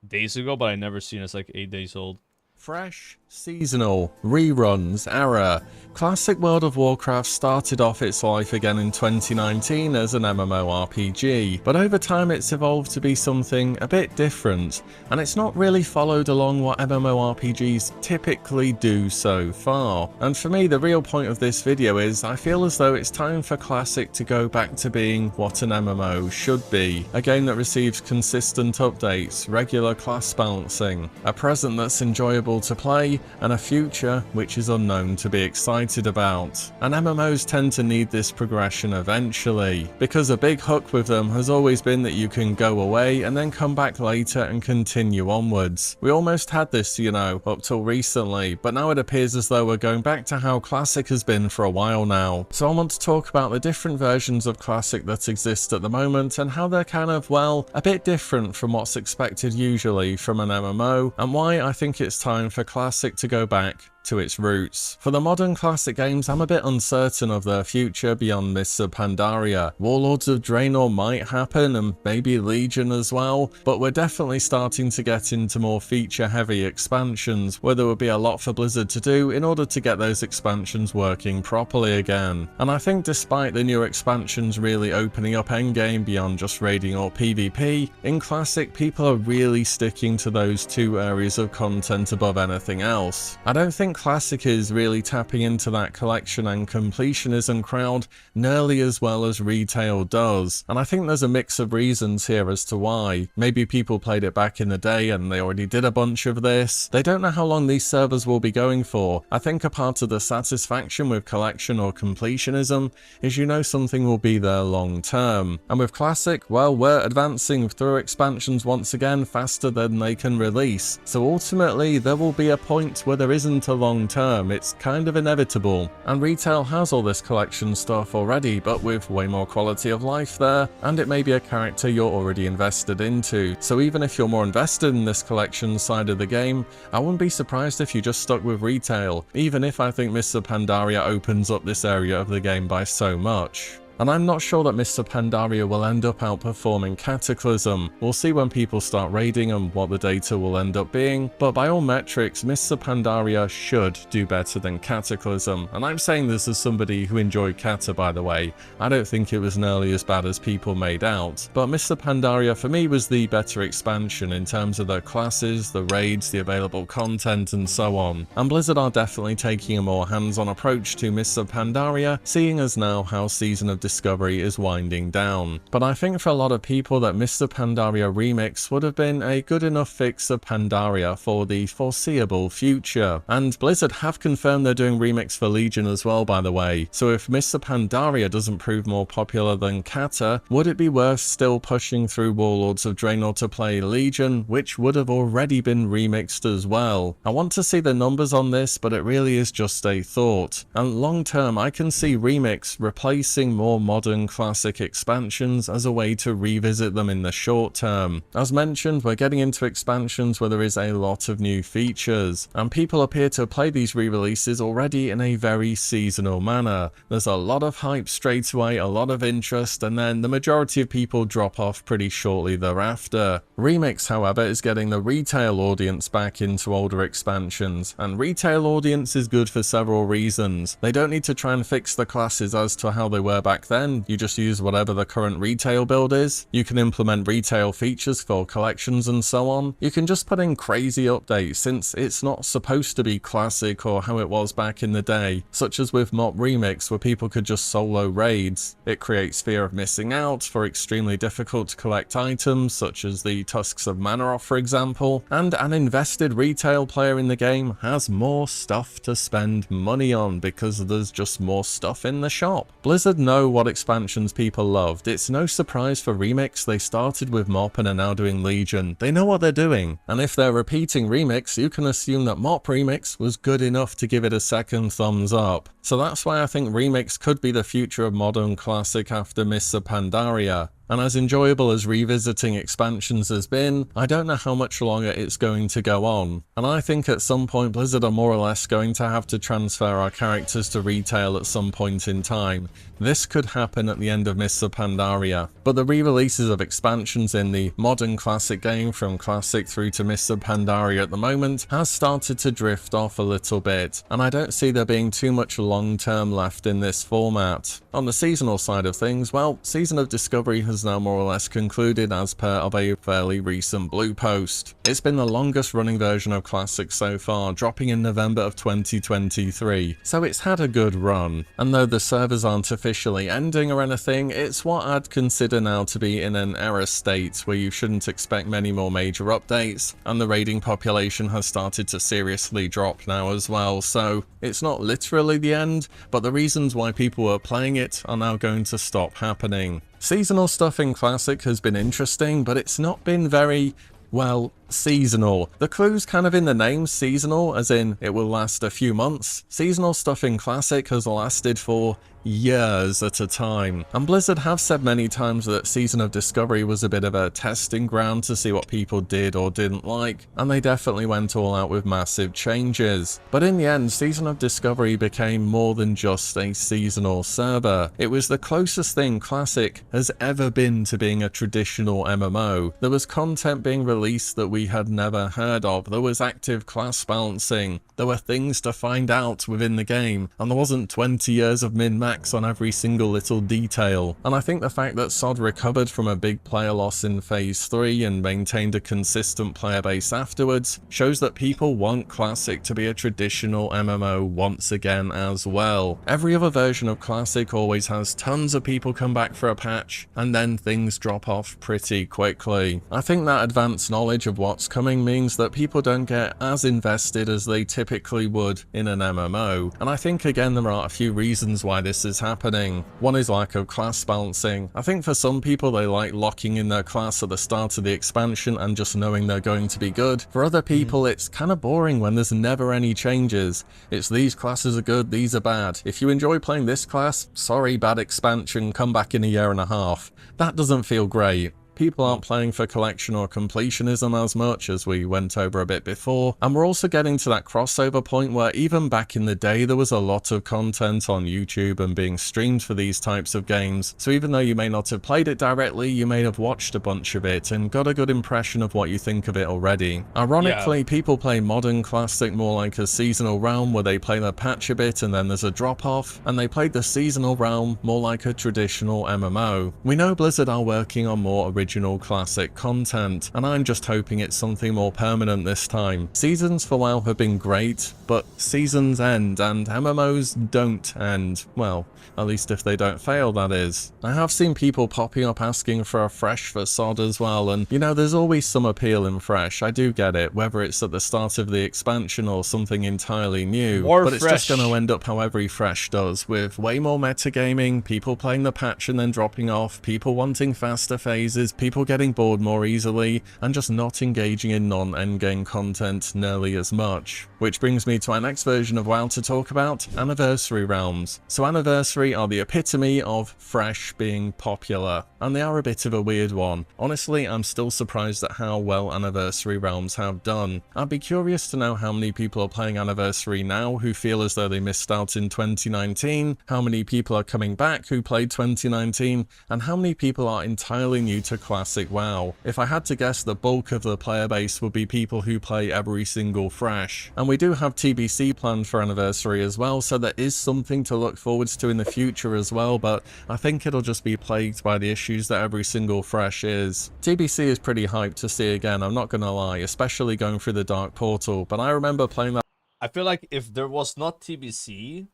days ago, but I never seen it. It's like 8 days old. Fresh, seasonal, reruns, error. Classic World of Warcraft started off its life again in 2019 as an MMORPG, but over time it's evolved to be something a bit different, and it's not really followed along what MMORPGs typically do so far. And for me, the real point of this video is I feel as though it's time for Classic to go back to being what an MMO should be. A game that receives consistent updates, regular class balancing, a present that's enjoyable to play, and a future which is unknown to be excited about. And MMOs tend to need this progression eventually, because a big hook with them has always been that you can go away and then come back later and continue onwards. We almost had this, you know, up till recently, but now it appears as though we're going back to how Classic has been for a while now. So I want to talk about the different versions of Classic that exist at the moment and how they're kind of, well, a bit different from what's expected usually from an MMO, and why I think it's time for Classic to go back to its roots. For the modern Classic games, I'm a bit uncertain of their future beyond Mists of Pandaria. Warlords of Draenor might happen, and maybe Legion as well, but we're definitely starting to get into more feature-heavy expansions, where there would be a lot for Blizzard to do in order to get those expansions working properly again. And I think despite the newer expansions really opening up endgame beyond just raiding or PvP, in Classic people are really sticking to those two areas of content above anything else. I don't think Classic is really tapping into that collection and completionism crowd nearly as well as retail does, and I think there's a mix of reasons here as to why. Maybe people played it back in the day and they already did a bunch of this. They don't know how long these servers will be going for. I think a part of the satisfaction with collection or completionism is you know something will be there long term. And with Classic, well, we're advancing through expansions once again faster than they can release, so ultimately there will be a point where there isn't a long term. It's kind of inevitable, and retail has all this collection stuff already, but with way more quality of life there, and it may be a character you're already invested into. So even if you're more invested in this collection side of the game, I wouldn't be surprised if you just stuck with retail, even if I think Mists of Pandaria opens up this area of the game by so much. And I'm not sure that Mists of Pandaria will end up outperforming Cataclysm. We'll see when people start raiding and what the data will end up being, but by all metrics, Mists of Pandaria should do better than Cataclysm. And I'm saying this as somebody who enjoyed Cata, by the way. I don't think it was nearly as bad as people made out, but Mists of Pandaria for me was the better expansion in terms of the classes, the raids, the available content, and so on. And Blizzard are definitely taking a more hands-on approach to Mists of Pandaria, seeing as now how Season of Discovery is winding down. But I think for a lot of people that Mists of Pandaria Remix would have been a good enough fix of Pandaria for the foreseeable future. And Blizzard have confirmed they're doing Remix for Legion as well, by the way. So if Mists of Pandaria doesn't prove more popular than Cata, would it be worth still pushing through Warlords of Draenor to play Legion, which would have already been remixed as well? I want to see the numbers on this, but it really is just a thought. And long term, I can see Remix replacing more modern Classic expansions as a way to revisit them in the short term. As mentioned, we're getting into expansions where there is a lot of new features, and people appear to play these re-releases already in a very seasonal manner. There's a lot of hype straight away, a lot of interest, and then the majority of people drop off pretty shortly thereafter. Remix, however, is getting the retail audience back into older expansions, and retail audience is good for several reasons. They don't need to try and fix the classes as to how they were back then, you just use whatever the current retail build is. You can implement retail features for collections and so on. You can just put in crazy updates since it's not supposed to be classic or how it was back in the day, such as with MOP Remix where people could just solo raids. It creates fear of missing out for extremely difficult to collect items such as the Tusks of Manoroth for example, and an invested retail player in the game has more stuff to spend money on because there's just more stuff in the shop. Blizzard know what expansions people loved. It's no surprise for Remix they started with MOP and are now doing Legion. They know what they're doing, and if they're repeating Remix, you can assume that MOP Remix was good enough to give it a second thumbs up. So that's why I think Remix could be the future of modern classic after Mists of Pandaria. And as enjoyable as revisiting expansions has been, I don't know how much longer it's going to go on. And I think at some point Blizzard are more or less going to have to transfer our characters to retail at some point in time. This could happen at the end of Mists of Pandaria. But the re-releases of expansions in the modern classic game from classic through to Mists of Pandaria at the moment has started to drift off a little bit, and I don't see there being too much long-term left in this format. On the seasonal side of things, well, Season of Discovery has now more or less concluded as per of a fairly recent blue post. It's been the longest running version of Classic so far, dropping in November of 2023, so it's had a good run. And though the servers aren't officially ending or anything, it's what I'd consider now to be in an error state where you shouldn't expect many more major updates, and the raiding population has started to seriously drop now as well, so it's not literally the end, but the reasons why people were playing it are now going to stop happening. Seasonal stuff in Classic has been interesting, but it's not been very, well, seasonal. The clue's kind of in the name, seasonal, as in it will last a few months. Seasonal stuff in Classic has lasted for years at a time, and Blizzard have said many times that Season of Discovery was a bit of a testing ground to see what people did or didn't like, and they definitely went all out with massive changes. But in the end, Season of Discovery became more than just a seasonal server. It was the closest thing Classic has ever been to being a traditional MMO. There was content being released that we had never heard of, there was active class balancing, there were things to find out within the game, and there wasn't 20 years of min-max on every single little detail. And I think the fact that SOD recovered from a big player loss in Phase 3 and maintained a consistent player base afterwards shows that people want Classic to be a traditional MMO once again as well. Every other version of Classic always has tons of people come back for a patch, and then things drop off pretty quickly. I think that advanced knowledge of what's coming means that people don't get as invested as they typically would in an MMO, and I think again there are a few reasons why this is happening. One is lack of class balancing. I think for some people they like locking in their class at the start of the expansion and just knowing they're going to be good. For other people it's kind of boring when there's never any changes. It's these classes are good, these are bad. If you enjoy playing this class, sorry, bad expansion, come back in a year and a half. That doesn't feel great. People aren't playing for collection or completionism as much, as we went over a bit before, and we're also getting to that crossover point where even back in the day there was a lot of content on YouTube and being streamed for these types of games, so even though you may not have played it directly, you may have watched a bunch of it and got a good impression of what you think of it already. Ironically, people play modern Classic more like a seasonal realm where they play their patch a bit and then there's a drop off, and they played the seasonal realm more like a traditional MMO. We know Blizzard are working on more original Classic content, and I'm just hoping it's something more permanent this time. Seasons for WoW have been great, but seasons end, and MMOs don't end. Well, at least if they don't fail, that is. I have seen people popping up asking for a fresh for SOD as well, and you know, there's always some appeal in fresh, I do get it, whether it's at the start of the expansion or something entirely new, but it's just going to end up how every fresh does, with way more metagaming, people playing the patch and then dropping off, people wanting faster phases, people getting bored more easily, and just not engaging in non-endgame content nearly as much. Which brings me to our next version of WoW to talk about, Anniversary Realms. So Anniversary are the epitome of fresh being popular, and they are a bit of a weird one. Honestly, I'm still surprised at how well Anniversary Realms have done. I'd be curious to know how many people are playing Anniversary now who feel as though they missed out in 2019, how many people are coming back who played 2019, and how many people are entirely new to Classic WoW. If I had to guess, the bulk of the player base would be people who play every single fresh. And we do have TBC planned for Anniversary as well, so there is something to look forwards to in the future as well, but I think it'll just be plagued by the issues that every single fresh is. TBC is pretty hyped to see again, I'm not gonna lie, especially going through the Dark Portal, but I remember playing that. I feel like if there was not TBC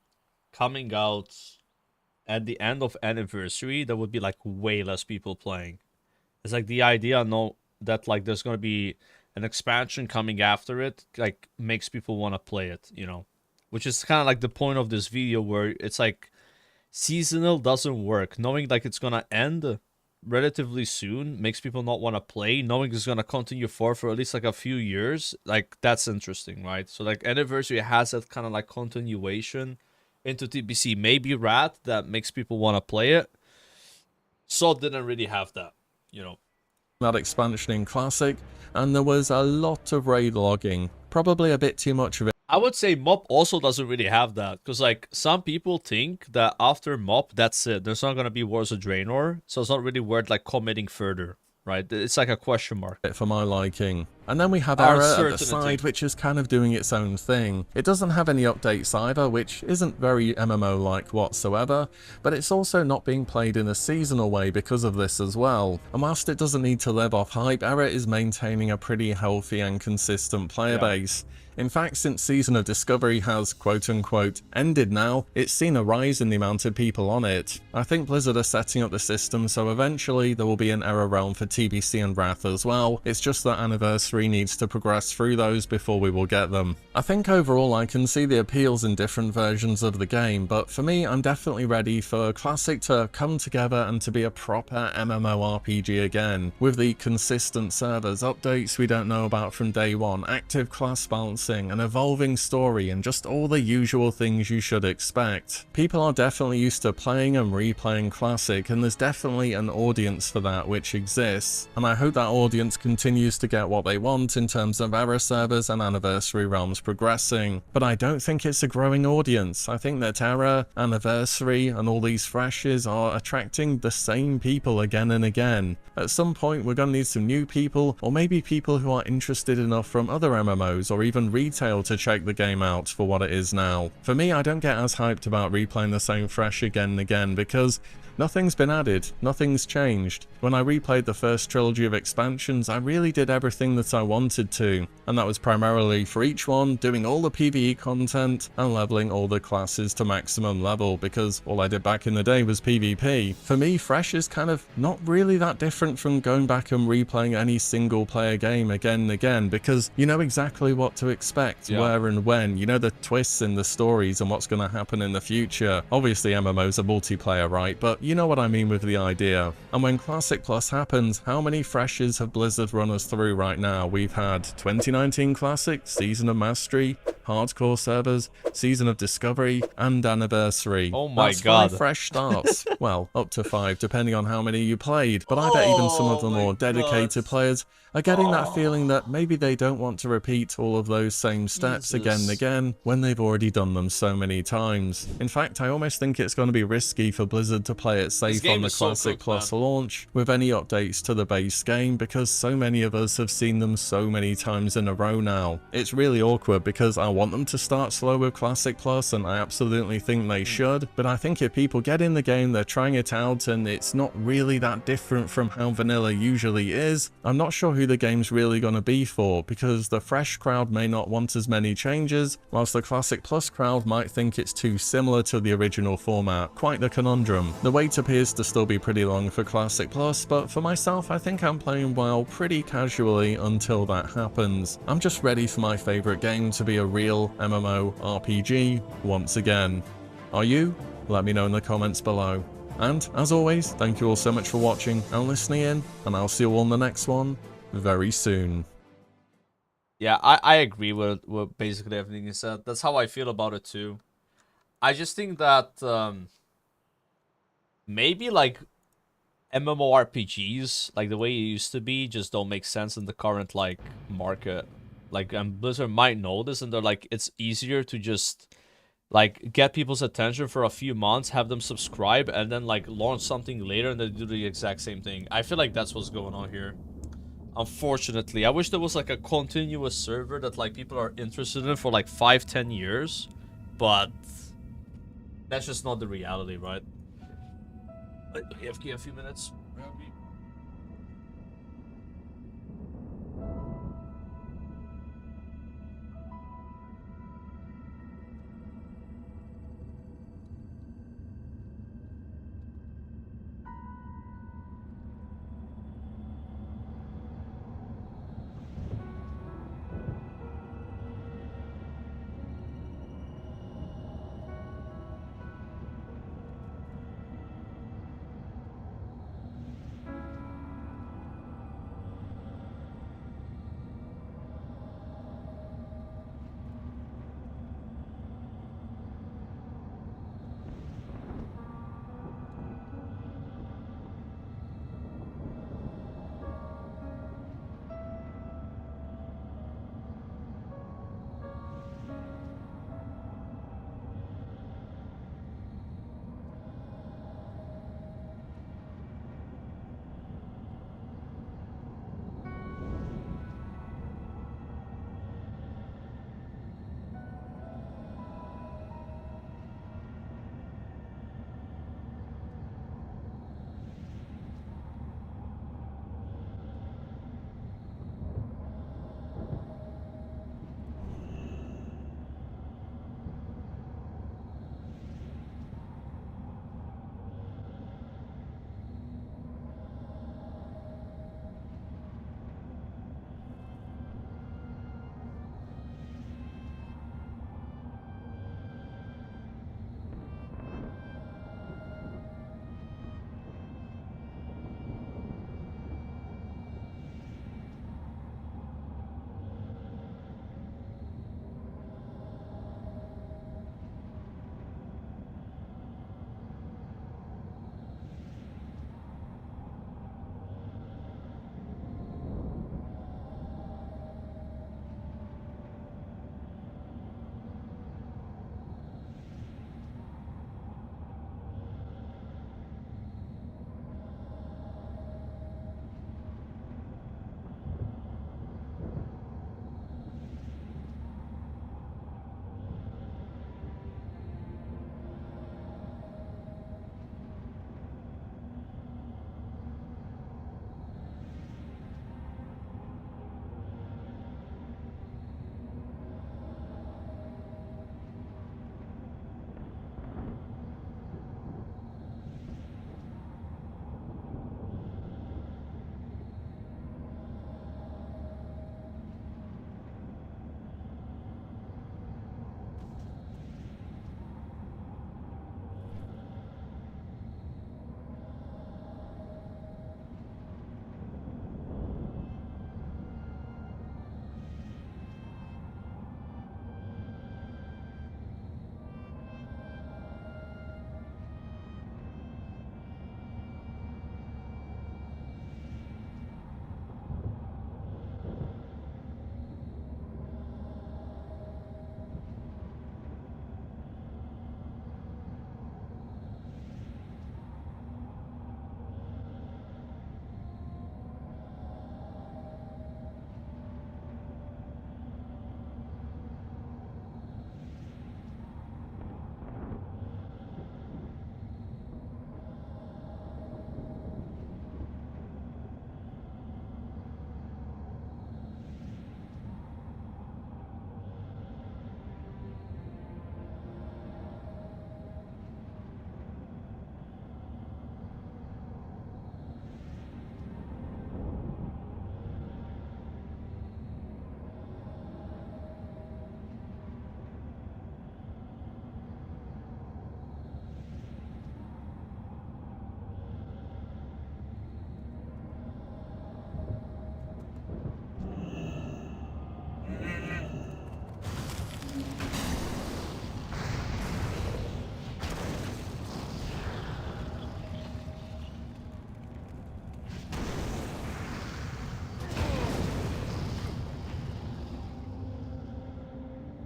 coming out at the end of Anniversary, there would be like way less people playing. It's like the idea that like there's gonna be an expansion coming after it, like makes people want to play it, you know, which is kind of like the point of this video, where it's like seasonal doesn't work. Knowing like it's gonna end relatively soon makes people not want to play. Knowing it's gonna continue for at least like a few years, like that's interesting, right? So like Anniversary has that kind of like continuation into TBC, maybe Rat, that makes people want to play it. So didn't really have that, you know. That expansion in Classic, and there was a lot of raid logging, probably a bit too much of it. I would say MOP also doesn't really have that, because like some people think that after MOP, that's it. There's not going to be Wars of Draenor, so it's not really worth like committing further, right? It's like a question mark. For my liking. And then we have Era at the side, which is kind of doing its own thing. It doesn't have any updates either, which isn't very MMO-like whatsoever, but it's also not being played in a seasonal way because of this as well. And whilst it doesn't need to live off hype, Era is maintaining a pretty healthy and consistent player base. In fact, since Season of Discovery has quote-unquote ended now, it's seen a rise in the amount of people on it. I think Blizzard are setting up the system so eventually there will be an Era realm for TBC and Wrath as well. It's just that Anniversary needs to progress through those before we will get them. I think overall I can see the appeals in different versions of the game, but for me I'm definitely ready for Classic to come together and to be a proper MMORPG again, with the consistent servers, updates we don't know about from day one, active class balance, an evolving story, and just all the usual things you should expect. People are definitely used to playing and replaying Classic, and there's definitely an audience for that which exists, and I hope that audience continues to get what they want in terms of Era servers and Anniversary realms progressing. But I don't think it's a growing audience. I think that Era, Anniversary, and all these freshes are attracting the same people again and again. At some point we're going to need some new people, or maybe people who are interested enough from other MMOs or even retail to check the game out for what it is now. For me, I don't get as hyped about replaying the same fresh again and again because nothing's been added, nothing's changed. When I replayed the first trilogy of expansions, I really did everything that I wanted to, and that was primarily for each one doing all the PvE content and leveling all the classes to maximum level, because all I did back in the day was PvP. For me, Fresh is kind of not really that different from going back and replaying any single player game again and again, because you know exactly what to expect, where and when, you know the twists in the stories and what's going to happen in the future. Obviously MMOs are multiplayer, right, but you know what I mean with the idea. And when Classic Plus happens, how many freshes have Blizzard run us through right now? We've had 2019 Classic, Season of Mastery, Hardcore servers, Season of Discovery, and Anniversary. Oh my That's god. 5 fresh starts. Well, up to 5 depending on how many you played, but I bet even some of the more dedicated players are getting that feeling that maybe they don't want to repeat all of those same steps again and again when they've already done them so many times. In fact, I almost think it's going to be risky for Blizzard to play it safe on the Classic Plus launch with any updates to the base game, because so many of us have seen them so many times in a row now. It's really awkward because I want them to start slow with Classic Plus, and I absolutely think they should, but I think if people get in the game, they're trying it out, and it's not really that different from how vanilla usually is, I'm not sure who the game's really going to be for, because the fresh crowd may not want as many changes, whilst the Classic Plus crowd might think it's too similar to the original format. Quite the conundrum. The wait appears to still be pretty long for Classic Plus, but for myself I think I'm playing WoW pretty casually until that happens. I'm just ready for my favourite game to be a real MMO RPG once again. Are you? Let me know in the comments below. And as always, thank you all so much for watching and listening in, and I'll see you all in the next one very soon. Yeah, I agree with basically everything you said. That's how I feel about it too. I just think that maybe like MMORPGs, like the way it used to be, just don't make sense in the current like market. Like, and Blizzard might know this, and they're like, it's easier to just like get people's attention for a few months, have them subscribe, and then like launch something later and then do the exact same thing. I feel like that's what's going on here. Unfortunately, I wish there was like a continuous server that like people are interested in for like 5-10 years, but that's just not the reality, right? AFK a few minutes.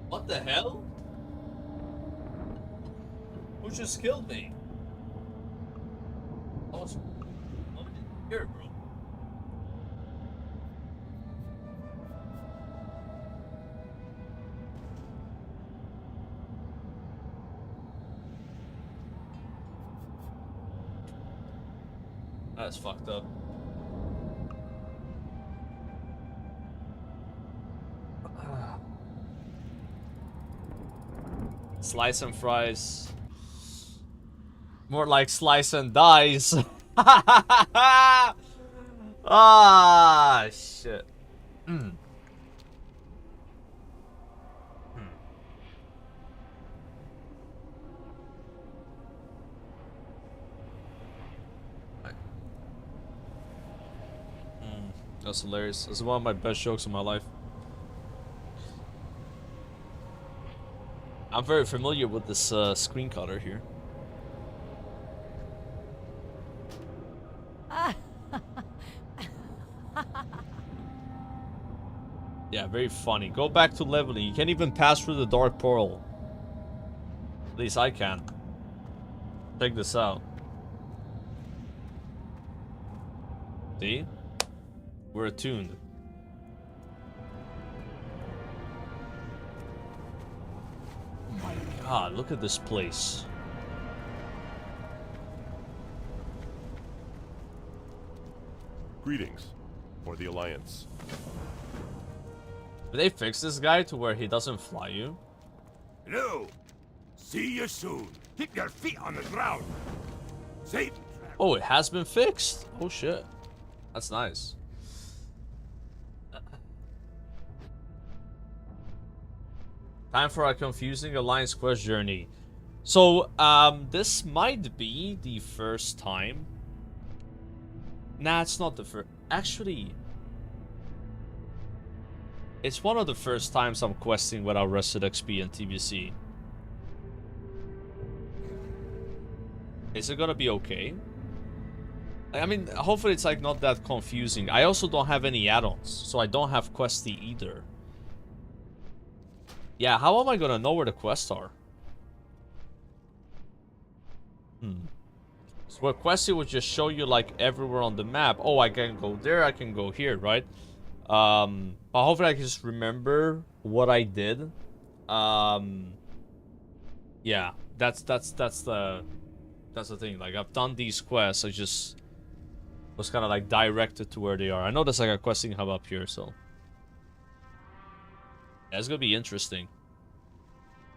What the hell? Who just killed me? Oh, it's here, bro. That's fucked up. Slice and fries. More like slice and dice. Ah, shit. That's hilarious. That's one of my best jokes in my life. I'm very familiar with this screen cutter here. Yeah, very funny. Go back to leveling. You can't even pass through the dark portal. At least I can. Check this out. See? We're attuned. Oh my god, look at this place. Greetings for the Alliance. Did they fix this guy to where he doesn't fly you? Hello. See you soon. Keep your feet on the ground. Safe. Oh, it has been fixed. Oh shit. That's nice. Time for a confusing Alliance quest journey. So, this might be the first time. Nah, it's not the first. Actually, it's one of the first times I'm questing without rested XP and TBC. Is it gonna be okay? I mean, hopefully it's like not that confusing. I also don't have any add-ons, so I don't have Questy either. Yeah, how am I gonna know where the quests are? So where Questy would just show you like everywhere on the map. Oh, I can go there, I can go here, right? But hopefully I can just remember what I did. Yeah, that's the thing. Like, I've done these quests, I just was kind of like directed to where they are. I know there's like a questing hub up here, so yeah, it's gonna be interesting.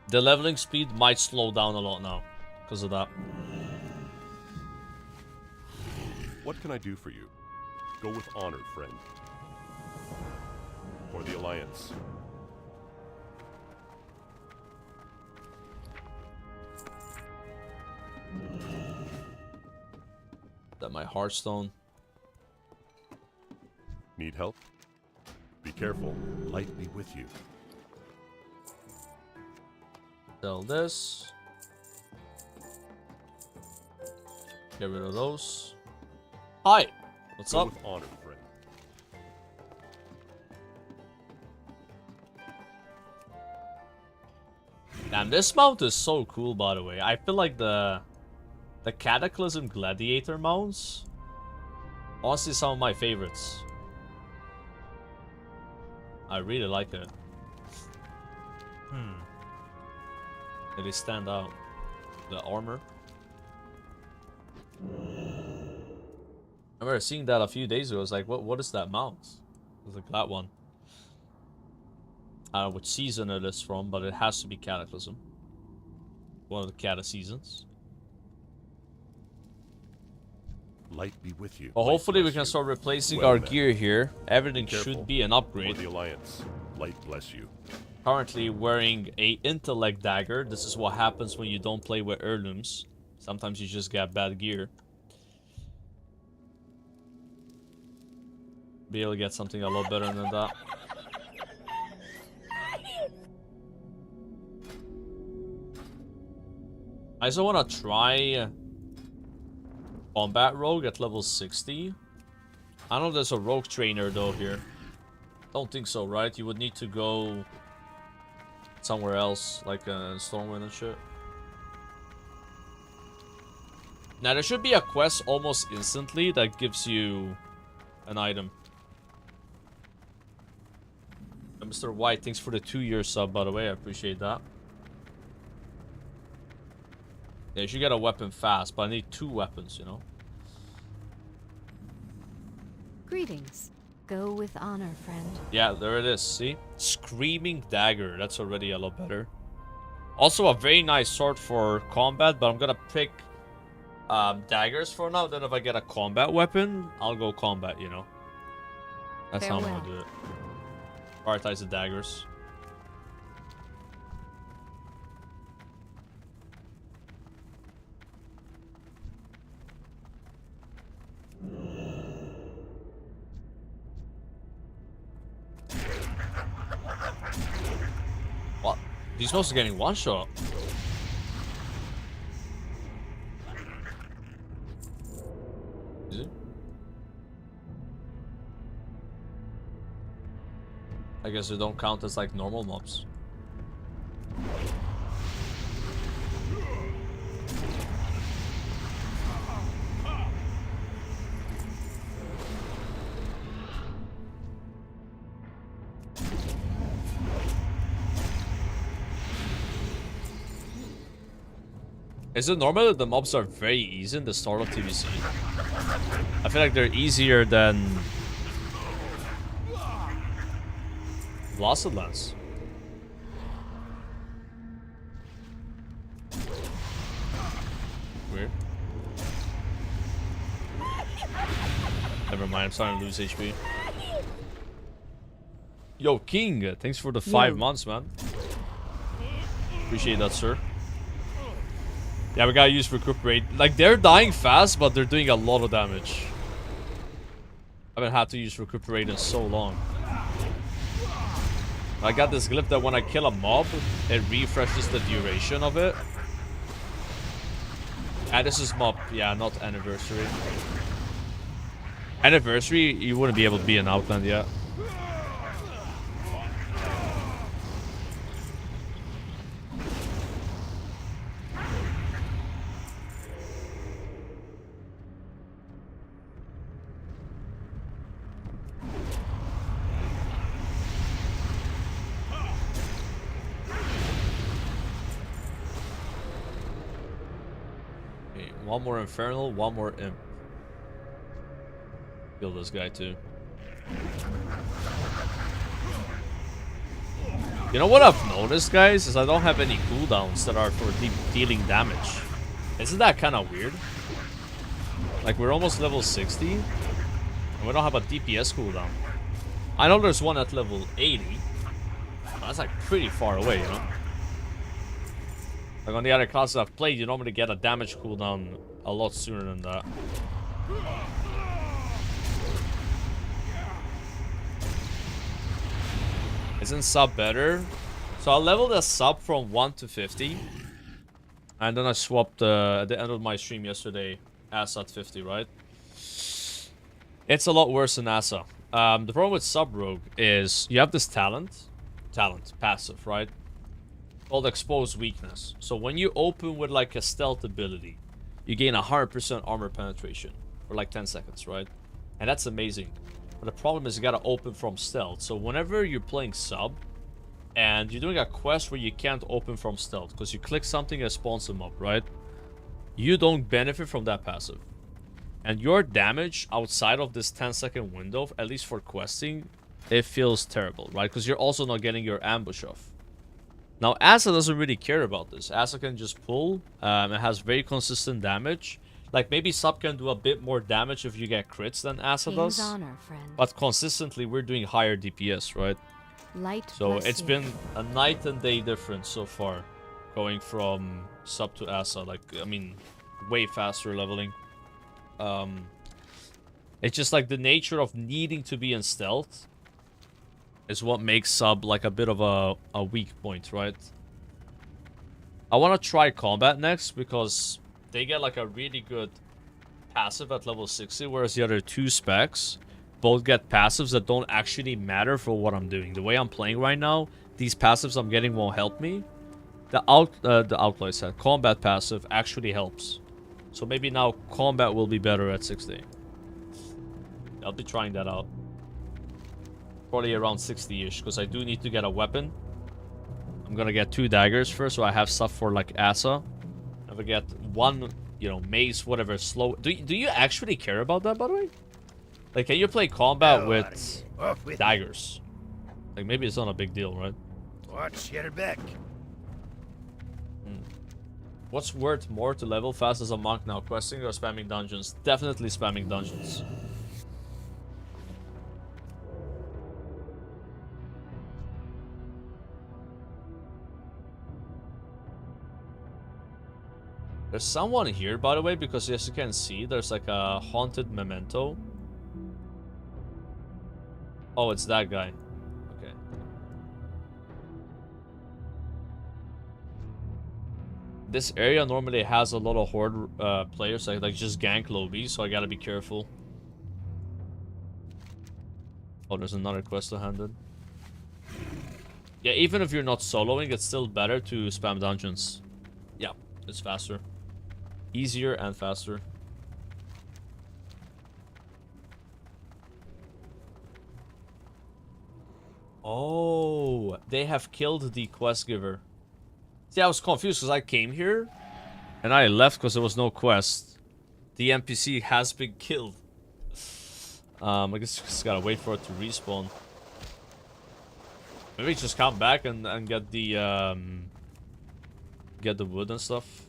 The leveling speed might slow down a lot now because of that. What can I do for you? Go with honor, friend. For the Alliance. That my Hearthstone. Need help? Be careful. Light be with you. Sell this. Get rid of those. Hi! What's up? With honor, friend. Damn, this mount is so cool, by the way. I feel like the Cataclysm Gladiator mounts, honestly, some of my favorites. I really like it. They stand out. The armor. I remember seeing that a few days ago. I was like, what is that mount? It was like that one. I don't know which season it is from, but it has to be Cataclysm. One of the Cata seasons. Light be with you. Well, hopefully we can start replacing our gear here. Everything should be an upgrade. For the Alliance. Light bless you. Currently wearing a intellect dagger. This is what happens when you don't play with heirlooms. Sometimes you just get bad gear. Be able to get something a lot better than that. I also want to try Combat Rogue at level 60. I don't know if there's a Rogue trainer though here. Don't think so, right? You would need to go somewhere else, like Stormwind and shit. Now, there should be a quest almost instantly that gives you an item. And Mr. White, thanks for the 2-year sub, by the way. I appreciate that. Yeah, you should get a weapon fast, but I need 2 weapons, you know? Greetings. Go with honor, friend. Yeah, there it is. See? Screaming Dagger. That's already a lot better. Also, a very nice sword for combat, but I'm gonna pick daggers for now. Then if I get a combat weapon, I'll go combat, you know? That's how I'm gonna do it. Prioritize the daggers. What? These supposed to getting one shot. Is it? I guess they don't count as like normal mobs. Is it normal that the mobs are very easy in the start of TVC? I feel like they're easier than Blasted Lance. Weird. Never mind, I'm starting to lose HP. Yo, King, thanks for the 5 months, man. Appreciate that, sir. Yeah, we gotta use recuperate. Like, they're dying fast, but they're doing a lot of damage. I haven't had to use recuperate in so long. I got this glyph that when I kill a mob, it refreshes the duration of it. And this is mob, yeah, not anniversary. Anniversary, you wouldn't be able to be an Outland yet. One more Infernal, one more Imp. Kill this guy too. You know what I've noticed, guys, is I don't have any cooldowns that are for dealing damage. Isn't that kind of weird? Like, we're almost level 60, and we don't have a DPS cooldown. I know there's one at level 80, but that's like pretty far away, you know? Like on the other classes I've played, you normally get a damage cooldown a lot sooner than that. Isn't sub better? So I leveled a sub from 1 to 50. And then I swapped at the end of my stream yesterday, Asa at 50, right? It's a lot worse than Asa. The problem with sub rogue is you have this talent, passive, right? Called exposed weakness. So when you open with like a stealth ability, you gain 100% armor penetration for like 10 seconds, right? And that's amazing. But the problem is you gotta open from stealth. So whenever you're playing sub and you're doing a quest where you can't open from stealth because you click something and spawns them up, right? You don't benefit from that passive. And your damage outside of this 10-second window, at least for questing, it feels terrible, right? Because you're also not getting your ambush off. Now, Asa doesn't really care about this. Asa can just pull. It has very consistent damage. Like, maybe sub can do a bit more damage if you get crits than Asa does. Honor, friend. But consistently, we're doing higher DPS, right? Light so it's been a night and day difference so far. Going from sub to Asa. Like, I mean, way faster leveling. It's just like the nature of needing to be in stealth is what makes sub like a bit of a weak point, right? I want to try combat next because they get like a really good passive at level 60, whereas the other 2 specs both get passives that don't actually matter for what I'm doing. The way I'm playing right now, these passives I'm getting won't help me. The outlaw said combat passive actually helps. So maybe now combat will be better at 60. I'll be trying that out. Probably around 60-ish, because I do need to get a weapon. I'm gonna get 2 daggers first, so I have stuff for like Asa. If I get 1, you know, mace, whatever, slow. Do you actually care about that, by the way? Like, can you play combat with daggers? Like, maybe it's not a big deal, right? Watch your back. What's worth more to level fast as a monk now? Questing or spamming dungeons? Definitely spamming dungeons. There's someone here, by the way, because as you can see, there's like a haunted memento. Oh, it's that guy. Okay. This area normally has a lot of horde players, like just gank lobbies, so I gotta be careful. Oh, there's another quest to hand in. Yeah, even if you're not soloing, it's still better to spam dungeons. Yeah, it's faster. Easier and faster. Oh, they have killed the quest giver. See, I was confused because I came here and I left because there was no quest. The NPC has been killed. I guess just gotta wait for it to respawn. Maybe just come back and get the wood and stuff.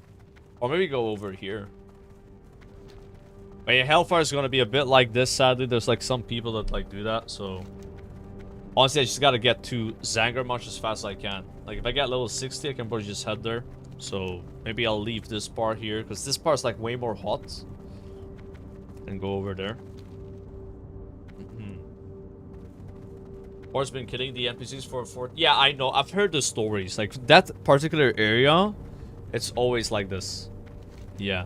Or maybe go over here. But yeah, Hellfire is gonna be a bit like this, sadly. There's like some people that like do that, so... Honestly, I just gotta get to Zangarmarsh as fast as I can. Like, if I get level 60, I can probably just head there. So, maybe I'll leave this part here, because this part's like way more hot. And go over there. Horde's been killing the NPCs for... Yeah, I know. I've heard the stories. Like, that particular area, it's always like this. Yeah.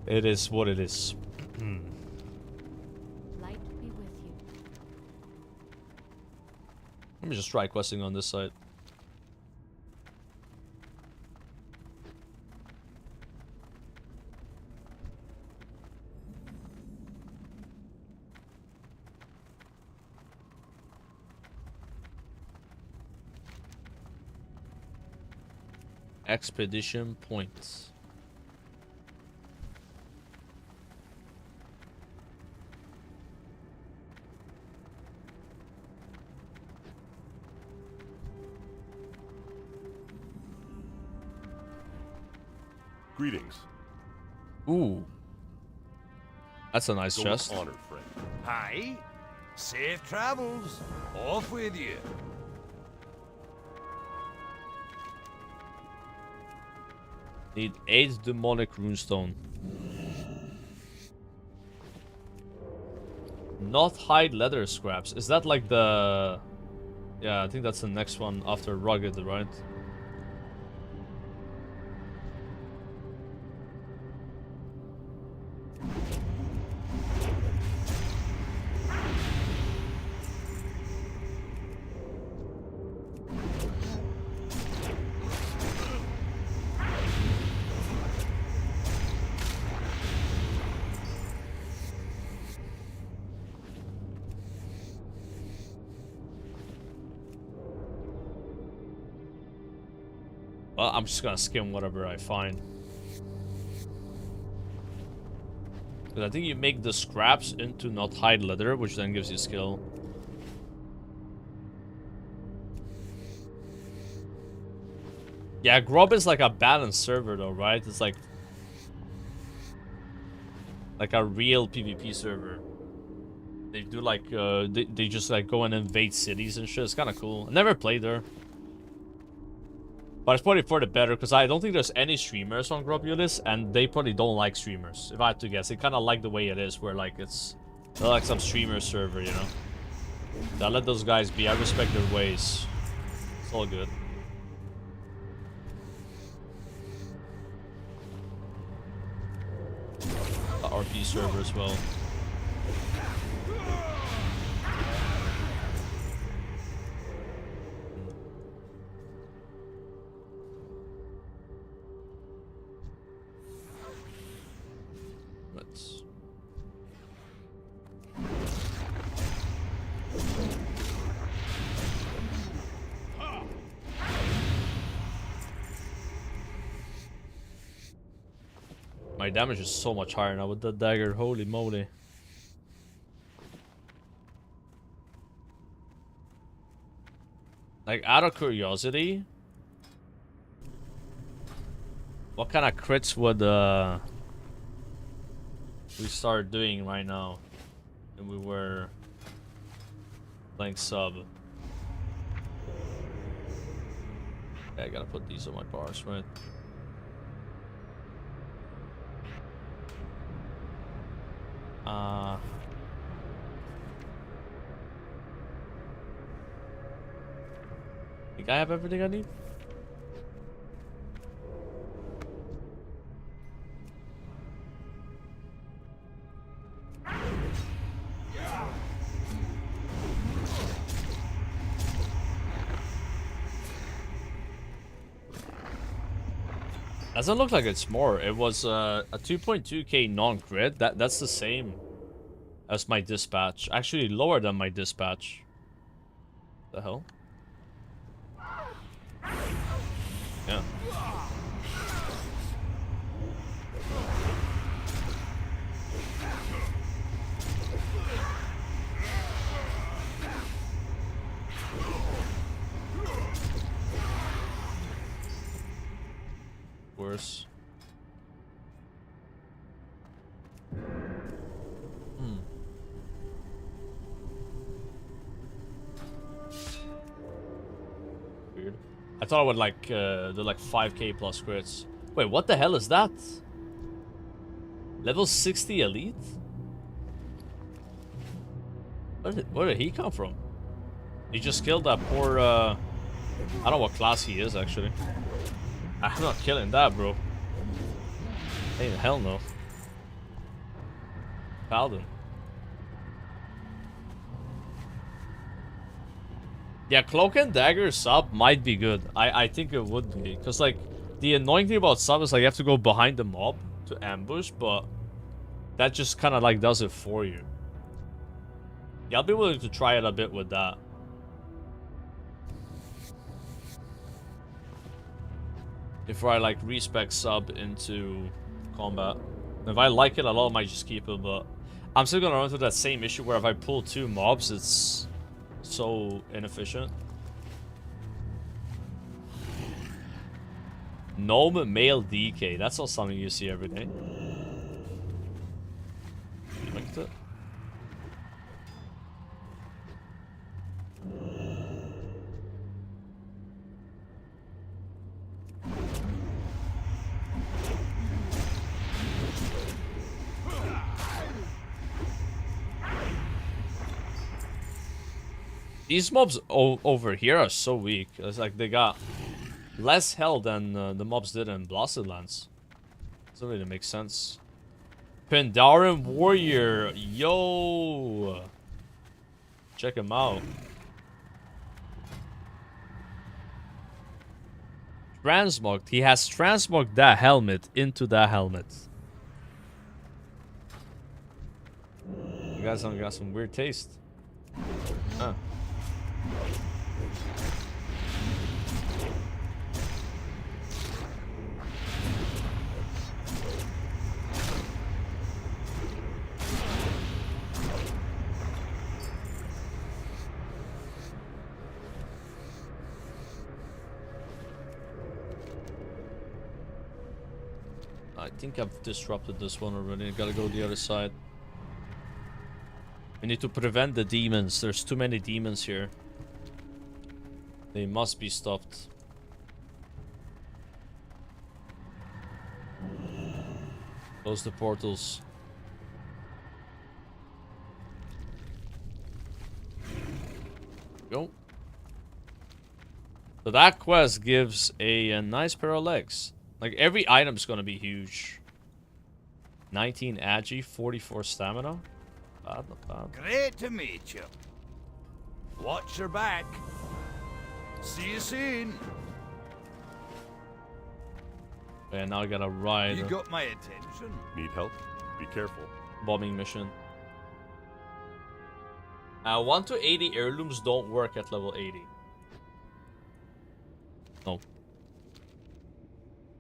It is what it is. Light be with you. Let me just try questing on this side. Expedition points. Greetings. Ooh. That's a nice Go chest. with honor, friend. Aye. Safe travels. Off with you. Need 8 demonic runestone. Not hide leather scraps. Is that like the... Yeah, I think that's the next one after rugged, right? Well, I'm just gonna skim whatever I find. Because I think you make the scraps into not hide leather, which then gives you skill. Yeah, Grub is like a balanced server though, right? It's like a real PvP server. They do like, they just like go and invade cities and shit. It's kind of cool. I never played there. But it's probably for the better, because I don't think there's any streamers on Grobulis, and they probably don't like streamers, if I had to guess. They kind of like the way it is, where like it's like some streamer server, you know? So I let those guys be. I respect their ways. It's all good. The RP server as well. My damage is so much higher now with the dagger. Holy moly. Like, out of curiosity, what kind of crits would we start doing right now? And we were playing sub. Okay, I gotta put these on my bars, right? Think I have everything I need? Doesn't look like it's more. It was a 2.2k non-crit. That's the same as my dispatch. Actually, lower than my dispatch. The hell? Yeah. Worse. Weird. I thought I would like do like 5k plus crits. Wait, what the hell is that? Level 60 elite? Where did he come from? He just killed that poor I don't know what class he is actually. I'm not killing that, bro. Ain't hell no. Paladin. Yeah, Cloak and Dagger sub might be good. I think it would be. Because, like, the annoying thing about sub is, like, you have to go behind the mob to ambush, but that just kind of, like, does it for you. Yeah, I'll be willing to try it a bit with that. Before I, like, respec sub into combat. If I like it a lot, I might just keep it, but I'm still gonna run into that same issue where if I pull 2 mobs, it's so inefficient. Gnome male DK. That's not something you see every day. Linked it. These mobs over here are so weak. It's like they got less health than the mobs did in Blasted Lands. Doesn't really make sense. Pandaren Warrior. Yo. Check him out. Transmogged. He has transmogged that helmet into that helmet. You guys got some weird taste. Huh. I think I've disrupted this one already. I gotta go the other side. We need to prevent the demons. There's too many demons here. They must be stopped. Close the portals. Go. So that quest gives a nice pair of legs. Like, every item's gonna be huge. 19 agi, 44 stamina. Bad, not bad. Great to meet you. Watch your back. See you soon. Okay, now I gotta ride. You got my attention. Need help? Be careful. Bombing mission. 1 to 80 heirlooms don't work at level 80. No.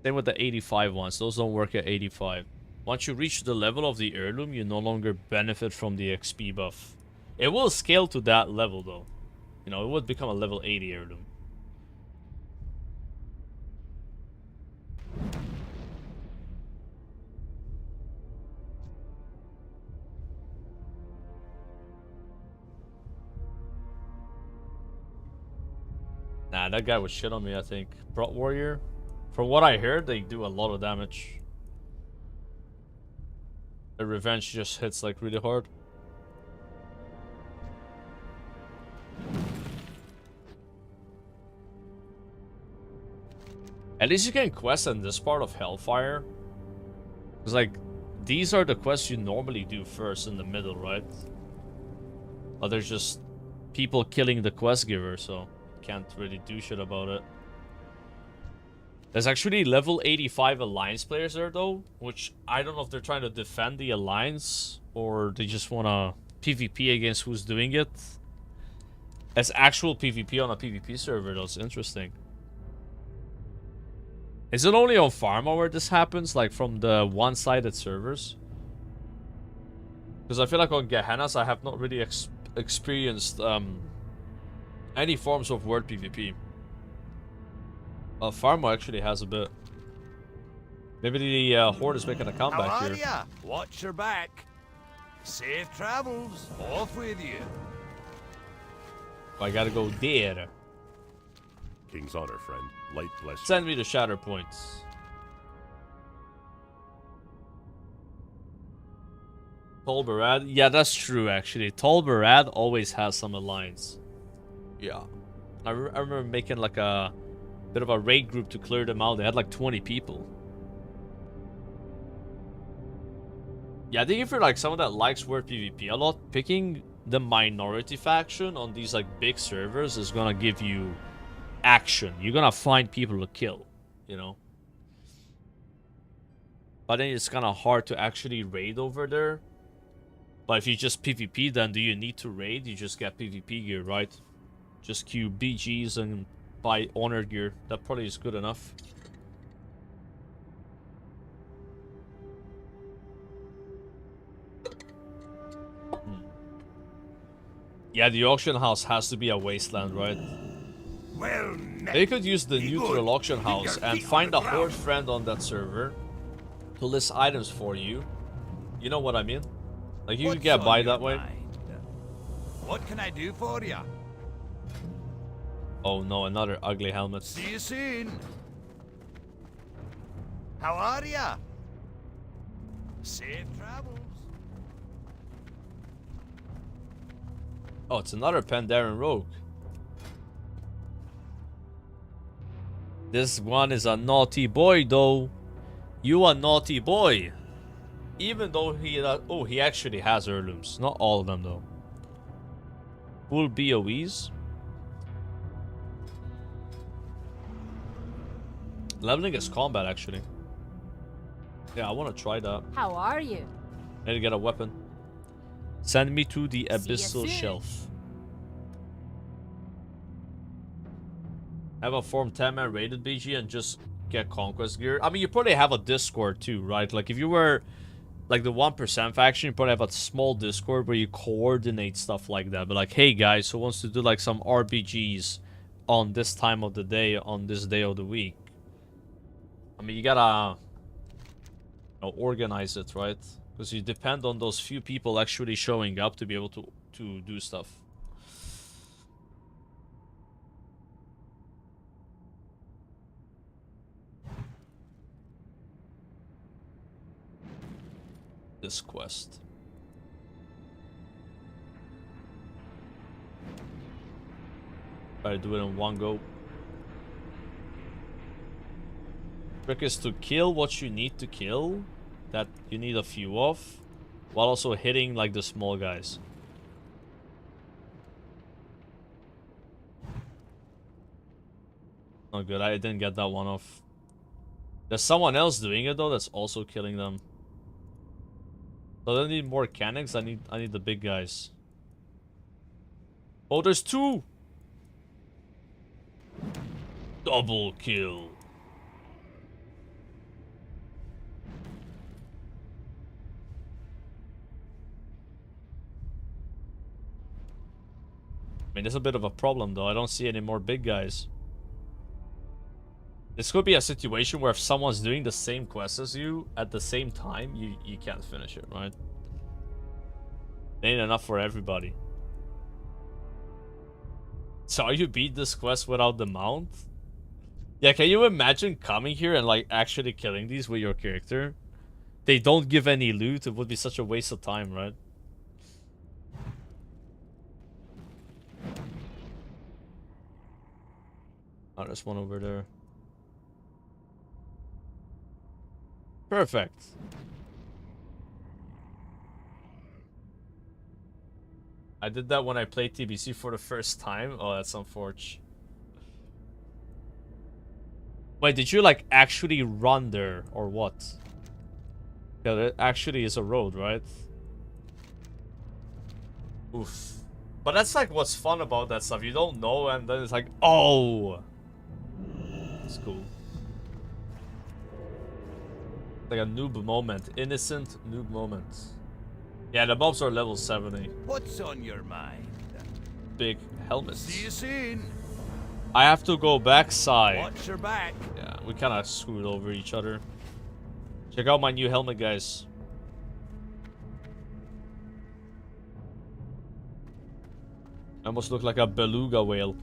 Same with the 85 ones. Those don't work at 85. Once you reach the level of the heirloom, you no longer benefit from the XP buff. It will scale to that level though. You know, it would become a level 80 heirloom. Nah, that guy was shit on me, I think. Prot Warrior. From what I heard, they do a lot of damage. The revenge just hits like really hard. At least you can quest in this part of Hellfire. Because like, these are the quests you normally do first in the middle, right? But there's just people killing the quest giver, so can't really do shit about it. There's actually level 85 Alliance players there though, which I don't know if they're trying to defend the Alliance or they just want to PvP against who's doing it. It's actual PvP on a PvP server though, it's interesting. Is it only on Pharma where this happens, like from the one-sided servers? Because I feel like on Gehennas I have not really experienced any forms of word PvP. Pharma actually has a bit. Maybe the Horde is making a comeback How are here. ya? Watch your back. Safe travels. Off with you. I gotta go there. King's honor, friend. Light bless you. Send me the shatter points. Tol Barad? Yeah, that's true actually. Tol Barad always has some alliance. Yeah. I remember making like a bit of a raid group to clear them out. They had like 20 people. Yeah, I think if you're like someone that likes word PvP a lot, picking the minority faction on these like big servers is gonna give you action. You're gonna find people to kill, you know? But then it's kind of hard to actually raid over there. But if you just PvP, then do you need to raid? You just get PvP gear, right? Just queue BGs and buy honor gear. That probably is good enough. Yeah, the auction house has to be a wasteland, right? Well, They could use the neutral auction house and find a horde friend on that server to list items for you. You know what I mean? Like you could get by that way. What can I do for ya? Oh no, another ugly helmet. See you soon. How are ya? Safe travels. Oh, it's another Pandaren rogue. This one is a naughty boy though. You a naughty boy. Even though he actually has heirlooms. Not all of them though. Full BOEs. Leveling is combat actually. Yeah, I want to try that. How are you? I need to get a weapon. Send me to the abyssal soon. shelf. Have a form 10-man rated BG and just get conquest gear. I mean, you probably have a Discord too, right? Like if you were like the 1% faction, you probably have a small Discord where you coordinate stuff like that. But like, hey guys, who wants to do like some RPGs on this time of the day, on this day of the week? I mean, you gotta organize it, right? Because you depend on those few people actually showing up to be able to do stuff. This quest. Try to do it in one go. Trick is to kill what you need to kill, that you need a few of, while also hitting like the small guys. Not good. I didn't get that one off. There's someone else doing it though that's also killing them. So I need more mechanics. I need the big guys. Oh, there's two. Double kill. mean, there's a bit of a problem, though. I don't see any more big guys. This could be a situation where if someone's doing the same quest as you at the same time, you can't finish it, right? Ain't enough for everybody. So you beat this quest without the mount? Yeah, can you imagine coming here and like actually killing these with your character? They don't give any loot. It would be such a waste of time, right? Oh, there's one over there. Perfect. I did that when I played TBC for the first time. Oh, that's unfortunate. Wait, did you like actually run there or what? Yeah, that actually is a road, right? Oof. But that's like what's fun about that stuff. You don't know and then it's like, oh! It's cool. Like a noob moment. Innocent noob moment. Yeah, the mobs are level 70. What's on your mind? Big helmets. See you soon. I have to go backside. Watch your back. Yeah, we kind of screwed over each other. Check out my new helmet, guys. I almost look like a beluga whale.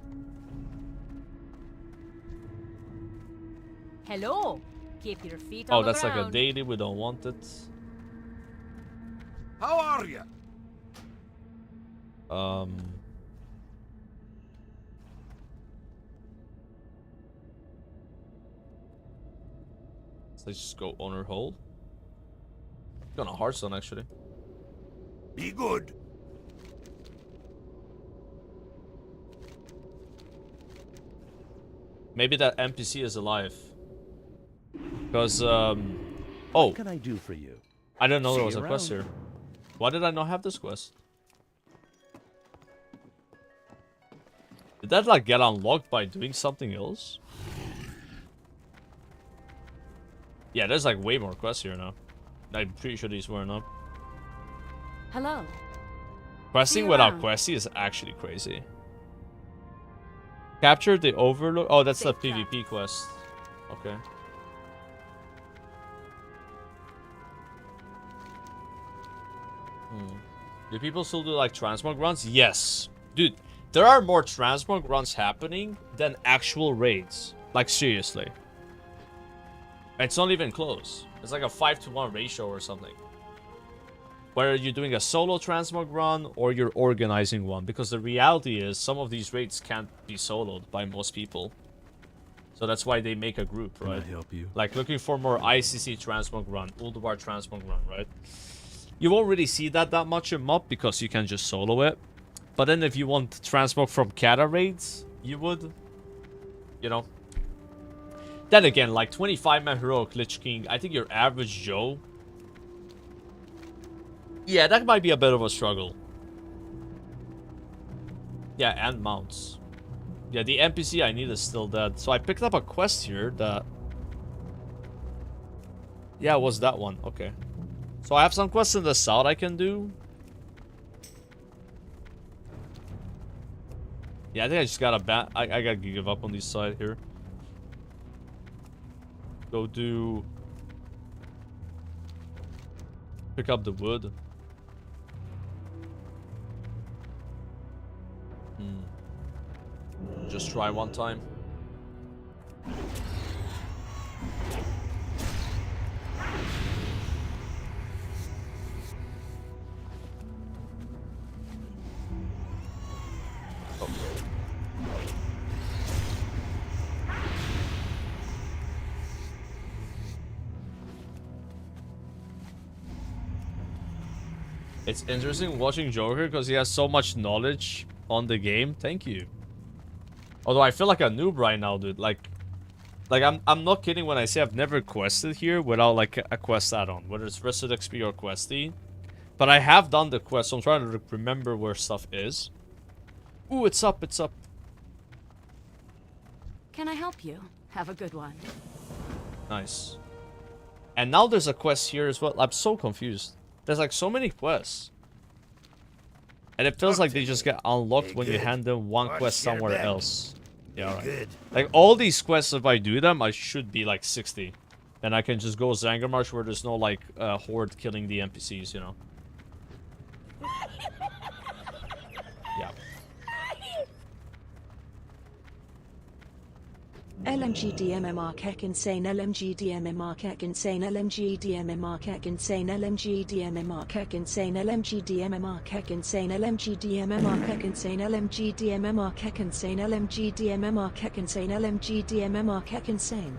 Hello. Keep your feet Oh, on the that's like a ground. daily. We don't want it. How are you? Let's just go honor hold. Got a Hearthstone actually. Be good. Maybe that NPC is alive. Because oh, What can I do for you? I didn't know there See was a you quest around. here. Why did I not have this quest? Did that like get unlocked by doing something else? Yeah, there's like way more quests here now. I'm pretty sure these weren't up. Hello. Questing you without around. questy is actually crazy. Capture the overload. Oh, that's the Safe PvP quest. Okay. Do people still do like transmog runs? Yes. Dude, there are more transmog runs happening than actual raids. Like seriously. It's not even close. It's like a 5-to-1 ratio or something. Whether you're doing a solo transmog run or you're organizing one. Because the reality is some of these raids can't be soloed by most people. So that's why they make a group, right? Can I help you? Like looking for more ICC transmog run, Uldubar transmog run, right? You won't really see that much in MOP because you can just solo it. But then if you want transmog from Kata raids, you would, you know. Then again, like 25-man heroic Lich King, I think your average Joe. Yeah, that might be a bit of a struggle. Yeah, and mounts. Yeah, the NPC I need is still dead. So I picked up a quest here that... Yeah, it was that one. Okay. So I have some quests in the south I can do. Yeah, I think I just gotta I gotta give up on this side here. Go do... Pick up the wood. Just try one time. Oh. It's interesting watching Joker because he has so much knowledge on the game. Thank you. Although I feel like a noob right now, dude. Like I'm not kidding when I say I've never quested here without like a quest add-on, whether it's Rested XP or Questy. But I have done the quest, so I'm trying to remember where stuff is. Ooh, it's up, it's up. Can I help you? Have a good one. Nice. And now there's a quest here as well. I'm so confused. There's like so many quests. And it feels like they just get unlocked when you hand them one quest somewhere else. Yeah, right. Like, all these quests, if I do them, I should be, like, 60. And I can just go Zangarmarsh where there's no, like, horde killing the NPCs, you know? Yeah. LMG DMMR kek insane LMG DMMR kek insane LMG DMMR kek insane LMG DMMR kek insane LMG DMMR kek insane LMG DMMR kek insane LMG DMMR kek insane LMG DMMR kek insane LMG DMMR kek insane.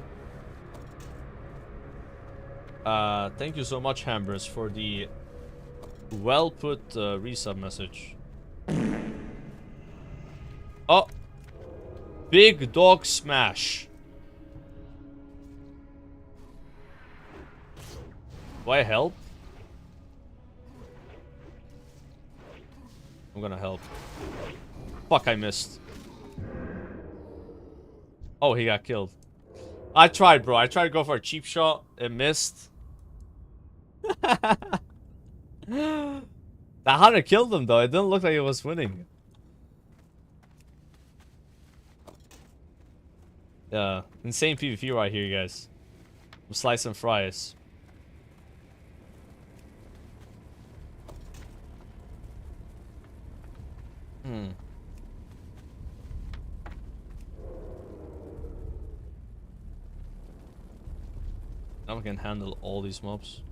Thank you so much, Hambers, for the well put resub message. Oh! Big dog smash. Do I help? I'm gonna help. Fuck, I missed. Oh, he got killed. I tried, bro. I tried to go for a cheap shot. It missed. That hunter killed him, though. It didn't look like it was winning. Yeah, insane PvP right here, guys. Slice and fries. Now we can handle all these mobs.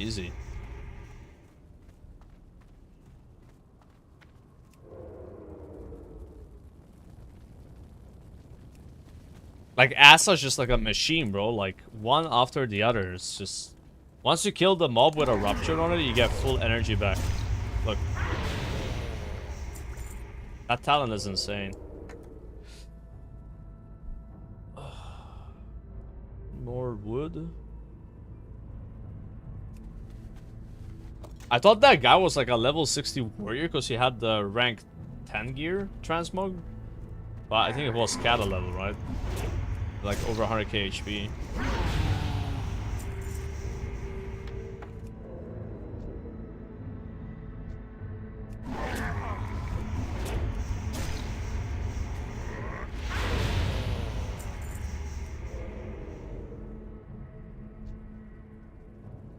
Easy. Like, Asa's just like a machine, bro. Like, one after the other. It's just... Once you kill the mob with a rupture on it, you get full energy back. Look. That talent is insane. More wood. I thought that guy was like a level 60 warrior because he had the rank 10 gear transmog. But I think it was Kata level, right? Like over 100k HP.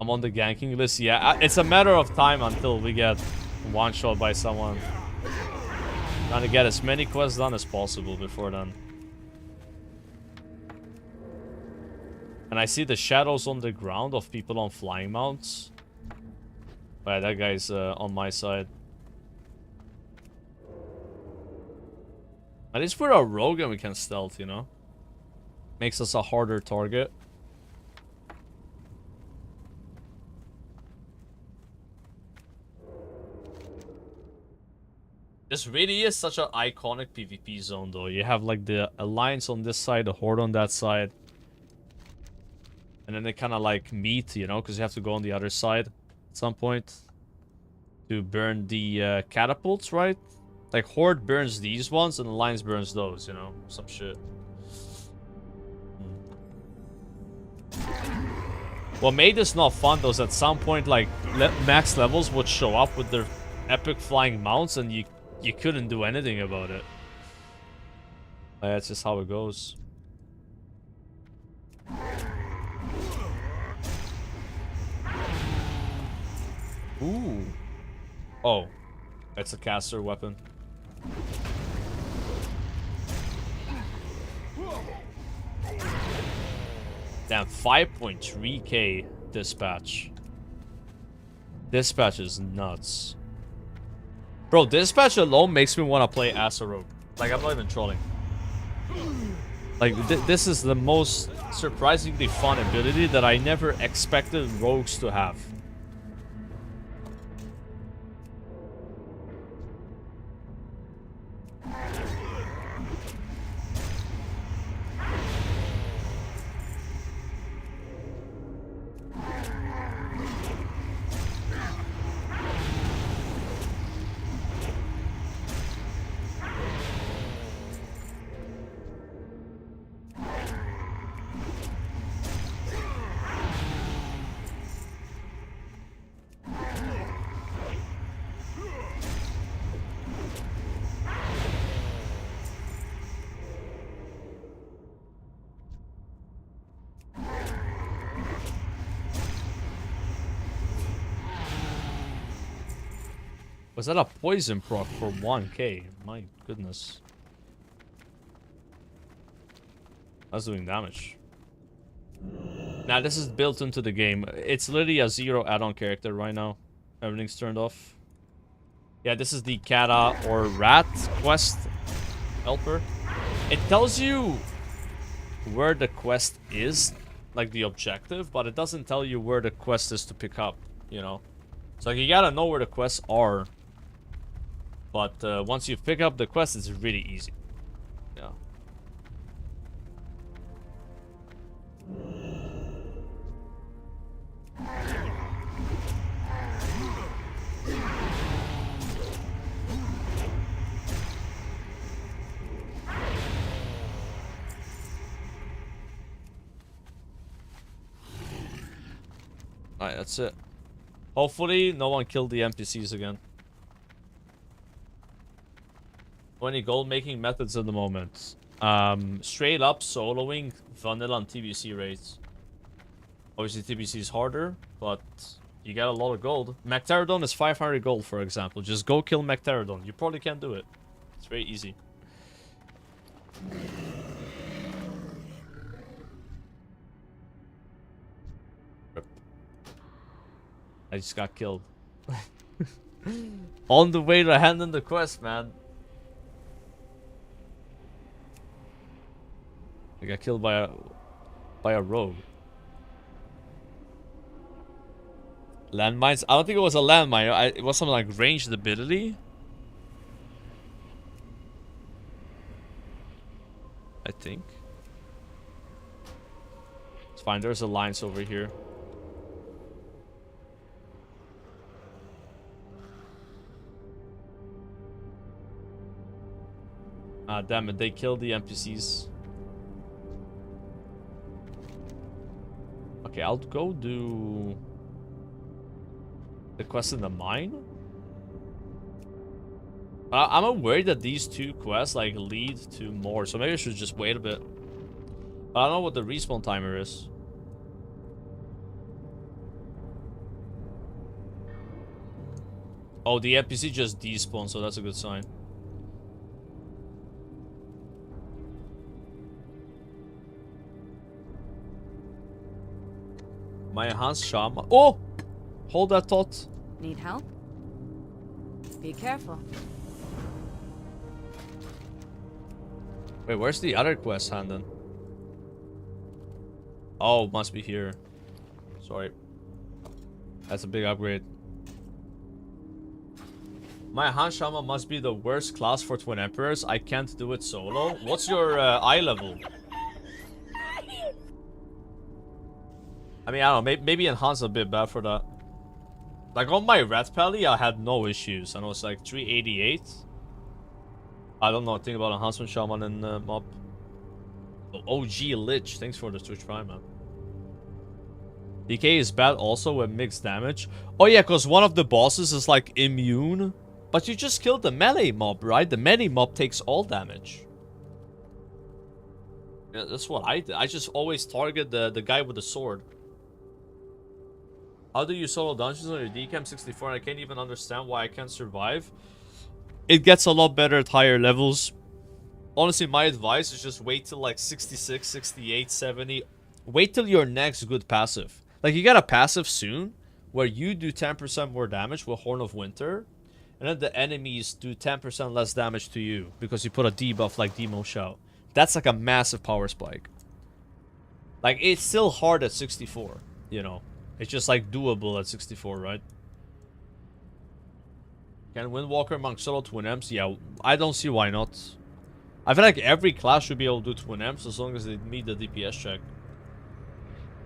I'm on the ganking list. Yeah, it's a matter of time until we get one shot by someone. Trying to get as many quests done as possible before then. And I see the shadows on the ground of people on flying mounts. Alright, that guy's on my side. At least we're a rogue and we can stealth, you know? Makes us a harder target. This really is such an iconic PvP zone, though. You have like the Alliance on this side, the Horde on that side. And then they kind of like meet, you know, because you have to go on the other side at some point to burn the catapults, right? Like Horde burns these ones and Alliance burns those, you know, some shit. What made this not fun, though, is at some point, like, max levels would show up with their epic flying mounts and you couldn't do anything about it. That's just how it goes. Ooh. Oh. It's a caster weapon. Damn, 5.3k dispatch. Dispatch is nuts. Bro, dispatch alone makes me want to play Asa Rogue. Like, I'm not even trolling. Like, this is the most surprisingly fun ability that I never expected rogues to have. Was that a poison proc for 1k? My goodness. That's doing damage. Now, this is built into the game. It's literally a 0 add-on character right now. Everything's turned off. Yeah, this is the Kata or Rat quest helper. It tells you where the quest is, like the objective, but it doesn't tell you where the quest is to pick up, you know? So like, you gotta know where the quests are. But once you pick up the quest, it's really easy. Yeah. Alright, that's it. Hopefully, no one killed the NPCs again. Any gold making methods at the moment? Straight up soloing vanilla and TBC rates. Obviously, TBC is harder, but you get a lot of gold. Macterodon is 500 gold, for example. Just go kill Macterodon. You probably can't do it. It's very easy. I just got killed. On the way to hand in the quest, man. I got killed by a rogue. Landmines? I don't think it was a landmine. It was something like ranged ability. I think. It's fine. There's alliance over here. Ah, damn it. They killed the NPCs. Okay, I'll go do the quest in the mine. I'm worried that these two quests like lead to more, so maybe I should just wait a bit. But I don't know what the respawn timer is. Oh, the NPC just despawned, so that's a good sign. My enhanced shaman. Oh! Hold that thought. Need help? Be careful. Wait, where's the other quest, Handon? Oh, must be here. Sorry. That's a big upgrade. My enhanced shaman must be the worst class for Twin Emperors. I can't do it solo. What's your eye level? I mean, I don't know. Maybe enhance a bit bad for that. Like on my red pally, I had no issues, and it was like 388. I don't know. Think about enhancement shaman and MOP. Oh, OG Lich, thanks for the Twitch Prime, man. DK is bad also with mixed damage. Oh yeah, because one of the bosses is like immune, but you just killed the melee mob, right? The melee mob takes all damage. Yeah, that's what I did. I just always target the guy with the sword. How do you solo dungeons on your DCAM 64 and I can't even understand why I can't survive? It gets a lot better at higher levels. Honestly, my advice is just wait till like 66, 68, 70. Wait till your next good passive. Like you got a passive soon where you do 10% more damage with Horn of Winter. And then the enemies do 10% less damage to you because you put a debuff like Demo Shout. That's like a massive power spike. Like it's still hard at 64, you know. It's just like doable at 64, right? Can Windwalker among solo Twin M's? Yeah, I don't see why not. I feel like every class should be able to do Twin M's as long as they meet the DPS check.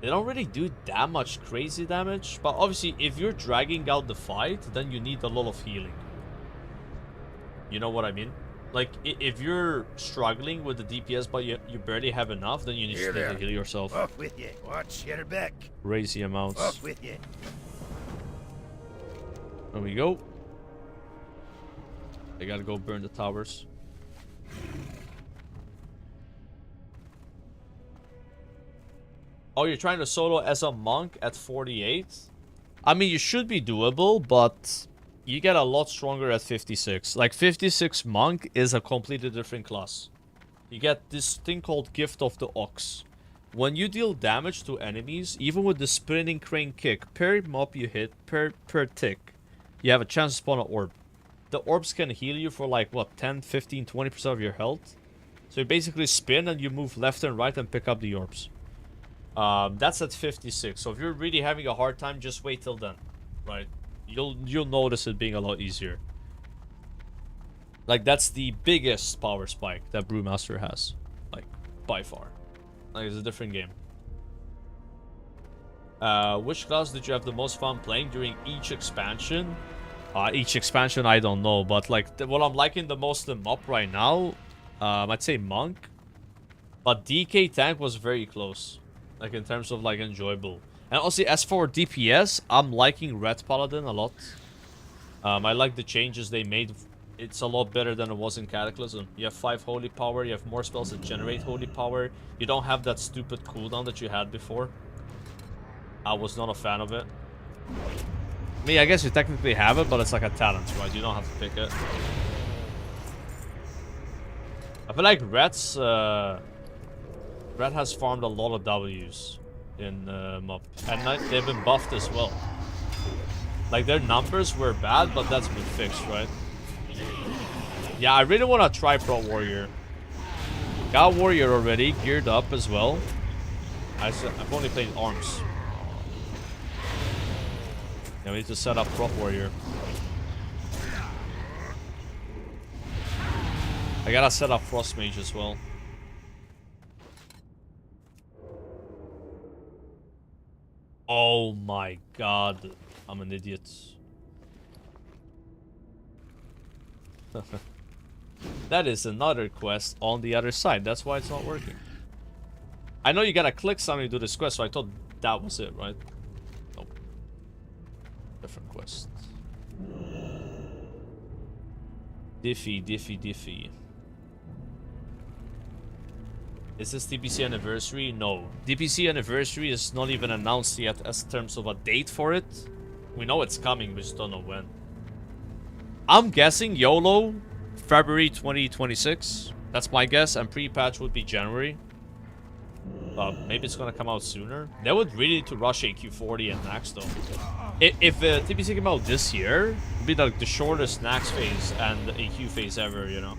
They don't really do that much crazy damage, but obviously if you're dragging out the fight, then you need a lot of healing. You know what I mean? Like, if you're struggling with the DPS but you barely have enough, then you need to heal yourself. Off with you. Watch your back. Raise the amounts. Off with you. There we go. I gotta go burn the towers. Oh, you're trying to solo as a monk at 48? I mean, you should be doable, but you get a lot stronger at 56. Like 56 Monk is a completely different class. You get this thing called Gift of the Ox. When you deal damage to enemies, even with the spinning crane kick, per MOP you hit, per tick, you have a chance to spawn an orb. The orbs can heal you for like, what, 10, 15, 20% of your health? So you basically spin and you move left and right and pick up the orbs. That's at 56. So if you're really having a hard time, just wait till then, right? You'll notice it being a lot easier. Like, that's the biggest power spike that Brewmaster has. Like, by far. Like, it's a different game. Which class did you have the most fun playing during each expansion? Each expansion, I don't know. But, like, what I'm liking the most in MOP right now, I'd say Monk. But DK Tank was very close. Like, in terms of, like, enjoyable. And also, as for DPS, I'm liking Red Paladin a lot. I like the changes they made. It's a lot better than it was in Cataclysm. You have 5 Holy Power, you have more spells that generate Holy Power. You don't have that stupid cooldown that you had before. I was not a fan of it. I mean, I guess you technically have it, but it's like a talent, right? You don't have to pick it. I feel like Red has farmed a lot of W's in MOP. And they've been buffed as well. Like, their numbers were bad, but that's been fixed, right? Yeah, I really want to try Pro Warrior. Got Warrior already, geared up as well. I've only played Arms. Yeah, we need to set up Pro Warrior. I gotta set up Frost Mage as well. Oh my god. I'm an idiot. That is another quest on the other side. That's why it's not working. I know you gotta click something to do this quest, so I thought that was it, right? Nope. Different quest. Diffy. Is this DPC anniversary? No. DPC anniversary is not even announced yet as terms of a date for it. We know it's coming, we just don't know when. I'm guessing YOLO, February 2026. That's my guess, and pre-patch would be January. Maybe it's gonna come out sooner. They would really need to rush AQ40 and Nax though. If TPC came out this year, it'd be like the shortest Nax phase and AQ phase ever, you know?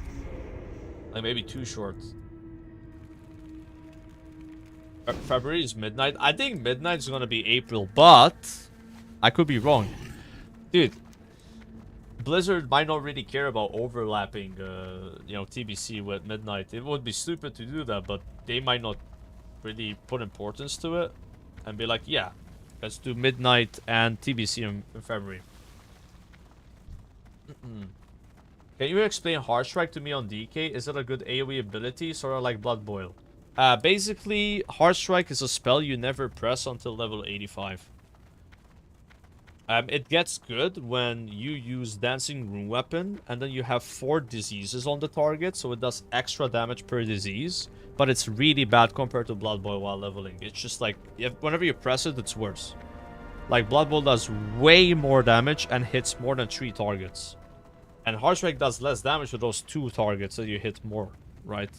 Like maybe too short. February is midnight. I think midnight is gonna be April, but I could be wrong. Dude, Blizzard might not really care about overlapping, you know, TBC with midnight. It would be stupid to do that, but they might not really put importance to it and be like, yeah, let's do midnight and TBC in February. Can you explain Hard Strike to me on DK? Is it a good AoE ability, sort of like Blood Boil? Basically, Hard Strike is a spell you never press until level 85. It gets good when you use Dancing Rune Weapon, and then you have 4 diseases on the target, so it does extra damage per disease. But it's really bad compared to Blood Boil while leveling. It's just like, whenever you press it, it's worse. Like, Blood Boil does way more damage and hits more than 3 targets. And Hard Strike does less damage to those 2 targets that you hit more, right?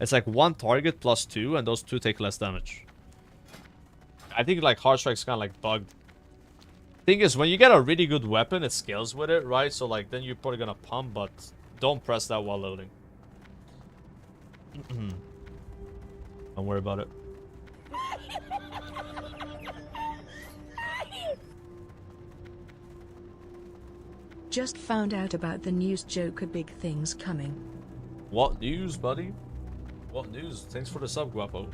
It's like 1 target plus 2, and those 2 take less damage. I think, like, Hard Strike's kind of, like, bugged. Thing is, when you get a really good weapon, it scales with it, right? So, like, then you're probably gonna pump, but don't press that while loading. Don't worry about it. Just found out about the news, Joker, big things coming. What news, buddy? What news? Thanks for the sub, Guapo.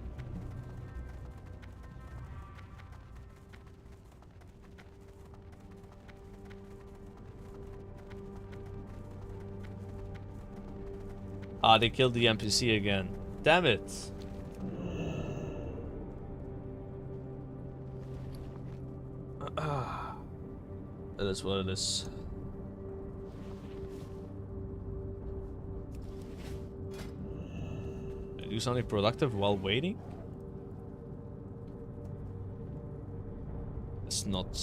Ah, they killed the NPC again. Damn it. That is what it is. Do something productive while waiting? It's not.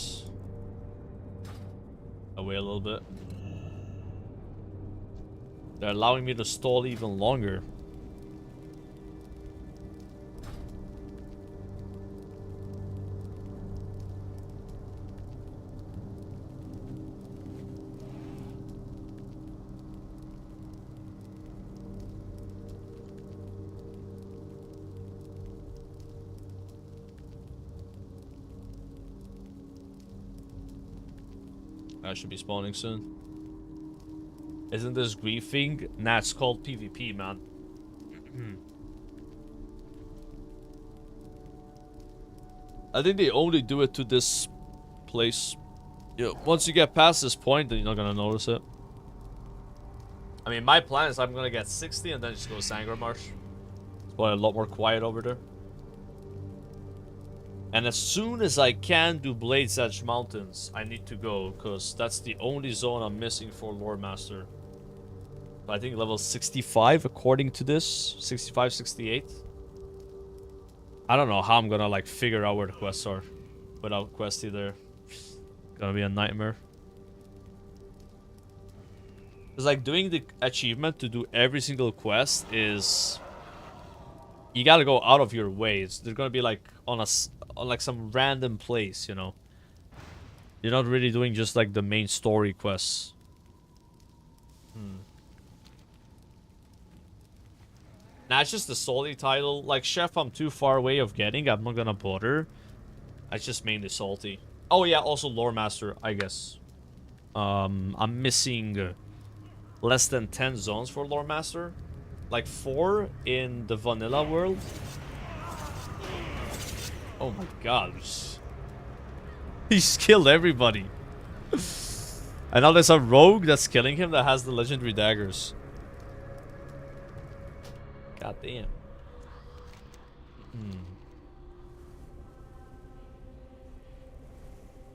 I away a little bit. They're allowing me to stall even longer. I should be spawning soon. Isn't this griefing? Nah, it's called PvP, man. I think they only do it to this place. Yeah, once you get past this point, then you're not gonna notice it. I mean, my plan is I'm gonna get 60 and then just go Sangre Marsh. It's probably a lot more quiet over there. And as soon as I can do Blade's Edge Mountains, I need to go, because that's the only zone I'm missing for Lore Master. I think level 65 according to this. 65, 68. I don't know how I'm gonna like figure out where the quests are without Questy there. Gonna be a nightmare. It's like doing the achievement to do every single quest is... You gotta go out of your ways. They're gonna be like on like some random place, you know. You're not really doing just like the main story quests. Nah, it's just the salty title. Like Chef, I'm too far away of getting. I'm not gonna bother. It's just mainly salty. Oh yeah, also Lore Master, I guess. I'm missing less than 10 zones for Lore Master. Like 4 in the vanilla world. Oh my god. He's killed everybody. And now there's a rogue that's killing him that has the legendary daggers. God damn.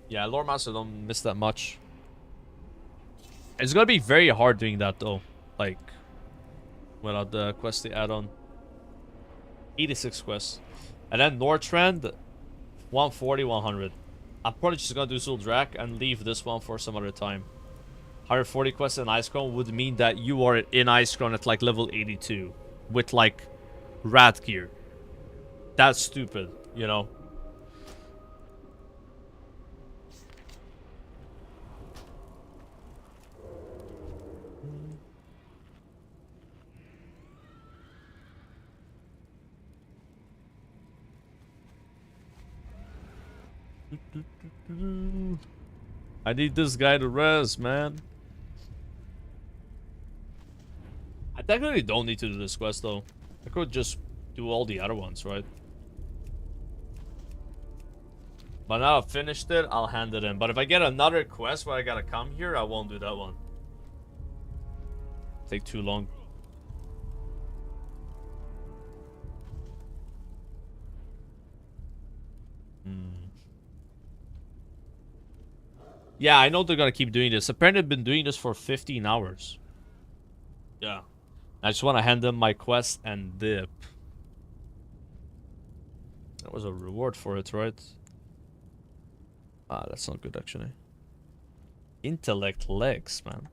Yeah, Lore Master don't miss that much. It's gonna be very hard doing that though. Like, without the Questy add-on. 86 quests. And then Northrend, 140, 100. I'm probably just gonna do Zuldrak and leave this one for some other time. 140 quests in Icecrown would mean that you are in Icecrown at like level 82. With like rat gear. That's stupid, you know. I need this guy to res, man. I technically don't need to do this quest though. I could just do all the other ones, right? But now I've finished it, I'll hand it in. But if I get another quest where I gotta come here, I won't do that one. Take too long. Yeah, I know they're gonna keep doing this. Apparently they've been doing this for 15 hours. Yeah. I just want to hand them my quest and dip. That was a reward for it, right? Ah, that's not good actually. Intellect legs, man.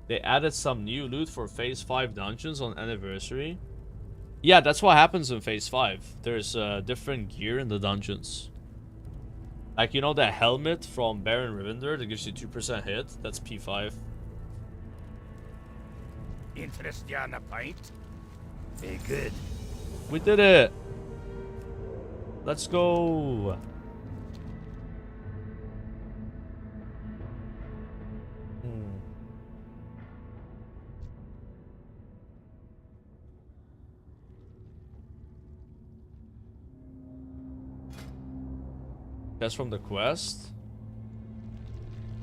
They added some new loot for Phase 5 dungeons on Anniversary. Yeah, that's what happens in Phase 5. There's different gear in the dungeons. Like, you know that helmet from Baron Rivender that gives you 2% hit? That's P5. Interest you on a pint? Very good. We did it! Let's go! That's from the quest?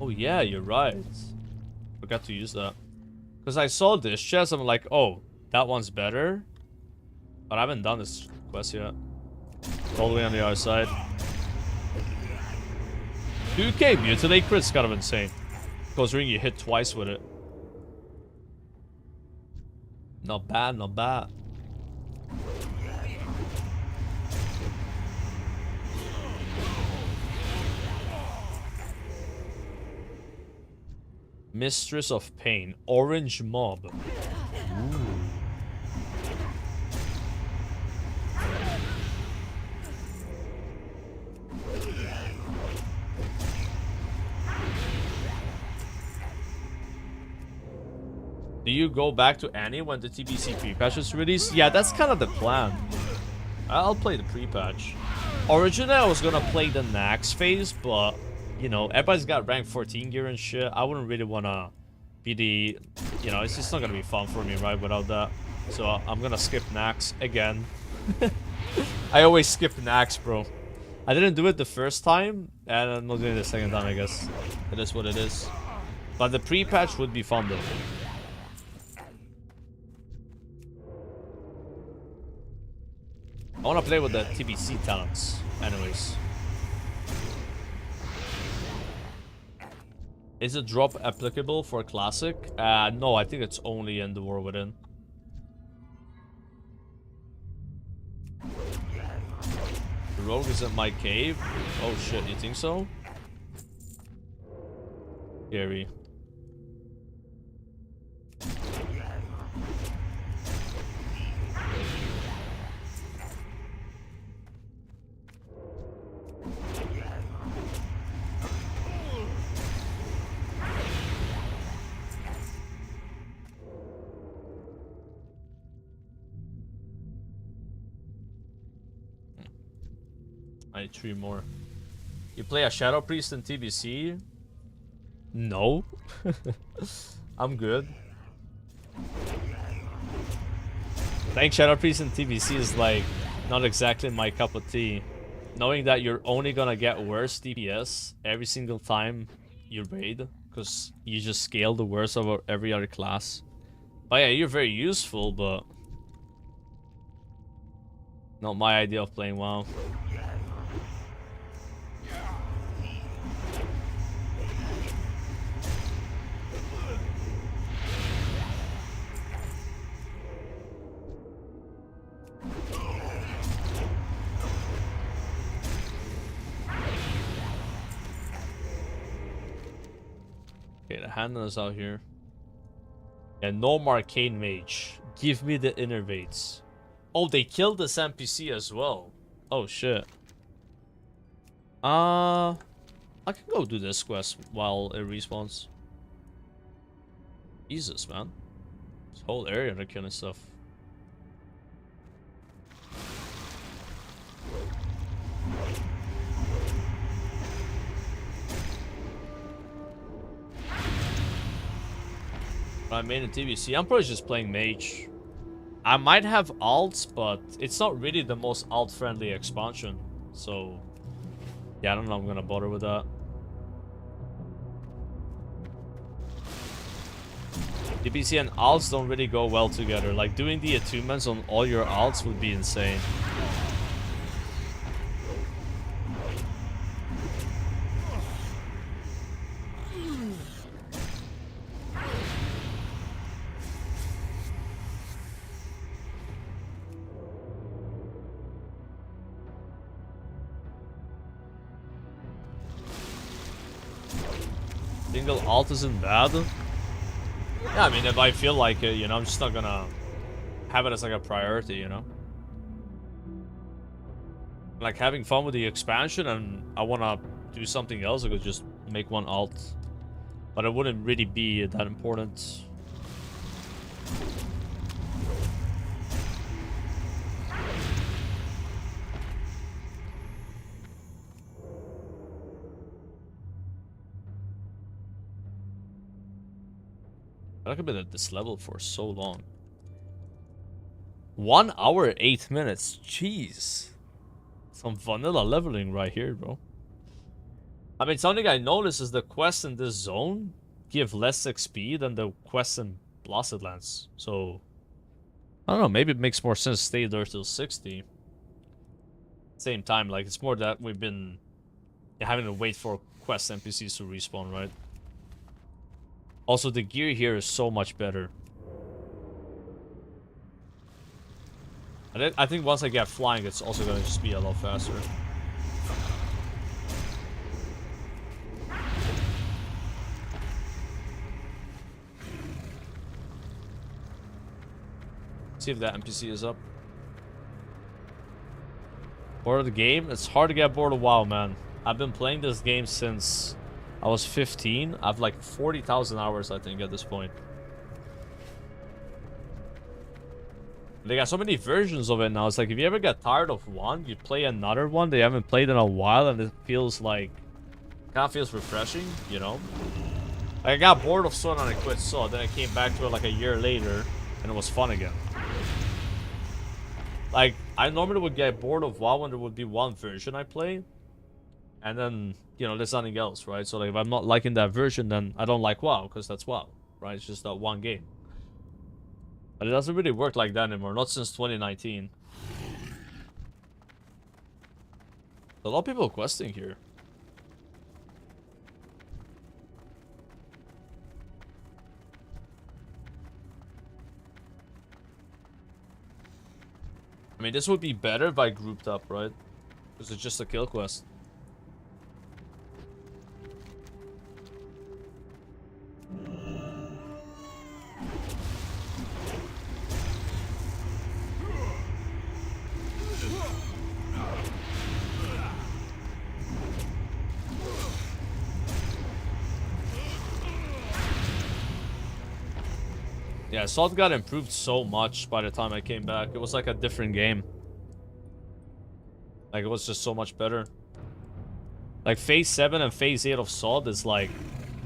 Oh yeah, you're right. Forgot to use that. Because I saw this chest, I'm like, oh, that one's better. But I haven't done this quest yet. It's all the way on the other side. 2k mutilate crit's kind of insane. Considering you hit twice with it. Not bad, not bad. Mistress of Pain, Orange Mob. Ooh. Do you go back to Annie when the TBC pre-patch is released? Yeah, that's kind of the plan. I'll play the pre-patch. Originally, I was gonna play the Nax phase, but, you know, everybody's got rank 14 gear and shit. I wouldn't really wanna be the... You know, it's just not gonna be fun for me, right, without that. So, I'm gonna skip Nax again. I always skip Nax, bro. I didn't do it the first time, and I'm not doing it the second time, I guess. It is what it is. But the pre-patch would be fun, though. I want to play with the TBC talents, anyways. Is the drop applicable for Classic? No, I think it's only in the War Within. The rogue is in my cave? Oh shit, you think so? Scary. I need 3 more. You play a Shadow Priest in TBC? No. I'm good. Playing Shadow Priest in TBC is like not exactly my cup of tea. Knowing that you're only gonna get worse DPS every single time you raid, because you just scale the worst over every other class. But yeah, you're very useful, but not my idea of playing WoW. Okay, the Handlers out here. And no Arcane Mage. Give me the Innervates. Oh, they killed this NPC as well. Oh shit. I can go do this quest while it respawns. Jesus, man. This whole area they're killing stuff. I made in TBC. I'm probably just playing Mage. I might have alts, but it's not really the most alt-friendly expansion. So, yeah, I don't know if I'm gonna bother with that. TBC and alts don't really go well together. Like, doing the attunements on all your alts would be insane. Single alt isn't bad. Yeah, I mean, if I feel like it, you know, I'm just not gonna have it as like a priority, you know? Like having fun with the expansion and I wanna do something else, I could just make one alt. But it wouldn't really be that important. I could be at this level for so long. 1 hour, 8 minutes. Jeez. Some vanilla leveling right here, bro. I mean, something I noticed is the quests in this zone give less XP than the quests in Blasted Lands. So, I don't know. Maybe it makes more sense to stay there till 60. Same time, like, it's more that we've been having to wait for quest NPCs to respawn, right? Also, the gear here is so much better. I think once I get flying, it's also gonna just be a lot faster. See if that NPC is up. Bored of the game? It's hard to get bored of WoW, man. I've been playing this game since I was 15. I've like 40,000 hours, I think, at this point. They got so many versions of it now. It's like if you ever get tired of one, you play another one that you haven't played in a while, and it feels like, kind of feels refreshing, you know? Like I got bored of Sword and I quit Sword. Then I came back to it like a year later, and it was fun again. Like, I normally would get bored of WoW when there would be one version I play. And then, you know, there's nothing else, right? So, like, if I'm not liking that version, then I don't like WoW, because that's WoW, right? It's just that one game. But it doesn't really work like that anymore, not since 2019. A lot of people questing here. I mean, this would be better if I grouped up, right? Because it's just a kill quest. Yeah, Salt got improved so much by the time I came back. It was like a different game. Like, it was just so much better. Like, Phase 7 and Phase 8 of Salt is like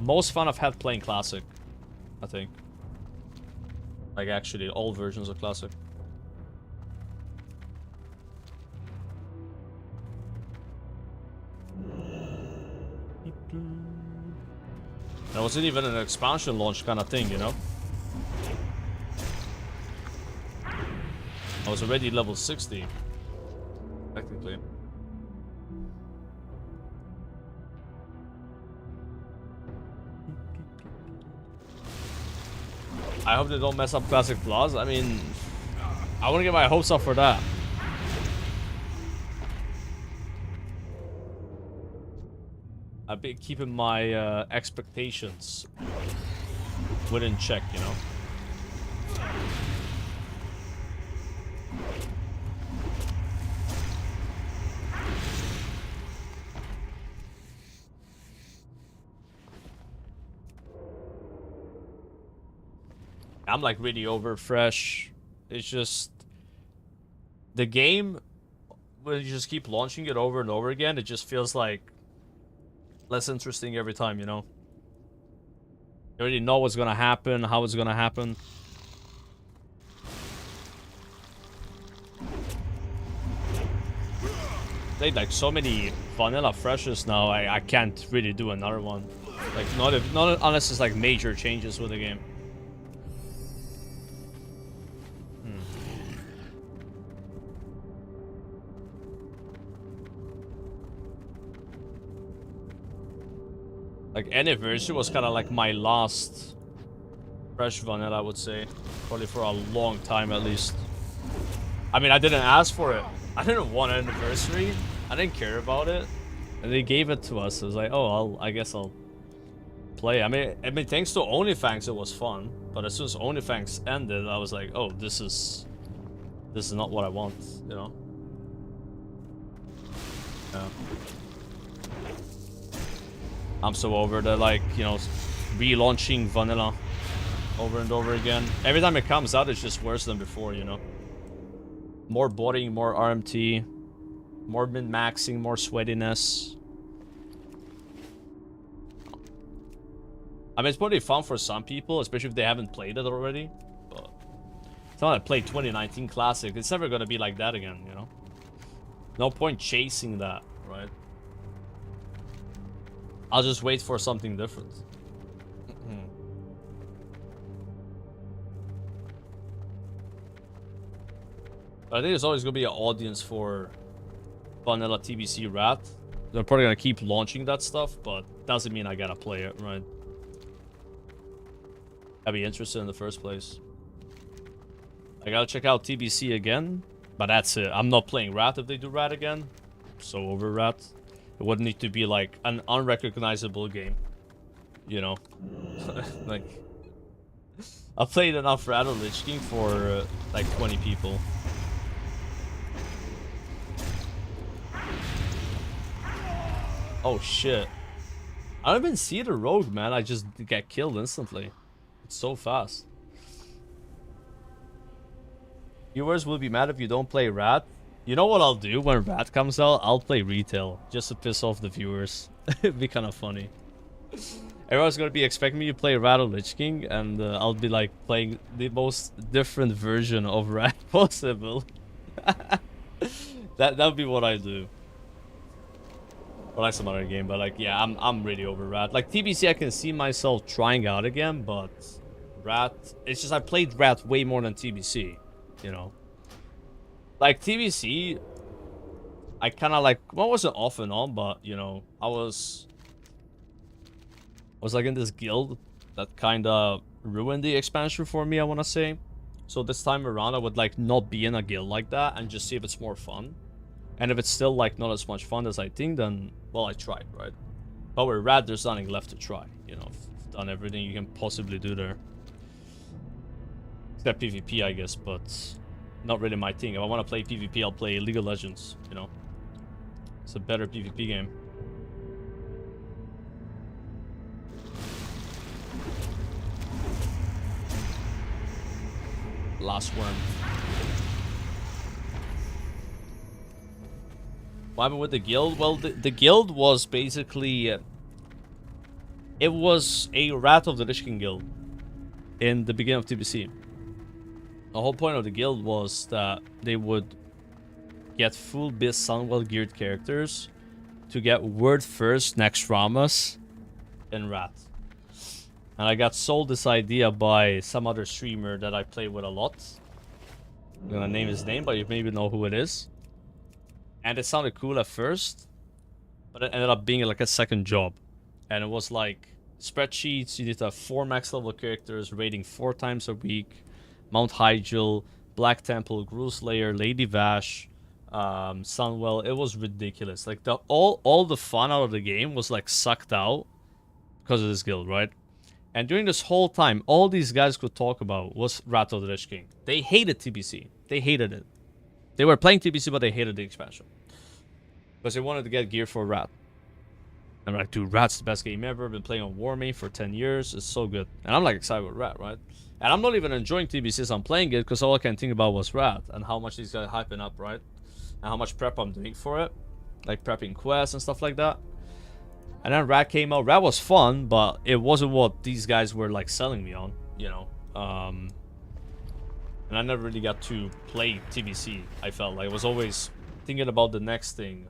most fun I've had playing Classic, I think. Like, actually, all versions of Classic. That wasn't even an expansion launch kind of thing, you know? I was already level 60, technically. I hope they don't mess up Classic Plus. I mean, I want to get my hopes up for that. I've been keeping my expectations within check, you know? I'm like really over Fresh. It's just the game, when you just keep launching it over and over again, it just feels like less interesting every time, you know? You already know what's gonna happen, how it's gonna happen. Played like so many vanilla Freshes now, I can't really do another one. Like not unless it's like major changes with the game. Like, Anniversary was kind of like my last fresh vanilla, I would say. Probably for a long time, at least. I mean, I didn't ask for it. I didn't want Anniversary. I didn't care about it. And they gave it to us. It was like, oh, I guess I'll play. I mean, thanks to OnlyFans, it was fun. But as soon as OnlyFans ended, I was like, oh, this is not what I want, you know? Yeah. I'm so over the, like, you know, relaunching vanilla over and over again. Every time it comes out, it's just worse than before, you know. More botting, more RMT, more min-maxing, more sweatiness. I mean, it's probably fun for some people, especially if they haven't played it already. But someone that played 2019 Classic, it's never gonna be like that again, you know. No point chasing that, right? I'll just wait for something different. I think there's always going to be an audience for vanilla TBC Rat. They're probably going to keep launching that stuff, but doesn't mean I got to play it, right? I'd be interested in the first place. I got to check out TBC again. But that's it. I'm not playing Rat if they do Rat again. So over Rat. It would need to be like an unrecognizable game. You know? Like... I've played enough Rat or Lich King for like 20 people. Oh shit. I don't even see the rogue, man. I just get killed instantly. It's so fast. Viewers will be mad if you don't play Rat. You know what I'll do when Rat comes out? I'll play retail just to piss off the viewers. It'd be kind of funny. Everyone's gonna be expecting me to play Rat or Lich King, and I'll be like playing the most different version of Rat possible. That'll be what I do. Or like some other game, but like, yeah, I'm really over Rat. Like TBC, I can see myself trying out again, but Rat, it's just I played Rat way more than TBC, you know. Like TBC, I kind of like, well, it wasn't off and on, but you know, I was like in this guild that kind of ruined the expansion for me, I want to say. So this time around, I would like not be in a guild like that and just see if it's more fun. And if it's still like not as much fun as I think, then well, I tried, right? But with Rat, there's nothing left to try. You know, I've done everything you can possibly do there, except PvP, I guess. But not really my thing. If I want to play PvP, I'll play League of Legends. You know, it's a better PvP game. Last worm. What happened with the guild? Well, the guild was basically... it was a Rat of the Lich King guild in the beginning of TBC. The whole point of the guild was that they would get full Biz Sunwell geared characters to get word first next Ramas in Rat. And I got sold this idea by some other streamer that I play with a lot. I'm gonna name his name, but you maybe know who it is. And it sounded cool at first, but it ended up being like a second job. And it was like spreadsheets. You did have 4 max level characters, raiding 4 times a week. Mount Hyjal, Black Temple, Gruul Slayer, Lady Vash, Sunwell. It was ridiculous. Like all the fun out of the game was like sucked out because of this guild, right? And during this whole time, all these guys could talk about was Rat of the Lich King. They hated TBC. They hated it. They were playing TBC, but they hated the expansion. Because they wanted to get gear for Rat. And I'm like, dude, Rat's the best game ever. I've been playing on Warmate for 10 years. It's so good. And I'm like excited with Rat, right? And I'm not even enjoying TBC as I'm playing it, because all I can think about was Rat. And how much these guys are hyping up, right? And how much prep I'm doing for it. Like prepping quests and stuff like that. And then Rat came out. Rat was fun, but it wasn't what these guys were like selling me on, you know. And I never really got to play TBC. I felt like I was always thinking about the next thing.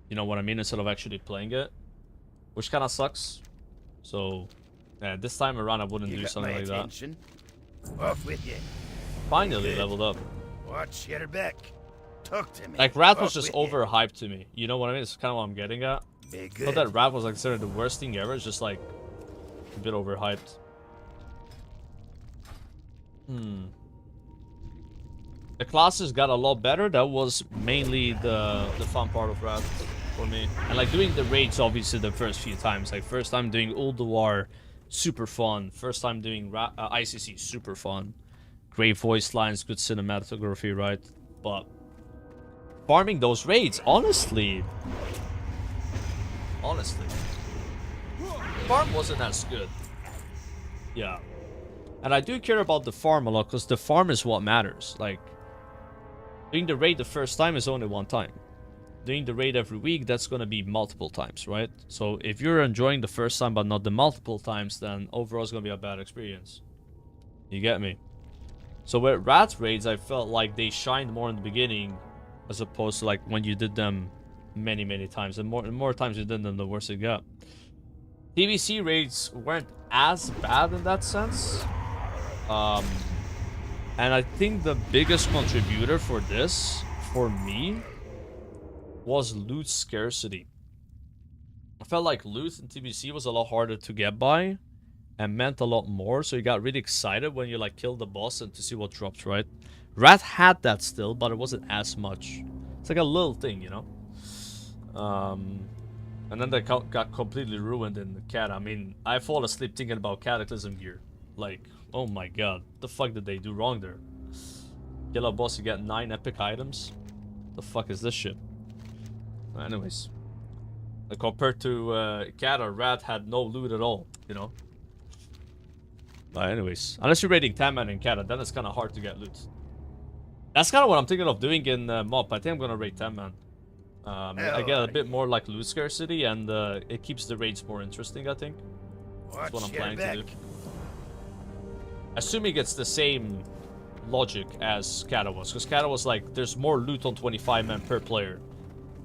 You know what I mean? Instead of actually playing it. Which kind of sucks. So, yeah, this time around I wouldn't do something like that. Off with you. Finally leveled up. Watch your back. Talk to me. Like, Rat was just overhyped to me. You know what I mean? It's kind of what I'm getting at. Be I thought that Rat was like considered the worst thing ever. It's just like a bit overhyped. The classes got a lot better. That was mainly the fun part of Rat for me. And like doing the raids, obviously the first few times. Like first time doing Ulduar, super fun. First time doing ICC, super fun. Great voice lines, good cinematography, right? But farming those raids, honestly, farm wasn't as good. Yeah. And I do care about the farm a lot, because the farm is what matters. Like, doing the raid the first time is only one time. Doing the raid every week, that's going to be multiple times, right? So if you're enjoying the first time but not the multiple times, then overall it's going to be a bad experience. You get me? So with Rat raids, I felt like they shined more in the beginning, as opposed to like when you did them many times. And more times you did them, the worse it got. TBC raids weren't as bad in that sense. And I think the biggest contributor for this, for me, was loot scarcity. I felt like loot in TBC was a lot harder to get by and meant a lot more, so you got really excited when you like killed the boss and to see what drops, right? Rat had that still, but it wasn't as much. It's like a little thing, you know? And then they got completely ruined in the cat. I mean, I fall asleep thinking about Cataclysm gear. Like, oh my god. What the fuck did they do wrong there? Yellow boss, you get 9 epic items. The fuck is this shit? Anyways. Like, compared to cat or rat had no loot at all, you know? But anyways. Unless you're raiding 10 man in cat, then it's kind of hard to get loot. That's kind of what I'm thinking of doing in MOP. I think I'm gonna raid 10 man. I get a bit more like loot scarcity, and it keeps the raids more interesting, I think. That's what I'm planning to do. Assuming it's the same logic as Kata was, because Kata was like, there's more loot on 25 men per player.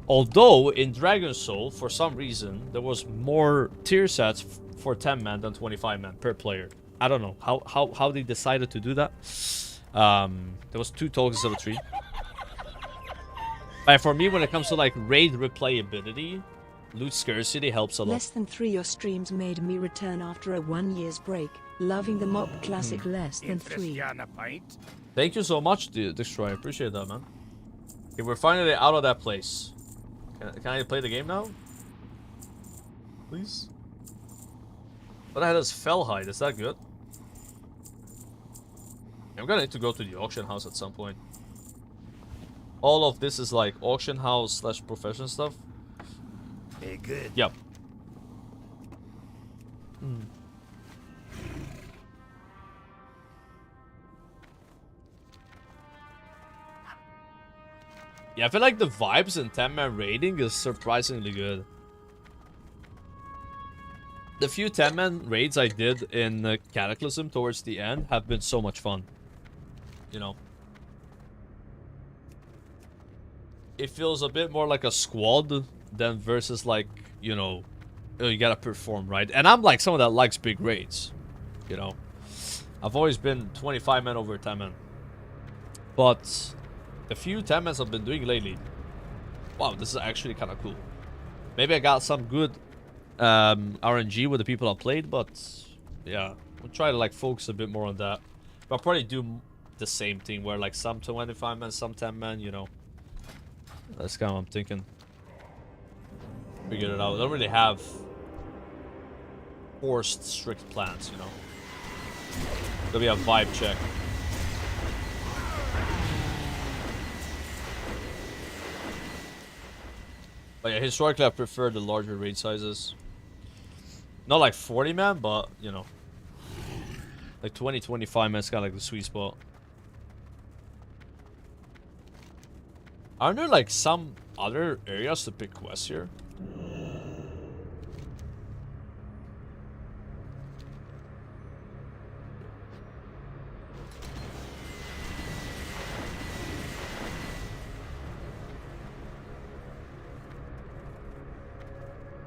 Although, in Dragon Soul, for some reason, there was more tier sets for 10 men than 25 men per player. I don't know how they decided to do that. There was 2 tokens of the tree. But for me, when it comes to like raid replayability, loot scarcity helps a lot. Less than 3 your streams made me return after a 1 year's break. Loving the MOP classic less than 3. Thank you so much, Destroy. I appreciate that, man. Okay, we're finally out of that place. Can I play the game now? Please? What the hell is Fellhide? Is that good? I'm gonna need to go to the auction house at some point. All of this is like auction house / profession stuff. Hey, good. Yep. Yeah, I feel like the vibes in 10-man raiding is surprisingly good. The few 10-man raids I did in Cataclysm towards the end have been so much fun. You know. It feels a bit more like a squad than versus like, you know, you gotta perform, right? And I'm like someone that likes big raids, you know. I've always been 25 men over 10 men. But the few 10 men I've been doing lately, wow, this is actually kind of cool. Maybe I got some good RNG with the people I played, but yeah, we'll try to like focus a bit more on that. But I'll probably do the same thing where like some 25 men, some 10 men, you know. That's kind of what I'm thinking. Figure it out. I don't really have forced strict plans, you know. It'll be a vibe check. But yeah, historically I prefer the larger raid sizes. Not like 40 man, but you know. Like 20-25 man is kind of like the sweet spot. Aren't there like some other areas to pick quests here?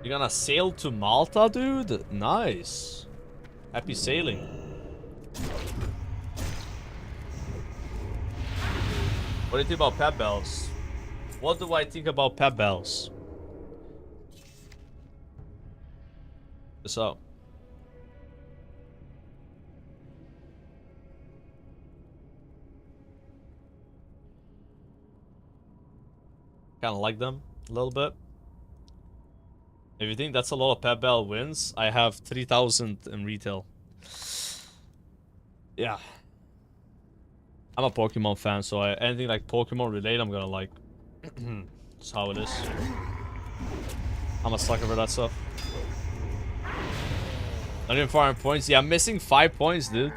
You're gonna sail to Malta, dude? Nice. Happy sailing. What do you think about pet bells? What do I think about pet bells? What's up? Kinda like them a little bit. If you think that's a lot of pet bell wins, I have 3,000 in retail. Yeah. I'm a Pokemon fan, so anything like Pokemon related, I'm gonna like. That's how it is. I'm a sucker for that stuff. Not even 400 points. Yeah, I'm missing 5 points, dude.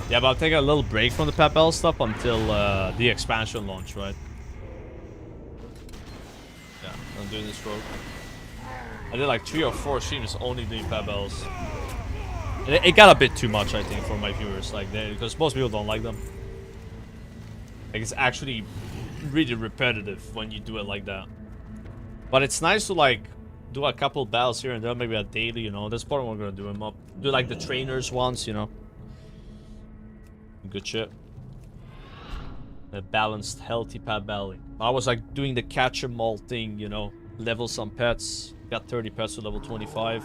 Yeah, but I'll take a little break from the pet bell stuff until the expansion launch, right? Yeah, I'm doing this rogue. I did like 3 or 4 streams only doing pet bells. It got a bit too much, I think, for my viewers, like, because most people don't like them. Like, it's actually really repetitive when you do it like that. But it's nice to like do a couple battles here and there, maybe a daily, you know. That's part of what I'm gonna do them up. Do like the trainers ones, you know. Good shit. A balanced, healthy pet battling. I was like doing the catch 'em all thing, you know. Level some pets. Got 30 pets to level 25.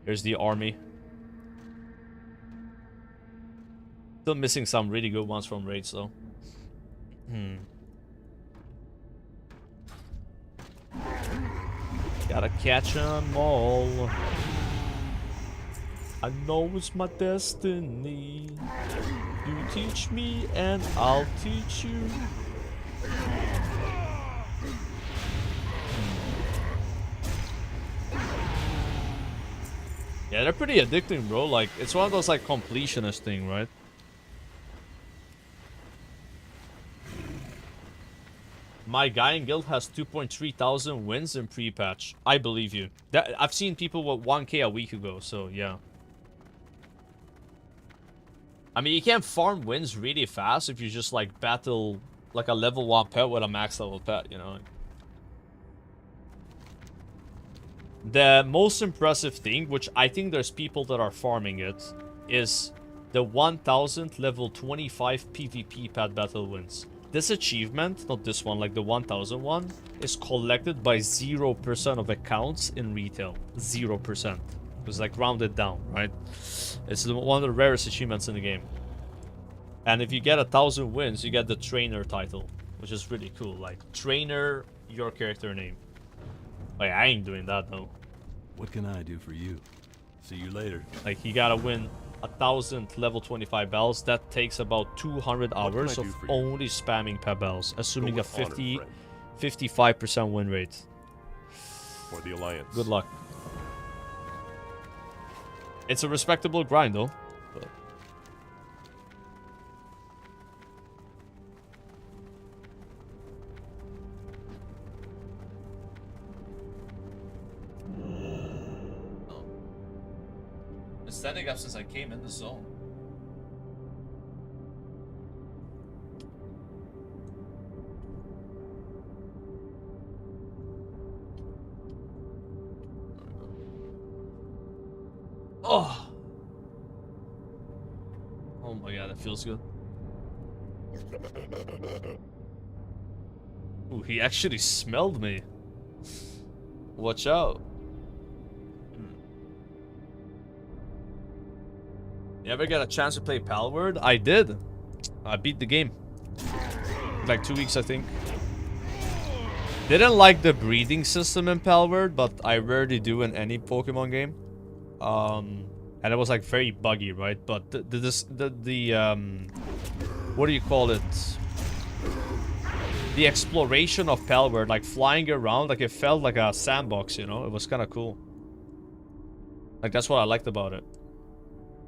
Here's the army. Still missing some really good ones from raids though. Gotta catch 'em all. I know it's my destiny. You teach me and I'll teach you. Yeah, they're pretty addicting, bro. Like, it's one of those, like, completionist thing, right? My guy in guild has 2.3 thousand wins in pre-patch. I believe you. I've seen people with 1k a week ago, so yeah. I mean, you can farm wins really fast if you just, like, battle, like, a level 1 pet with a max level pet, you know? The most impressive thing, which I think there's people that are farming it, is the 1000 level 25 PvP pet battle wins. This achievement, not this one, like the 1000 one, is collected by 0% of accounts in retail. 0%. It's like rounded down, right? It's one of the rarest achievements in the game. And if you get 1000 wins, you get the trainer title, which is really cool. Like, trainer, your character name. Like, I ain't doing that though. What can I do for you? See you later. Like, you gotta win 1000 level 25 bells. That takes about 200 hours of only spamming pet bells, assuming a 55% win rate. For the Alliance. Good luck. It's a respectable grind though. But... Been standing up since I came in the zone. Oh! Oh my god, that feels good. Ooh, he actually smelled me. Watch out. You ever get a chance to play Palward? I did. I beat the game. Like 2 weeks, I think. Didn't like the breeding system in Palward, but I rarely do in any Pokemon game. And it was like very buggy, right? But the what do you call it? The exploration of Palward, like flying around, like it felt like a sandbox, you know? It was kind of cool. Like, that's what I liked about it.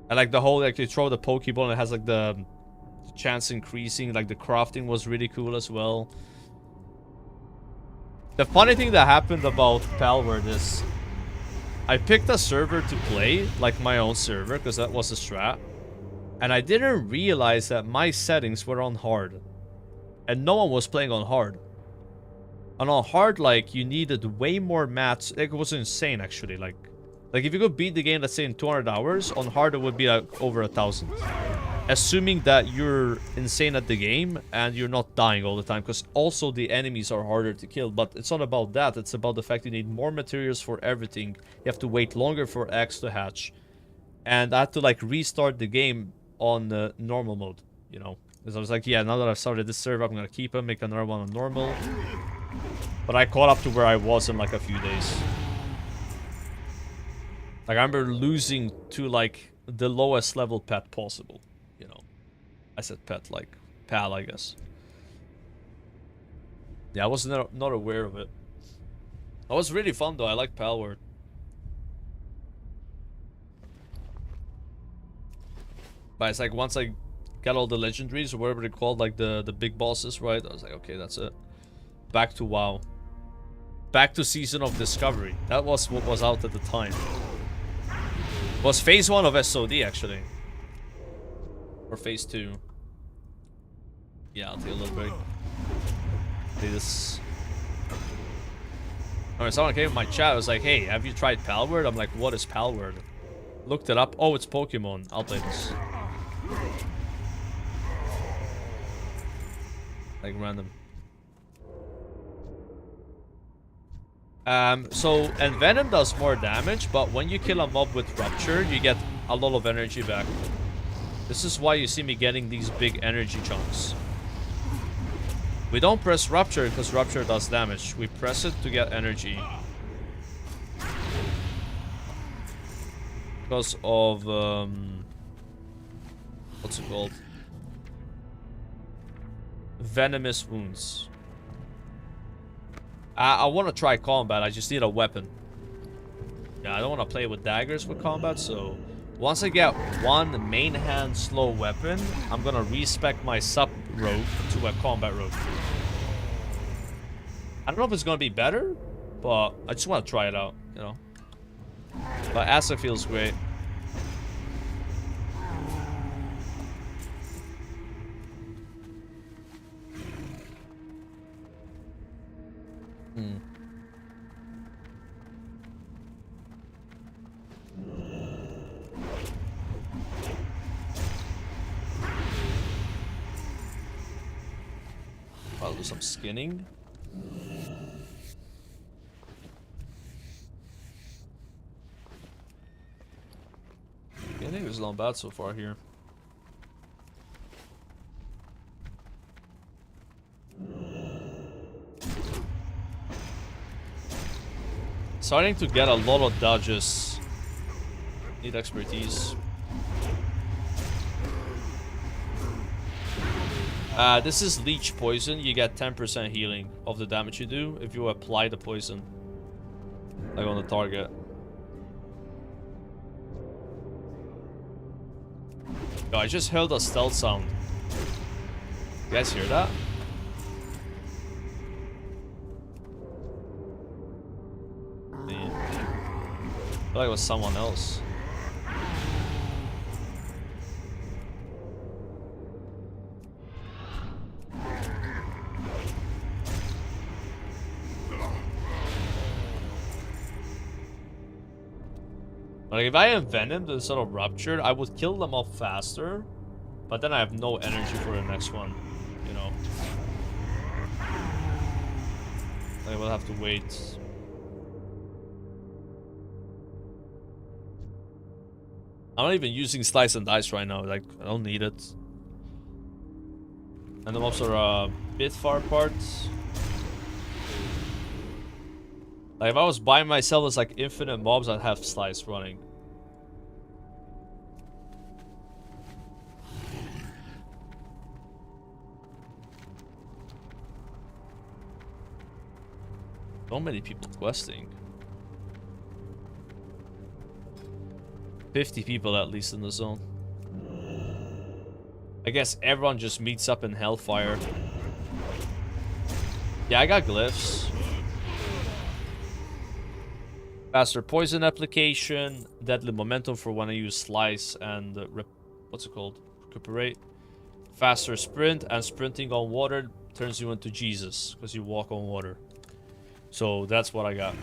And like the whole, like, you throw the Pokeball and it has like the chance increasing, like the crafting was really cool as well. The funny thing that happened about Palward is I picked a server to play, like my own server, because that was the strat. And I didn't realize that my settings were on hard. And no one was playing on hard. And on hard, like, you needed way more mats. Like, it was insane, actually. Like if you could beat the game, let's say, in 200 hours, on hard it would be like over 1000. Assuming that you're insane at the game and you're not dying all the time, because also the enemies are harder to kill. But it's not about that. It's about the fact you need more materials for everything. You have to wait longer for eggs to hatch. And I had to, like, restart the game on normal mode, you know. Because I was like, yeah, now that I've started this server, I'm going to keep him, make another one on normal. But I caught up to where I was in, like, a few days. Like, I remember losing to, like, the lowest level pet possible, you know. I said pet, like, pal, I guess. Yeah, I was not aware of it. That was really fun, though. I like Palward. But it's like, once I got all the legendaries, or whatever they're called, like the big bosses, right? I was like, okay, that's it. Back to WoW. Back to Season of Discovery. That was what was out at the time. Was phase 1 of SOD, actually. Or phase 2. Yeah, I'll take a little break. Do this. Alright, someone came in my chat. I was like, hey, have you tried Palward? I'm like, what is Palward? Looked it up. Oh, it's Pokemon. I'll play this. Like, random. So Envenom does more damage, but when you kill a mob with Rupture, you get a lot of energy back. This is why you see me getting these big energy chunks. We don't press Rupture because Rupture does damage. We press it to get energy. Because of, what's it called? Venomous wounds. I want to try combat. I just need a weapon. Yeah, I don't want to play with daggers with combat, so... Once I get one main hand slow weapon, I'm gonna respec my sub rogue to a combat rogue. I don't know if it's gonna be better, but I just want to try it out, you know. But Asa feels great. I'll do some skinning. Skinning is not bad so far here. Starting to get a lot of dodges. Need expertise. This is leech poison. You get 10% healing of the damage you do if you apply the poison, like on the target. Yo, I just heard a stealth sound. You guys hear that? Man. I feel like it was someone else. Like, if I envenomed instead of ruptured, I would kill them off faster. But then I have no energy for the next one, you know. I will have to wait. I'm not even using slice and dice right now. Like, I don't need it. And the mobs are a bit far apart. Like, if I was by myself as like infinite mobs, I'd have slice running. So many people questing. 50 people at least in the zone. I guess everyone just meets up in Hellfire. Yeah, I got glyphs. Faster poison application, deadly momentum for when I use slice and what's it called? Recuperate. Faster sprint, and sprinting on water turns you into Jesus because you walk on water. So that's what I got.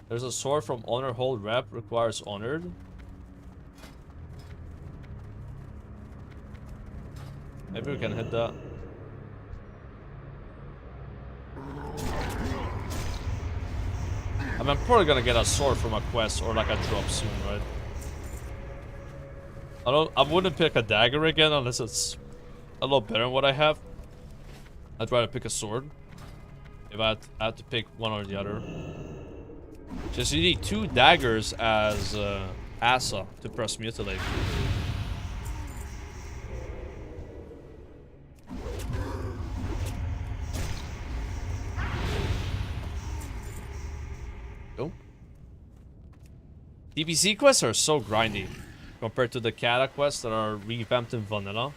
There's a sword from Honor Hold Rep, requires Honored. Maybe we can hit that. I mean, I'm probably gonna get a sword from a quest or like a drop soon, right? I wouldn't pick a dagger again unless it's a lot better than what I have. I'd rather pick a sword if I had to pick one or the other. Just you need 2 daggers as Asa to press Mutilate. Go. DPC quests are so grindy compared to the Kata quests that are revamped in vanilla.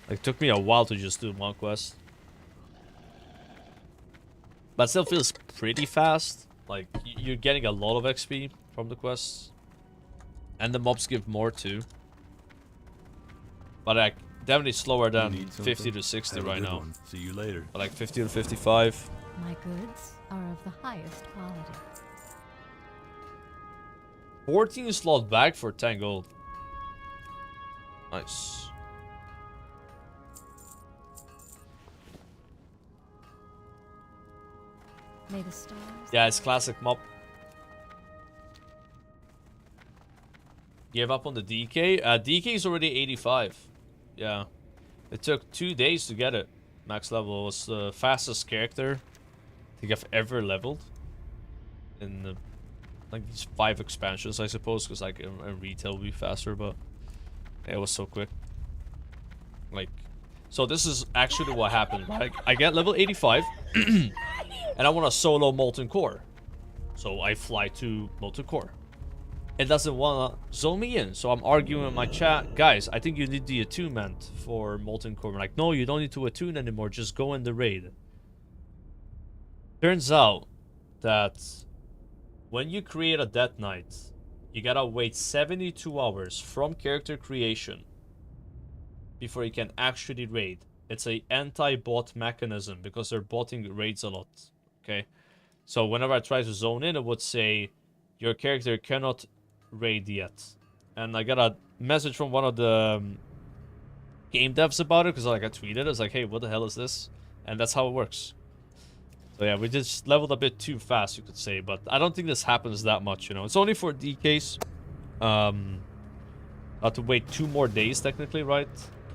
Like, it took me a while to just do one quest. But it still feels pretty fast. Like, you're getting a lot of XP from the quests. And the mobs give more too. But like, definitely slower than 50 to 60 right now. See you later. But like 50 to 55. My goods are of the highest quality. 14 slot bag for 10 gold. Nice. May the stars. Yeah, it's classic MOP. Gave up on the DK. DK is already 85. Yeah. It took 2 days to get it. Max level. It was the fastest character I think I've ever leveled. In the, like these 5 expansions, I suppose, because like in retail will be faster, but it was so quick. Like, so this is actually what happened. Like, I get level 85, and I want to solo Molten Core. So I fly to Molten Core. It doesn't want to zone me in, so I'm arguing in my chat, guys, I think you need the attunement for Molten Core. I'm like, no, you don't need to attune anymore, just go in the raid. Turns out that when you create a Death Knight, you gotta wait 72 hours from character creation before you can actually raid. It's a anti-bot mechanism because they're botting raids a lot, okay? So whenever I try to zone in, it would say, your character cannot raid yet. And I got a message from one of the game devs about it, because like I tweeted, I was like, hey, what the hell is this? And that's how it works. So yeah, we just leveled a bit too fast, you could say, but I don't think this happens that much, you know. It's only for DKs. I have to wait 2 more days, technically, right?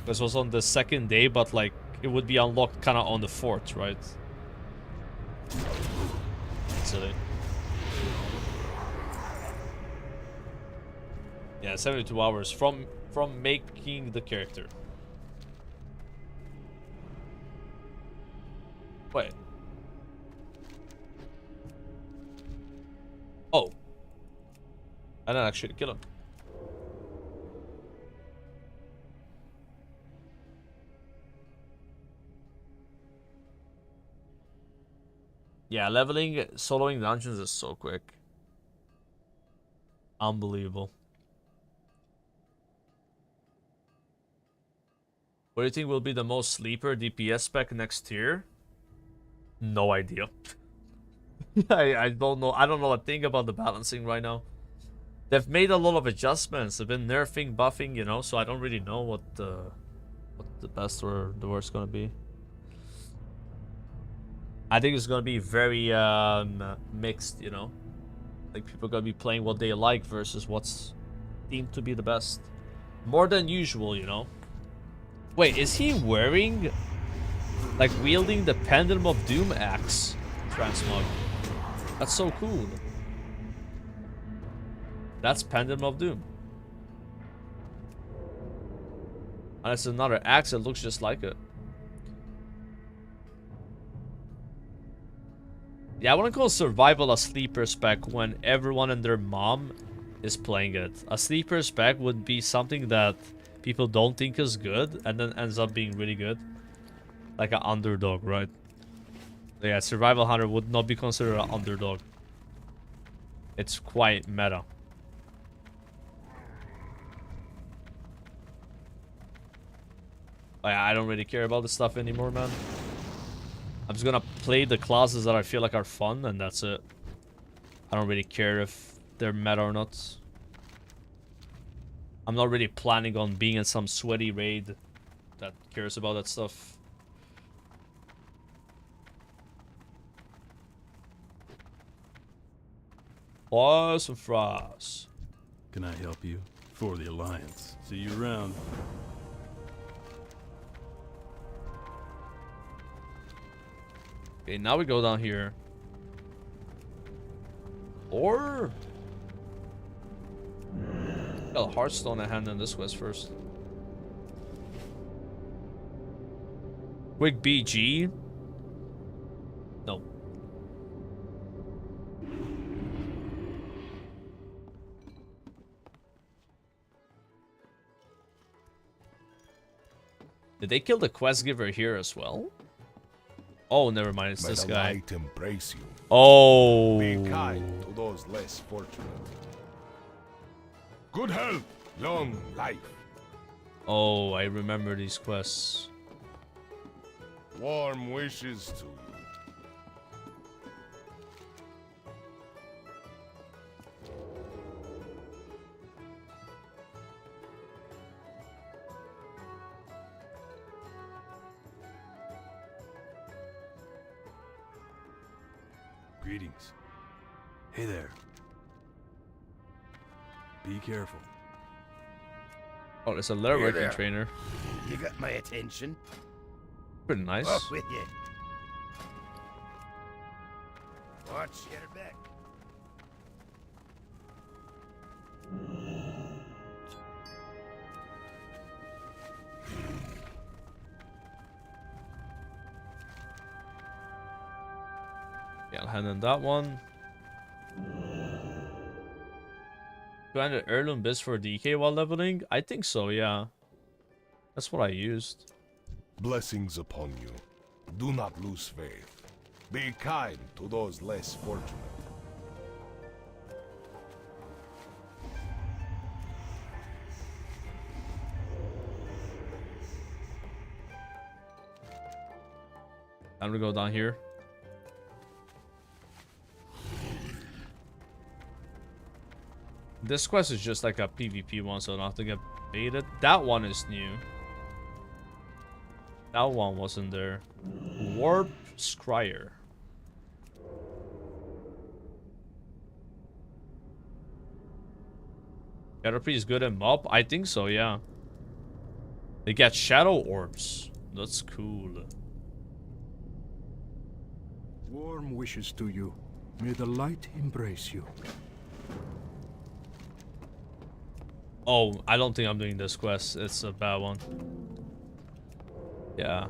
This was on the 2nd day, but like, it would be unlocked kind of on the 4th, right? Silly. Yeah, 72 hours from making the character. Wait. Oh. I didn't actually kill him. Yeah, leveling, soloing dungeons is so quick. Unbelievable. What do you think will be the most sleeper DPS spec next year? No idea. I don't know. I don't know a thing about the balancing right now. They've made a lot of adjustments. They've been nerfing, buffing, you know, so I don't really know what the best or the worst gonna be. I think it's gonna be very mixed, you know. Like people are gonna be playing what they like versus what's deemed to be the best. More than usual, you know. Wait, is he wearing, like, wielding the Pendulum of Doom axe, Transmog? That's so cool. That's Pendulum of Doom. And it's another axe that looks just like it. Yeah, I wouldn't call survival a sleeper spec when everyone and their mom is playing it. A sleeper spec would be something that people don't think is good and then ends up being really good. Like an underdog, right? Yeah, Survival Hunter would not be considered an underdog. It's quite meta. I don't really care about this stuff anymore, man. I'm just gonna play the classes that I feel like are fun, and that's it. I don't really care if they're meta or not. I'm not really planning on being in some sweaty raid that cares about that stuff. Awesome fries. Can I help you? For the Alliance. See you around. Okay, now we go down here. Or got a Hearthstone at hand in this quest first. Quick BG. No. Did they kill the quest giver here as well? Oh, never mind. It's this guy. May the light embrace you. Oh. Be kind to those less fortunate. Good health, long life. Oh, I remember these quests. Warm wishes to you. Greetings. Hey there. Be careful. Oh, there's a leatherworking trainer. You got my attention. Pretty nice. Off with you. Watch your back. Yeah, I'll hand in that one. 200 heirloom bits for DK while leveling? I think so, yeah. That's what I used. Blessings upon you. Do not lose faith. Be kind to those less fortunate. Time to go down here. This quest is just like a PvP one, so I don't have to get baited. That one is new. That one wasn't there. Warp Scryer. Geography is good in MOP? I think so, yeah. They get shadow orbs. That's cool. Warm wishes to you. May the light embrace you. Oh, I don't think I'm doing this quest. It's a bad one. Yeah.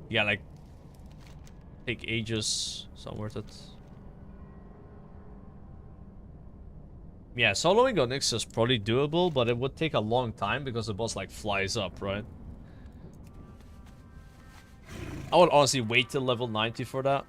Yeah, like... take ages. It's not worth it. Yeah, soloing on Nyx is probably doable, but it would take a long time because the boss, like, flies up, right? I would honestly wait till level 90 for that.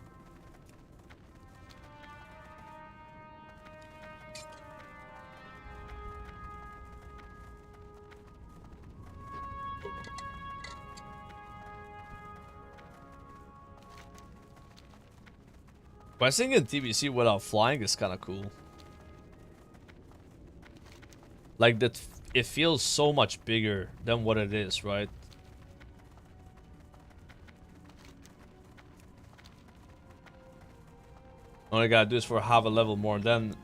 Questing in TBC without flying is kind of cool. Like, that, it feels so much bigger than what it is, right? All I gotta do is for half a level more, then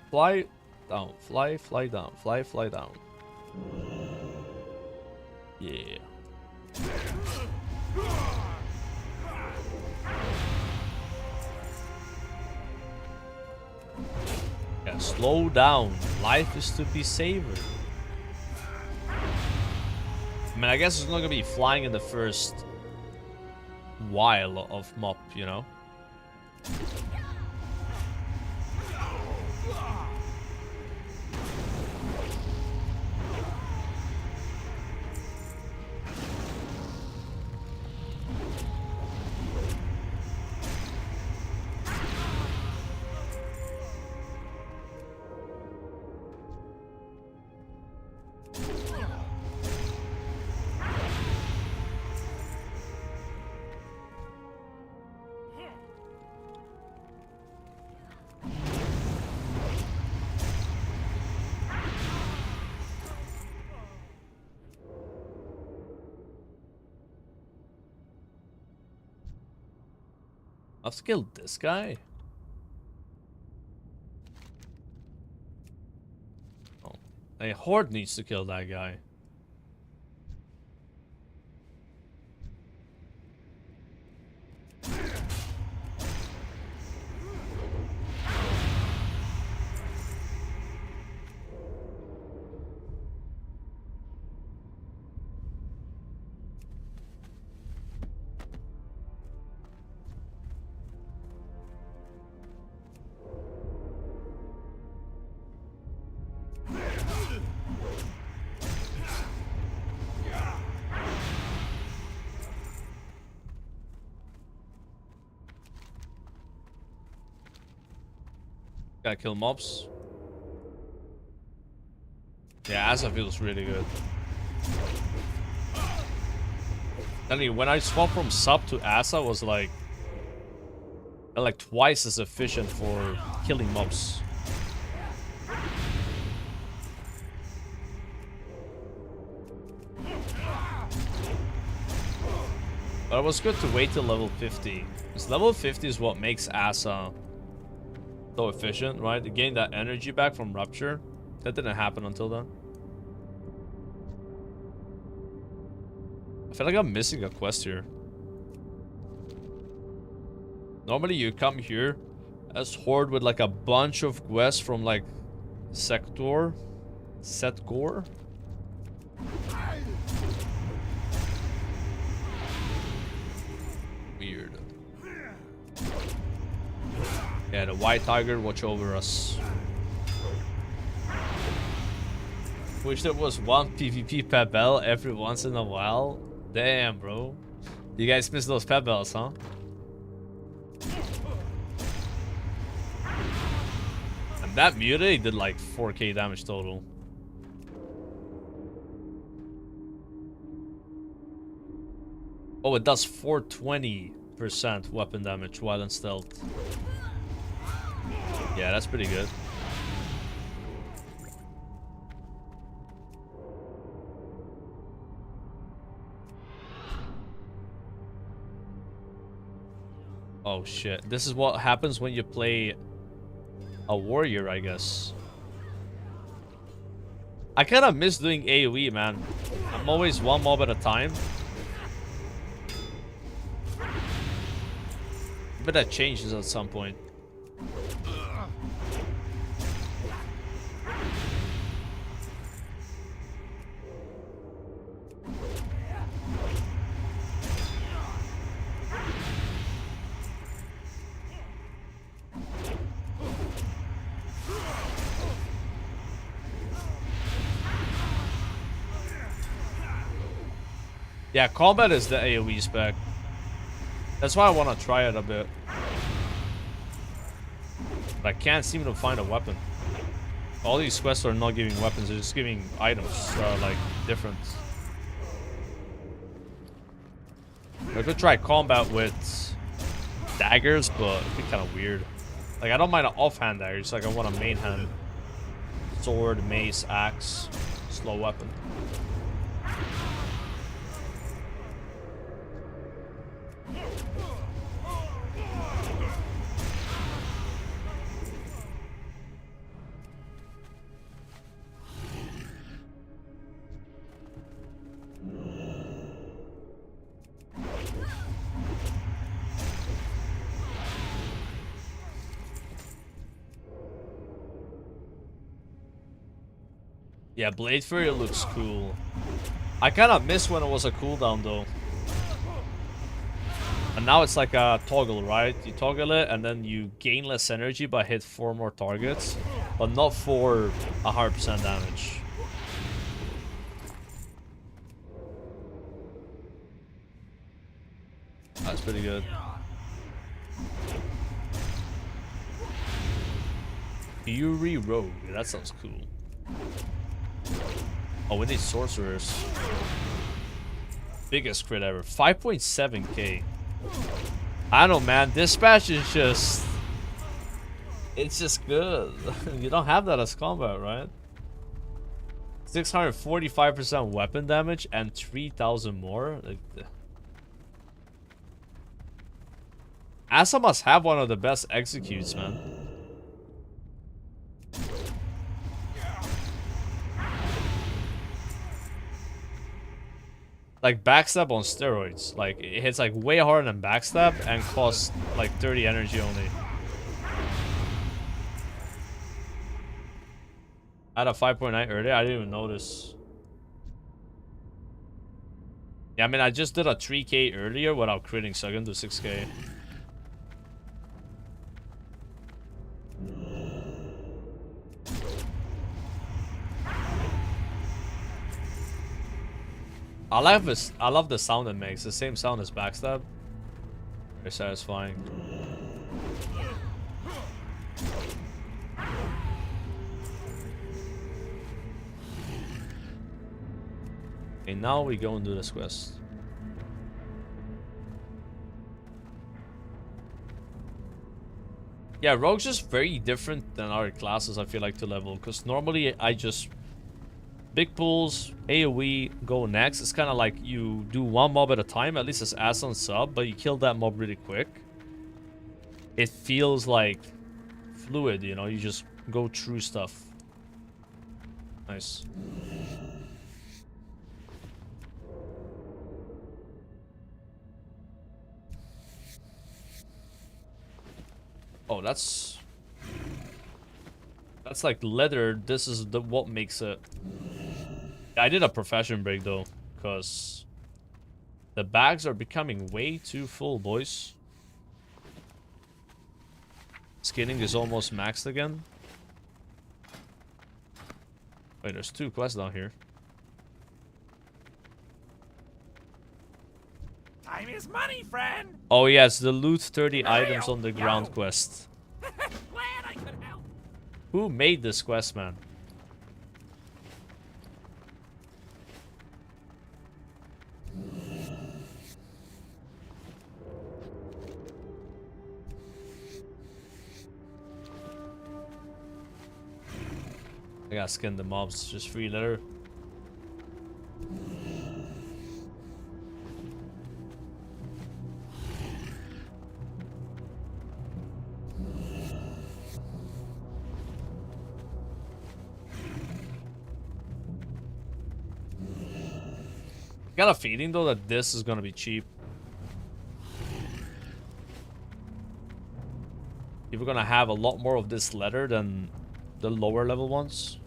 fly down, fly down, fly down. Yeah. Yeah, slow down. Life is to be savored. I mean, I guess it's not gonna be flying in the first while of MOP, you know? I've killed this guy. Oh, a horde needs to kill that guy. Gotta kill mobs. Yeah, Asa feels really good. Telling you, when I swapped from sub to Asa was like twice as efficient for killing mobs. But it was good to wait till level 50. Because level 50 is what makes Asa So efficient, right? To gain that energy back from Rupture. That didn't happen until then. I feel like I'm missing a quest here. Normally you come here as Horde with like a bunch of quests from like Setgore. Weird. Yeah, the White Tiger watch over us. Wish there was one PvP pet bell every once in a while. Damn, bro. You guys miss those pet bells, huh? And that mutate did like 4k damage total. Oh, it does 420% weapon damage while in stealth. Yeah, that's pretty good. Oh shit. This is what happens when you play a warrior, I guess. I kind of miss doing AoE, man. I'm always one mob at a time. But that changes at some point. Yeah, combat is the AoE spec. That's why I want to try it a bit. But I can't seem to find a weapon. All these quests are not giving weapons, they're just giving items that are like different. I could try combat with daggers, but it'd be kind of weird. Like, I don't mind an offhand dagger, just like I want a main hand. Sword, mace, axe, slow weapon. Yeah, Blade Fury looks cool. I kind of miss when it was a cooldown though. And now it's like a toggle, right? You toggle it and then you gain less energy but hit 4 more targets. But not for 100% damage. That's pretty good. Fury Rogue, that sounds cool. Oh, we need sorcerers. Biggest crit ever. 5.7k. I don't know, man. Dispatch is just... It's just good. You don't have that as combat, right? 645% weapon damage and 3,000 more. Like, Asa must have one of the best executes, man. Like backstab on steroids. Like it hits like way harder than backstab and costs like 30 energy only. I had a 5.9 earlier. I didn't even notice. Yeah, I mean I just did a 3k earlier without critting, so I can do 6k. I love the sound it makes. The same sound as backstab. Very satisfying. Okay, now we go and do this quest. Yeah, Rogue's just very different than other classes, I feel like, to level. Because normally I just... Big pools, AoE, go next. It's kind of like you do one mob at a time, at least as Aslan sub, but you kill that mob really quick. It feels like fluid, you know, you just go through stuff. Nice. Oh, that's like leather. This is the what makes it. I did a profession break though, because the bags are becoming way too full, boys. Skinning is almost maxed again. Wait, there's 2 quests down here. Time is money, friend. Oh yes, the loot 30 items on the ground quest. Glad I could help. Who made this quest, man? I gotta skin the mobs, just free leather. Got a feeling though that this is gonna be cheap. You're gonna have a lot more of this leather than the lower level ones.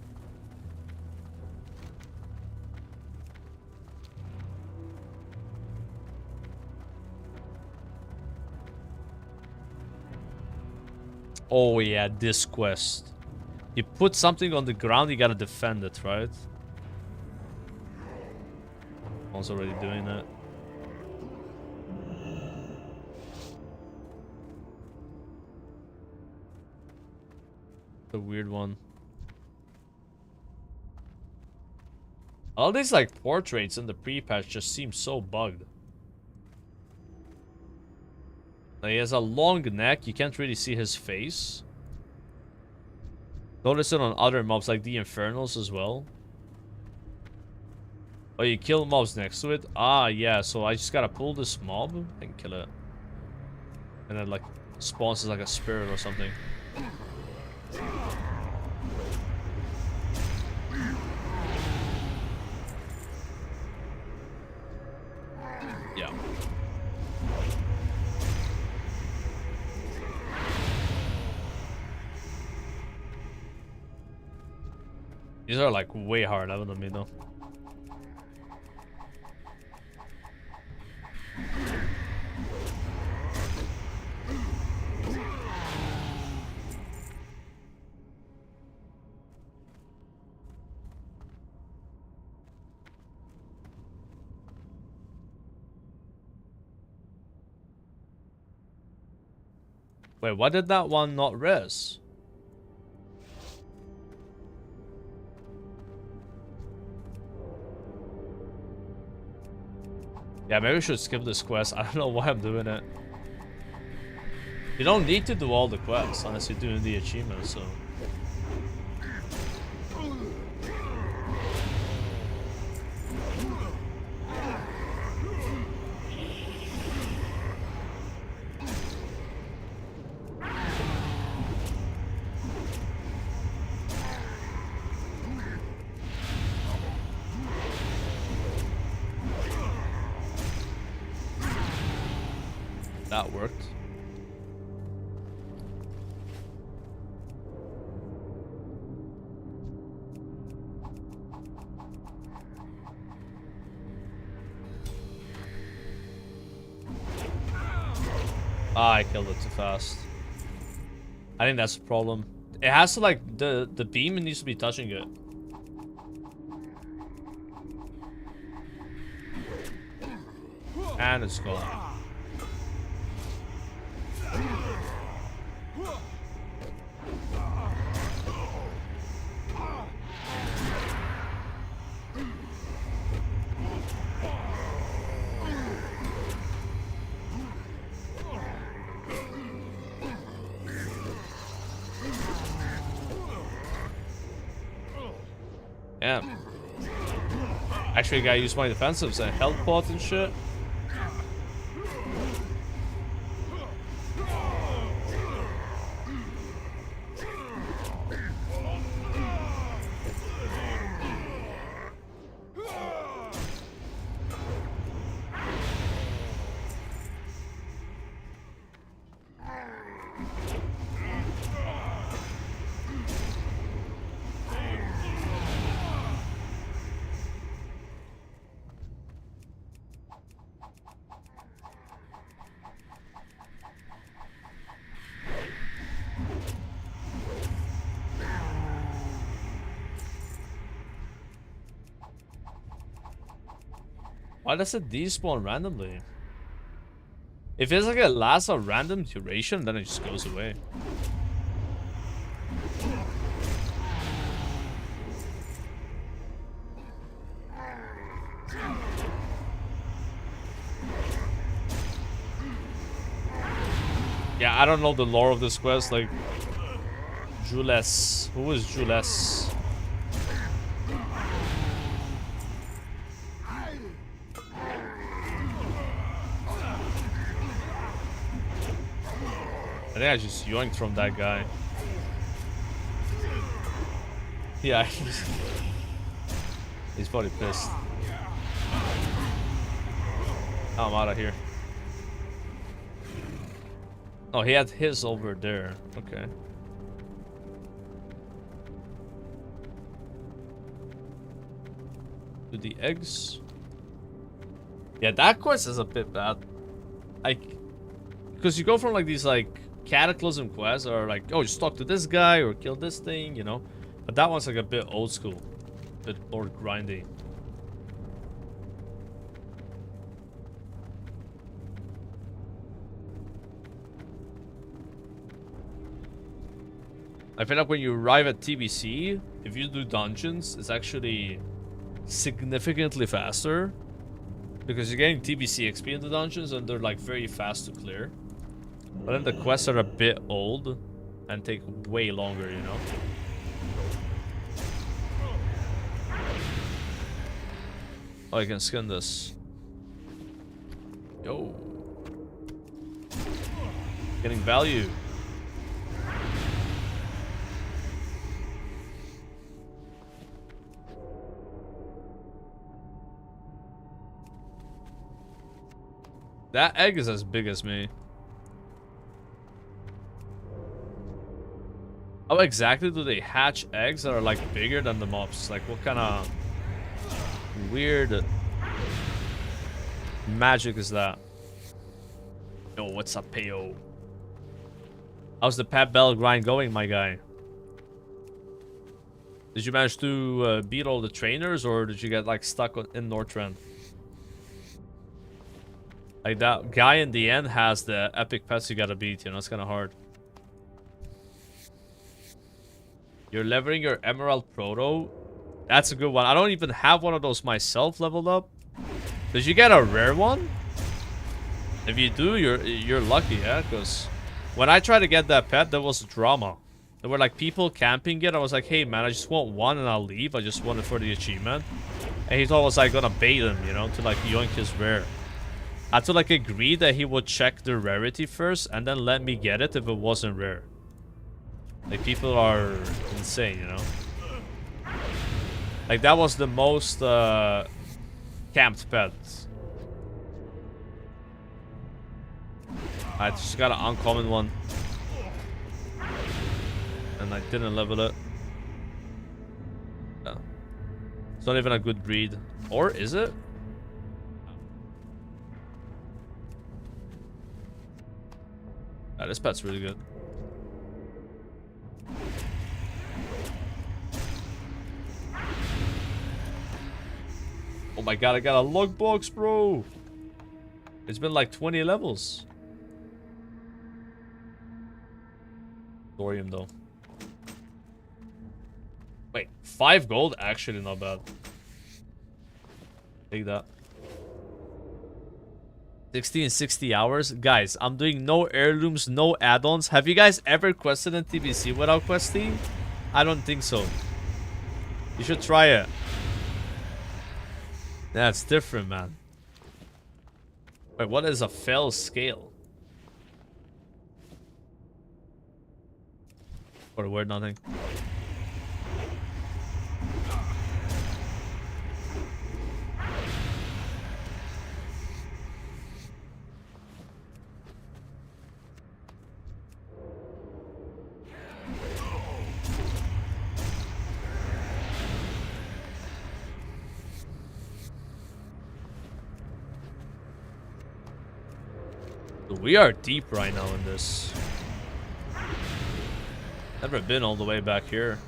Oh yeah, this quest. You put something on the ground, you gotta defend it, right? One's already doing that. The weird one. All these like portraits in the pre-patch just seem so bugged. Like, he has a long neck, you can't really see his face. Notice it on other mobs like the Infernals as well. Oh, you kill mobs next to it? Ah, yeah, so I just gotta pull this mob and kill it. And then like spawns as like a spirit or something. Yeah. These are like way hard level than me though. Wait, why did that one not res? Yeah, maybe we should skip this quest. I don't know why I'm doing it. You don't need to do all the quests unless you're doing the achievements, so... That worked. Ah, I killed it too fast. I think that's the problem. It has to like the beam needs to be touching it. And it's gone. Yeah. Actually, I gotta use my defensives and health pot and shit. Why does it despawn randomly? If it's like it lasts a random duration, then it just goes away. Yeah, I don't know the lore of this quest. Like, Jules. Who is Jules? I think I just yoinked from that guy. Yeah, he's probably pissed. Oh, I'm out of here. Oh, he had his over there. Okay. Do the eggs? Yeah, that quest is a bit bad. Because you go from like these like cataclysm quests or like, oh, just talk to this guy or kill this thing, you know. But that one's like a bit old school, a bit more grindy. I feel like when you arrive at TBC, if you do dungeons, it's actually significantly faster because you're getting TBC XP in the dungeons and they're like very fast to clear. But then the quests are a bit old and take way longer, you know. Oh, I can skin this. Yo. Getting value. That egg is as big as me. How exactly do they hatch eggs that are like bigger than the MOPs? Like what kind of weird magic is that? Yo, what's up, Payo? How's the Pat Bell grind going, my guy? Did you manage to beat all the trainers or did you get like stuck in Northrend? Like that guy in the end has the epic pets you gotta beat, you know, it's kind of hard. You're leveling your Emerald Proto. That's a good one. I don't even have one of those myself leveled up. Did you get a rare one? If you do, you're lucky, yeah? Because when I tried to get that pet, there was drama. There were like people camping it. I was like, hey man, I just want one and I'll leave. I just want it for the achievement. And he thought I was like gonna bait him, you know, to like yoink his rare. I had to like agree that he would check the rarity first and then let me get it if it wasn't rare. Like people are insane, you know. Like that was the most camped pet. I just got an uncommon one. And I didn't level it. Yeah. It's not even a good breed. Or is it? Yeah, this pet's really good. Oh my god, I got a log box, bro. It's been like 20 levels. Thorium though. Wait, 5 gold? Actually not bad. Take that. 60 and 60 hours. Guys, I'm doing no heirlooms, no add-ons. Have you guys ever quested in TBC without questing? I don't think so. You should try it. That's different, man. Wait, what is a fell scale? Or a word, nothing. We are deep right now in this. Never been all the way back here.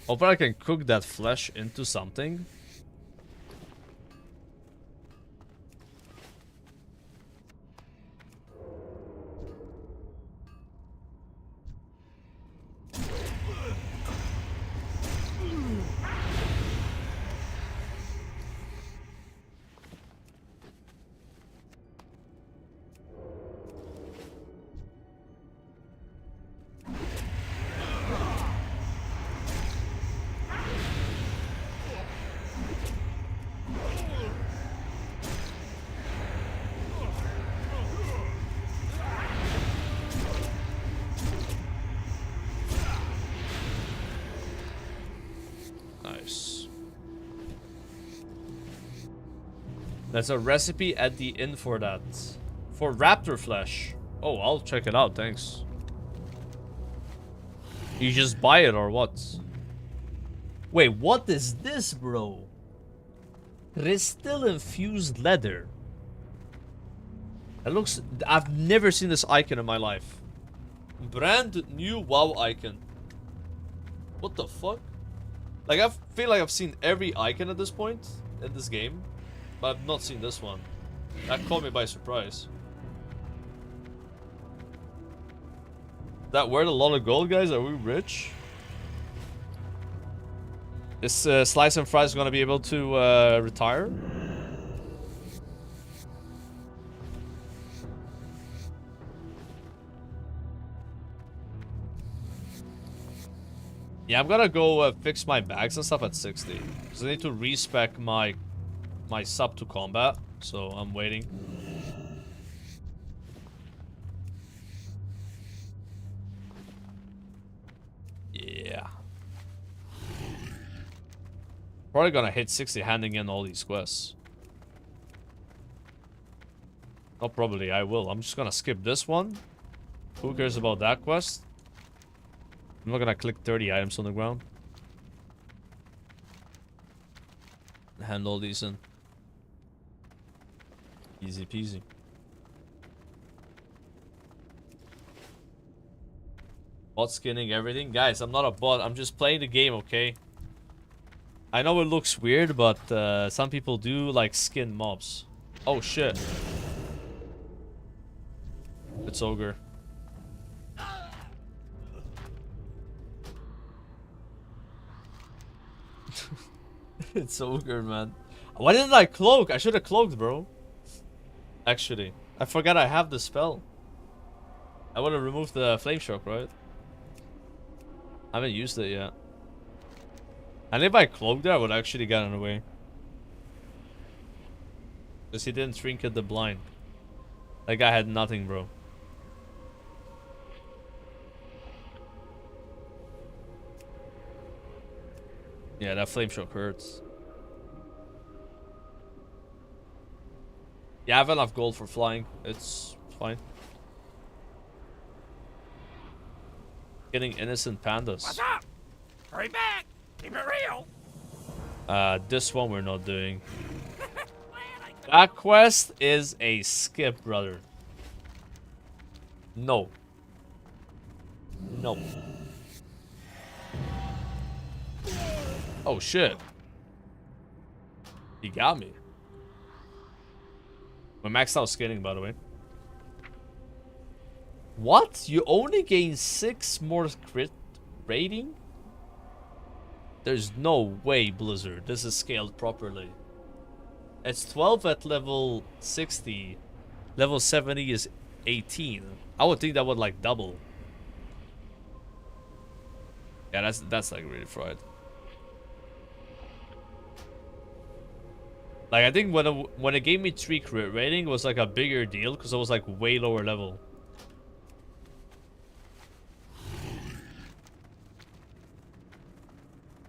Hopefully I can cook that flesh into something. Nice. There's a recipe at the inn for that. For raptor flesh. Oh, I'll check it out, thanks. You just buy it or what? Wait, what is this, bro? Crystal infused leather. It looks... I've never seen this icon in my life. Brand new WoW icon. What the fuck? Like, I feel like I've seen every icon at this point in this game, but I've not seen this one. That caught me by surprise. That worth a lot of gold, guys? Are we rich? Is Slice and Fries gonna be able to retire? Yeah, I'm gonna go fix my bags and stuff at 60. Because I need to respec my sub to combat. So I'm waiting. Yeah. Probably gonna hit 60 handing in all these quests. Oh, probably I will. I'm just gonna skip this one. Who cares about that quest? I'm not gonna click 30 items on the ground. Hand all these in. Easy peasy. Bot skinning everything. Guys, I'm not a bot. I'm just playing the game, okay? I know it looks weird, but some people do like skin mobs. Oh shit. It's ogre. It's so good, man. Why didn't I cloak? I should have cloaked, bro. Actually, I forgot I have the spell. I would have removed the flame shock, right? I haven't used it yet. And if I cloaked it, I would actually gotten away. Because he didn't trinket the blind. That guy had nothing, bro. Yeah, that flame shock hurts. Yeah, I have enough gold for flying. It's fine. Getting innocent pandas. What's up? Hurry back! Keep it real! This one we're not doing. That quest is a skip, brother. No. No. Oh shit. He got me. We're maxed out skinning, by the way. What? You only gain 6 more crit rating? There's no way, Blizzard. This is scaled properly. It's 12 at level 60. Level 70 is 18. I would think that would like double. Yeah, that's like really fried. Like, I think when it gave me 3 crit rating, it was like a bigger deal because it was like way lower level.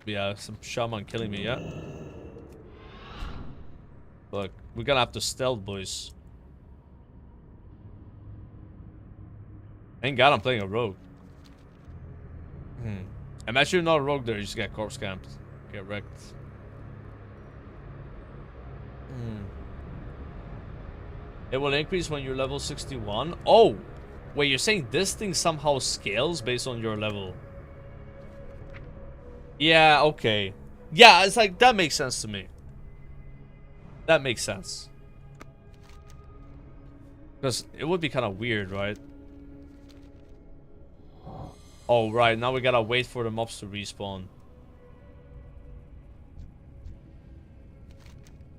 Yeah, some shaman killing me, yeah. Look, we're gonna have to stealth, boys. Thank God I'm playing a rogue. Imagine you're not a rogue there, you just get corpse camped. Get wrecked. It will increase when you're level 61. Oh! Wait, you're saying this thing somehow scales based on your level? Yeah, okay. Yeah, it's like, that makes sense to me. That makes sense. Because it would be kind of weird, right? Oh, right. Now we gotta wait for the mobs to respawn.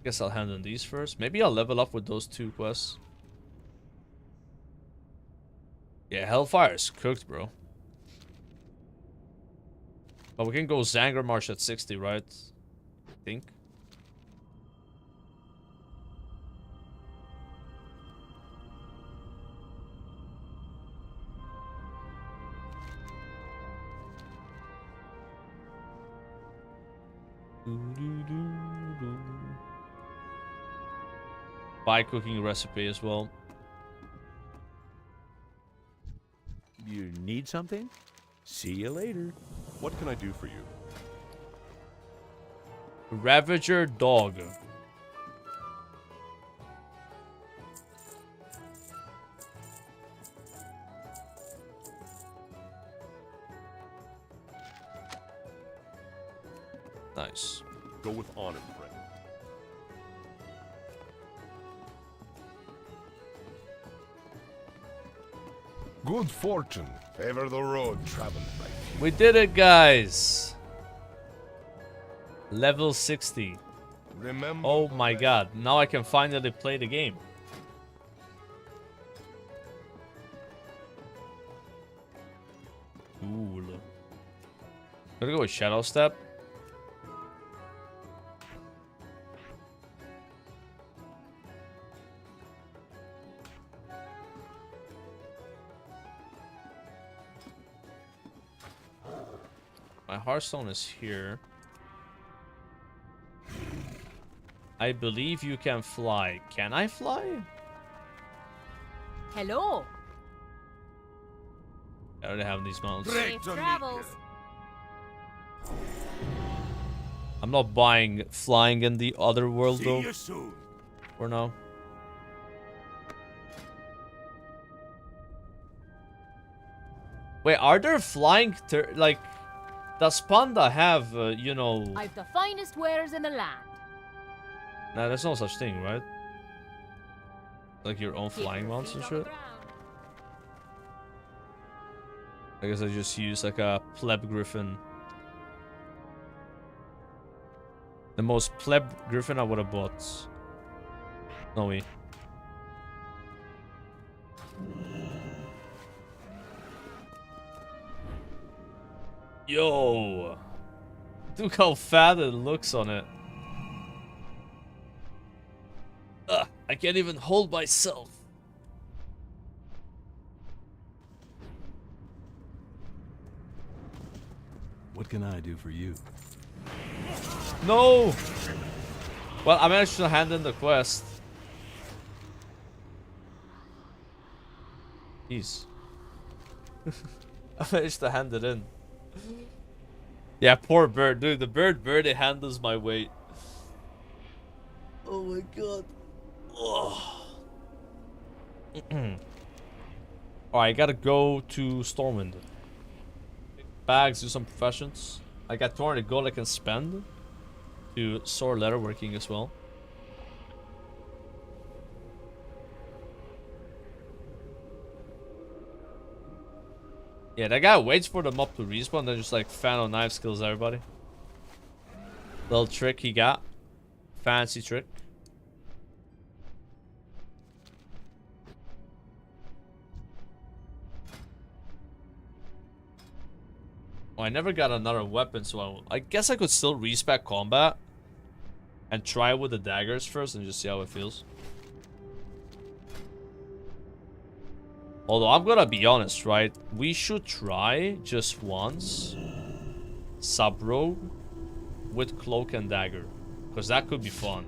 Guess I'll handle these first. Maybe I'll level up with those 2 quests. Yeah, Hellfire's cooked, bro. But we can go Zanger March at 60, right? I think. Buy cooking recipe as well. You need something? See you later. What can I do for you? Ravager dog. Nice. Go with honor, friend. Good fortune favor the road traveled by few. We did it, guys. Level 60. Remember Oh my god. Now I can finally play the game. Cool. Gonna go with Shadow Step. My Hearthstone is here. I believe you can fly. Can I fly? Hello. I already have these mounts. Safe travels. I'm not buying flying in the other world though. See you soon. For now. Wait, are there flying like? Does Panda have, you know... I've the finest wares in the land. Nah, there's no such thing, right? Like your own flying mounts and shit? I guess I just use like a pleb griffin. The most pleb griffin I would have bought. No way. Yo! Look how fat it looks on it. I can't even hold myself. What can I do for you? No! Well, I managed to hand in the quest. Jeez. I managed to hand it in. Yeah, poor bird. Dude, the bird barely handles my weight. Oh my god. Oh. Alright, I gotta go to Stormwind. Bags, do some professions. I got 200 gold I can spend to sword leatherworking as well. Yeah, that guy waits for the mob to respawn, then just like fan on knife skills everybody. Little trick he got. Fancy trick. Oh, I never got another weapon, so I guess I could still respec combat. And try with the daggers first and just see how it feels. Although I'm gonna be honest, right? We should try just once sub-rogue with cloak and dagger. Because that could be fun.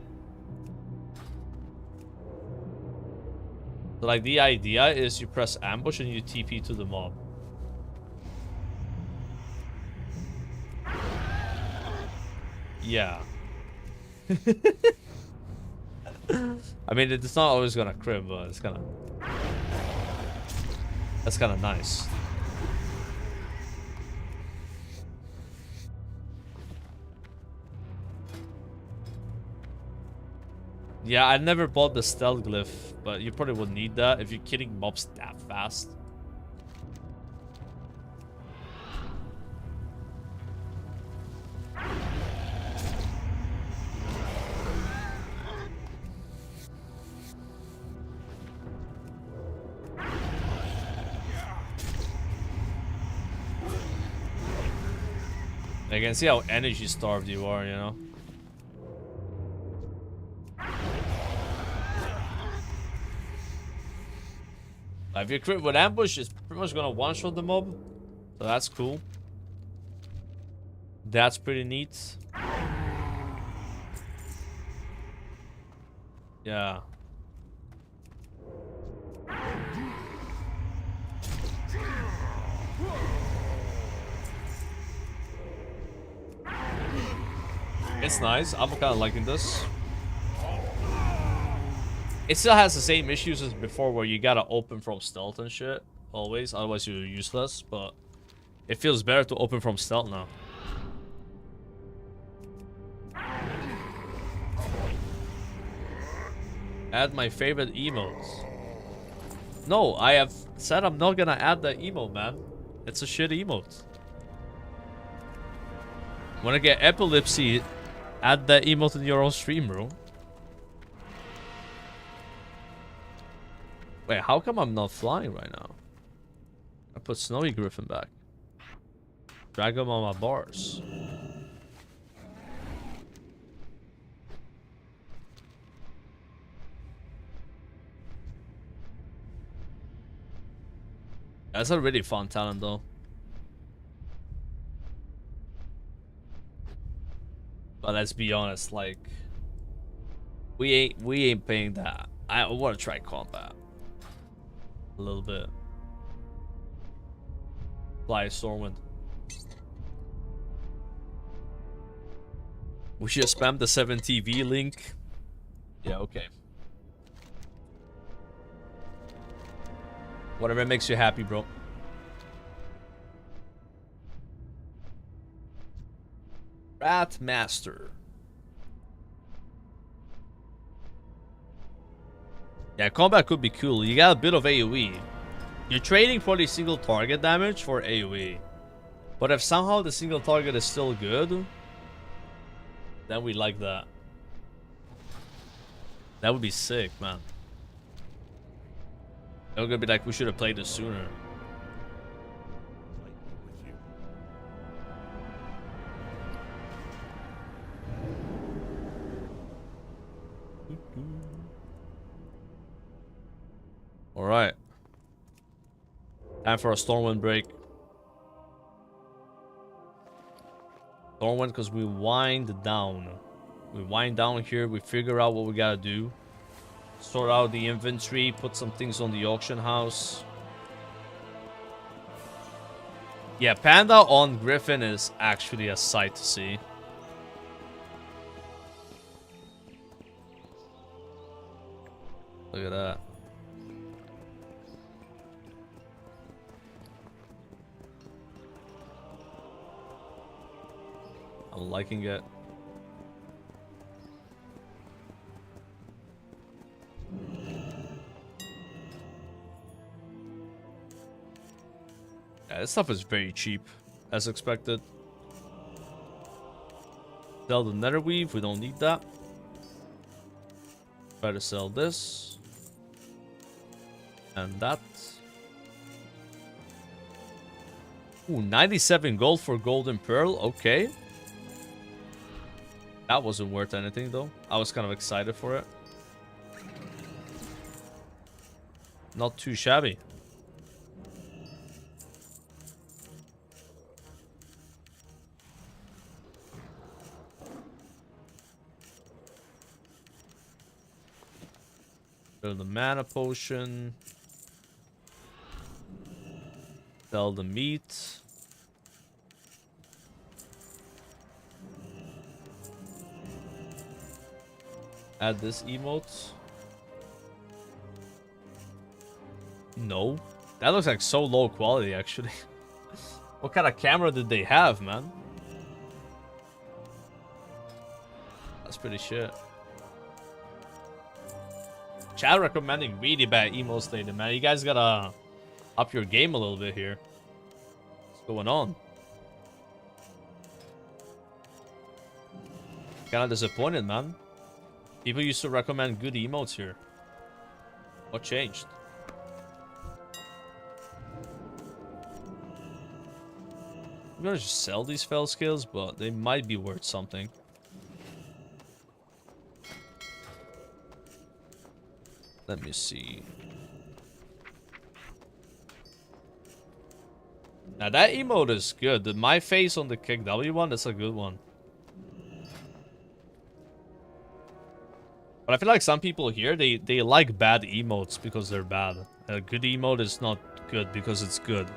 So, like, the idea is you press ambush and you TP to the mob. Yeah. I mean, it's not always gonna crit, but it's gonna... That's kind of nice. Yeah, I never bought the stealth glyph, but you probably would need that if you're killing mobs that fast. I can see how energy starved you are, you know? If you crit with ambush, it's pretty much gonna one-shot the mob. So that's cool. That's pretty neat. Yeah. It's nice. I'm kind of liking this. It still has the same issues as before where you gotta open from stealth and shit. Always. Otherwise you're useless. But it feels better to open from stealth now. Add my favorite emotes. No, I have said I'm not gonna add the emote, man. It's a shit emote. When I get epilepsy, add that emote in your own stream, bro. Wait, how come I'm not flying right now? I put Snowy Griffin back. Drag him on my bars. That's a really fun talent, though. But let's be honest, like, we ain't paying that. I want to try combat a little bit. Fly Stormwind. We should spam the 7TV link. Yeah, okay. Whatever makes you happy, bro. Rat Master. Yeah, combat could be cool. You got a bit of AoE. You're trading for the single target damage for AoE. But if somehow the single target is still good, then we like that. That would be sick, man. They're gonna be like, we should have played this sooner. Alright. Time for a Stormwind break. Stormwind, because we wind down. We wind down here, we figure out what we gotta do. Sort out the inventory, put some things on the auction house. Yeah, Panda on Griffin is actually a sight to see. Look at that. I'm liking it. Yeah, this stuff is very cheap, as expected. Sell the netherweave, we don't need that. Try to sell this. And that. Ooh, 97 gold for golden pearl, okay. That wasn't worth anything though. I was kind of excited for it. Not too shabby. Build the mana potion. Sell the meat. Add this emote. No. That looks like so low quality, actually. What kind of camera did they have, man? That's pretty shit. Chat recommending really bad emotes lately, man. You guys gotta up your game a little bit here. What's going on? Kinda disappointed, man. People used to recommend good emotes here. What changed? I'm gonna just sell these fell skills, but they might be worth something. Let me see. Now that emote is good. My face on the kick W one, that's a good one. But I feel like some people here, they like bad emotes because they're bad. A good emote is not good because it's good.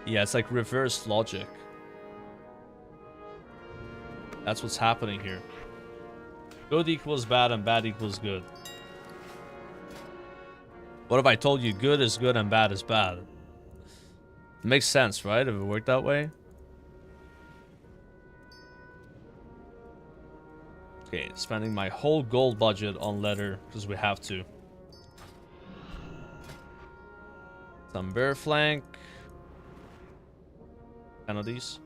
Yeah, it's like reverse logic. That's what's happening here. Good equals bad and bad equals good. What if I told you good is good and bad is bad? It makes sense, right? If it worked that way. Okay, spending my whole gold budget on leather because we have to. Some bear flank. 10 of these.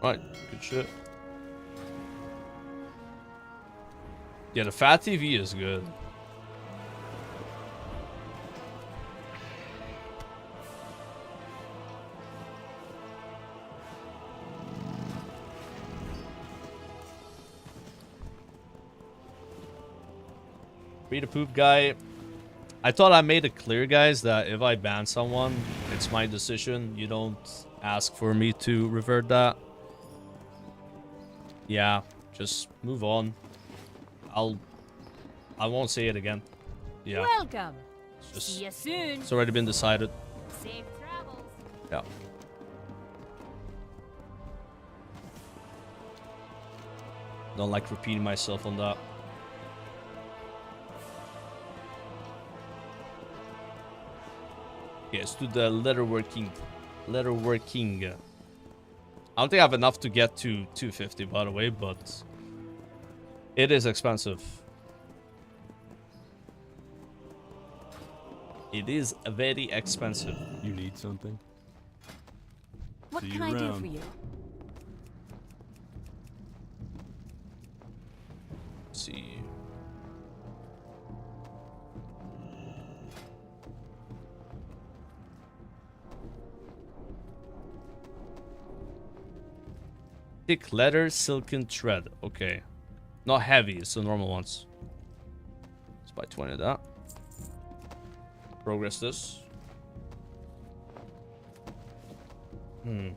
Right, good shit. Yeah, the fat TV is good. Read a poop guy. I thought I made it clear, guys, that if I ban someone, it's my decision. You don't ask for me to revert that. Yeah, just move on. I won't say it again. Yeah. Welcome. Just, see you soon. It's already been decided. Safe travels. Yeah. Don't like repeating myself on that. Okay, let's do the letterworking. Letterworking. I don't think I have enough to get to 250, by the way, but it is expensive. It is very expensive. You need something? What See can you I do around. for you? Let's see. Thick leather, silken thread. Okay. Not heavy, it's the normal ones. Let's buy 20 of that. Progress this. You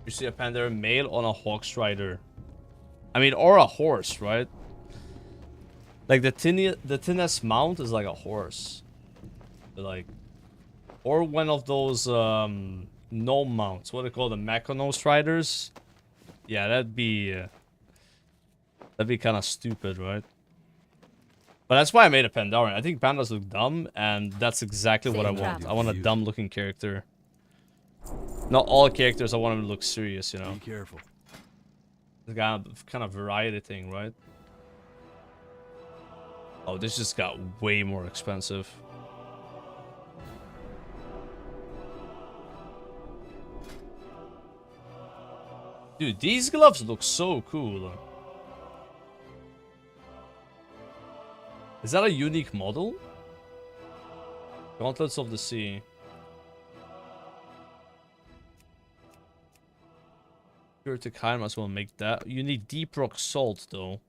see a panda male on a hawk strider. I mean, or a horse, right? Like the thinnest mount is like a horse. Like, or one of those gnome mounts. What do they call them? Mechanos striders? Yeah, that'd be kind of stupid, right? But that's why I made a Pandaren. I think pandas look dumb, and that's exactly what I want. I want a dumb-looking character. Not all characters. I want them to look serious, you know. Be careful. It's kind of variety thing, right? Oh, this just got way more expensive. Dude, these gloves look so cool. Is that a unique model? Gauntlets of the Sea. Puritic Hide, might as well make that. You need Deep Rock Salt, though.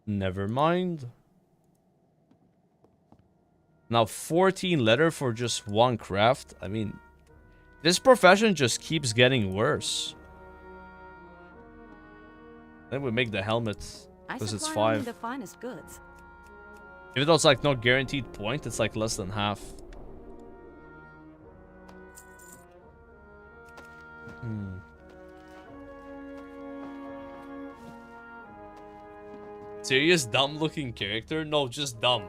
Never mind. Now 14 leather for just one craft. I mean, this profession just keeps getting worse. Then we make the helmet because it's 5. The finest goods. Even though it's like not guaranteed point, it's like less than half. Serious dumb looking character? No, just dumb.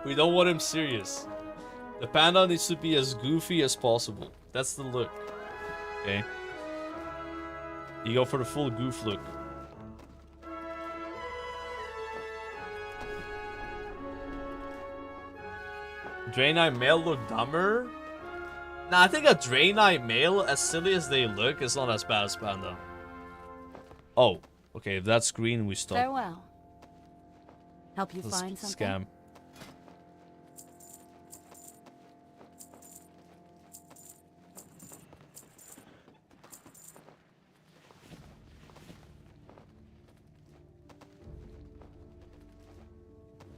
We don't want him serious. The panda needs to be as goofy as possible. That's the look. Okay. You go for the full goof look. Draenei male look dumber? Nah, I think a Draenei male, as silly as they look, is not as bad as Panda. Oh, okay, if that's green, we stop. Farewell. Help you Let's find something? scam.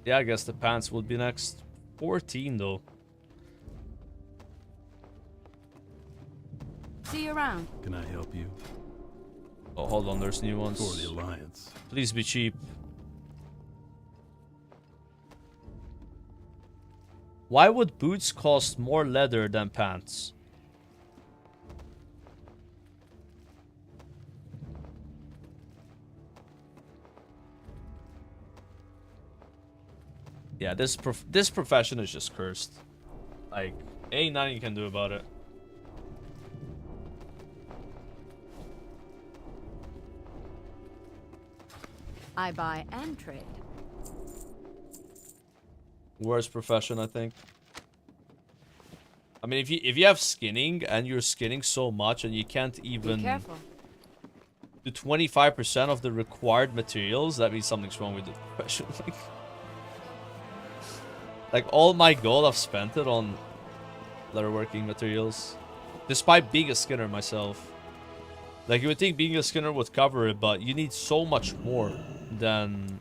Yeah, I guess the pants will be next. 14 though. See you around. Can I help you? Oh, hold on, there's new ones. For the Alliance. Please be cheap. Why would boots cost more leather than pants? Yeah, this profession is just cursed. Like, ain't nothing you can do about it. I buy and trade. Worst profession, I think. I mean, if you have skinning and you're skinning so much and you can't even Be careful. do 25% of the required materials, that means something's wrong with the profession. Like all my gold, I've spent it on leatherworking materials, despite being a skinner myself. Like, you would think being a skinner would cover it, but you need so much more than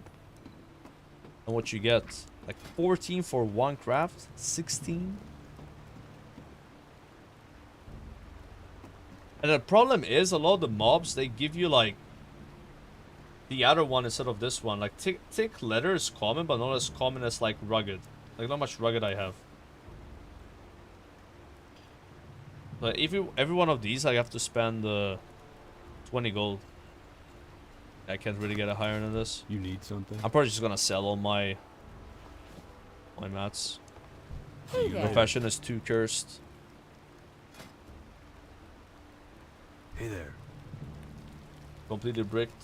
what you get. Like 14 for one craft, 16. And the problem is, a lot of the mobs, they give you like the other one instead of this one. Like thick leather is common, but not as common as like rugged. Like, not much rugged I have. But every one of these, I have to spend 20 gold. I can't really get it higher than this. You need something? I'm probably just gonna sell all my mats. Hey there. Profession is too cursed. Hey there. Completely bricked.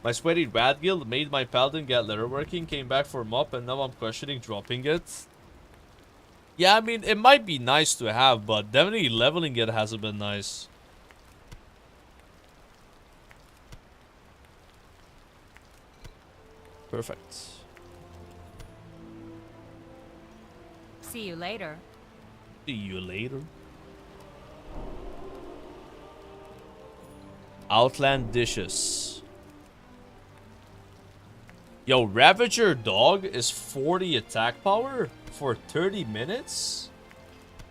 My sweaty rat guild made my paladin get leatherworking, came back for MOP, and now I'm questioning dropping it. Yeah, I mean, it might be nice to have, but definitely leveling it hasn't been nice. Perfect. See you later. See you later. Outland dishes. Yo, Ravager Dog is 40 attack power for 30 minutes?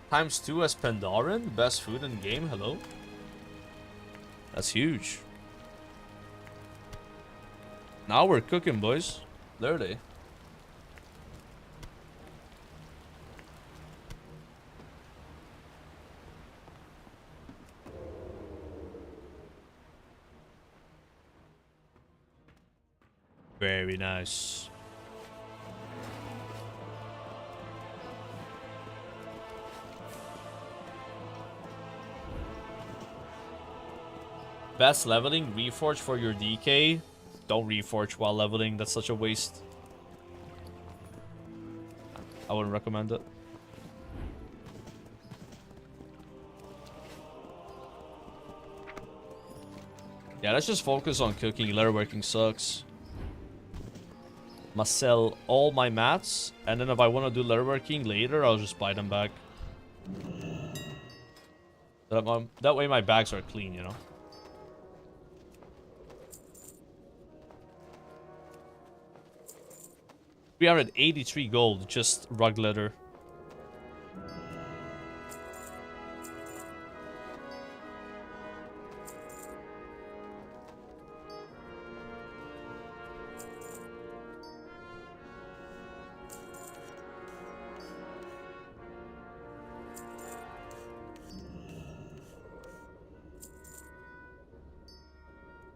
Times 2 as Pandaren, best food in game, hello? That's huge. Now we're cooking, boys. There they. Very nice. Best leveling, reforge for your DK. Don't reforge while leveling, that's such a waste. I wouldn't recommend it. Yeah, let's just focus on cooking. Leatherworking sucks. Must sell all my mats, and then if I want to do leatherworking later, I'll just buy them back. That way my bags are clean, you know? $383 gold, just rug leather.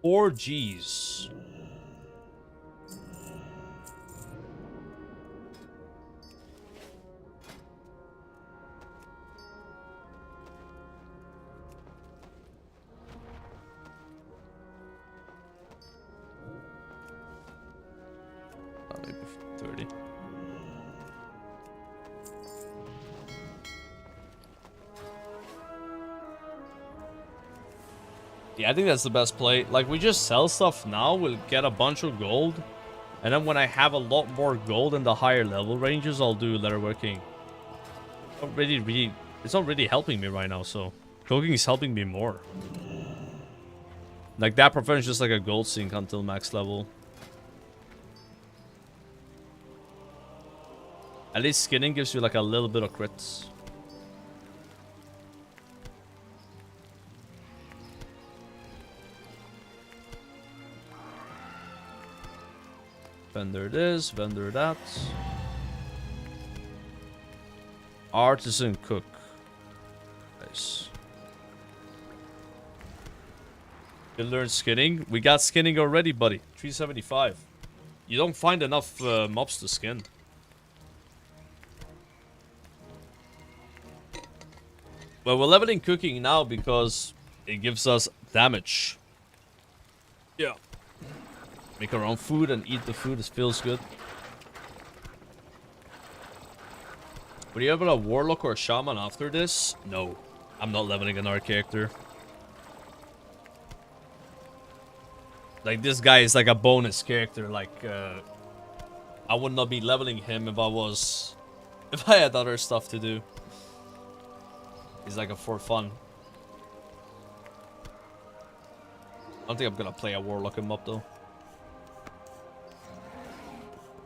Four G's. Yeah, I think that's the best play. Like, we just sell stuff now, we'll get a bunch of gold. And then when I have a lot more gold in the higher level ranges, I'll do leatherworking. It's not really helping me right now, so cooking is helping me more. Like, that profession is just like a gold sink until max level. At least skinning gives you like a little bit of crits. Vendor this, vendor that. Artisan cook. Nice. You learn skinning? We got skinning already, buddy. 375. You don't find enough mobs to skin. Well, we're leveling cooking now because it gives us damage. Yeah. Make our own food and eat the food. It feels good. Would you have a warlock or a shaman after this? No. I'm not leveling another character. Like, this guy is like a bonus character. Like, I would not be leveling him if I had other stuff to do. He's like a for fun. I don't think I'm gonna play a warlock him up though.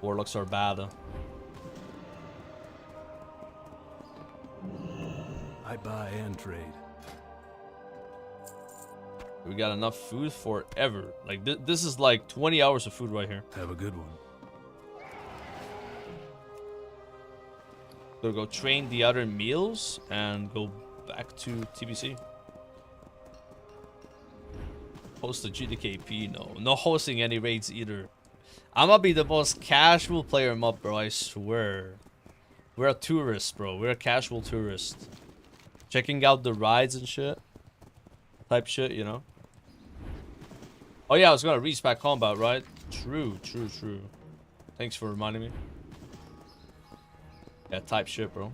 Warlocks are bad. I buy and trade. We got enough food forever. Like, this is like 20 hours of food right here. Have a good one. Gonna go train the other meals and go back to TBC. Host a GDKP? No. No hosting any raids either. I'm gonna be the most casual player MOP, bro. I swear. We're a tourist, bro. We're a casual tourist. Checking out the rides and shit. Type shit, you know? Oh yeah, I was gonna respec combat, right? True. Thanks for reminding me. Yeah, type shit, bro.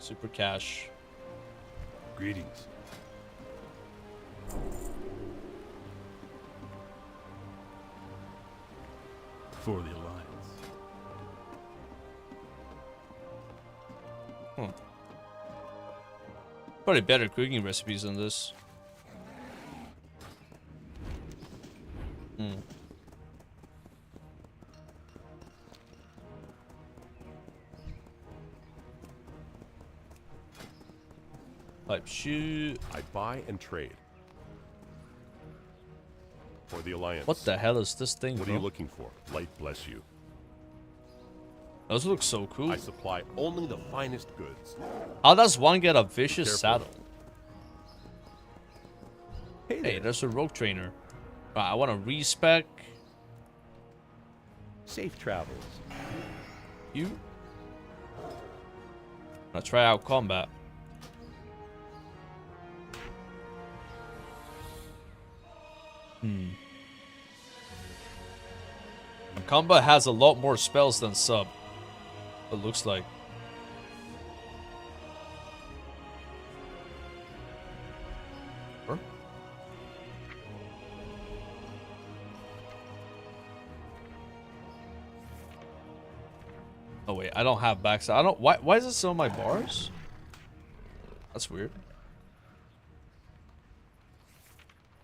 Super cash. Greetings. For the Alliance. Probably better cooking recipes than this. Type shoot. I buy and trade. For the Alliance. What the hell is this thing, What bro? are you looking for? Light bless you. Those look so cool. I supply only the finest goods. How does one get a vicious Careful. saddle? Hey, There's a rogue trainer. Right, I want to respec. Safe travels. You. Let's try out combat. Combat has a lot more spells than sub. It looks like. Huh? Oh wait, I don't have backside. I don't. Why is it still on my bars? That's weird.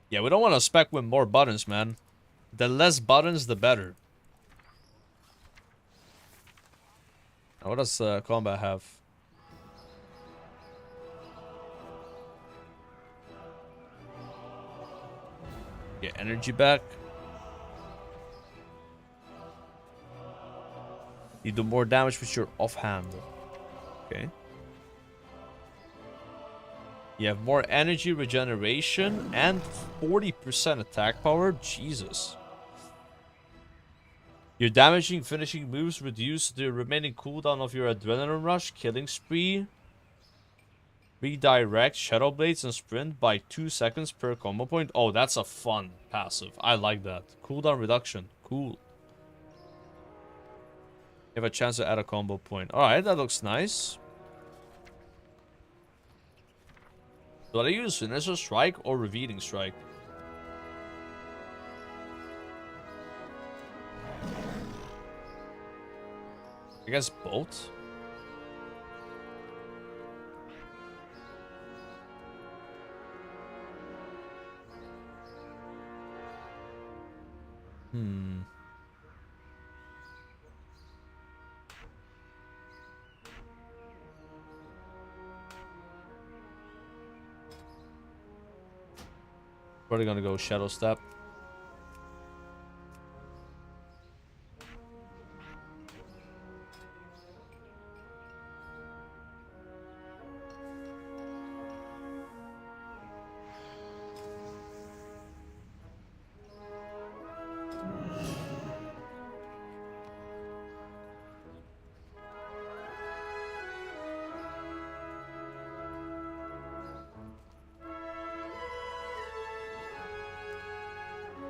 Yeah, we don't want to spec with more buttons, man. The less buttons, the better. Now, what does combat have? Get energy back. You do more damage with your offhand. Okay. You have more energy regeneration and 40% attack power. Jesus. Your damaging finishing moves reduce the remaining cooldown of your adrenaline rush, killing spree. Redirect Shadow Blades and sprint by 2 seconds per combo point. Oh, that's a fun passive. I like that. Cooldown reduction. Cool. You have a chance to add a combo point. Alright, that looks nice. Do I use Finisher Strike or Revealing Strike? I guess both. Probably gonna go Shadow Step.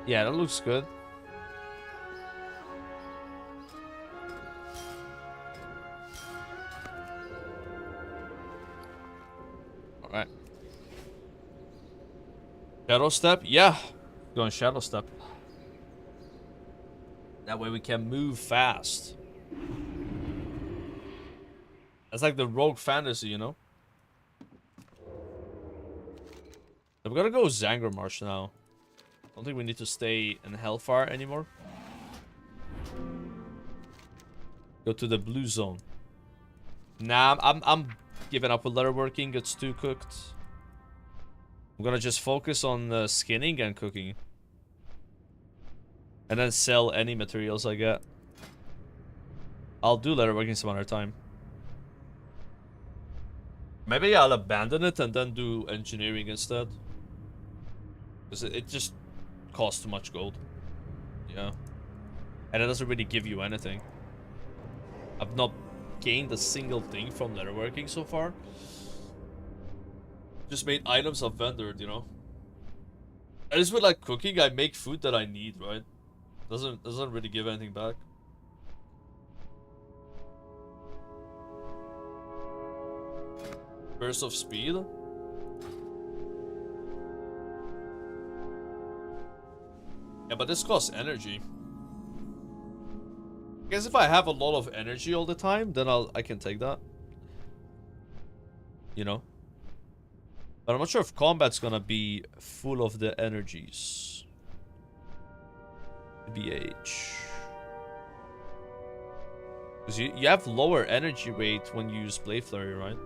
Yeah, that looks good. Alright. Shadow Step? Yeah. Going Shadow Step. That way we can move fast. That's like the rogue fantasy, you know? I'm gonna go Zanger Marsh now. I don't think we need to stay in Hellfire anymore. Go to the blue zone. Nah, I'm giving up with leatherworking. It's too cooked. I'm gonna just focus on skinning and cooking. And then sell any materials I get. I'll do leatherworking some other time. Maybe I'll abandon it and then do engineering instead. Because it just costs too much gold. Yeah. And it doesn't really give you anything. I've not gained a single thing from leatherworking so far. Just made items I've vendored, you know. And it's with like cooking, I make food that I need, right? Doesn't really give anything back. Burst of speed. Yeah, but this costs energy. I guess if I have a lot of energy all the time, then I can take that. You know? But I'm not sure if combat's gonna be full of the energies. BH. Because you have lower energy rate when you use Blade Flurry, right?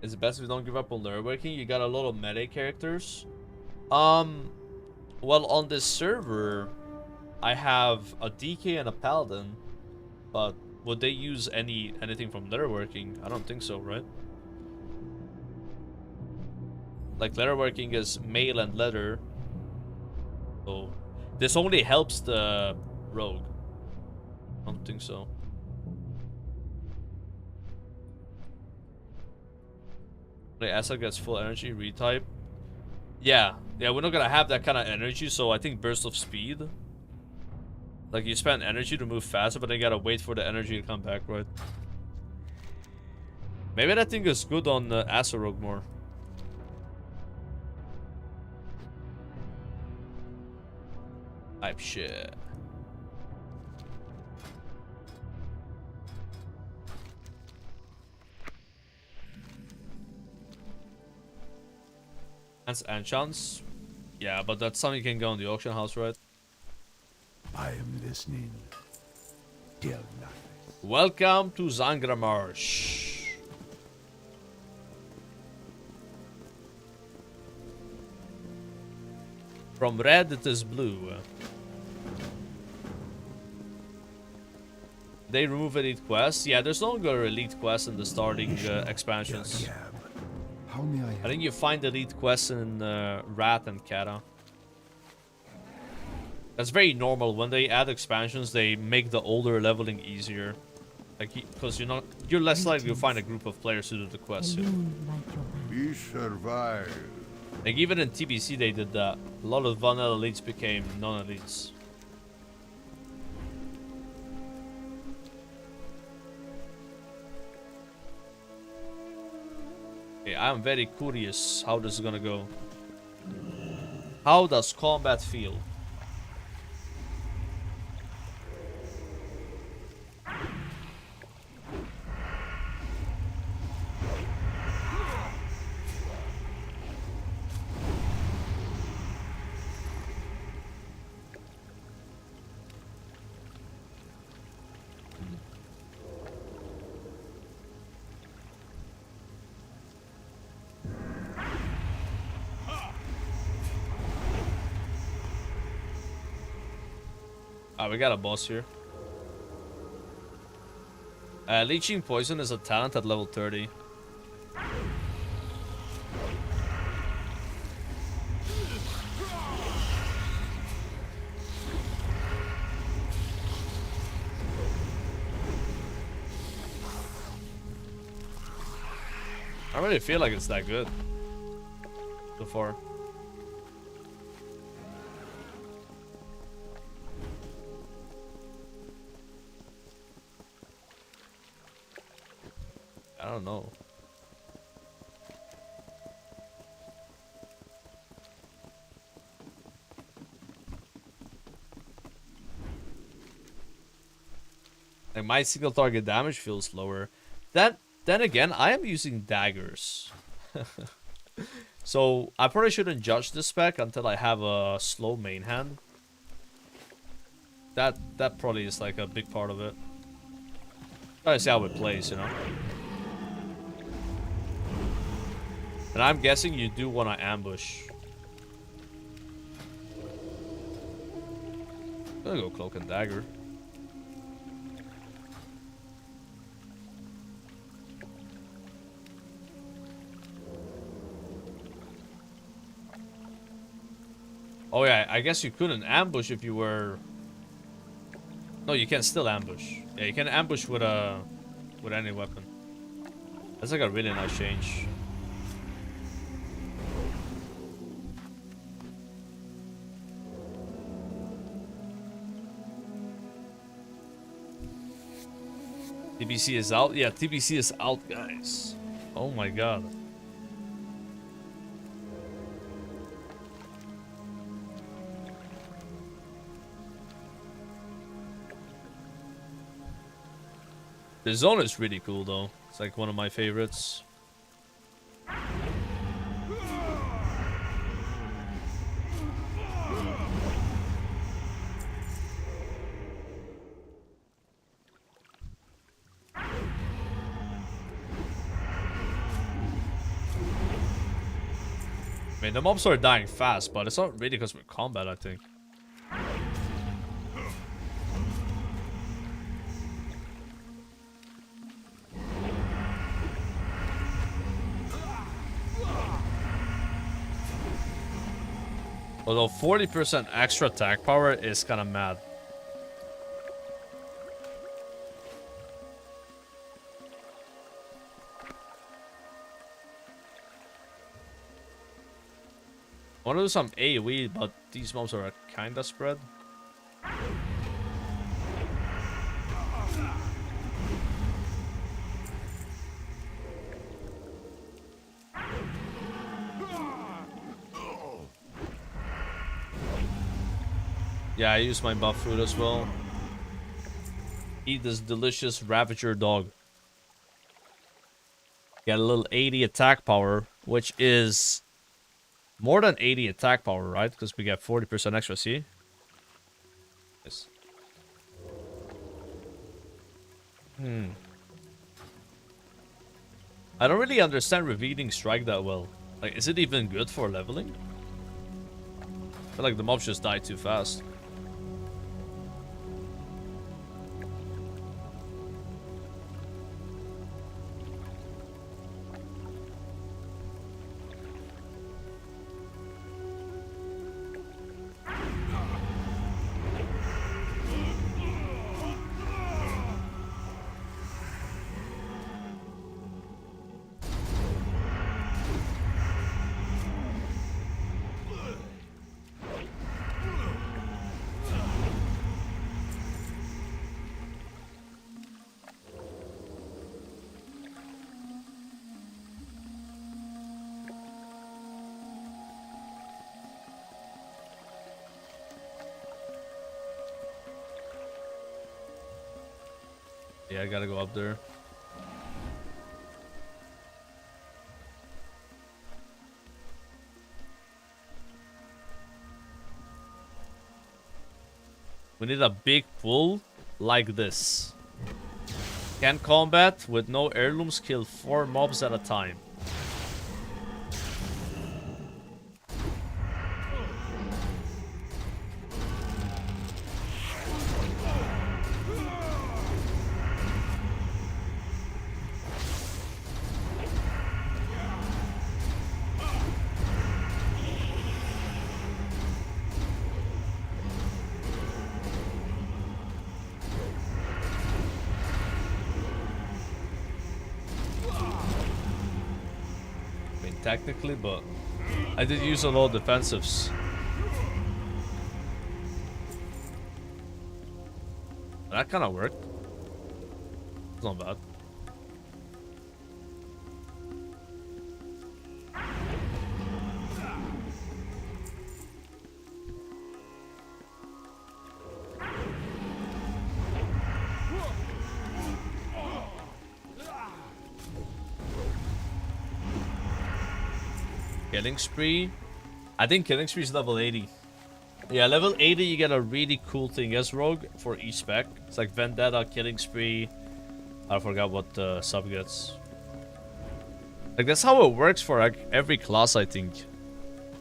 It's best if you don't give up on leatherworking. You got a lot of melee characters. Well, on this server, I have a DK and a Paladin, but would they use anything from leatherworking? I don't think so, right? Like, leatherworking is mail and leather, so this only helps the rogue. I don't think so. The asset gets full energy, retype. Yeah, we're not gonna have that kind of energy, so I think burst of speed. Like, you spend energy to move faster, but then you gotta wait for the energy to come back, right? Maybe that thing is good on Rogue more. Type shit. And chance. Yeah, but that's something you can go in the auction house, right? I am listening. Tell nothing. Welcome to Zangramarsh. From red it is blue. They remove elite quests. Yeah, there's no longer elite quests in the starting expansions. How may I think you find elite quests in Rat and Kata. That's very normal. When they add expansions, they make the older leveling easier. Like, because you're less likely to find a group of players who do the quest. We survive. Like, even in TBC they did that. A lot of vanilla elites became non-elites. Okay, I'm very curious how this is gonna go. How does combat feel? We got a boss here. Leeching Poison is a talent at level 30. I don't really feel like it's that good so far. I don't know. Like, my single target damage feels lower. Then again, I am using daggers. So I probably shouldn't judge this spec until I have a slow main hand. That probably is like a big part of it. Try to see how it plays, you know. And I'm guessing you do want to ambush. I'm gonna go Cloak and Dagger. Oh yeah, I guess you couldn't ambush if you were... No, you can still ambush. Yeah, you can ambush with any weapon. That's like a really nice change. TBC is out? Yeah, TBC is out, guys. Oh my god. The zone is really cool though. It's like one of my favorites. I mean, the mobs are dying fast, but it's not really because we're combat, I think. Although 40% extra attack power is kind of mad. I want to do some AoE, but these mobs are kinda spread. Yeah, I use my buff food as well. Eat this delicious Ravager dog. Get a little 80 attack power, which is more than 80 attack power, right? Because we get 40% extra, see? Yes. I don't really understand revealing strike that well. Like, is it even good for leveling? I feel like the mobs just die too fast. Yeah, I gotta go up there. We need a big pool like this. Can combat with no heirlooms kill 4 mobs at a time. Technically, but I did use a lot of defensives. That kind of worked. It's not bad. Killing spree. I think killing spree is level 80. Yeah, level 80 you get a really cool thing as rogue for each spec. It's like vendetta, killing spree. I forgot what the sub gets. Like that's how it works for like every class, I think.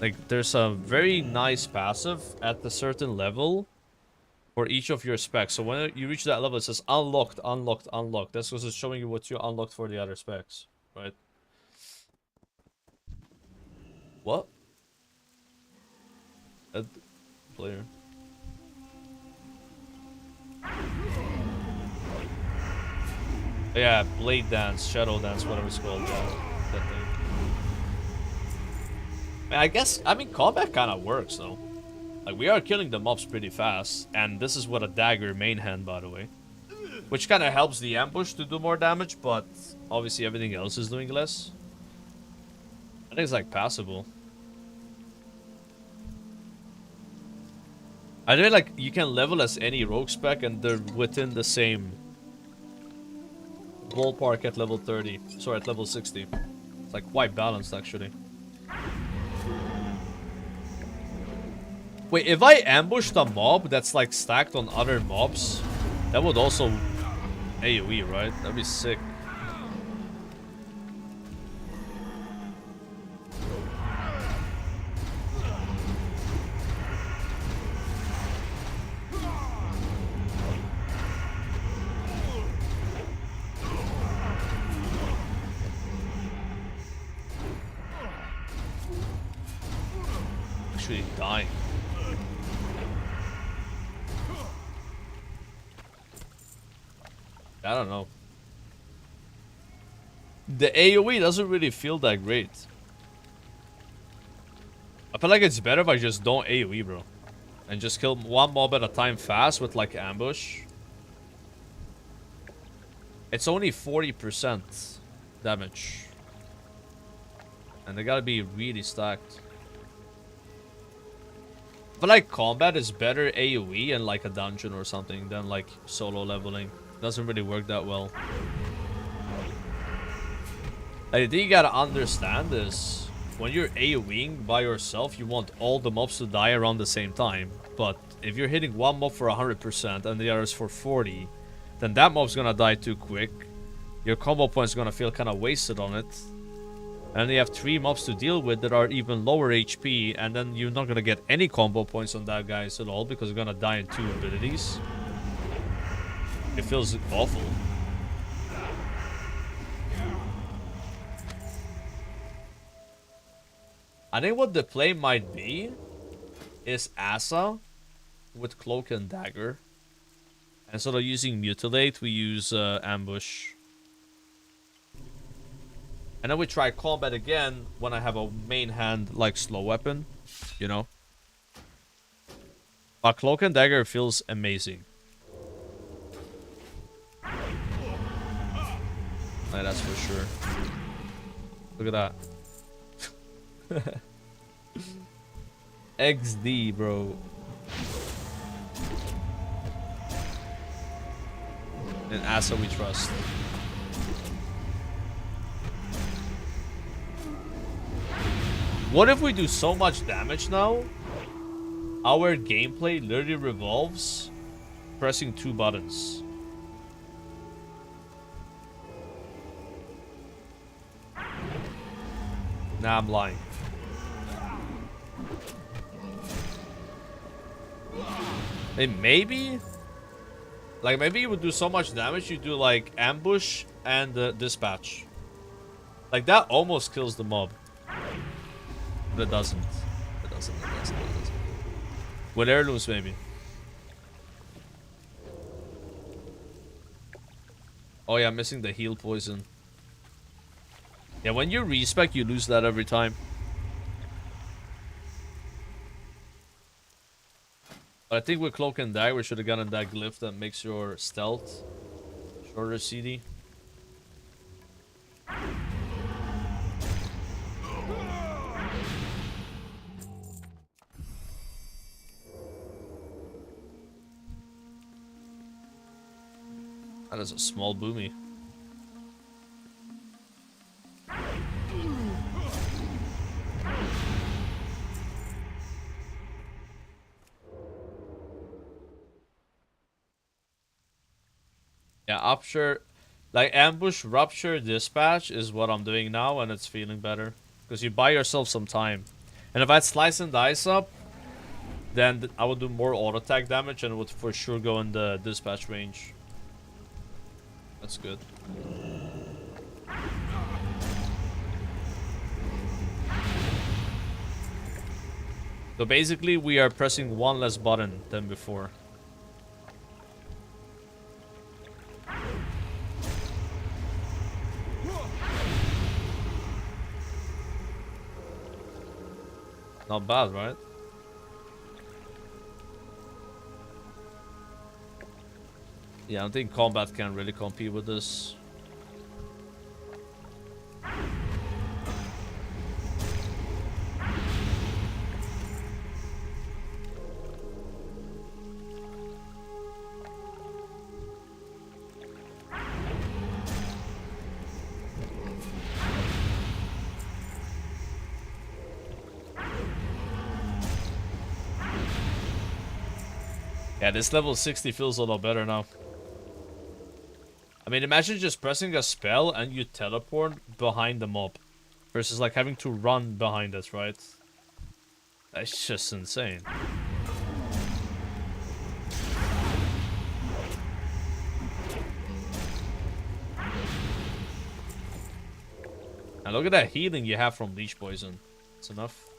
Like there's a very nice passive at a certain level for each of your specs. So when you reach that level, it says unlocked, unlocked, unlocked. That's because it's showing you what you unlocked for the other specs, right? What? Player. Yeah, blade dance, shadow dance, whatever it's called. That thing. I mean, combat kind of works though. Like we are killing the mobs pretty fast, and this is with a dagger main hand, by the way, which kind of helps the ambush to do more damage, but obviously everything else is doing less. I think it's like passable. I think like you can level as any rogue spec and they're within the same ballpark at level 30. Sorry, at level 60. It's like quite balanced actually. Wait, if I ambushed a mob that's like stacked on other mobs, that would also AoE, right? That'd be sick. Actually dying. I don't know. The AoE doesn't really feel that great. I feel like it's better if I just don't AoE, bro. And just kill one mob at a time fast with like ambush. It's only 40% damage. And they gotta be really stacked. But like combat is better AoE in like a dungeon or something than like solo leveling. Doesn't really work that well. Like, the thing you gotta understand is when you're AoEing by yourself, you want all the mobs to die around the same time. But if you're hitting one mob for 100% and the others for 40, then that mob's gonna die too quick. Your combo point's gonna feel kind of wasted on it. And you have 3 mobs to deal with that are even lower HP, and then you're not gonna get any combo points on that guys at all because you're gonna die in 2 abilities. It feels awful. I think what the play might be is Asa with Cloak and Dagger. Instead of using Mutilate, we use Ambush. And then we try combat again when I have a main hand like slow weapon, you know. But Cloak and Dagger feels amazing. Yeah, that's for sure. Look at that. XD, bro. In Asa we trust. What if we do so much damage now? Our gameplay literally revolves pressing 2 buttons. Nah, I'm lying. Hey, maybe? Like, maybe you would do so much damage, you do, like, ambush and dispatch. Like, that almost kills the mob. But it doesn't. It doesn't. With heirlooms, maybe. Oh, yeah, I'm missing the heal poison. Yeah, when you respec, you lose that every time. But I think with Cloak and Dagger, we should have gotten that glyph that makes your stealth shorter CD. That is a small boomy. Yeah, Rupture, like ambush, rupture, dispatch is what I'm doing now, and it's feeling better. Because you buy yourself some time. And if I had slice and dice up, then I would do more auto attack damage and it would for sure go in the dispatch range. That's good. So basically we are pressing 1 less button than before. Not bad, right? Yeah, I don't think combat can really compete with this. Yeah, this level 60 feels a lot better now. I mean, imagine just pressing a spell and you teleport behind the mob. Versus like having to run behind it, right? That's just insane. And look at that healing you have from leech poison. It's enough.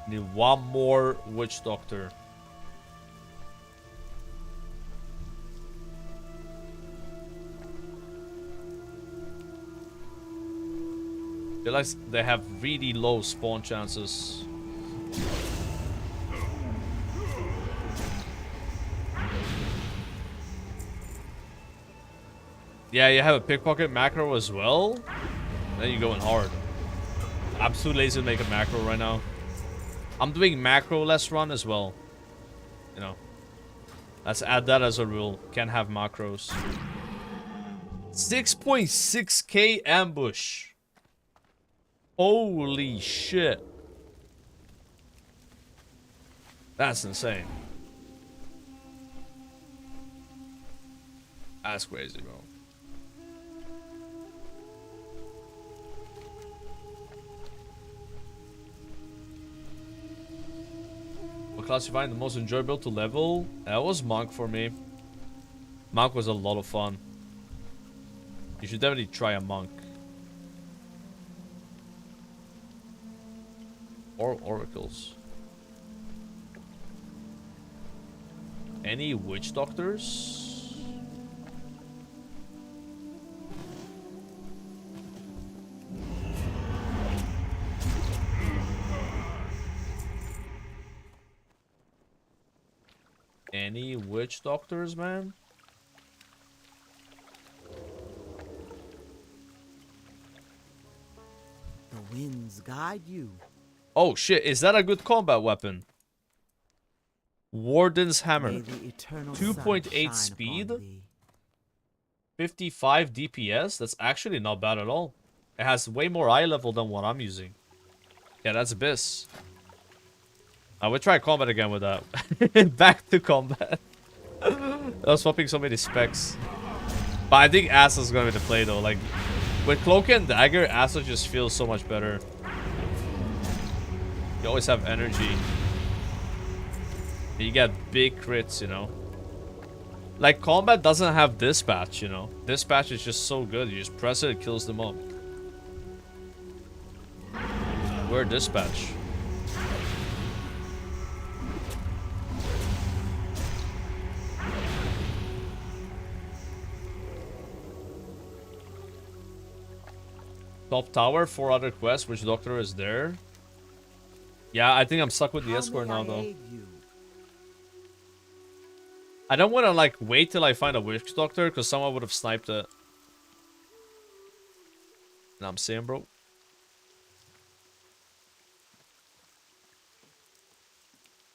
Need 1 more witch doctor. They like they have really low spawn chances. Yeah, you have a pickpocket macro as well. Then you go in hard. I'm too lazy to make a macro right now. I'm doing macro less run as well. You know. Let's add that as a rule. Can't have macros. 6.6k ambush. Holy shit. That's insane. That's crazy, bro. What class you find the most enjoyable to level? That was Monk for me. Monk was a lot of fun. You should definitely try a Monk. Or oracles. Any witch doctors? Any witch doctors, man? winds guide you. Oh shit, is that a good combat weapon? Warden's Hammer. May the eternal 2.8 sun shine speed. upon thee. 55 DPS. That's actually not bad at all. It has way more eye level than what I'm using. Yeah, that's Abyss. I would try combat again with that. Back to combat. I was swapping so many specs. But I think Asa is going to be the play though. Like, with Cloak and Dagger, Asa just feels so much better. You always have energy. You get big crits, you know. Like, combat doesn't have dispatch, you know. Dispatch is just so good. You just press it, it kills them all. Where dispatch? Top tower, 4 other quests. Which doctor is there? Yeah, I think I'm stuck with the escort now, though. I don't want to, like, wait till I find a witch doctor, because someone would have sniped it. Know what I'm saying, bro?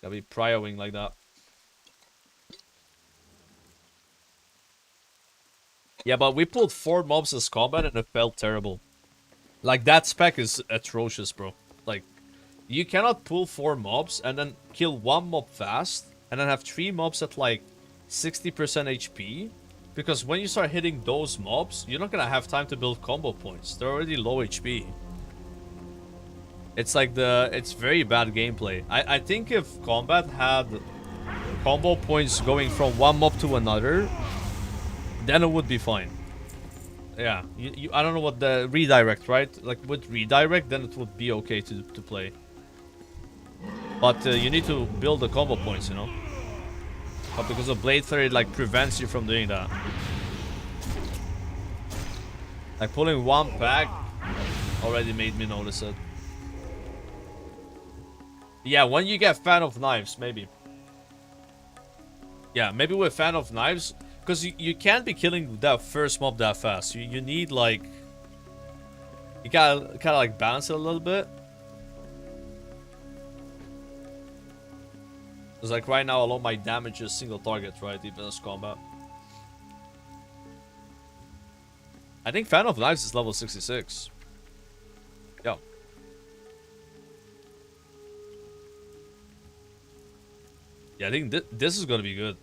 Gotta be prioing like that. Yeah, but we pulled 4 mobs as combat and it felt terrible. Like, that spec is atrocious, bro. Like, you cannot pull 4 mobs and then kill 1 mob fast and then have 3 mobs at, like, 60% HP. Because when you start hitting those mobs, you're not gonna have time to build combo points. They're already low HP. It's like it's very bad gameplay. I think if combat had combo points going from one mob to another, then it would be fine. Yeah, I don't know what the redirect, right? Like with redirect, then it would be okay to play. But you need to build the combo points, you know. But because of Blade Flare, it like prevents you from doing that. Like pulling 1 pack already made me notice it. Yeah, when you get Fan of Knives, maybe. Yeah, maybe with Fan of Knives. Because you can't be killing that first mob that fast. You need like... You gotta kind of like balance it a little bit. Because like right now, a lot of my damage is single target, right? Even as combat. I think Fan of Knives is level 66. Yeah. Yeah, I think this is gonna be good.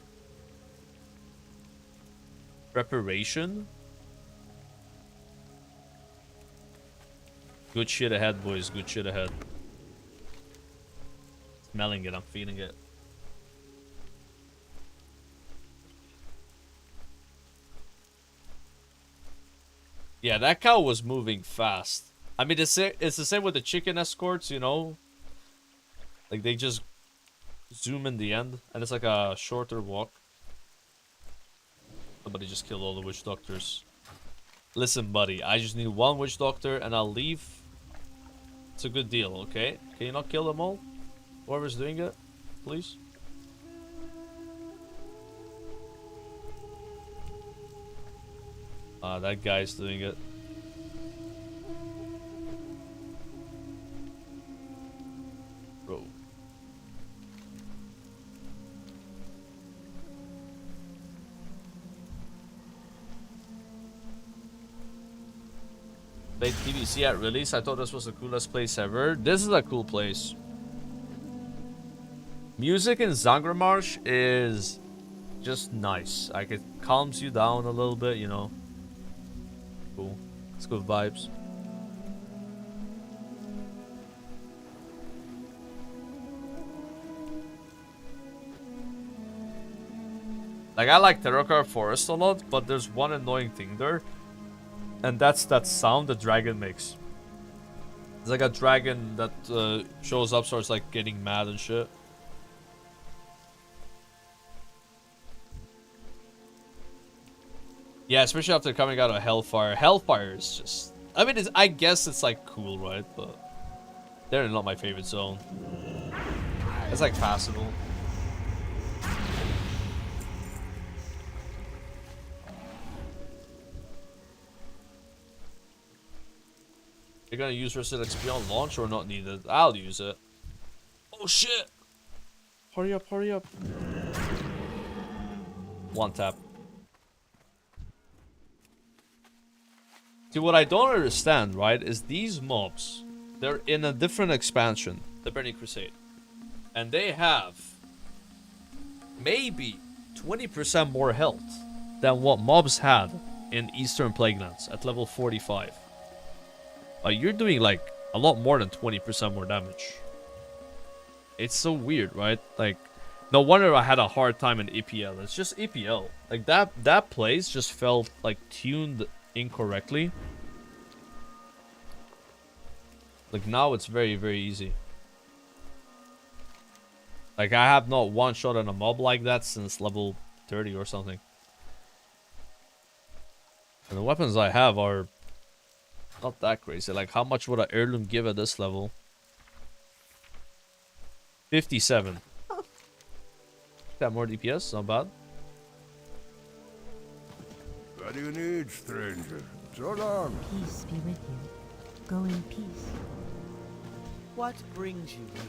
Preparation. Good shit ahead, boys. Good shit ahead. Smelling it. I'm feeling it. Yeah, that cow was moving fast. I mean, it's the same with the chicken escorts, you know? Like, they just zoom in the end, and it's like a shorter walk. Somebody just killed all the witch doctors. Listen, buddy, I just need 1 witch doctor, and I'll leave. It's a good deal, okay? Can you not kill them all? Whoever's doing it, please? That guy's doing it. Bro. Played TBC at release. I thought this was the coolest place ever. This is a cool place. Music in Zangramarsh is just nice. Like, it calms you down a little bit, you know. Cool. It's good vibes. Like, I like Terracar Forest a lot, but there's one annoying thing there. And that's that sound the dragon makes. It's like a dragon that shows up, starts like getting mad and shit. Yeah, especially after coming out of Hellfire. Hellfire is just... I mean, I guess it's like cool, right? But they're not my favorite zone. It's like passable. You're gonna use Resident XP on launch or not needed? I'll use it. Oh shit! Hurry up, hurry up. One tap. See, what I don't understand, right, is these mobs, they're in a different expansion, the Burning Crusade. And they have maybe 20% more health than what mobs had in Eastern Plaguelands at level 45. You're doing like a lot more than 20% more damage. It's so weird, right? Like, no wonder I had a hard time in EPL. It's just EPL. Like that place just felt like tuned incorrectly. Like now it's very, very easy. Like I have not one shot on a mob like that since level 30 or something. And the weapons I have are not that crazy. Like how much would an heirloom give at this level? 57. Got more DPS, not bad. What do you need, stranger? So long. Peace be with you. Go in peace. What brings you here?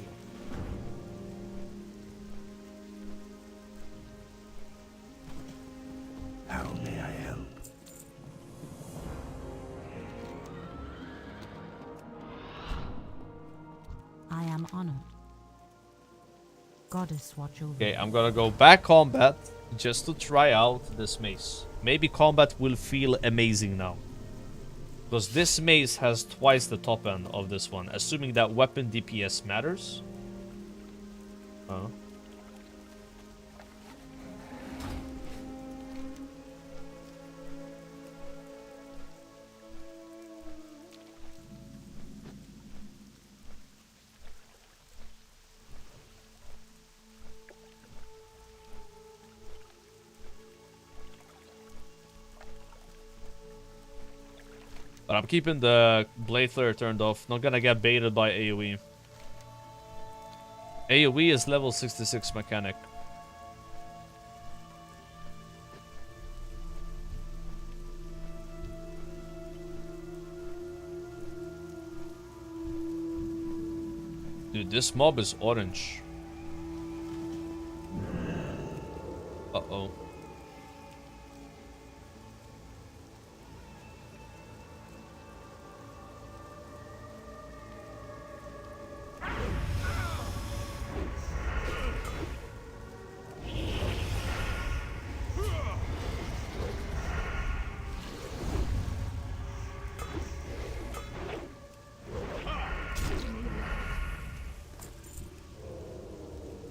How may I help? I am honored. Goddess watch over. Okay, I'm gonna go back combat just to try out this mace. Maybe combat will feel amazing now. Because this mace has twice the top end of this one, assuming that weapon DPS matters. But I'm keeping the blade flare turned off. Not gonna get baited by AoE. AoE is level 66 mechanic. Dude, this mob is orange. Uh-oh.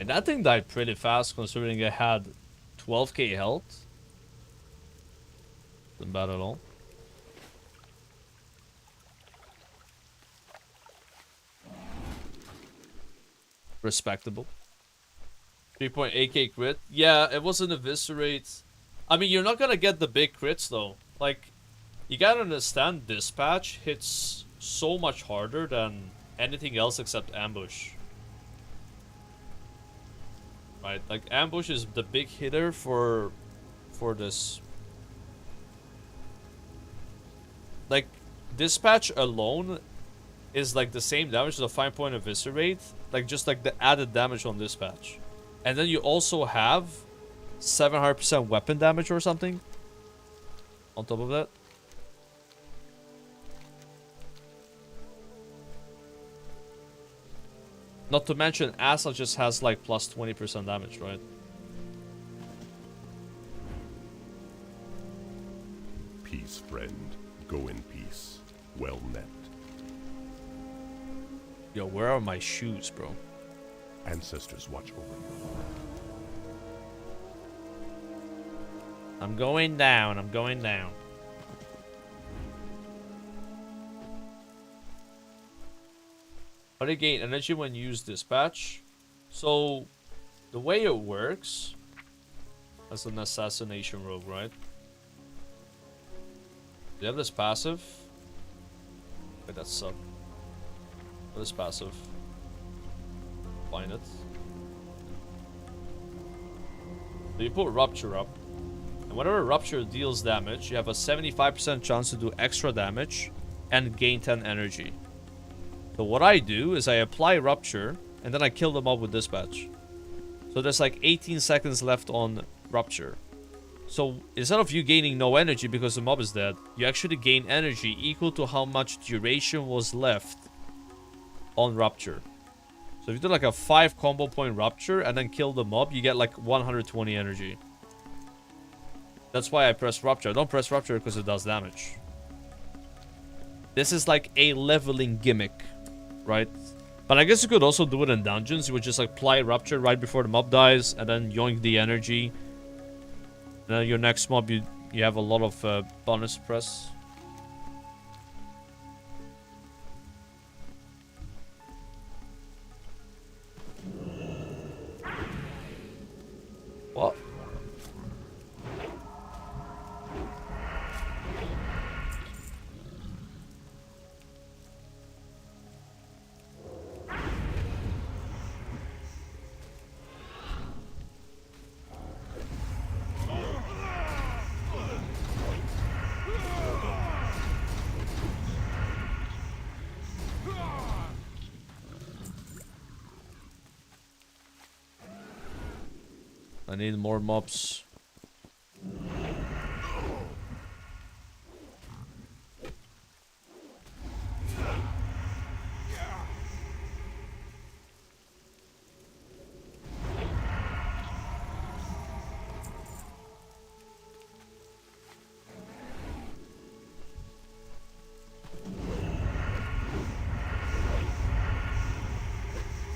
And that thing died pretty fast considering it had 12k health. Not bad at all. Respectable. 3.8k crit. Yeah, it was an eviscerate. I mean, you're not gonna get the big crits though. Like, you gotta understand, Dispatch hits so much harder than anything else except ambush. Right, like ambush is the big hitter for this. Like, Dispatch alone is like the same damage as a 5-point eviscerate, like just like the added damage on Dispatch. And then you also have 700% weapon damage or something on top of that. Not to mention, Asa just has like plus 20% damage, right? Peace, friend. Go in peace. Well met. Yo, where are my shoes, bro? Ancestors watch over you. I'm going down. I'm going down. How do you gain energy when you use Dispatch? So, the way it works as an assassination rogue, right? Do you have this passive? Wait, that's sub. What is passive? Find it. So you put Rupture up. And whenever Rupture deals damage, you have a 75% chance to do extra damage and gain 10 energy. So what I do is I apply Rupture, and then I kill the mob with Dispatch. So there's like 18 seconds left on Rupture. So instead of you gaining no energy because the mob is dead, you actually gain energy equal to how much duration was left on Rupture. So if you do like a 5 combo point Rupture and then kill the mob, you get like 120 energy. That's why I press Rupture. I don't press Rupture because it does damage. This is like a leveling gimmick, right? But I guess you could also do it in dungeons. You would just like apply Rupture right before the mob dies and then yoink the energy. And then your next mob, you have a lot of bonus press. What? I need more mobs.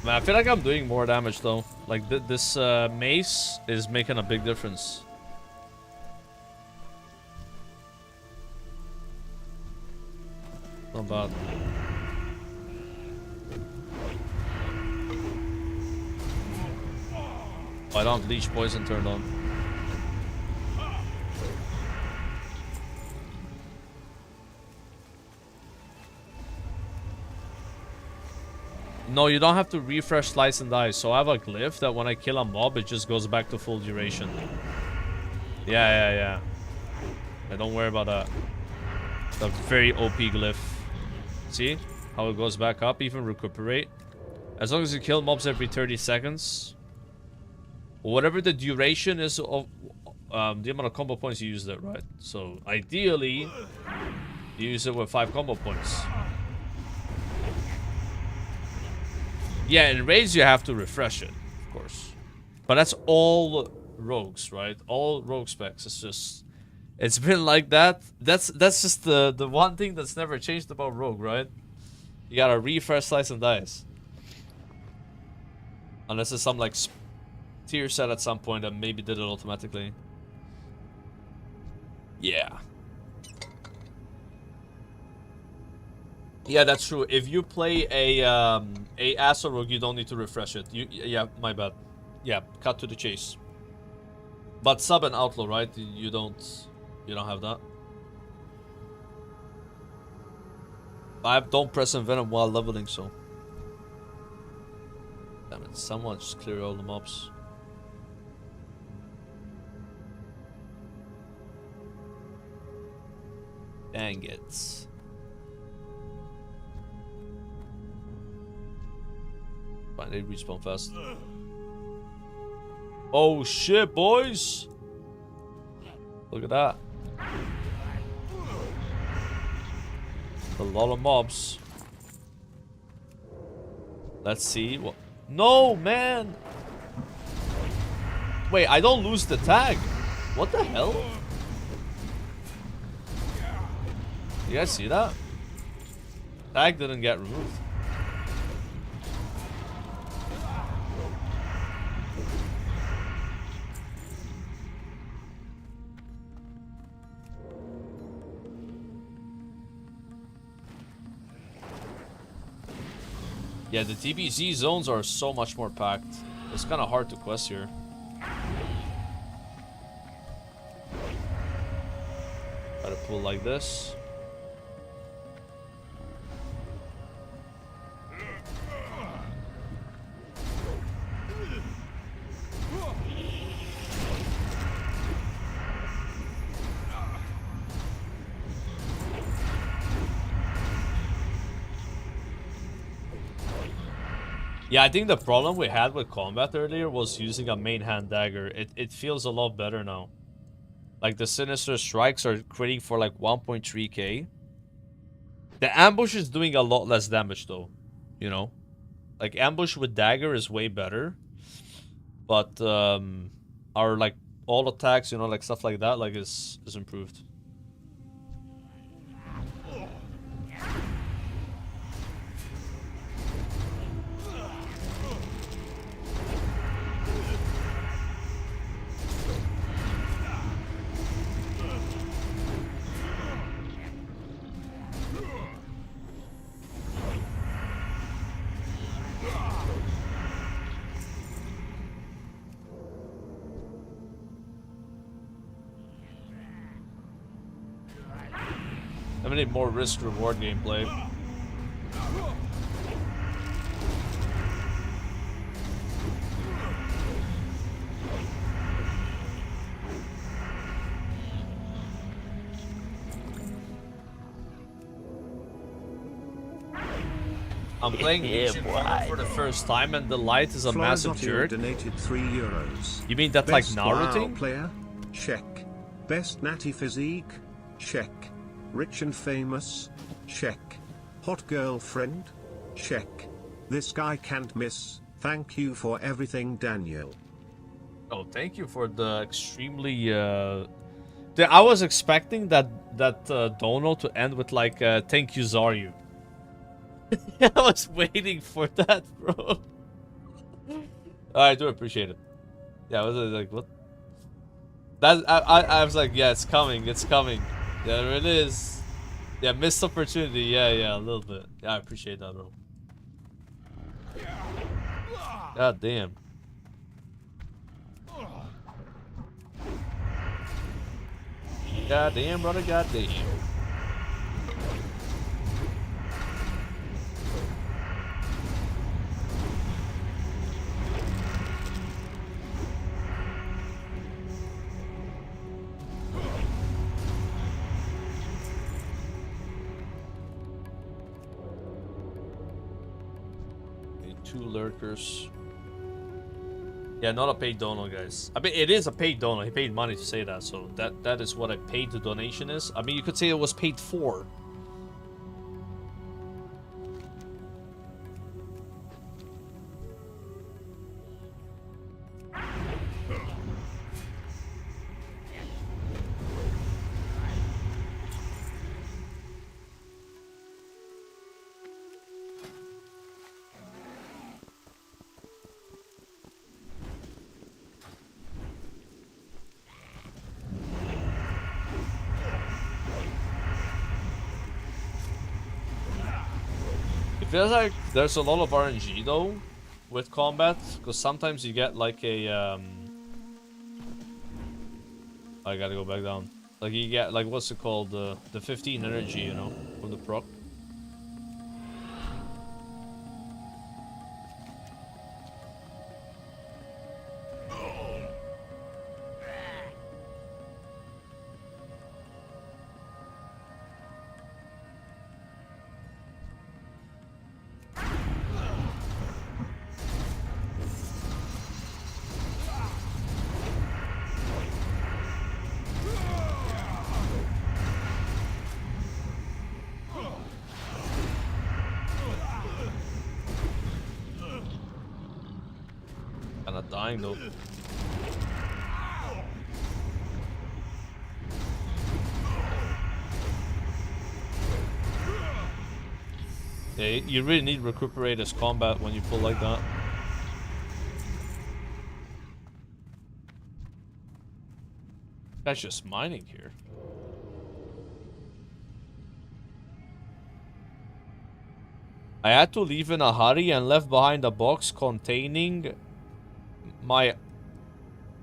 Man, I feel like I'm doing more damage though. Like this mace is making a big difference. Not bad. Oh, I don't have Leech Poison turned on. No, you don't have to refresh Slice and Dice. So I have a glyph that when I kill a mob, it just goes back to full duration. Yeah. Don't worry about that. It's a very OP glyph. See how it goes back up, even recuperate. As long as you kill mobs every 30 seconds. Whatever the duration is of the amount of combo points you use there, right? So ideally, you use it with 5 combo points. Yeah, in raids you have to refresh it, of course. But that's all rogues, right? All rogue specs. It's been like that. That's just the one thing that's never changed about rogue, right? You gotta refresh Slice and Dice. Unless it's some like tier set at some point that maybe did it automatically. Yeah. Yeah, that's true. If you play a Assault Rogue, you don't need to refresh it. Yeah, my bad. Yeah, cut to the chase. But sub and outlaw, right? You don't have that. I don't press Envenom while leveling, so. Damn it! Someone just clear all the mobs. Dang it. Fine, they respawn fast. Oh shit, boys! Look at that. A lot of mobs. Let's see what. No, man! Wait, I don't lose the tag. What the hell? You guys see that? Tag didn't get removed. Yeah, the TBZ zones are so much more packed. It's kind of hard to quest here. Gotta pull like this. Yeah, I think the problem we had with combat earlier was using a main hand dagger. It feels a lot better now. Like the sinister strikes are critting for like 1.3k. The ambush is doing a lot less damage though, you know? Like ambush with dagger is way better. But our like all attacks, you know, like stuff like that, like is improved. I need more risk-reward gameplay. I'm playing Legion for the first time and the light is a massive jerk. Donated €3. You mean that like Naruto? Best player? Check. Best natty physique? Check. Rich and famous? Check. Hot girlfriend? Check. This guy can't miss. Thank you for everything, Daniel. Oh, thank you for the extremely I was expecting that dono to end with like thank you Zaryu. I was waiting for that, bro. I do appreciate it. Yeah, I was like, what? That I was like, yeah, it's coming, it's coming. Yeah, there it is. Yeah, missed opportunity. Yeah, a little bit. Yeah, I appreciate that, bro. God damn. God damn, brother. God damn. Two lurkers. Yeah, not a paid dono, guys. I mean, it is a paid dono. He paid money to say that, so that is what a paid donation is. I mean, you could say it was paid for. Feels like there's a lot of RNG though with combat, because sometimes you get like a I gotta go back down. Like you get like what's it called, the 15 energy, you know, from the proc. Kinda dying though. Yeah, you really need recuperators combat when you pull like that. That's just mining here. I had to leave in a hurry and left behind a box containing my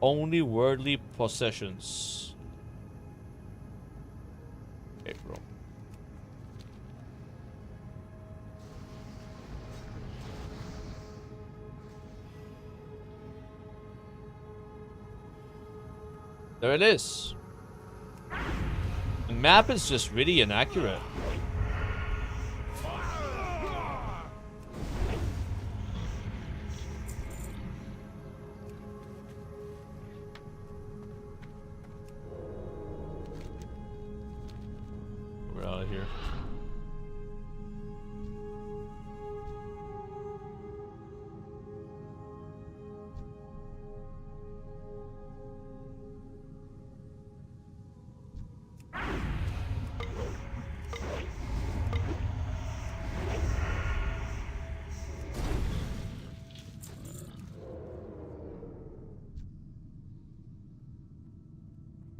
only worldly possessions. Okay, bro. There it is. The map is just really inaccurate. here.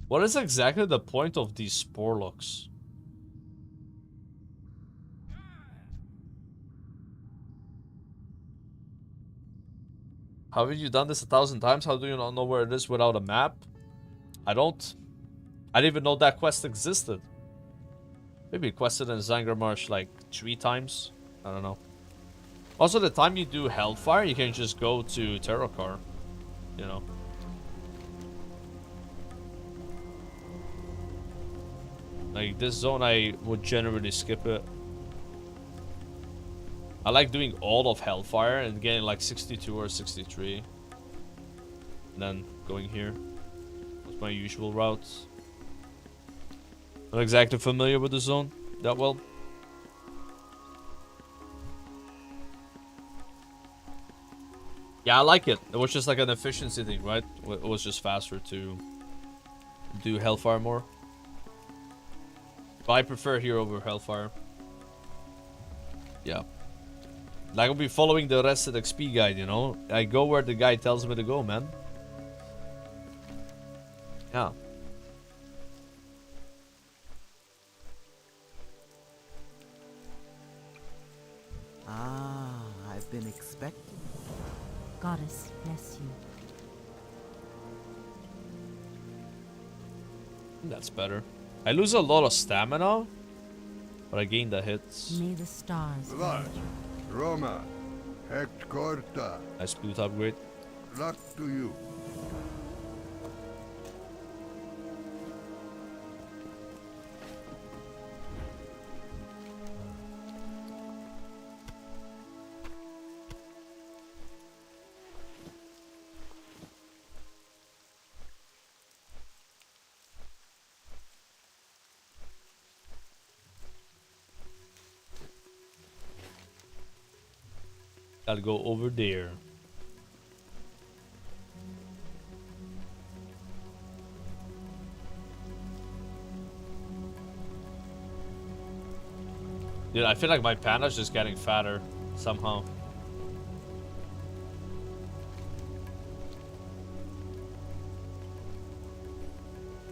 What is exactly the point of these sporelocks? Haven't you done this 1,000 times? How do you not know where it is without a map? I don't. I didn't even know that quest existed. Maybe quested in Zangarmarsh like 3 times. I don't know. Also, the time you do Hellfire, you can just go to Terracar. You know. Like, this zone, I would generally skip it. I like doing all of Hellfire and getting like 62 or 63. And then going here. That's my usual route. Not exactly familiar with the zone that well. Yeah, I like it. It was just like an efficiency thing, right? It was just faster to do Hellfire more. But I prefer here over Hellfire. Yeah. Like, I'll be following the Rested XP guide, you know? I go where the guy tells me to go, man. Yeah. Ah, I've been expecting. Goddess, bless you. That's better. I lose a lot of stamina, but I gain the hits. May the stars. Vlad, Roma, Hect Corta. Nice boot upgrade. Luck to you. I'll go over there. Dude, I feel like my panda's just getting fatter somehow.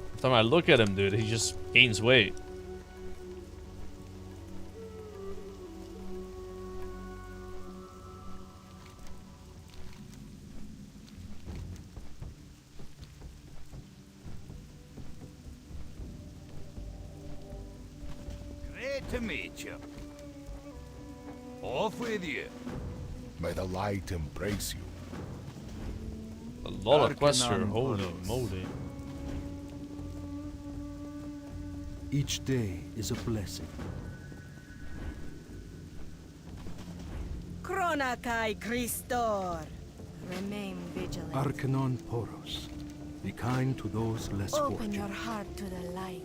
Every time I look at him, dude, he just gains weight. To meet you. Off with you. May the light embrace you. A lot of quests here, holy moly. Each day is a blessing. Kronakai Christor. Remain vigilant. Arcanon Poros. Be kind to those less Open fortunate. your heart to the light.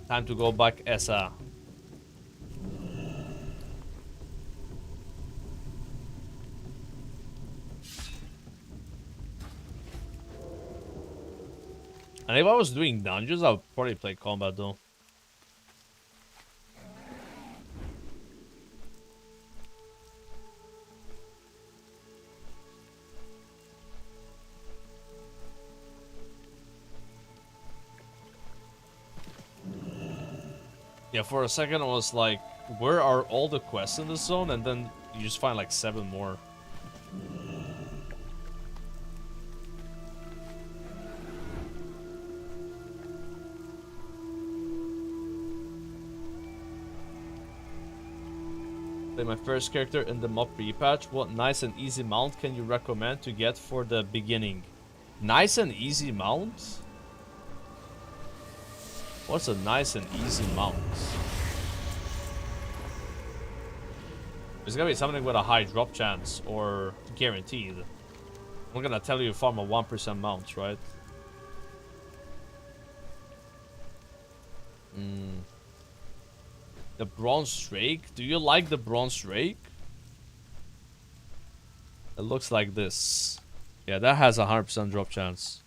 Time to go back, Essa. And if I was doing dungeons, I would probably play combat though. Yeah, for a second I was like, where are all the quests in this zone? And then you just find like 7 more. Play my first character in the MOP pre-patch. What nice and easy mount can you recommend to get for the beginning? Nice and easy mount? What's a nice and easy mount? There's gonna be something with a high drop chance or guaranteed. I'm not gonna tell you to farm a 1% mount, right? The bronze drake? Do you like the bronze drake? It looks like this. Yeah, that has a 100% drop chance.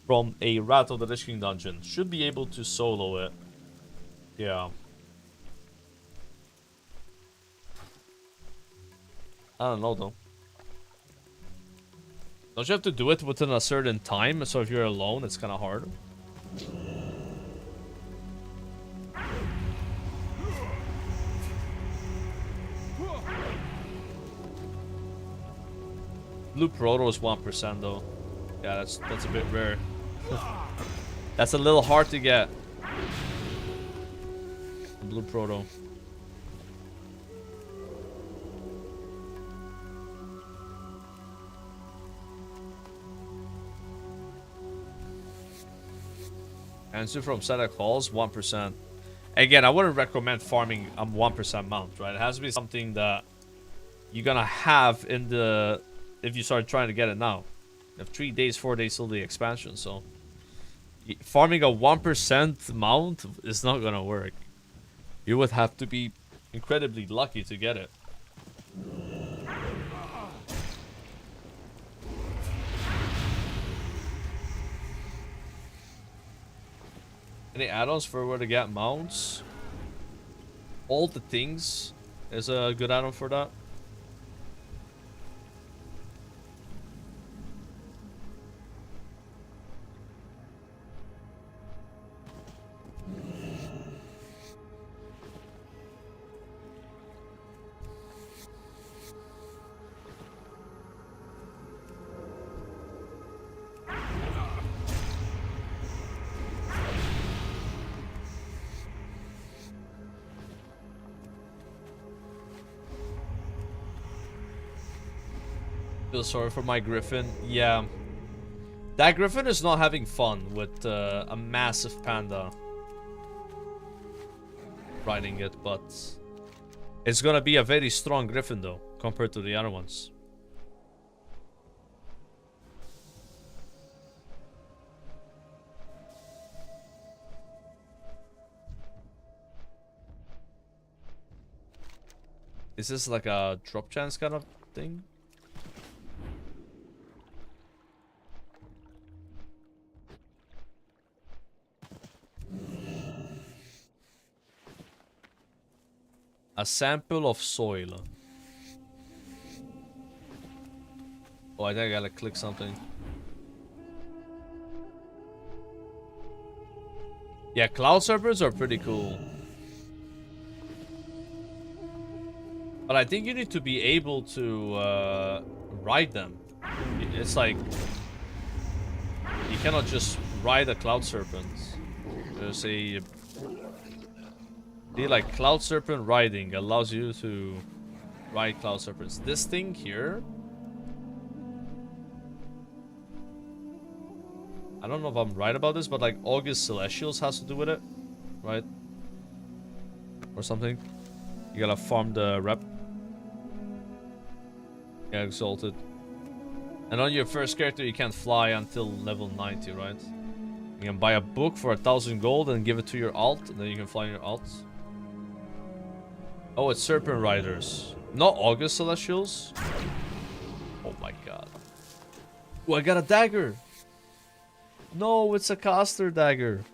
From a Rat of the Lich King dungeon. Should be able to solo it. Yeah. I don't know though. Don't you have to do it within a certain time? So if you're alone, it's kind of hard. Blue Proto is 1% though. Yeah, that's a bit rare. That's a little hard to get. Blue Proto. Answer from Santa Claus, 1%. Again, I wouldn't recommend farming a 1% mount, right? It has to be something that you're gonna have in the... if you start trying to get it now. You have 3 days, 4 days till the expansion, so... farming a 1% mount is not gonna work. You would have to be incredibly lucky to get it. Any add-ons for where to get mounts? All the things is a good add-on for that. Feel sorry for my griffin. Yeah, that griffin is not having fun with a massive panda riding it, but it's gonna be a very strong griffin though compared to the other ones. Is this like a drop chance kind of thing? A sample of soil. Oh, I think I gotta click something. Yeah, cloud serpents are pretty cool. But I think you need to be able to ride them. It's like... you cannot just ride a cloud serpent. There's a... like cloud serpent riding allows you to ride cloud serpents. This thing here, I don't know if I'm right about this, but like August Celestials has to do with it, right? Or something. You gotta farm the rep. Yeah, exalted. And on your first character you can't fly until level 90, right? You can buy a book for 1,000 gold and give it to your alt, and then you can fly in your alt. Oh, it's Serpent Riders. Not August Celestials. Oh my god. Oh, I got a dagger. No, it's a caster dagger.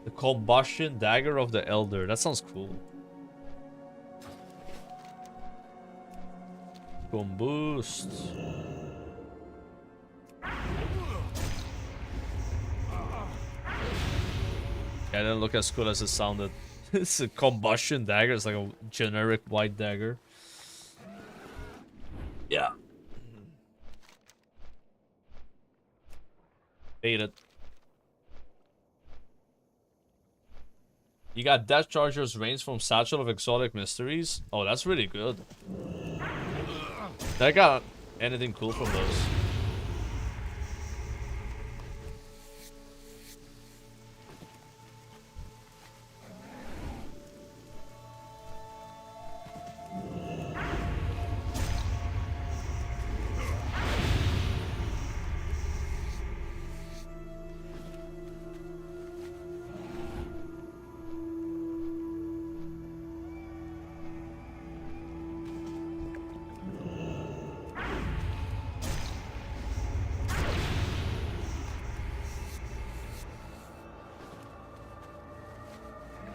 The combustion dagger of the Elder. That sounds cool. Combust. Yeah, it didn't look as cool as it sounded. It's a combustion dagger. It's like a generic white dagger. Yeah. Hate it. You got Death Charger's range from Satchel of Exotic Mysteries. Oh, that's really good. I got anything cool from those.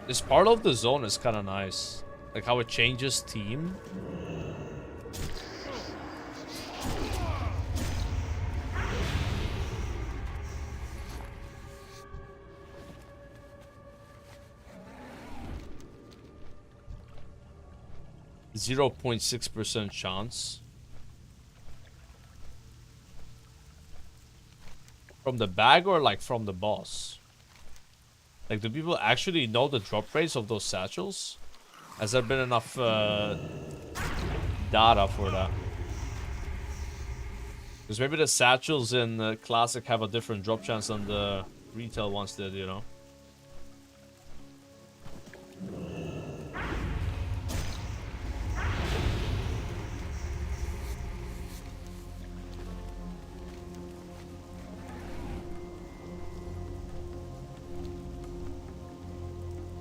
This part of the zone is kind of nice. Like how it changes team. .6% chance. From the bag or like from the boss? Like, do people actually know the drop rates of those satchels? Has there been enough data for that? Because maybe the satchels in Classic have a different drop chance than the retail ones did, you know?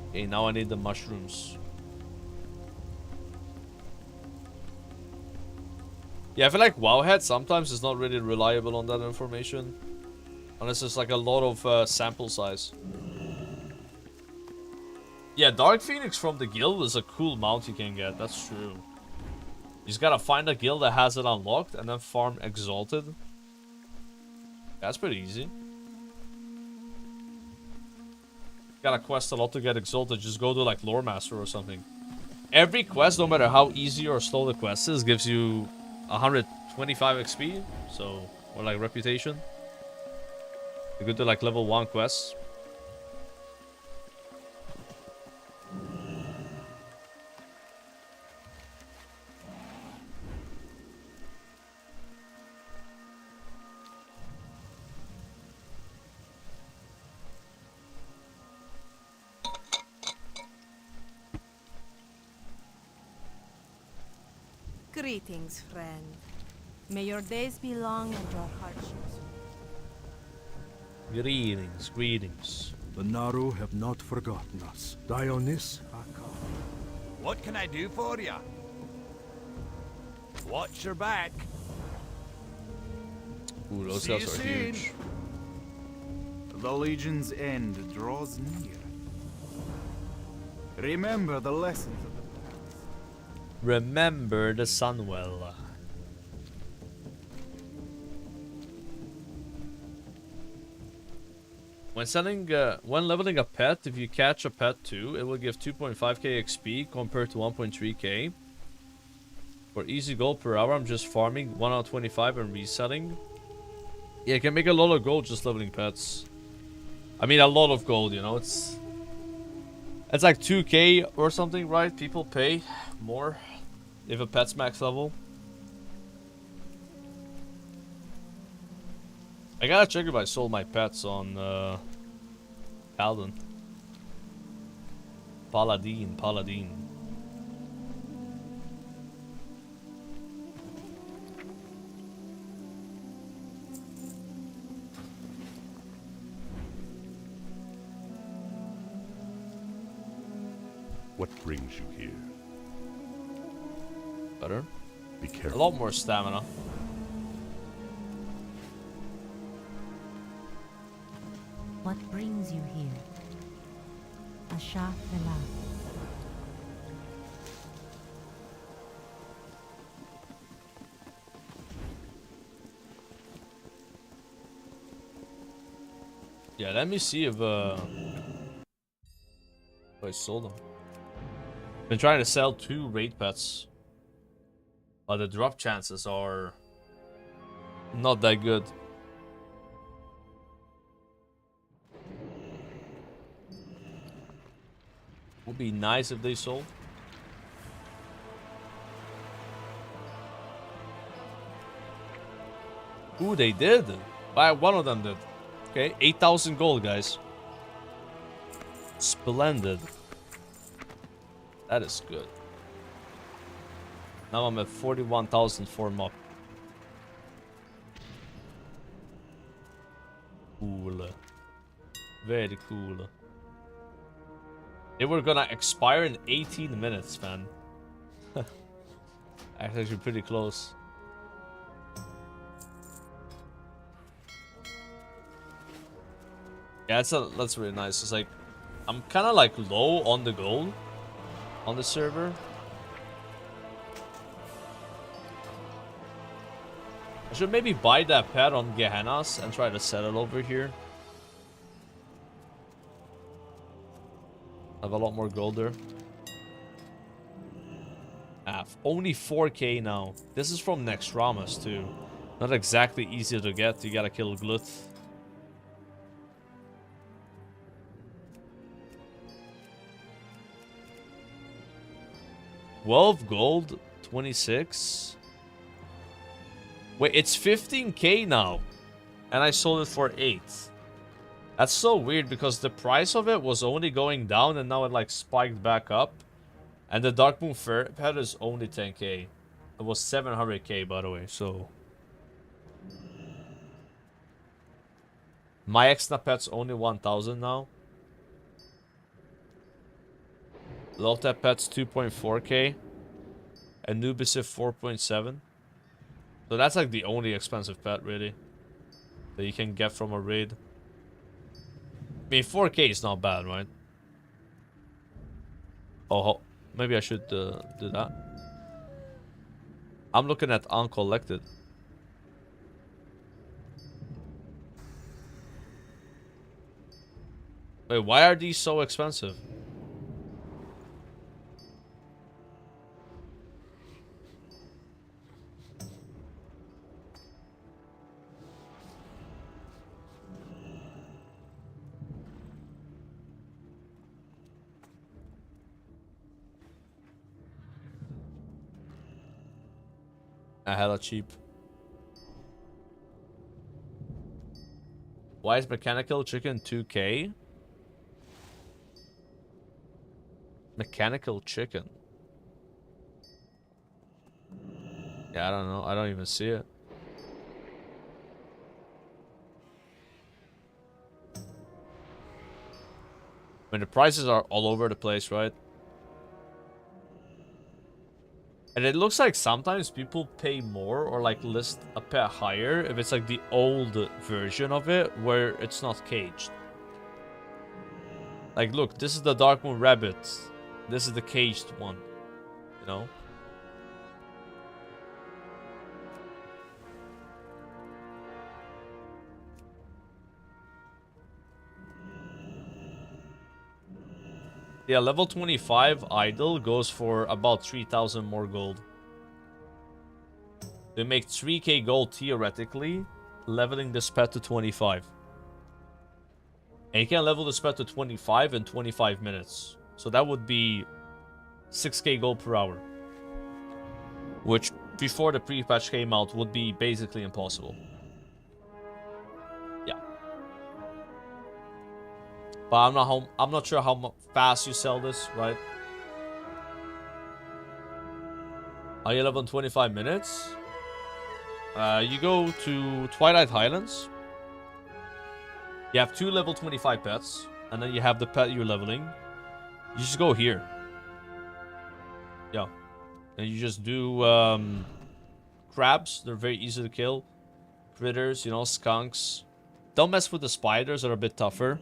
Okay, now I need the mushrooms. Yeah, I feel like Wowhead sometimes is not really reliable on that information. Unless it's like a lot of sample size. Yeah, Dark Phoenix from the guild is a cool mount you can get, that's true. You just gotta find a guild that has it unlocked and then farm Exalted. That's pretty easy. Gotta quest a lot to get Exalted, just go to like Lore Master or something. Every quest, no matter how easy or slow the quest is, gives you 125 XP, so, or like reputation. You go to like level 1 quests. Greetings, friend. May your days be long and your hardships. Greetings, greetings. The Naru have not forgotten us. Dionis, What can I do for ya? Watch your back. Ooh, those See you guys are soon. huge. The Legion's end draws near. Remember the lessons of the past. Remember the Sunwell. When leveling a pet, if you catch a pet 2, it will give 2.5k XP compared to 1.3k. For easy gold per hour, I'm just farming 1 out of 25 and reselling. Yeah, you can make a lot of gold just leveling pets. I mean, a lot of gold, you know, it's like 2k or something, right? People pay more if a pet's max level. I gotta check if I sold my pets on Paladin. Paladin. What brings you here? Better. Be careful. A lot more stamina. What brings you here? Asha Vela. Yeah, let me see if I sold them. Been trying to sell 2 raid pets, but the drop chances are not that good. Would be nice if they sold. Ooh, they did. One of them did. Okay, 8,000 gold, guys. Splendid. That is good. Now I'm at 41,000 for MOP. Cool. Very cool. They were gonna expire in 18 minutes, man. Actually pretty close. Yeah, that's really nice. It's like, I'm kind of like low on the gold on the server. I should maybe buy that pet on Gehennas and try to sell it over here. I have a lot more gold there. Only 4k now. This is from Nextramas too. Not exactly easy to get. You gotta kill Glut. 12 gold, 26. Wait, it's 15k now. And I sold it for 8. That's so weird because the price of it was only going down and now it like spiked back up. And the Darkmoon pet is only 10k. It was 700k by the way, so. My extra pet's only 1000 now. Loltep pet's 2.4k. Anubis is 4.7. So that's like the only expensive pet really that you can get from a raid. I mean 4k is not bad, right? Oh, maybe I should do that. I'm looking at uncollected. Wait, why are these so expensive? Hella cheap. Why is mechanical chicken 2k? Mechanical chicken. Yeah, I don't know. I don't even see it. I mean, the prices are all over the place, right? And it looks like sometimes people pay more or like list a pet higher if it's like the old version of it where it's not caged. Like, look, this is the Darkmoon Rabbit. This is the caged one. You know? Yeah, level 25 idle goes for about 3,000 more gold. They make 3k gold theoretically, leveling this pet to 25. And you can level this pet to 25 in 25 minutes. So that would be 6k gold per hour. Which, before the pre-patch came out, would be basically impossible. Yeah. But I'm not sure how fast you sell this, right? Are you level in 25 minutes? You go to Twilight Highlands. You have 2 level 25 pets. And then you have the pet you're leveling. You just go here. Yeah. And you just do crabs. They're very easy to kill. Critters, you know, skunks. Don't mess with the spiders that are a bit tougher.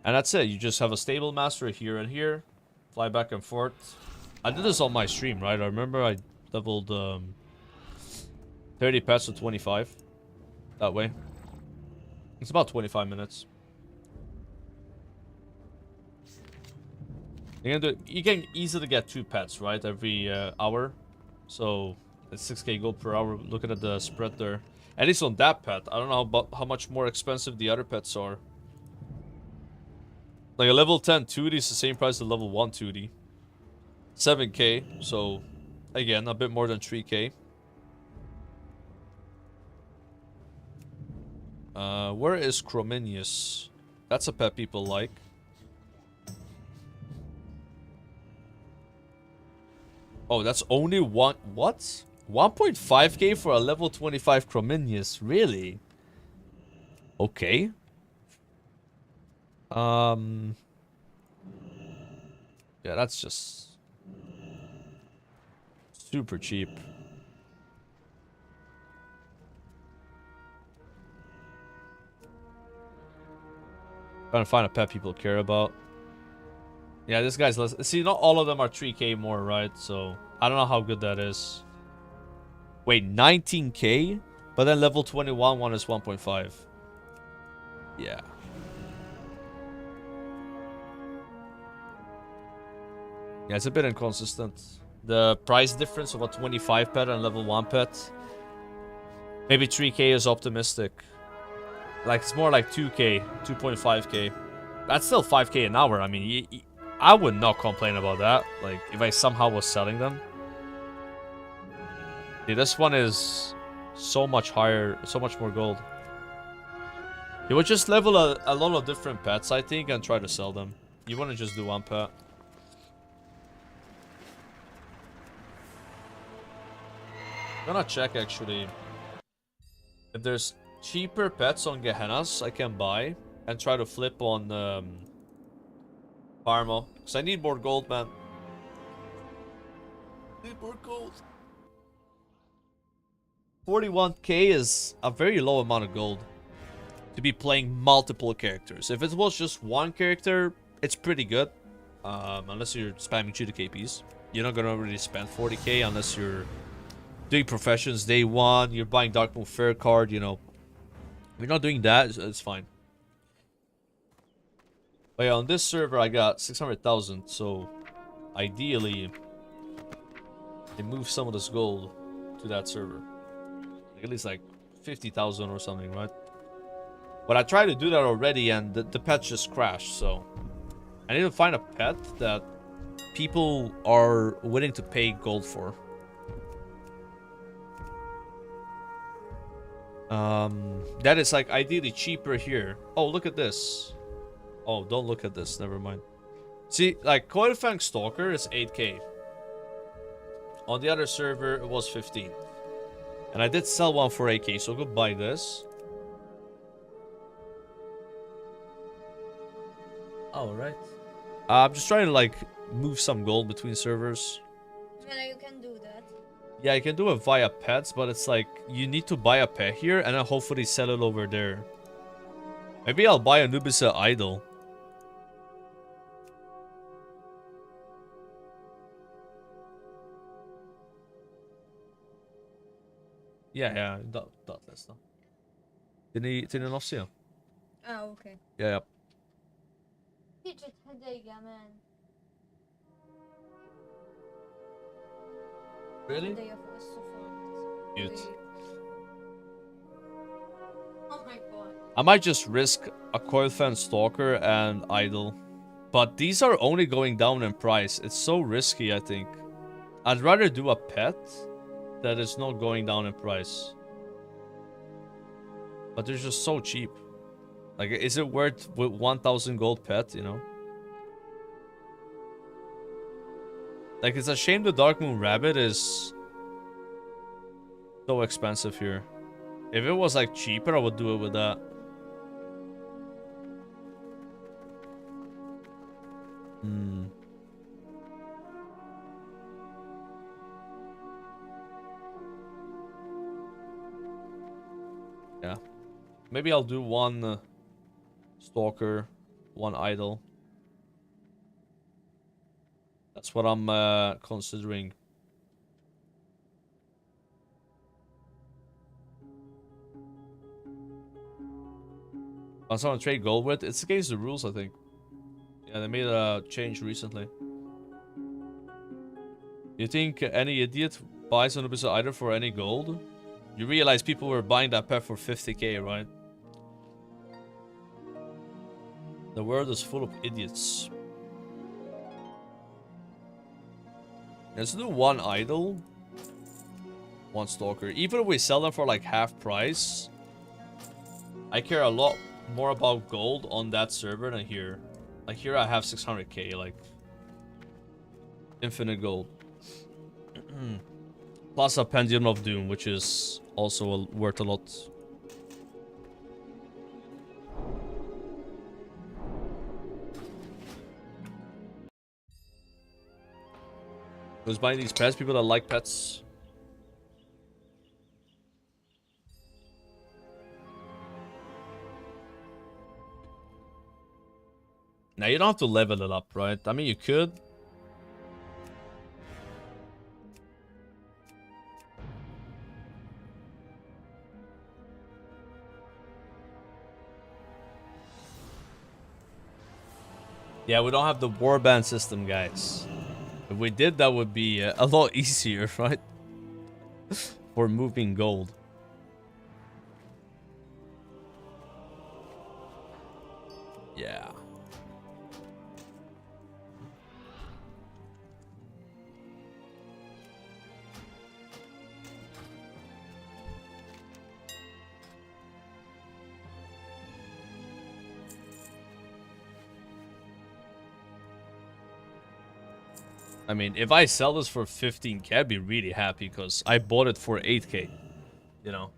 And that's it. You just have a stable master here and here. Fly back and forth. I did this on my stream, right? I remember I leveled 30 pets to 25. That way. It's about 25 minutes. You can easily get 2 pets, right? Every hour. So, it's 6k gold per hour. Looking at the spread there. At least on that pet. I don't know how much more expensive the other pets are. Like a level 10 2D is the same price as a level 1 2D. 7k, so again, a bit more than 3k. Where is Crominius? That's a pet people like. Oh, that's only one. What? 1.5k for a level 25 Crominius? Really? Okay. Yeah, that's just super cheap. Trying to find a pet people care about. Yeah, this guy's less. See, not all of them are 3k more, right? So I don't know how good that is. Wait, 19k? But then level 21 one is 1.5. Yeah. Yeah, it's a bit inconsistent. The price difference of a 25 pet and level 1 pet. Maybe 3k is optimistic. Like, it's more like 2k, 2.5k. That's still 5k an hour. I mean, I would not complain about that. Like, if I somehow was selling them. See, this one is so much higher, so much more gold. You would just level a lot of different pets, I think, and try to sell them. You want to just do one pet. I'm gonna check, actually. If there's cheaper pets on Gehennas I can buy and try to flip on Parmo. Because I need more gold, man. Need more gold. 41k is a very low amount of gold to be playing multiple characters. If it was just one character, it's pretty good. Unless you're spamming 2 KPs. You're not gonna really spend 40k unless you're doing professions day 1. You're buying Darkmoon Fair card, you know. If you're not doing that, it's fine. But yeah, on this server I got 600,000, so ideally they move some of this gold to that server. Like at least like 50,000 or something, right? But I tried to do that already and the pet just crashed, so I need to find a pet that people are willing to pay gold for. That is like ideally cheaper here. Oh, look at this. Oh, don't look at this. Never mind. See, like Coilfang Stalker is 8k. On the other server, it was 15. And I did sell one for 8k, so go buy this. Alright. I'm just trying to like move some gold between servers. Yeah, you can do that. Yeah, you can do it via pets, but it's like you need to buy a pet here and then hopefully sell it over there. Maybe I'll buy a Nubisa Idol. Ja, dat is dan. Till ni nog se. Ah, okay. Ja. Fidget headache, man. Really? They are so fun. Cute. Oh my god. I might just risk a Coilfang Stalker and Idol. But these are only going down in price. It's so risky, I think. I'd rather do a pet that is not going down in price. But they're just so cheap. Like, is it worth with 1,000 gold pet, you know? Like, it's a shame the Darkmoon Rabbit is so expensive here. If it was, like, cheaper, I would do it with that. Yeah. Maybe I'll do one Stalker, one Idol. That's what I'm considering. On someone to trade gold with? It's against the rules, I think. Yeah, they made a change recently. You think any idiot buys an Nubisa Idol for any gold? You realize people were buying that pet for 50k, right? The world is full of idiots. Let's do one idol, one stalker. Even if we sell them for like half price, I care a lot more about gold on that server than here. Like here I have 600k, like infinite gold. Plus a Pendulum of Doom, which is also worth a lot. Who's buying these pets? People that like pets. Now you don't have to level it up, right? I mean, you could. Yeah, we don't have the warband system, guys. If we did, that would be a lot easier, right? For moving gold. Yeah. I mean, if I sell this for 15k, I'd be really happy because I bought it for 8k, you know.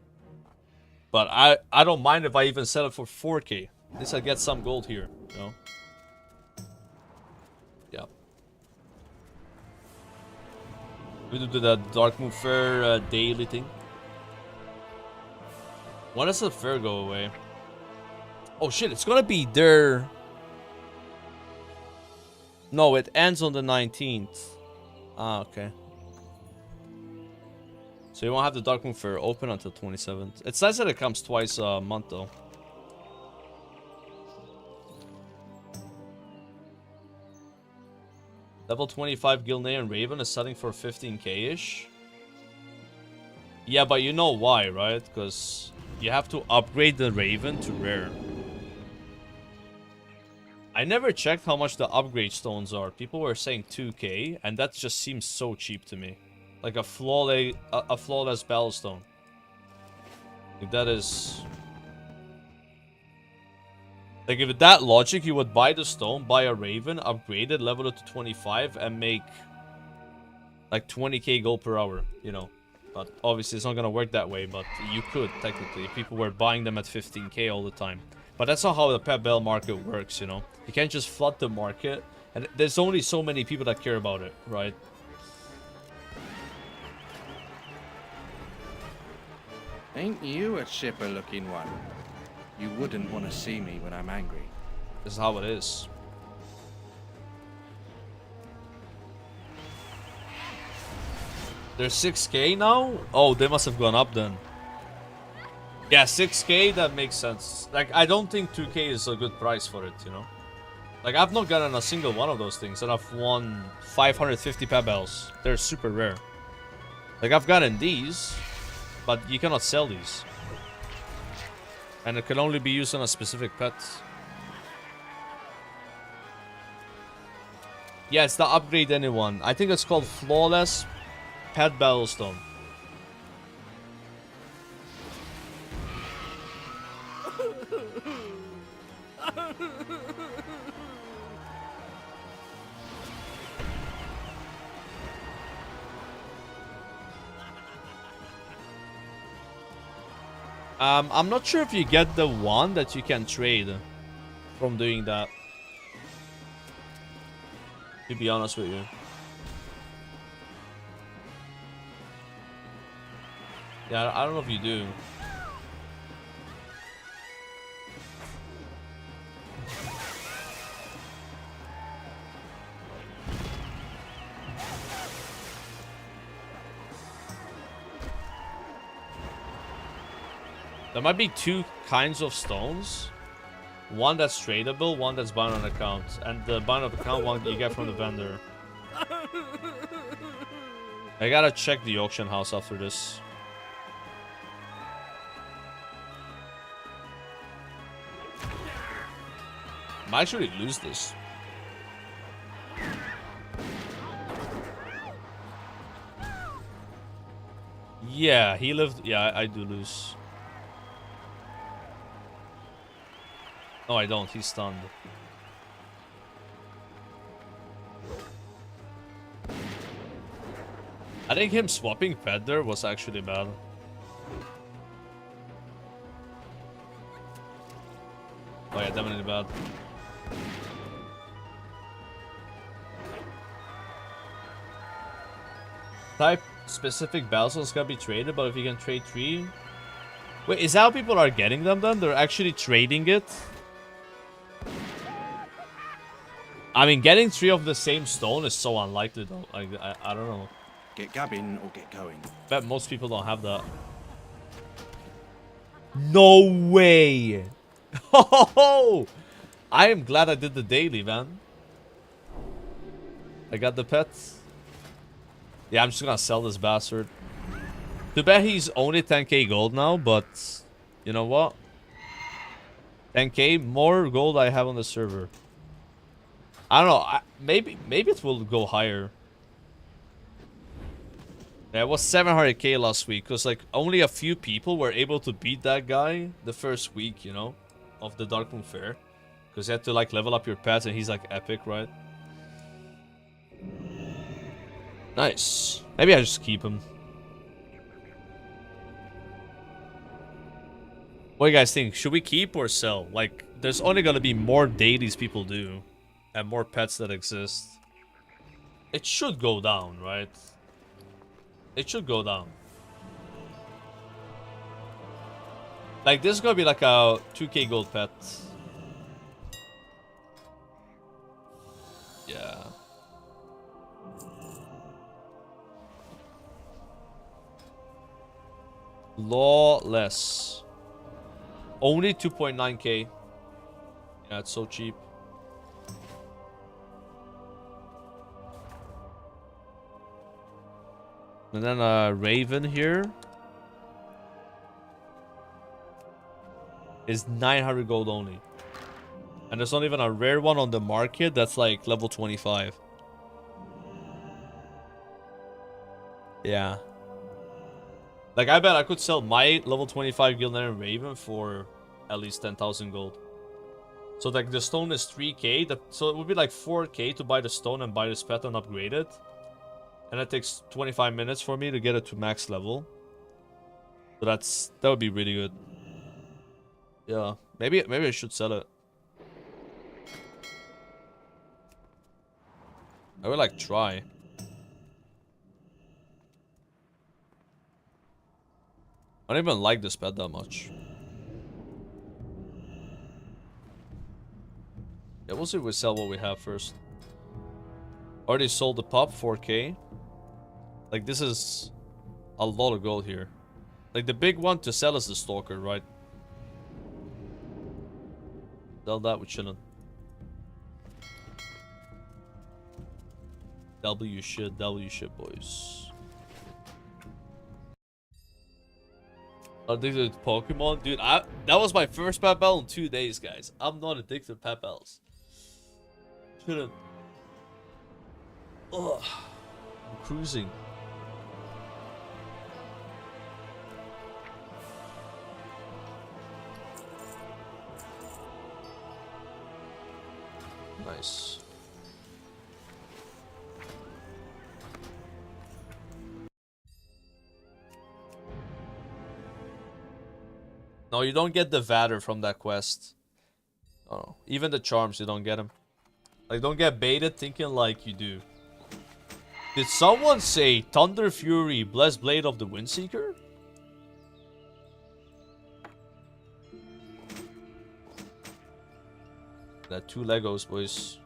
But I don't mind if I even sell it for 4k. At least I get some gold here, you know. Yeah. We do the Dark Moon Fair daily thing. When does the fair go away? Oh shit, it's gonna be there. No, it ends on the 19th. Ah, okay. So you won't have the Dark Moon Fair open until 27th. It says that it comes twice a month, though. Level 25 Gilnean Raven is selling for 15k-ish. Yeah, but you know why, right? Because you have to upgrade the Raven to rare. I never checked how much the upgrade stones are. People were saying 2k, and that just seems so cheap to me. Like a flawless battlestone. Like that is... Like if with that logic, you would buy the stone, buy a Raven, upgrade it, level it to 25, and make like 20k gold per hour, you know. But obviously it's not gonna work that way, but you could, technically, if people were buying them at 15k all the time. But that's not how the pet bell market works, you know. You can't just flood the market, and there's only so many people that care about it, right? Ain't you a chipper-looking one? You wouldn't want to see me when I'm angry. This is how it is. They're 6k now? Oh, they must have gone up then. Yeah, 6k, that makes sense. Like, I don't think 2k is a good price for it, you know? Like, I've not gotten a single one of those things, and I've won 550 pebbles. They're super rare. Like, I've gotten these, but you cannot sell these. And it can only be used on a specific pet. Yeah, it's the upgrade anyone. I think it's called Flawless Pet Battlestone. I'm not sure if you get the one that you can trade from doing that. To be honest with you. Yeah, I don't know if you do. There might be two kinds of stones. One that's tradable, one that's bound on account. And the bound on account one you get from the vendor. I gotta check the auction house after this. Might actually lose this. Yeah, he lived. Yeah, I do lose. No, I don't. He's stunned. I think him swapping pet there was actually bad. Oh yeah, definitely bad. Type specific battles gotta be traded, but if you can trade 3... Wait, is that how people are getting them then? They're actually trading it? I mean, getting 3 of the same stone is so unlikely though. Like, I don't know. Get gabbing or get going. Bet most people don't have that. No way! Oh, I am glad I did the daily, man. I got the pets. Yeah, I'm just gonna sell this bastard. Too bad he's only 10k gold now, but you know what? 10k more gold I have on the server. I don't know. Maybe it will go higher. Yeah, it was 700k last week because like only a few people were able to beat that guy the first week, you know, of the Darkmoon Fair, because you had to like level up your pets, and he's like epic, right? Nice. Maybe I just keep him. What do you guys think? Should we keep or sell? Like, there's only gonna be more dailies people do, and more pets that exist. It should go down, right? It should go down. Like, this is gonna be like a 2k gold pet. Yeah. Lawless. Only 2.9k. Yeah, it's so cheap. And then a Raven here is 900 gold only. And there's not even a rare one on the market that's like level 25. Yeah. Like, I bet I could sell my level 25 Gilnarian Raven for at least 10,000 gold. So like the stone is 3k, so it would be like 4k to buy the stone and buy this pet and upgrade it. And it takes 25 minutes for me to get it to max level. So that would be really good. Yeah, maybe I should sell it. I would like try. I don't even like this pet that much. Yeah, we'll see if we sell what we have first. Already sold the pup, 4k. Like, this is a lot of gold here. Like, the big one to sell is the stalker, right? Sell that, we're chilling. W shit, boys. Addicted to Pokemon? Dude, that was my first pet battle in 2 days, guys. I'm not addicted to pet battles. Shouldn't. Ugh. I'm cruising. Nice. No, you don't get the Vader from that quest. Oh, even the charms, you don't get them. Like, don't get baited thinking like you do. Did someone say Thunder Fury, Blessed Blade of the Windseeker? That 2 Legos, boys.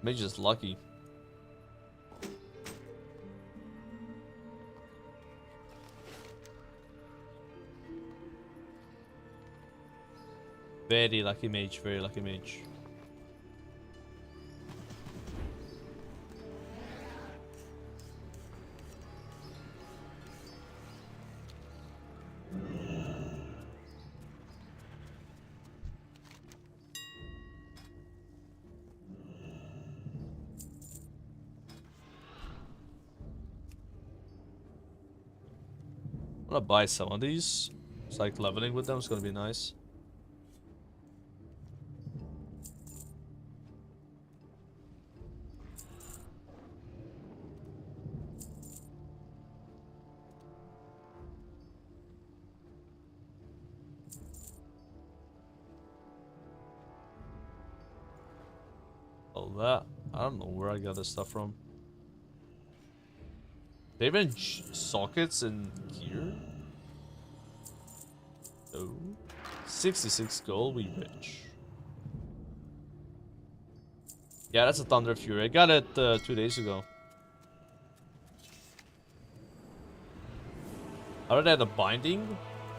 Maybe just lucky. Very lucky mage, very lucky mage. I'm gonna buy some of these. It's like leveling with them is gonna be nice. All that. I don't know where I got this stuff from. They even sockets in here? Oh. 66 gold, we rich. Yeah, that's a Thunder Fury. I got it 2 days ago. I already had a binding.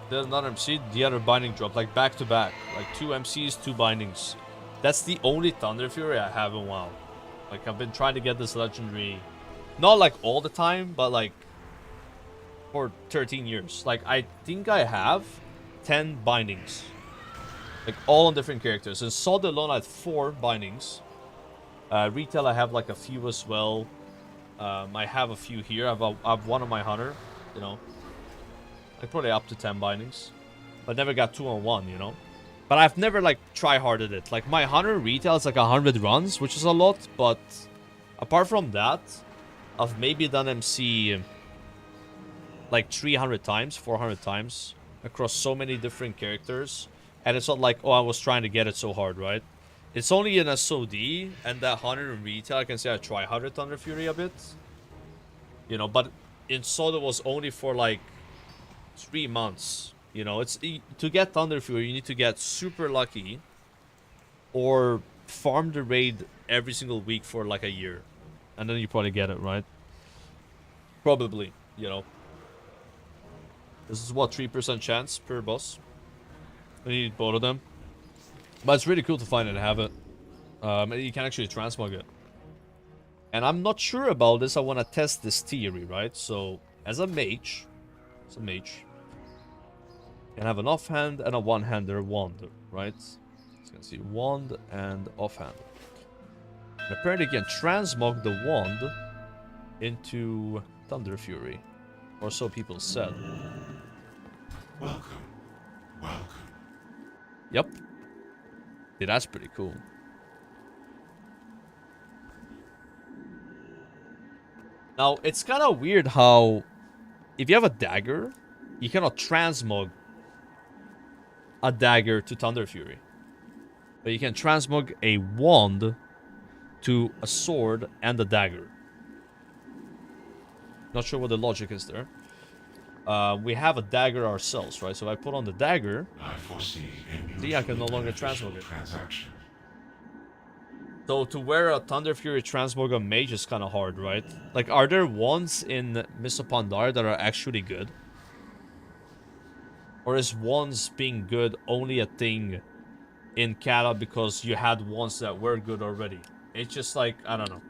There's another MC, the other binding dropped, like back to back. Like 2 MCs, 2 bindings. That's the only Thunder Fury I have in WoW. Like, I've been trying to get this legendary. Not like all the time, but like for 13 years. Like, I think I have 10 bindings. Like, all on different characters. And Sword alone I had 4 bindings. Retail I have like a few as well. I have a few here. I have one on my hunter, you know. Like probably up to 10 bindings. But never got 2 on 1, you know. But I've never like try-harded it. Like my hunter retail is like 100 runs, which is a lot. But apart from that, I've maybe done MC like 300 times, 400 times. Across so many different characters. And it's not like, oh, I was trying to get it so hard, right? It's only in SOD, and that hunter in retail, I can say I try-harded Thunder Fury a bit. You know, but in SOD it was only for like 3 months. You know, it's to get Thunder Fury, you need to get super lucky. Or farm the raid every single week for like a year. And then you probably get it, right? Probably, you know. This is what, 3% chance per boss? I need both of them. But it's really cool to find it and have it. You can actually transmog it. And I'm not sure about this. I want to test this theory, right? So, as a mage, you can have an offhand and a one-hander wand, right? So you can see wand and offhand. And apparently you can transmog the wand into Thunder Fury. Or so people said. Welcome. Welcome. Yep. Yeah, that's pretty cool. Now, it's kind of weird how if you have a dagger, you cannot transmog a dagger to Thunder Fury. But you can transmog a wand to a sword and a dagger. Not sure what the logic is there. We have a dagger ourselves, right? So if I put on the dagger, I can no longer transmog it. So to wear a Thunder Fury transmog on mage is kind of hard, right? Like, are there wands in Mists of Pandaria that are actually good? Or is wands being good only a thing in Kata because you had wands that were good already? It's just like, I don't know.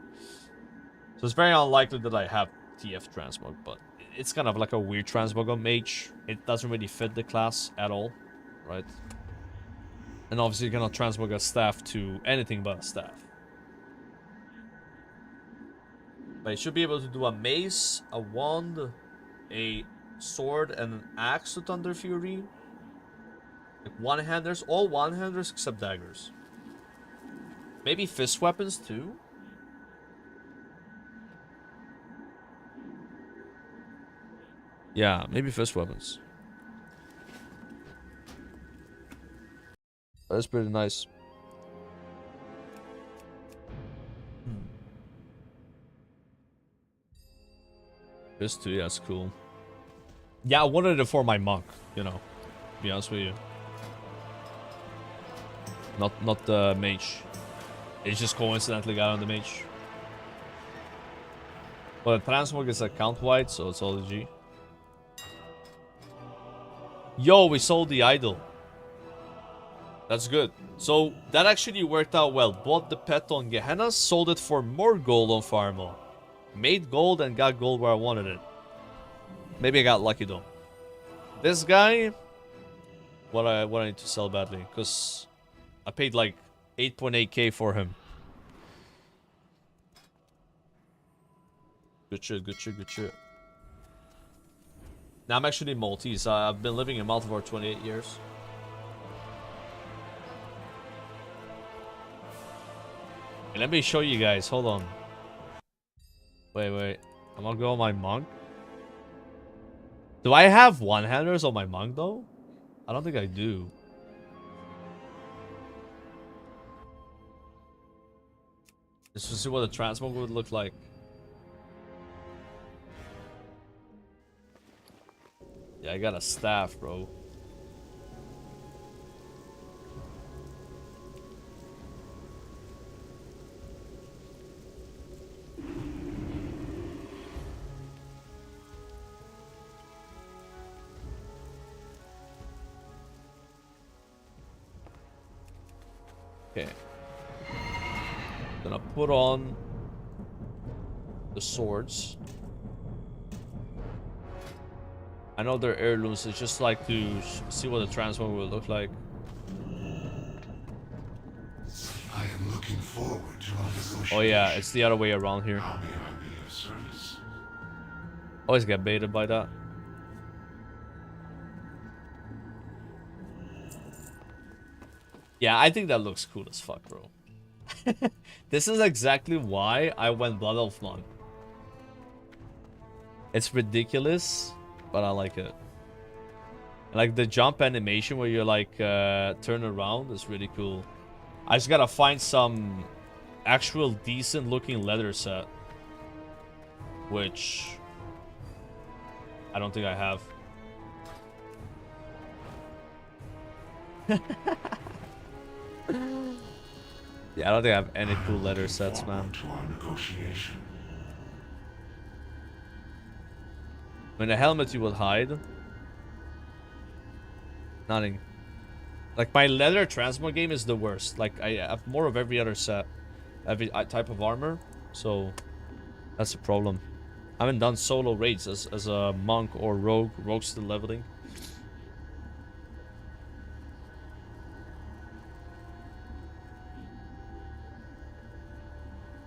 So it's very unlikely that I have TF transmog, but it's kind of like a weird transmog on mage. It doesn't really fit the class at all, right? And obviously you cannot transmog a staff to anything but a staff. But you should be able to do a mace, a wand, a sword, and an axe to Thunder Fury. Like one-handers, all one-handers except daggers. Maybe fist weapons too? Yeah, maybe fist weapons. That's pretty nice. This too, yeah, that's cool. Yeah, I wanted it for my monk, you know. To be honest with you. Not the mage. It's just coincidentally got on the mage. Well, the transmog is account wide, so it's all the G. Yo, we sold the idol. That's good. So, that actually worked out well. Bought the pet on Gehenna, sold it for more gold on Farmall. Made gold and got gold where I wanted it. Maybe I got lucky though. This guy, what I need to sell badly, because I paid like 8.8k for him. Good shit, good shit, good shit. Now I'm actually Maltese. I've been living in Malta for 28 years. Hey, let me show you guys. Hold on. Wait. I'm gonna go on my monk. Do I have one-handers on my monk though? I don't think I do. Just to see what the transmog would look like. Yeah, I got a staff, bro. Okay. Gonna put on the swords. I know they're heirlooms. It's just like to see what the transmog will look like. I am looking forward to our negotiation. Oh yeah, it's the other way around here. How may I be of service? Always get baited by that. Yeah, I think that looks cool as fuck, bro. This is exactly why I went Blood Elf Monk. It's ridiculous, but I like it. Like the jump animation where you like turn around is really cool. I just gotta find some actual decent looking leather set, which I don't think I have. Yeah, I don't think I have any cool leather sets, man. I mean, the helmet you would hide. Nothing. Like, my leather transmog game is the worst. Like, I have more of every other set. Every type of armor. So, that's the problem. I haven't done solo raids as a monk or rogue. Rogue's still leveling.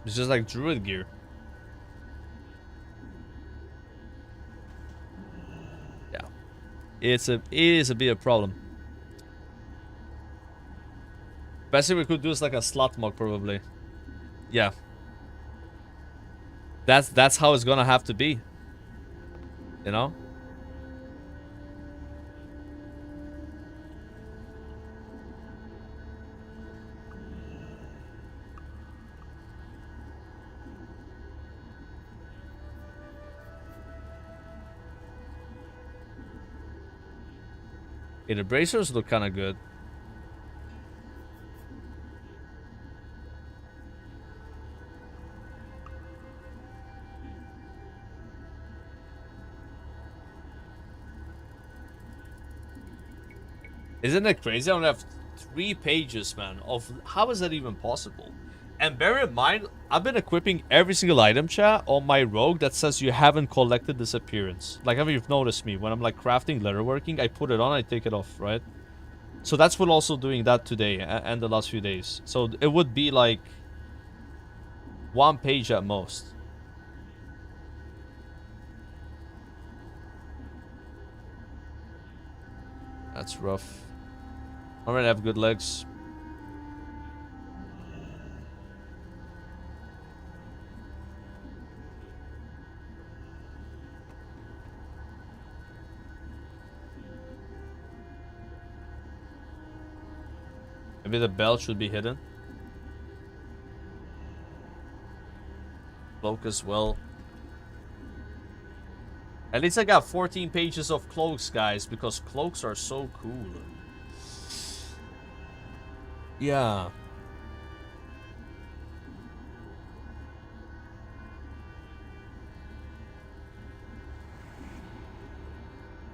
It's just like druid gear. Yeah. It is a bit of a problem. Best thing we could do is like a slot mog probably. Yeah. That's how it's gonna have to be. You know? Okay, the bracers look kind of good. Isn't it crazy? I only have 3 pages, man, of how is that even possible? And bear in mind, I've been equipping every single item chat on my rogue that says you haven't collected this appearance. Like, if you've noticed me, when I'm like crafting leatherworking, I put it on, I take it off, right? So that's what also doing that today and the last few days. So it would be like 1 page at most. That's rough. I already have good legs. Maybe the belt should be hidden. Cloak as well. At least I got 14 pages of cloaks, guys, because cloaks are so cool. Yeah.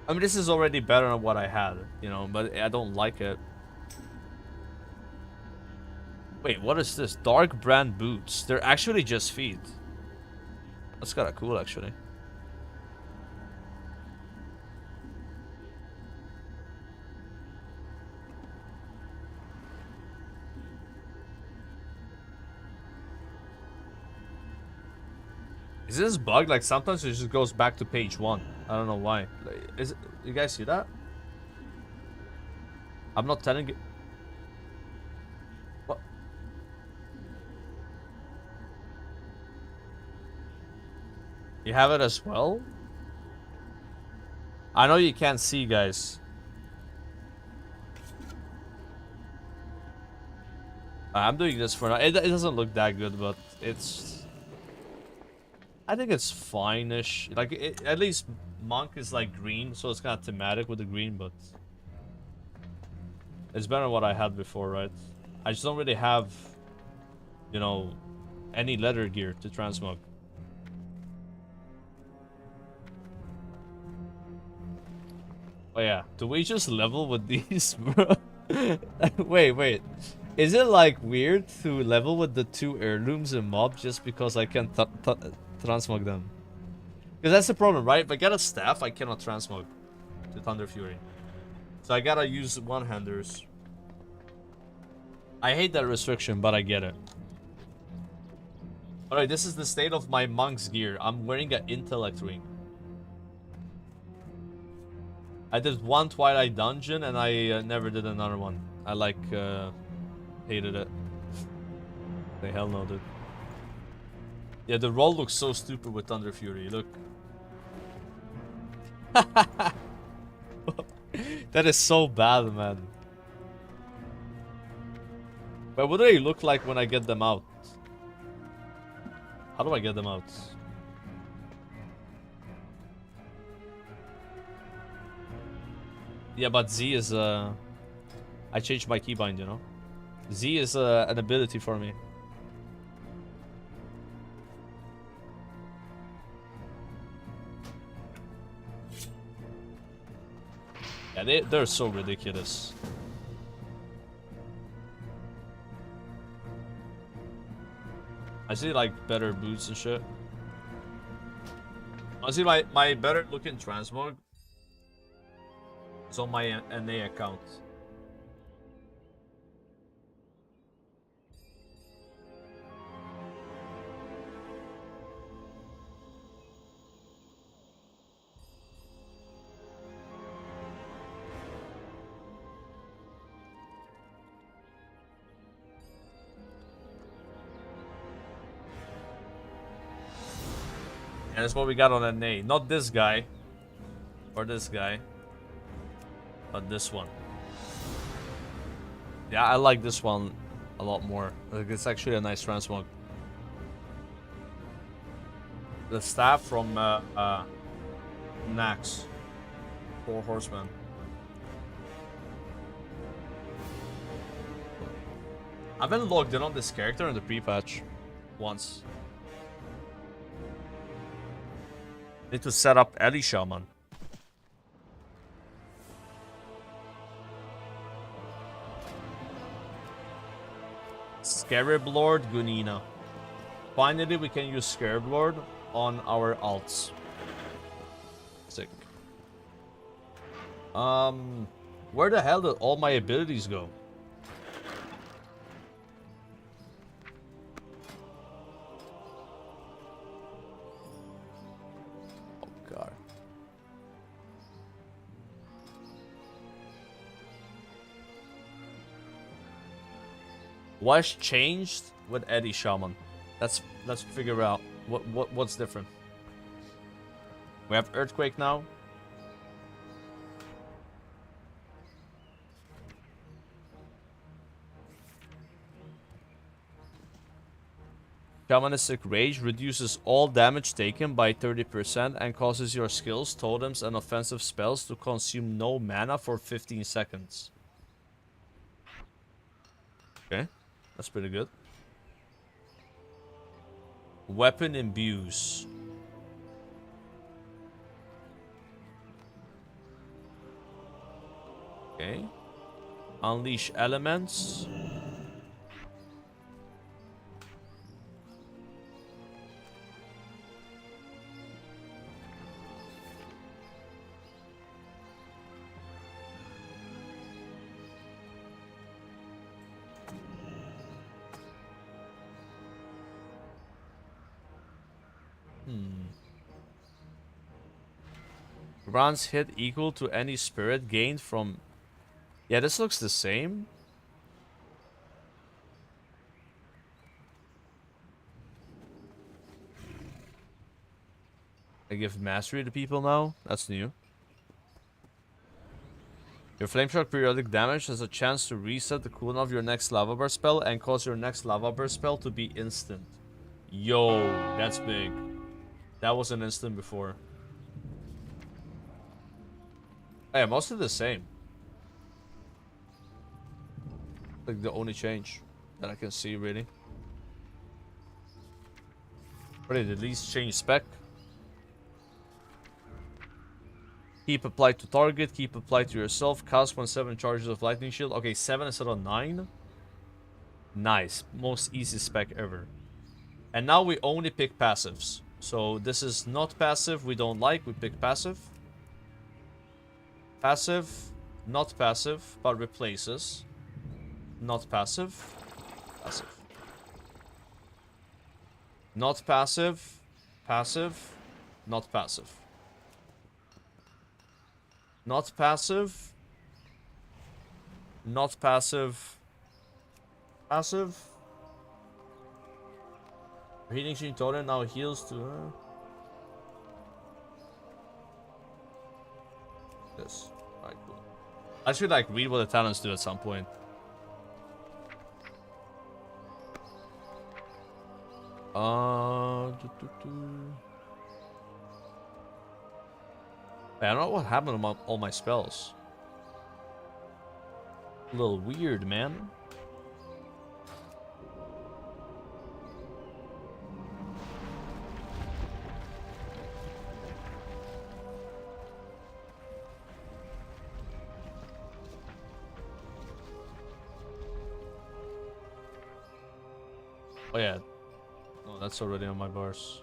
I mean, this is already better than what I had, you know, but I don't like it. Wait, what is this? Dark brand boots. They're actually just feet. That's kind of cool, actually. Is this bug? Like, sometimes it just goes back to page 1. I don't know why. Like, is it, you guys see that? I'm not telling you. What? You have it as well? I know you can't see, guys. I'm doing this for now. It doesn't look that good, but it's... I think it's fine-ish. Like, at least Monk is like green, so it's kind of thematic with the green, but... It's better than what I had before, right? I just don't really have, you know, any leather gear to transmog. Oh yeah, do we just level with these, bro? Wait. Is it like weird to level with the 2 heirlooms in MOP just because I can transmog them? Because that's the problem, right? If I get a staff, I cannot transmog to Thunder Fury. So I gotta use one-handers. I hate that restriction, but I get it. Alright, this is the state of my monk's gear. I'm wearing an intellect ring. I did one Twilight dungeon and I never did another one. I like hated it. The hell no, dude. Yeah, the roll looks so stupid with Thunder Fury. Look. That is so bad, man. But what do they look like when I get them out? How do I get them out? Yeah, but Z is I changed my keybind, you know. Z is an ability for me. Yeah, they're so ridiculous. I see like better boots and shit. I see my better looking transmog is on my NA account. And that's what we got on NA. Not this guy. Or this guy. But this one. Yeah, I like this one a lot more. Like, it's actually a nice transmog. The staff from Nax. 4 Horsemen. I haven't logged in on this character in the pre-patch once. Need to set up Ellie Shaman. Scarab Lord Gunina. Finally, we can use Scarab Lord on our alts. Sick. Where the hell did all my abilities go? What's changed with Eddie Shaman? Let's figure out what's different. We have Earthquake now. Shamanistic Rage reduces all damage taken by 30% and causes your skills, totems, and offensive spells to consume no mana for 15 seconds. Okay. That's pretty good. Weapon imbues. Okay. Unleash elements. Bronze hit equal to any spirit gained from... Yeah, this looks the same. I give mastery to people now. That's new. Your flame shock periodic damage has a chance to reset the cooldown of your next lava burst spell and cause your next lava burst spell to be instant. Yo, that's big. That was an instant before. Yeah, mostly the same. Like the only change that I can see, really. Probably the least change spec. Keep applied to target, keep applied to yourself, cast when 7 charges of lightning shield. Okay, 7 instead of 9. Nice. Most easy spec ever. And now we only pick passives. So this is not passive, we don't like, we pick passive. Passive, not passive, but replaces. Not passive, passive. Not passive, passive, not passive. Not passive. Not passive. Passive. Healing Sheen Totem now heals to her. This. Alright, cool. I should like read what the talents do at some point. I don't know what happened to all my spells. A little weird, man. Oh yeah. Oh, that's already on my bars.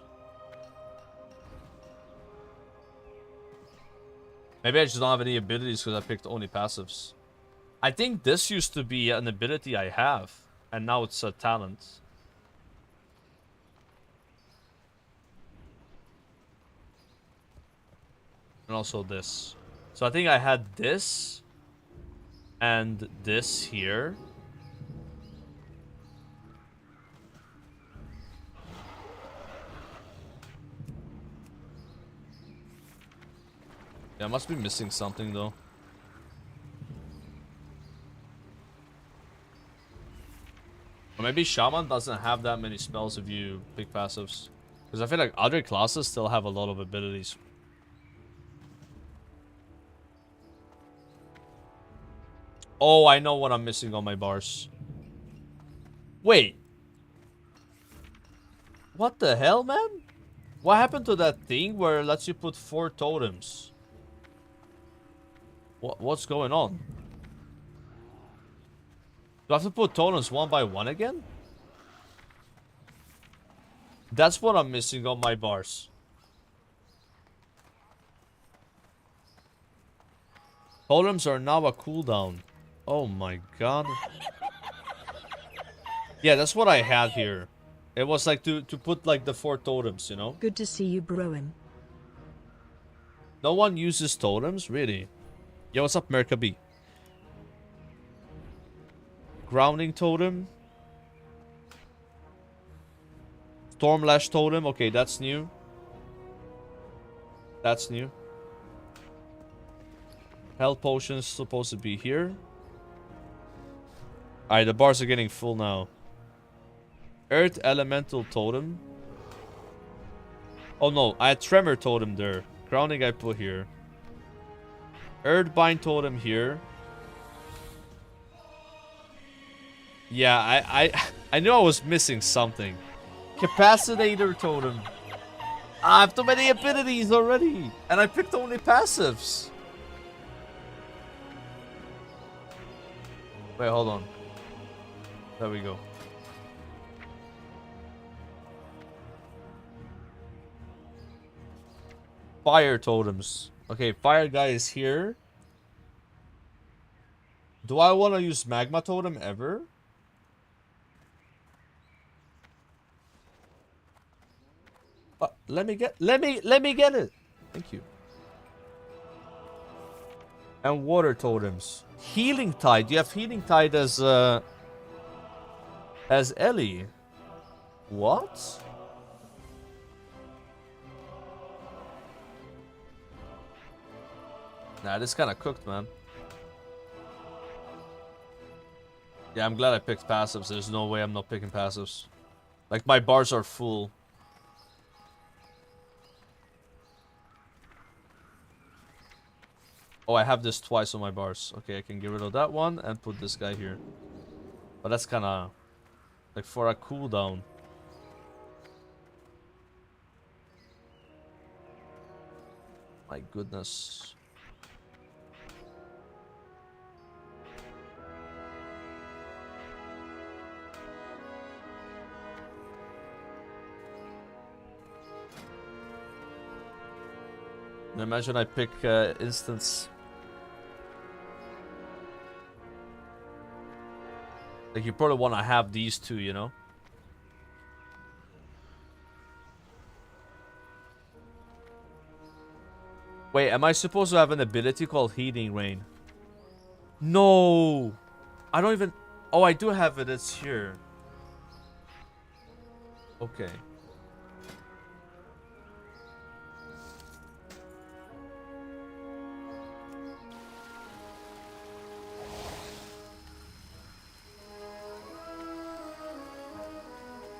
Maybe I just don't have any abilities because I picked only passives. I think this used to be an ability I have, and now it's a talent. And also this. So I think I had this and this here. Yeah, I must be missing something though. Or maybe Shaman doesn't have that many spells if you pick passives. Because I feel like other classes still have a lot of abilities. Oh, I know what I'm missing on my bars. Wait. What the hell, man? What happened to that thing where it lets you put 4 totems? What's going on? Do I have to put totems 1 by 1 again? That's what I'm missing on my bars. Totems are now a cooldown. Oh my god. Yeah, that's what I had here. It was like to put like the 4 totems, you know? Good to see you, Broen. No one uses totems? Really? Yo, what's up, Merca B? Grounding totem. Stormlash totem. Okay, that's new. That's new. Health potions supposed to be here. Alright, the bars are getting full now. Earth elemental totem. Oh no, I had tremor totem there. Grounding I put here. Earthbind totem here. Yeah, I knew I was missing something. Capacitator totem. I have too many abilities already. And I picked only passives. Wait, hold on. There we go. Fire totems. Okay, fire guy is here. Do I want to use magma totem ever? Let me get it. Thank you. And water totems. Healing Tide. You have Healing Tide as Ellie. What? Nah, this kind of cooked, man. Yeah, I'm glad I picked passives. There's no way I'm not picking passives. Like, my bars are full. Oh, I have this twice on my bars. Okay, I can get rid of that one and put this guy here. But that's kind of like for a cooldown. My goodness. Imagine I pick instance. Like, you probably want to have these two, you know? Wait, am I supposed to have an ability called Healing Rain? No! I don't even... Oh, I do have it. It's here. Okay.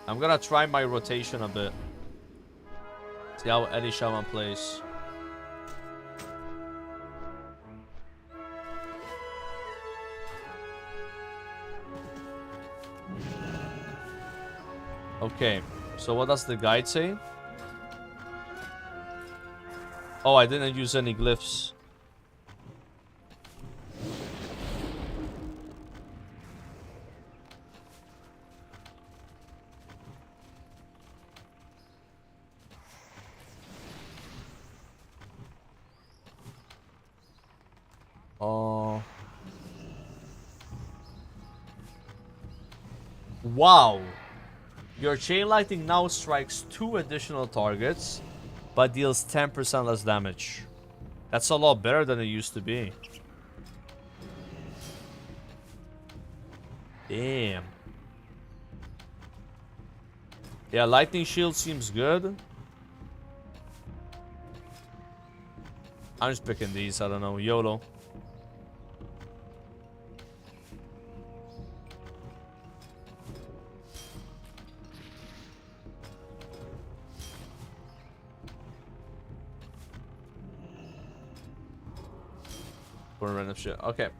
I'm gonna try my rotation a bit. See how Eddie Shaman plays. Okay, so what does the guide say? Oh, I didn't use any glyphs. Wow. Your chain lightning now strikes 2 additional targets, but deals 10% less damage. That's a lot better than it used to be. Damn. Yeah, lightning shield seems good. I'm just picking these, I don't know, YOLO. For random shit. Okay.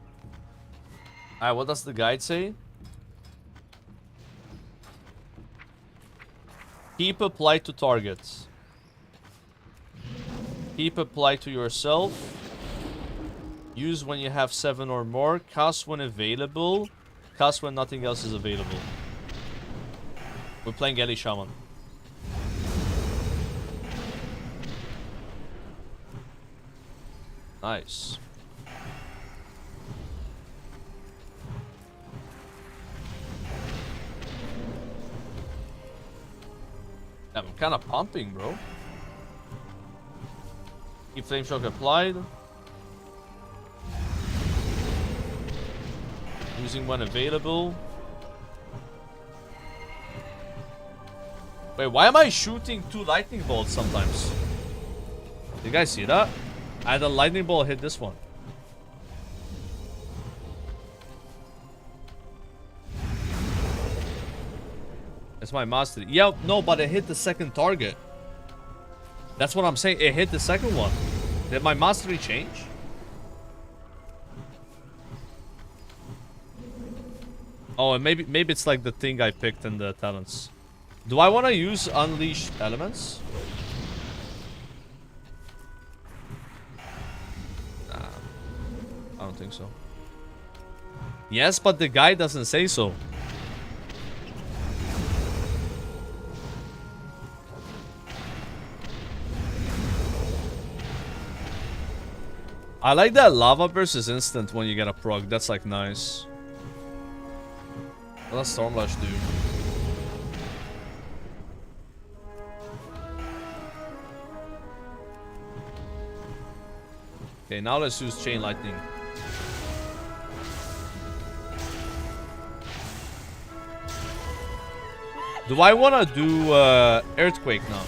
Alright, what does the guide say? Keep applied to targets. Keep applied to yourself. Use when you have 7 or more. Cast when available. Cast when nothing else is available. We're playing Ellie Shaman. Nice. I'm kind of pumping, bro. Keep flame shock applied. Using when available. Wait, why am I shooting 2 lightning bolts sometimes? Did you guys see that? I had a lightning bolt hit this one. That's my mastery. Yeah, no, but it hit the second target. That's what I'm saying. It hit the second one. Did my mastery change? Oh, and maybe it's like the thing I picked in the talents. Do I want to use unleashed elements? Nah, I don't think so. Yes, but the guy doesn't say so. I like that lava versus instant when you get a prog. That's like nice. What does Stormlash do? Okay, now let's use chain lightning. Do I want to do earthquake now?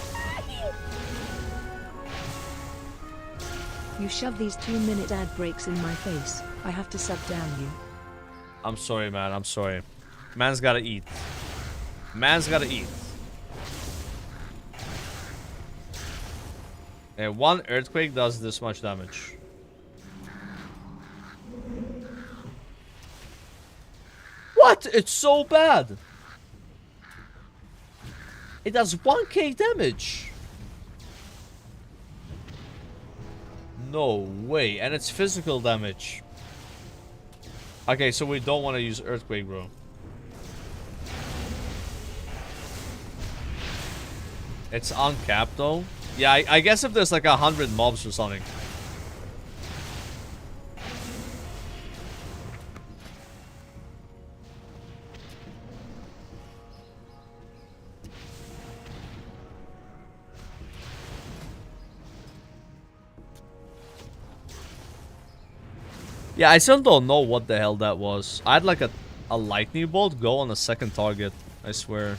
You shove these 2-minute ad breaks in my face. I have to sub down you. I'm sorry, man. I'm sorry. Man's gotta eat. Man's gotta eat. And one earthquake does this much damage. What? It's so bad. It does 1k damage. No way. And it's physical damage. Okay, so we don't want to use earthquake, bro. It's uncapped though. Yeah, I guess if there's like 100 mobs or something. Yeah, I still don't know what the hell that was. I had like a lightning bolt go on a second target, I swear.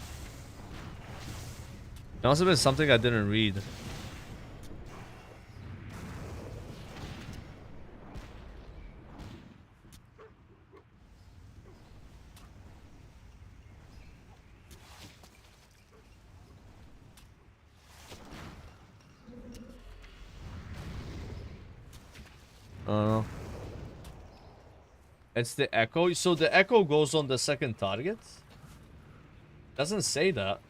It must have been something I didn't read. I don't know. It's the echo. So the echo goes on the second target? Doesn't say that.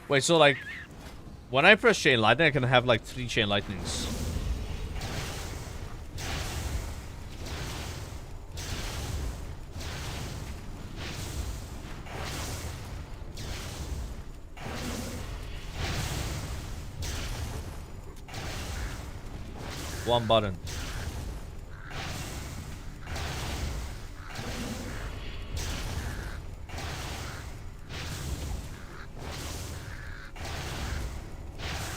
Wait, so like when I press chain lightning, I can have like 3 chain lightnings. One button.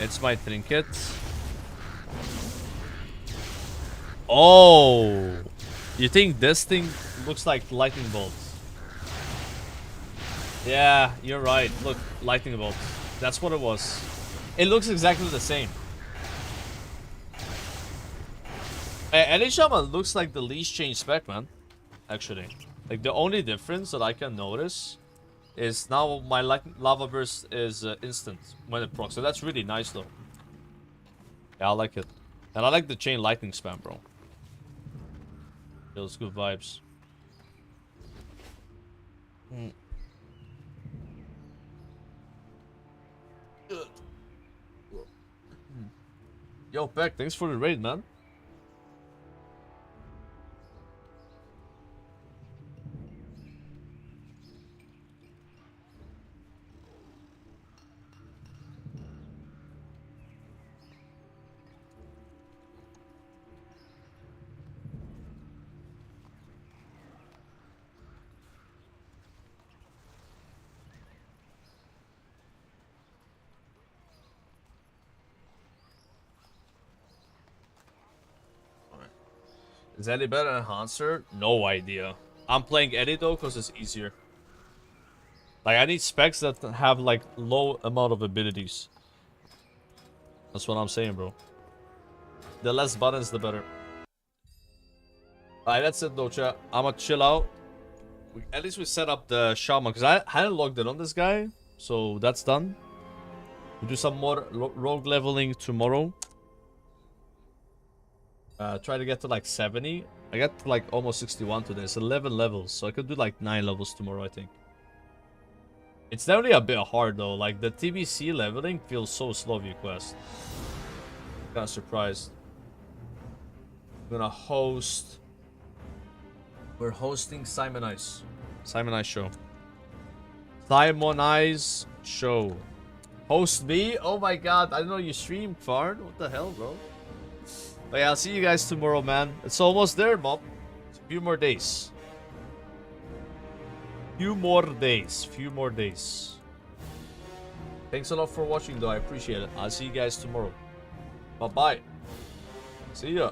It's my trinket. Oh, you think this thing looks like lightning bolts? Yeah, you're right. Look, lightning bolts. That's what it was. It looks exactly the same. Any shaman looks like the least changed spec, man. Actually, like the only difference that I can notice is now my lava burst is instant when it procs. So that's really nice, though. Yeah, I like it, and I like the chain lightning spam, bro. Feels good vibes. Yo, Peck, thanks for the raid, man. Is Eddie better than Hanser? No idea. I'm playing Eddie though because it's easier. Like I need specs that have like low amount of abilities. That's what I'm saying, bro. The less buttons, the better. Alright, that's it though, chat. I'ma chill out. At least we set up the shaman because I hadn't logged in on this guy. So that's done. We'll do some more rogue leveling tomorrow. Try to get to like 70. I got to like almost 61 today. It's 11 levels, so I could do like 9 levels tomorrow, I think. It's definitely a bit hard though. Like the TBC leveling feels so slow view quest. Kind of surprised. I'm gonna host. We're hosting Simonize. Simonize show. Simonize show. Host me? Oh my god! I didn't know you stream, Farn. What the hell, bro? But yeah, I'll see you guys tomorrow, man. It's almost there, MOP. It's a few more days. Few more days. Few more days. Thanks a lot for watching, though. I appreciate it. I'll see you guys tomorrow. Bye-bye. See ya.